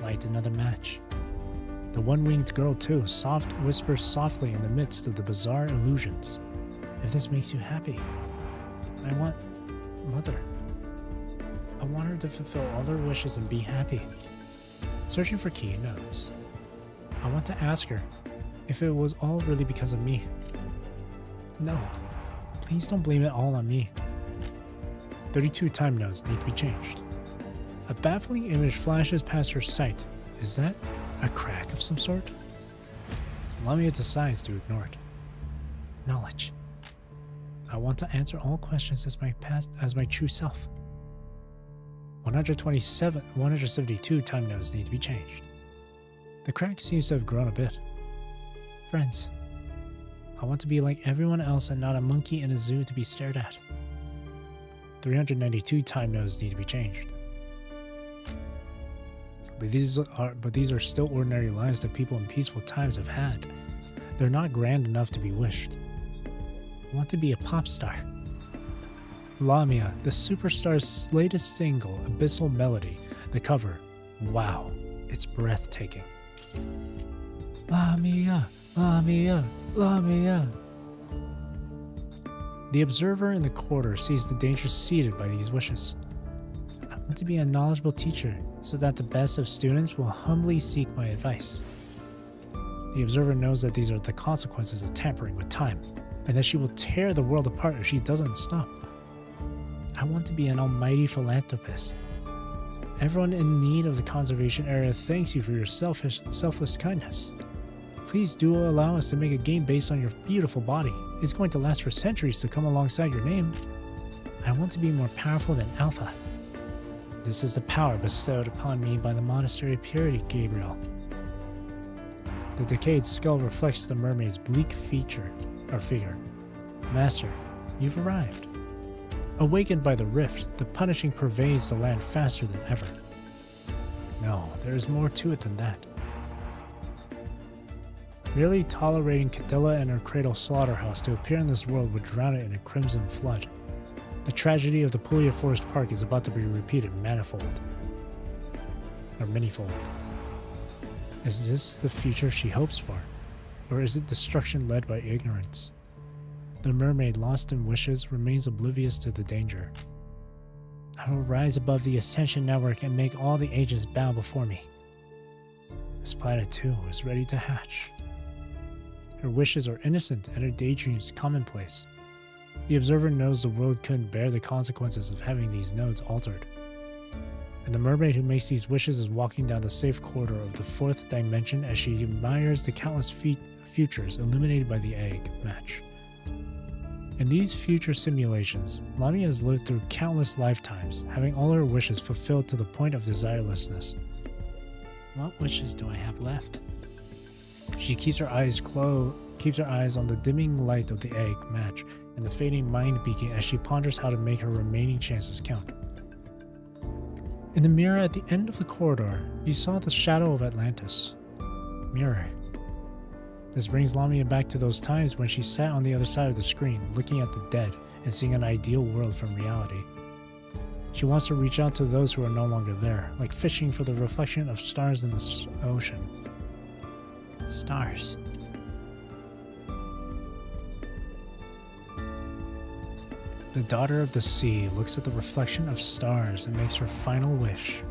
Light another match. The one-winged girl too whispers softly in the midst of the bizarre illusions. If this makes you happy, I want Mother. I want her to fulfill all her wishes and be happy. Searching for key notes. I want to ask her if it was all really because of me. No, please don't blame it all on me. 32 time nodes need to be changed. A baffling image flashes past her sight. Is that a crack of some sort? Lamia decides to ignore it. Knowledge. I want to answer all questions as my true self. 172 time nodes need to be changed. The crack seems to have grown a bit. Friends. I want to be like everyone else and not a monkey in a zoo to be stared at. 392 time nodes need to be changed. But these are still ordinary lives that people in peaceful times have had. They're not grand enough to be wished. I want to be a pop star. Lamia, the superstar's latest single, Abyssal Melody. The cover. Wow, it's breathtaking. Lamia, Lamia, Lamia. The observer in the corner sees the danger seated by these wishes. I want to be a knowledgeable teacher so that the best of students will humbly seek my advice. The observer knows that these are the consequences of tampering with time, and that she will tear the world apart if she doesn't stop. I want to be an almighty philanthropist. Everyone in need of the conservation area thanks you for your selfless kindness. Please do allow us to make a game based on your beautiful body. It's going to last for centuries to come alongside your name. I want to be more powerful than Alpha. This is the power bestowed upon me by the Monastery of Purity, Gabriel. The decayed skull reflects the mermaid's bleak figure. Master, you've arrived. Awakened by the rift, the punishing pervades the land faster than ever. No, there is more to it than that. Merely tolerating Cadilla and her Cradle slaughterhouse to appear in this world would drown it in a crimson flood. The tragedy of the Puglia Forest Park is about to be repeated manyfold. Is this the future she hopes for? Or is it destruction led by ignorance? The mermaid, lost in wishes, remains oblivious to the danger. I will rise above the Ascension Network and make all the ages bow before me. This planet too is ready to hatch. Her wishes are innocent and her daydreams commonplace. The observer knows the world couldn't bear the consequences of having these nodes altered. And the mermaid who makes these wishes is walking down the safe corridor of the fourth dimension as she admires the countless futures illuminated by the egg match. In these future simulations, Lamia has lived through countless lifetimes, having all her wishes fulfilled to the point of desirelessness. What wishes do I have left? She keeps her eyes on the dimming light of the egg match and the fading mind beacon as she ponders how to make her remaining chances count. In the mirror at the end of the corridor, you saw the shadow of Atlantis. Mirror. This brings Lamia back to those times when she sat on the other side of the screen, looking at the dead and seeing an ideal world from reality. She wants to reach out to those who are no longer there, like fishing for the reflection of stars in the ocean. Stars. The daughter of the sea looks at the reflection of stars and makes her final wish.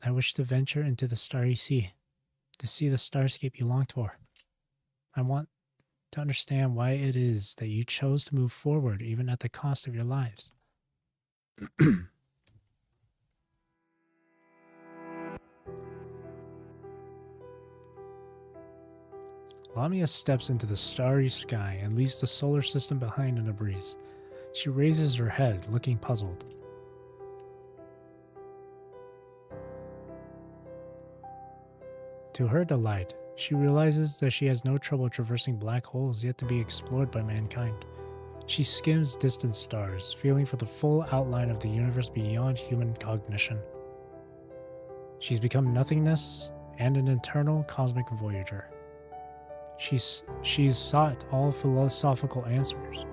I wish to venture into the starry sea, to see the starscape you longed for. I want to understand why it is that you chose to move forward even at the cost of your lives. Lamia steps into the starry sky and leaves the solar system behind in a breeze. She raises her head, looking puzzled. To her delight, she realizes that she has no trouble traversing black holes yet to be explored by mankind. She skims distant stars, feeling for the full outline of the universe beyond human cognition. She's become nothingness and an eternal cosmic voyager. She's sought all philosophical answers,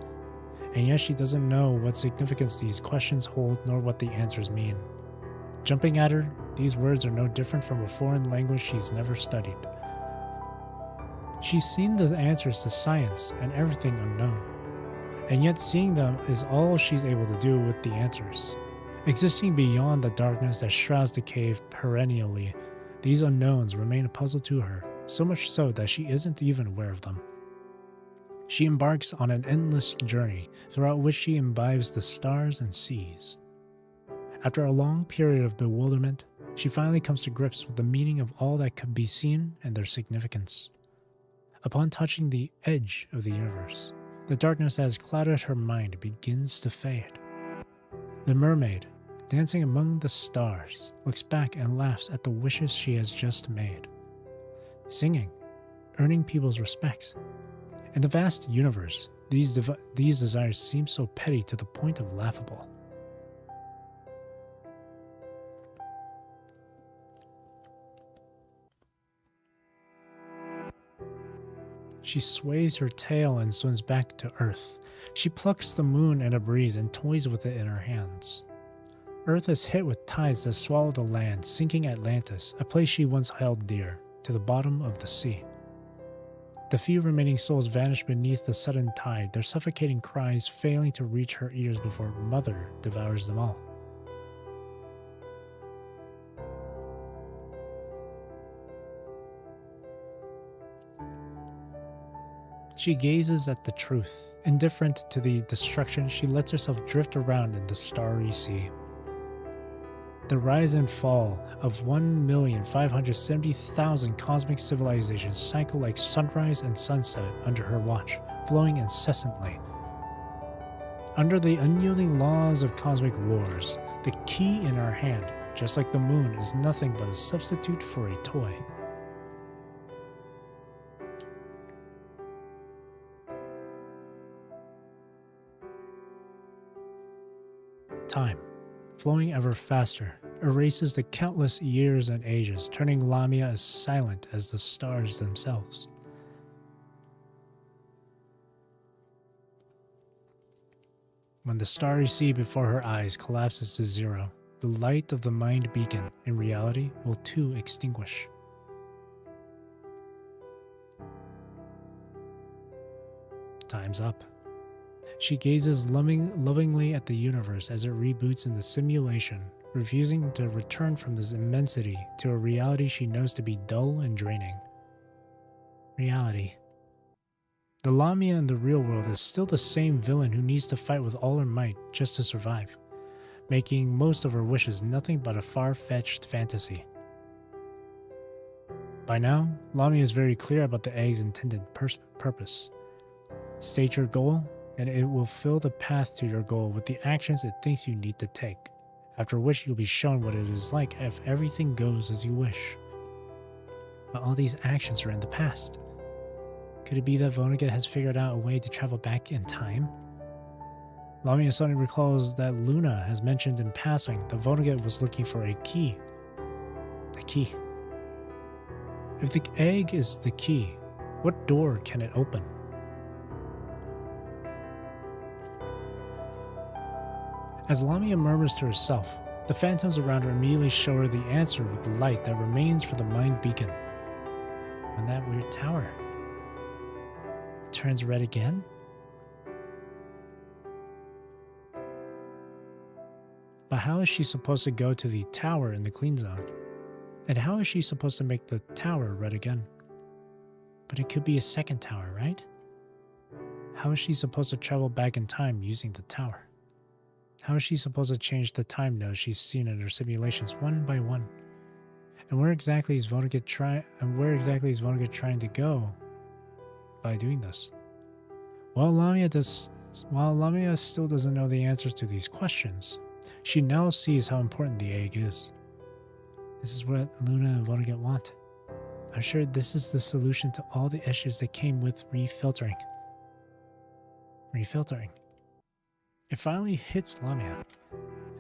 and yet she doesn't know what significance these questions hold nor what the answers mean. Jumping at her, these words are no different from a foreign language she's never studied. She's seen the answers to science and everything unknown, and yet seeing them is all she's able to do with the answers. Existing beyond the darkness that shrouds the cave perennially, these unknowns remain a puzzle to her, so much so that she isn't even aware of them. She embarks on an endless journey throughout which she imbibes the stars and seas. After a long period of bewilderment, she finally comes to grips with the meaning of all that could be seen and their significance. Upon touching the edge of the universe, the darkness that has clouded her mind begins to fade. The mermaid, dancing among the stars, looks back and laughs at the wishes she has just made. Singing, earning people's respect. In the vast universe, these desires seem so petty to the point of laughable. She sways her tail and swims back to Earth. She plucks the moon in a breeze and toys with it in her hands. Earth is hit with tides that swallow the land, sinking Atlantis, a place she once held dear, to the bottom of the sea. The few remaining souls vanish beneath the sudden tide, their suffocating cries failing to reach her ears before Mother devours them all. She gazes at the truth. Indifferent to the destruction, she lets herself drift around in the starry sea. The rise and fall of 1,570,000 cosmic civilizations cycle like sunrise and sunset under her watch, flowing incessantly. Under the unyielding laws of cosmic wars, the key in her hand, just like the moon, is nothing but a substitute for a toy. Time, flowing ever faster, erases the countless years and ages, turning Lamia as silent as the stars themselves. When the starry sea before her eyes collapses to zero, the light of the mind beacon, in reality, will too extinguish. Time's up. She gazes lovingly at the universe as it reboots in the simulation, refusing to return from this immensity to a reality she knows to be dull and draining. Reality. The Lamia in the real world is still the same villain who needs to fight with all her might just to survive, making most of her wishes nothing but a far-fetched fantasy. By now, Lamia is very clear about the egg's intended purpose. State your goal, and it will fill the path to your goal with the actions it thinks you need to take, after which you'll be shown what it is like if everything goes as you wish. But all these actions are in the past. Could it be that Vonnegut has figured out a way to travel back in time? Lamia suddenly recalls that Luna has mentioned in passing that Vonnegut was looking for a key. A key. If the egg is the key, what door can it open? As Lamia murmurs to herself, the phantoms around her immediately show her the answer with the light that remains for the mind beacon. When that weird tower turns red again? But how is she supposed to go to the tower in the clean zone? And how is she supposed to make the tower red again? But it could be a second tower, right? How is she supposed to travel back in time using the tower? How is she supposed to change the time nodes she's seen in her simulations one by one? And where exactly is Vonnegut trying to go by doing this? While Lamia still doesn't know the answers to these questions, she now sees how important the egg is. This is what Luna and Vonnegut want. I'm sure this is the solution to all the issues that came with refiltering. It finally hits Lamia.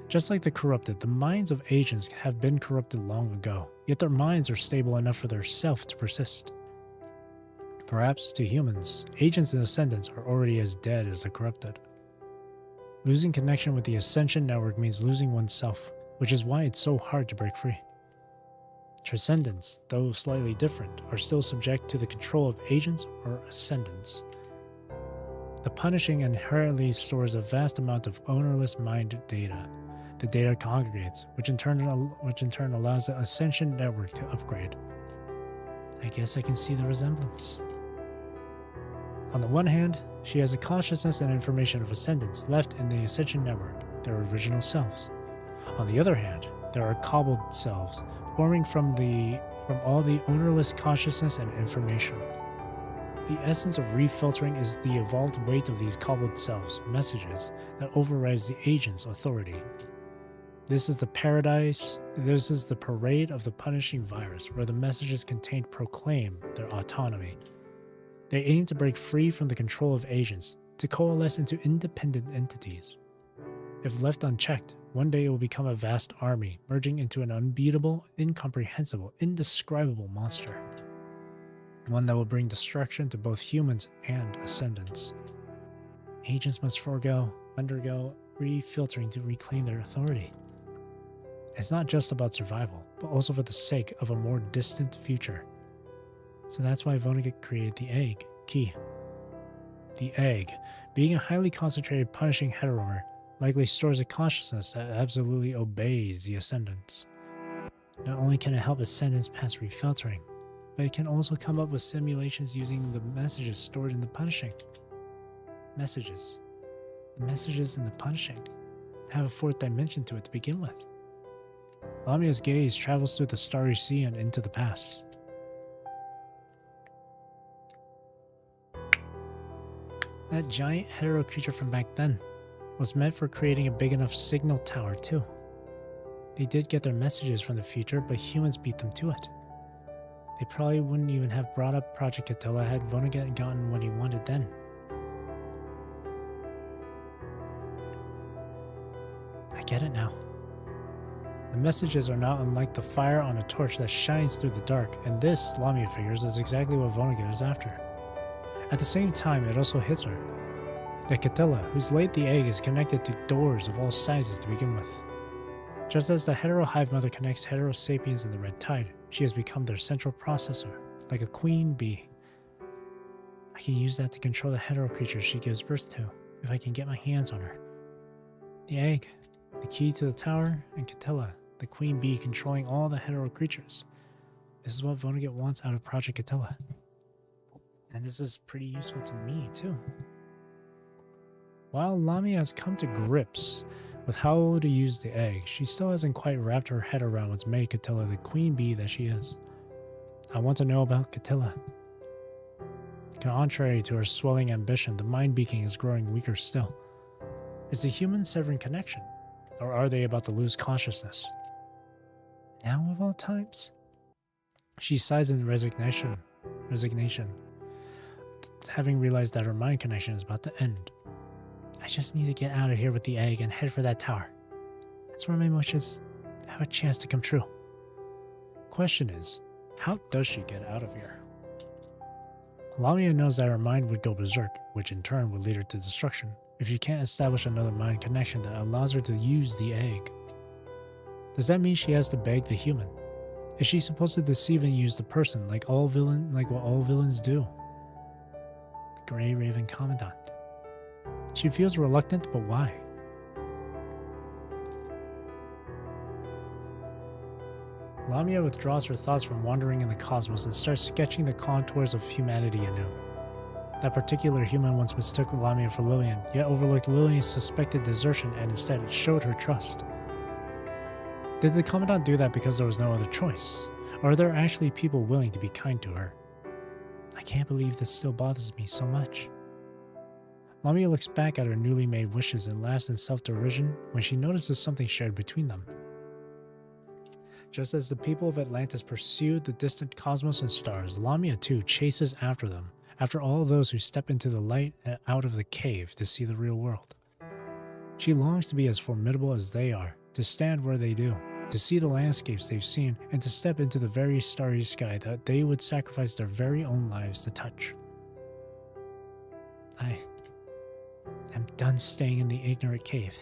Just like the corrupted, the minds of agents have been corrupted long ago, yet their minds are stable enough for their self to persist. Perhaps, to humans, agents and ascendants are already as dead as the corrupted. Losing connection with the Ascension Network means losing oneself, which is why it's so hard to break free. Transcendents, though slightly different, are still subject to the control of agents or ascendants. The punishing inherently stores a vast amount of ownerless mind data. The data congregates, which in turn allows the Ascension Network to upgrade. I guess I can see the resemblance. On the one hand, she has the consciousness and information of ascendants left in the Ascension Network, their original selves. On the other hand, there are cobbled selves, forming from all the ownerless consciousness and information. The essence of refiltering is the evolved weight of these cobbled selves, messages, that overrides the agent's authority. This is the parade of the punishing virus, where the messages contained proclaim their autonomy. They aim to break free from the control of agents, to coalesce into independent entities. If left unchecked, one day it will become a vast army, merging into an unbeatable, incomprehensible, indescribable monster. One that will bring destruction to both humans and ascendants. Agents must undergo refiltering to reclaim their authority. It's not just about survival, but also for the sake of a more distant future. So that's why Vonnegut created the egg, Key. The egg, being a highly concentrated punishing heteromer, likely stores a consciousness that absolutely obeys the ascendants. Not only can it help ascendants pass refiltering, but it can also come up with simulations using the messages stored in the punishing. Messages. The messages in the punishing have a fourth dimension to it to begin with. Lamia's gaze travels through the starry sea and into the past. That giant hetero creature from back then was meant for creating a big enough signal tower too. They did get their messages from the future, but humans beat them to it. They probably wouldn't even have brought up Project Attila had Vonnegut gotten what he wanted then. I get it now. The messages are not unlike the fire on a torch that shines through the dark, and this, Lamia figures, is exactly what Vonnegut is after. At the same time, it also hits her. That Catilla, who's laid the egg, is connected to doors of all sizes to begin with. Just as the hetero hive mother connects hetero sapiens in the red tide, she has become their central processor, like a queen bee. I can use that to control the hetero creatures she gives birth to, if I can get my hands on her. The egg, the key to the tower, and Catilla, the queen bee controlling all the hetero creatures. This is what Vonnegut wants out of Project Attila. And this is pretty useful to me, too. While Lamia has come to grips with how to use the egg, she still hasn't quite wrapped her head around what's made Catilla the queen bee that she is. I want to know about Catilla. Contrary to her swelling ambition, the mind beacon is growing weaker still. Is the human severing connection, or are they about to lose consciousness? Now of all times? She sighs in resignation, having realized that her mind connection is about to end. I just need to get out of here with the egg and head for that tower. That's where my wishes have a chance to come true. Question is, how does she get out of here? Lamia knows that her mind would go berserk, which in turn would lead her to destruction, if she can't establish another mind connection that allows her to use the egg? Does that mean she has to beg the human? Is she supposed to deceive and use the person like what all villains do? The Grey Raven Commandant. She feels reluctant, but why? Lamia withdraws her thoughts from wandering in the cosmos and starts sketching the contours of humanity anew. That particular human once mistook Lamia for Lillian, yet overlooked Lillian's suspected desertion and instead showed her trust. Did the Commandant do that because there was no other choice? Or are there actually people willing to be kind to her? I can't believe this still bothers me so much. Lamia looks back at her newly made wishes and laughs in self-derision when she notices something shared between them. Just as the people of Atlantis pursued the distant cosmos and stars, Lamia too chases after them, after all those who step into the light and out of the cave to see the real world. She longs to be as formidable as they are, to stand where they do, to see the landscapes they've seen, and to step into the very starry sky that they would sacrifice their very own lives to touch. I'm done staying in the ignorant cave.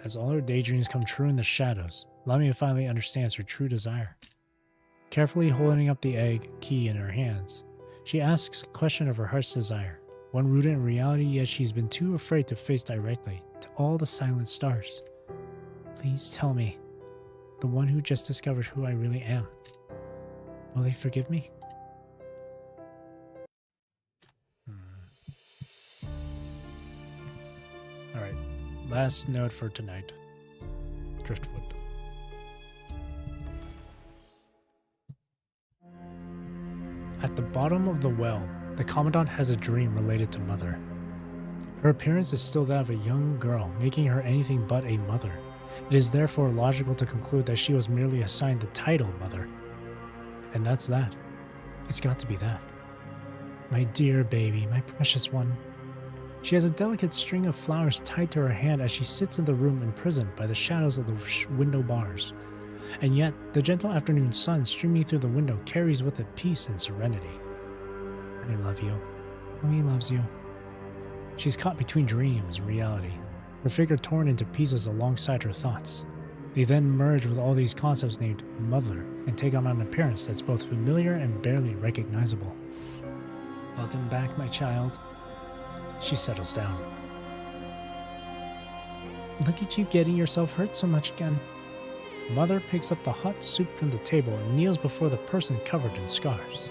As all her daydreams come true in the shadows, Lamia finally understands her true desire. Carefully holding up the egg key in her hands, she asks a question of her heart's desire, one rooted in reality yet she's been too afraid to face directly, to all the silent stars. Please tell me, the one who just discovered who I really am. Will they forgive me? Alright, last note for tonight. Driftwood. At the bottom of the well, the Commandant has a dream related to Mother. Her appearance is still that of a young girl, making her anything but a mother. It is therefore logical to conclude that she was merely assigned the title Mother. And that's that. It's got to be that. My dear baby, my precious one. She has a delicate string of flowers tied to her hand as she sits in the room imprisoned by the shadows of the window bars. And yet, the gentle afternoon sun streaming through the window carries with it peace and serenity. I love you. He loves you. She's caught between dreams and reality, her figure torn into pieces alongside her thoughts. They then merge with all these concepts named Mother and take on an appearance that's both familiar and barely recognizable. Welcome back, my child. She settles down. Look at you getting yourself hurt so much again. Mother picks up the hot soup from the table and kneels before the person covered in scars.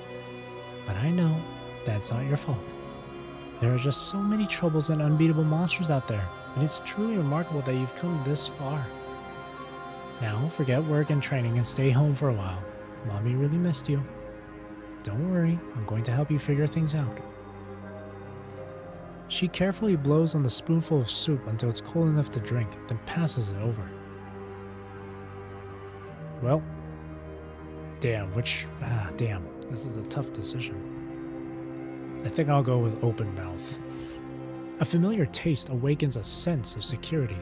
But I know that's not your fault. There are just so many troubles and unbeatable monsters out there, and it's truly remarkable that you've come this far. Now, forget work and training and stay home for a while. Mommy really missed you. Don't worry, I'm going to help you figure things out. She carefully blows on the spoonful of soup until it's cold enough to drink, then passes it over. Well, damn, this is a tough decision. I think I'll go with open mouth. A familiar taste awakens a sense of security.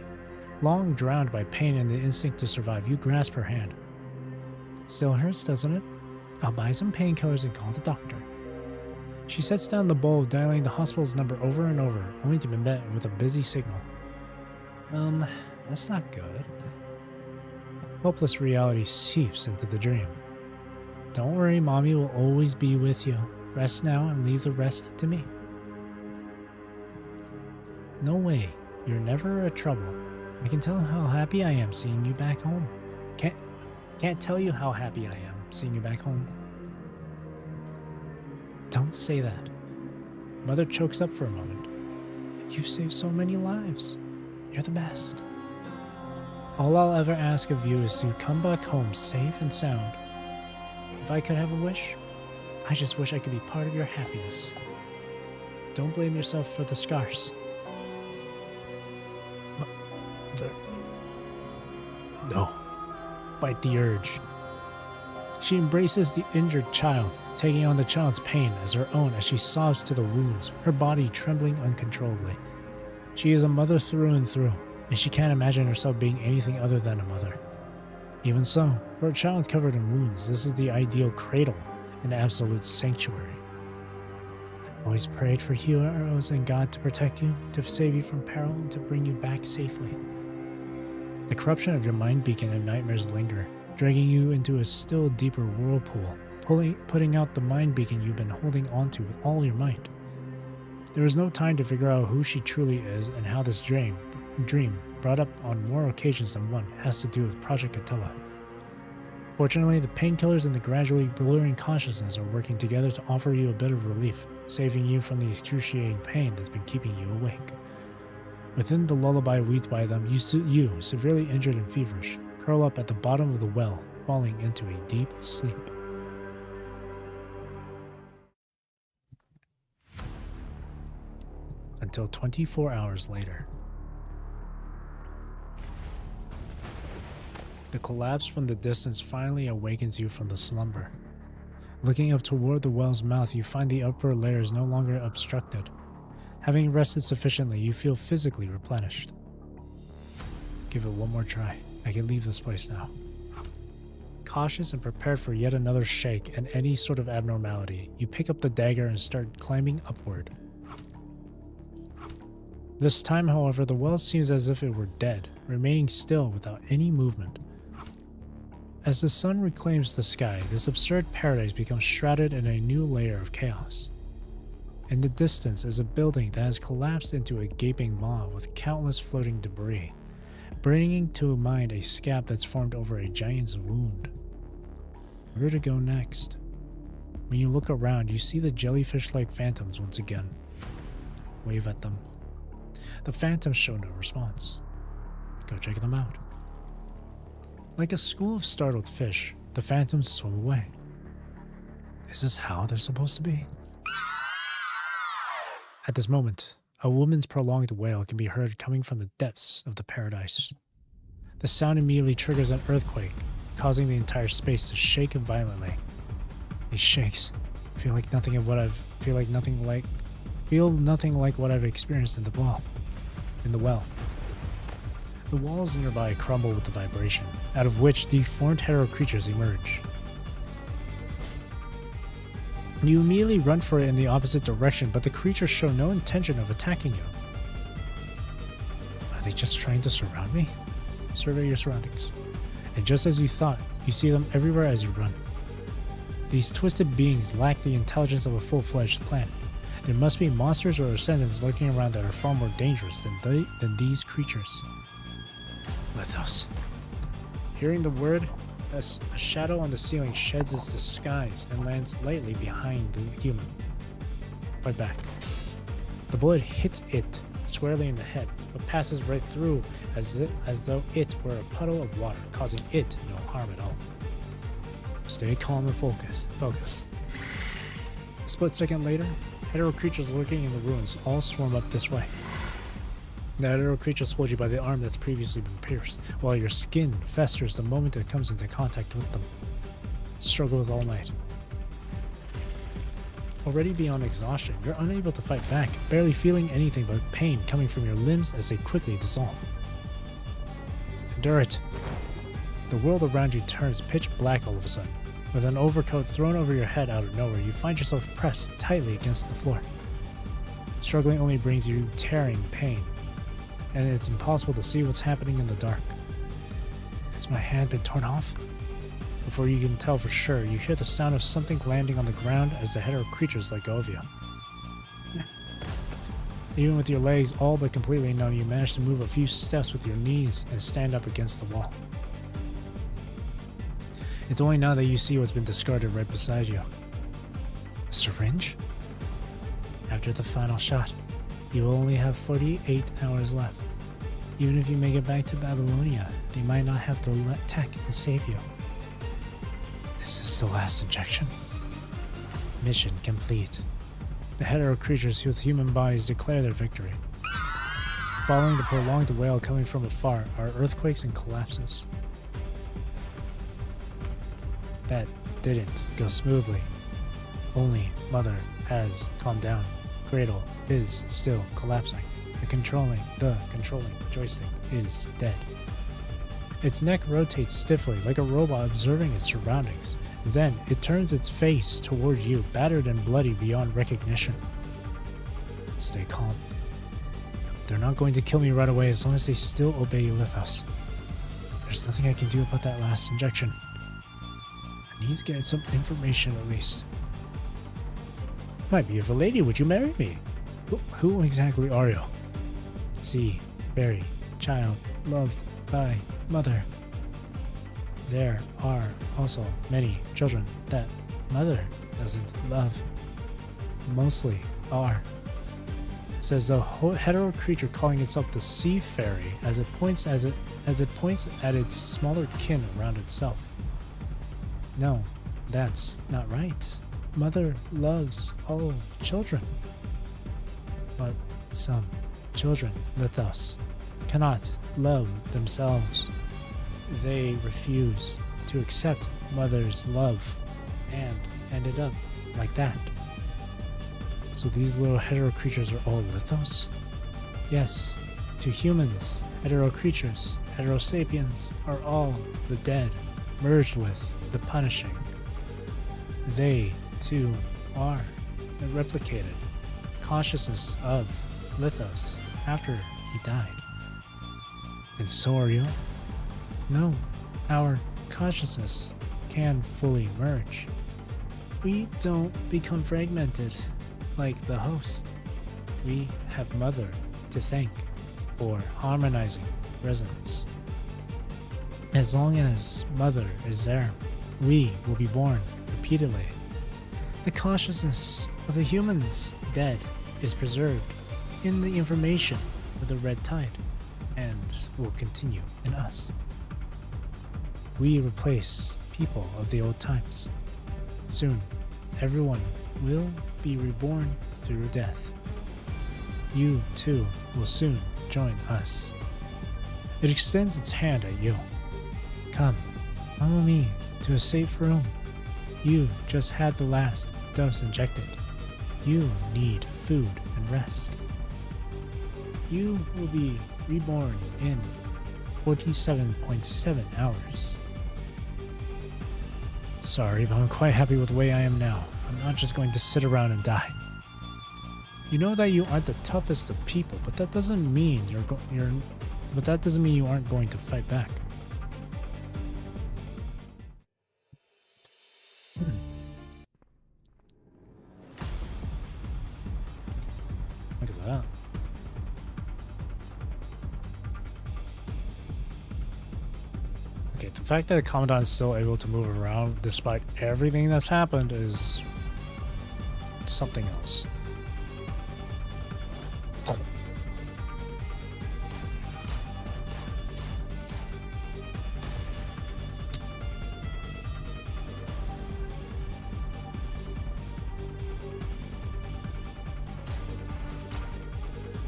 Long drowned by pain and the instinct to survive, you grasp her hand. Still hurts, doesn't it? I'll buy some painkillers and call the doctor. She sets down the bowl, dialing the hospital's number over and over, only to be met with a busy signal. That's not good. Hopeless reality seeps into the dream. Don't worry, Mommy will always be with you. Rest now and leave the rest to me. No way, you're never a trouble. I can tell how happy I am seeing you back home. Can't tell you how happy I am seeing you back home. Don't say that. Mother chokes up for a moment. You've saved so many lives. You're the best. All I'll ever ask of you is to come back home safe and sound. If I could have a wish, I just wish I could be part of your happiness. Don't blame yourself for the scars. No. Bite the urge. She embraces the injured child, taking on the child's pain as her own as she sobs to the wounds, her body trembling uncontrollably. She is a mother through and through, and she can't imagine herself being anything other than a mother. Even so, for a child covered in wounds, this is the ideal cradle, an absolute sanctuary. Always prayed for heroes and God to protect you, to save you from peril, and to bring you back safely. The corruption of your mind beacon and nightmares linger, dragging you into a still deeper whirlpool, putting out the mind beacon you've been holding onto with all your might. There is no time to figure out who she truly is and how this dream, brought up on more occasions than one, has to do with Project Attila. Fortunately, the painkillers and the gradually blurring consciousness are working together to offer you a bit of relief, saving you from the excruciating pain that's been keeping you awake. Within the lullaby weeds by them, you, severely injured and feverish, curl up at the bottom of the well, falling into a deep sleep. Until 24 hours later. The collapse from the distance finally awakens you from the slumber. Looking up toward the well's mouth, you find the upper layers no longer obstructed. Having rested sufficiently, you feel physically replenished. Give it one more try. I can leave this place now. Cautious and prepared for yet another shake and any sort of abnormality, you pick up the dagger and start climbing upward. This time, however, the well seems as if it were dead, remaining still without any movement. As the sun reclaims the sky, this absurd paradise becomes shrouded in a new layer of chaos. In the distance is a building that has collapsed into a gaping maw with countless floating debris, bringing to mind a scab that's formed over a giant's wound. Where to go next? When you look around, you see the jellyfish-like phantoms once again. Wave at them. The phantoms show no response. Go check them out. Like a school of startled fish, the phantoms swim away. Is this how they're supposed to be? At this moment, a woman's prolonged wail can be heard coming from the depths of the paradise. The sound immediately triggers an earthquake, causing the entire space to shake violently. These shakes feel nothing like what I've experienced in the well. The walls nearby crumble with the vibration, out of which deformed hetero creatures emerge. You immediately run for it in the opposite direction, but the creatures show no intention of attacking you. Are they just trying to surround me? Survey your surroundings. And just as you thought, you see them everywhere as you run. These twisted beings lack the intelligence of a full-fledged plant. There must be monsters or ascendants lurking around that are far more dangerous than these creatures. Mythos. Hearing the word, a shadow on the ceiling sheds its disguise and lands lightly behind the human. Right back. The bullet hits it squarely in the head, but passes right through as though it were a puddle of water, causing it no harm at all. Stay calm and focus. A split second later, hetero creatures lurking in the ruins all swarm up this way. The hetero creatures hold you by the arm that's previously been pierced, while your skin festers the moment it comes into contact with them. Struggle with all might. Already beyond exhaustion, you're unable to fight back, barely feeling anything but pain coming from your limbs as they quickly dissolve. Endure it. The world around you turns pitch black all of a sudden. With an overcoat thrown over your head out of nowhere, you find yourself pressed tightly against the floor. Struggling only brings you tearing pain, and it's impossible to see what's happening in the dark. Has my hand been torn off? Before you can tell for sure, you hear the sound of something landing on the ground as the hetero creatures let go of you. Even with your legs all but completely numb, you manage to move a few steps with your knees and stand up against the wall. It's only now that you see what's been discarded right beside you. A syringe? After the final shot, you will only have 48 hours left. Even if you make it back to Babylonia, they might not have the tech to save you. This is the last injection. Mission complete. The hetero creatures with human bodies declare their victory. Following the prolonged wail coming from afar are earthquakes and collapses. That didn't go smoothly. Only Mother has calmed down. Cradle is still collapsing. The controlling joystick is dead. Its neck rotates stiffly like a robot observing its surroundings. Then it turns its face toward you, battered and bloody beyond recognition. stay calm. They're not going to kill me right away as long as they still obey Lithos. There's nothing I can do about that last injection. I need to get some information at least. My beautiful lady, would you marry me? Who exactly are you? See, fairy, child, loved by mother. There are also many children that mother doesn't love. Mostly are. Says the hetero creature calling itself the sea fairy as it points at its smaller kin around itself. No, that's not right. Mother loves all children. But some children, Lithos, cannot love themselves. They refuse to accept mother's love and ended up like that. So these little hetero creatures are all Lithos? Yes, to humans, hetero creatures, hetero sapiens are all the dead, merged with the punishing. They, too, are the replicated consciousness of Lithos after he died. And so are you? No, our consciousness can fully merge. We don't become fragmented like the host. We have Mother to thank for harmonizing resonance. As long as Mother is there, we will be born repeatedly. The consciousness of the humans dead is preserved in the information of the red tide and will continue in us. We replace people of the old times. Soon, everyone will be reborn through death. You, too, will soon join us. It extends its hand at you. Come, follow me to a safe room. You just had the last dose injected. You need food and rest. You will be reborn in 47.7 hours. Sorry, but I'm quite happy with the way I am now. I'm not just going to sit around and die. You know that you aren't the toughest of people, but that doesn't mean you aren't going to fight back. Look at that. Okay, the fact that the Commandant is still able to move around despite everything that's happened is something else.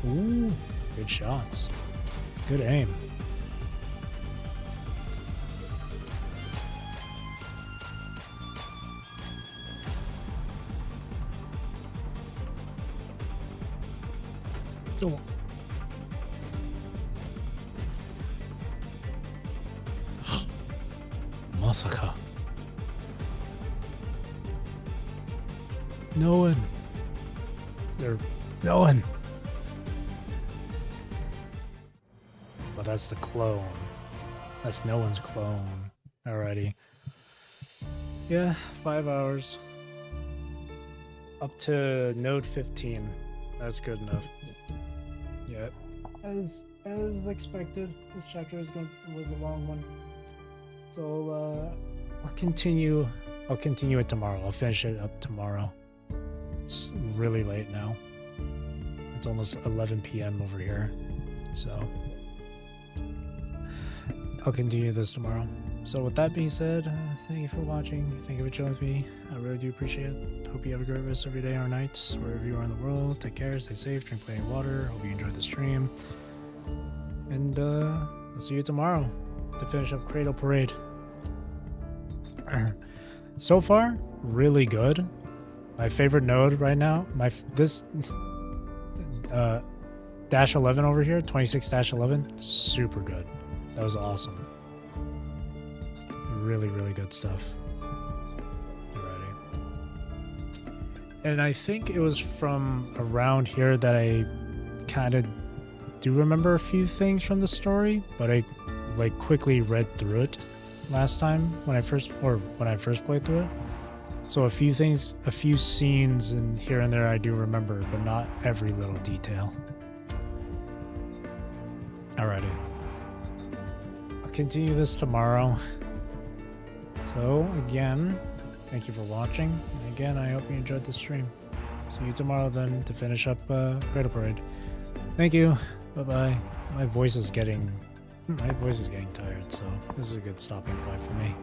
Ooh, good shots. Good aim. Oh. Masaka. No one. No one. Well, that's the clone. That's no one's clone already. Yeah, 5 hours. Up to node 15. That's good enough. Yeah. As expected, this chapter was a long one. So I'll continue it tomorrow. I'll finish it up tomorrow. It's really late now. It's almost 11 p.m. over here. So I'll continue this tomorrow. So with that being said, thank you for watching. Thank you for chilling with me. I really do appreciate it. Hope you have a great rest of your day or night, wherever you are in the world. Take care, stay safe, drink plenty of water. Hope you enjoyed the stream. And I'll see you tomorrow to finish up Cradle Parade. So far, really good. My favorite node right now, this dash 11 over here, 26-11, super good. That was awesome. Really, really good stuff. Alrighty. And I think it was from around here that I kind of do remember a few things from the story, but I like quickly read through it last time when I first played through it. So a few things, a few scenes and here and there I do remember, but not every little detail. Alrighty. I'll continue this tomorrow. So again, thank you for watching. And again, I hope you enjoyed the stream. See you tomorrow then to finish up Cradle Parade. Thank you. Bye-bye. My voice is getting tired, so this is a good stopping point for me.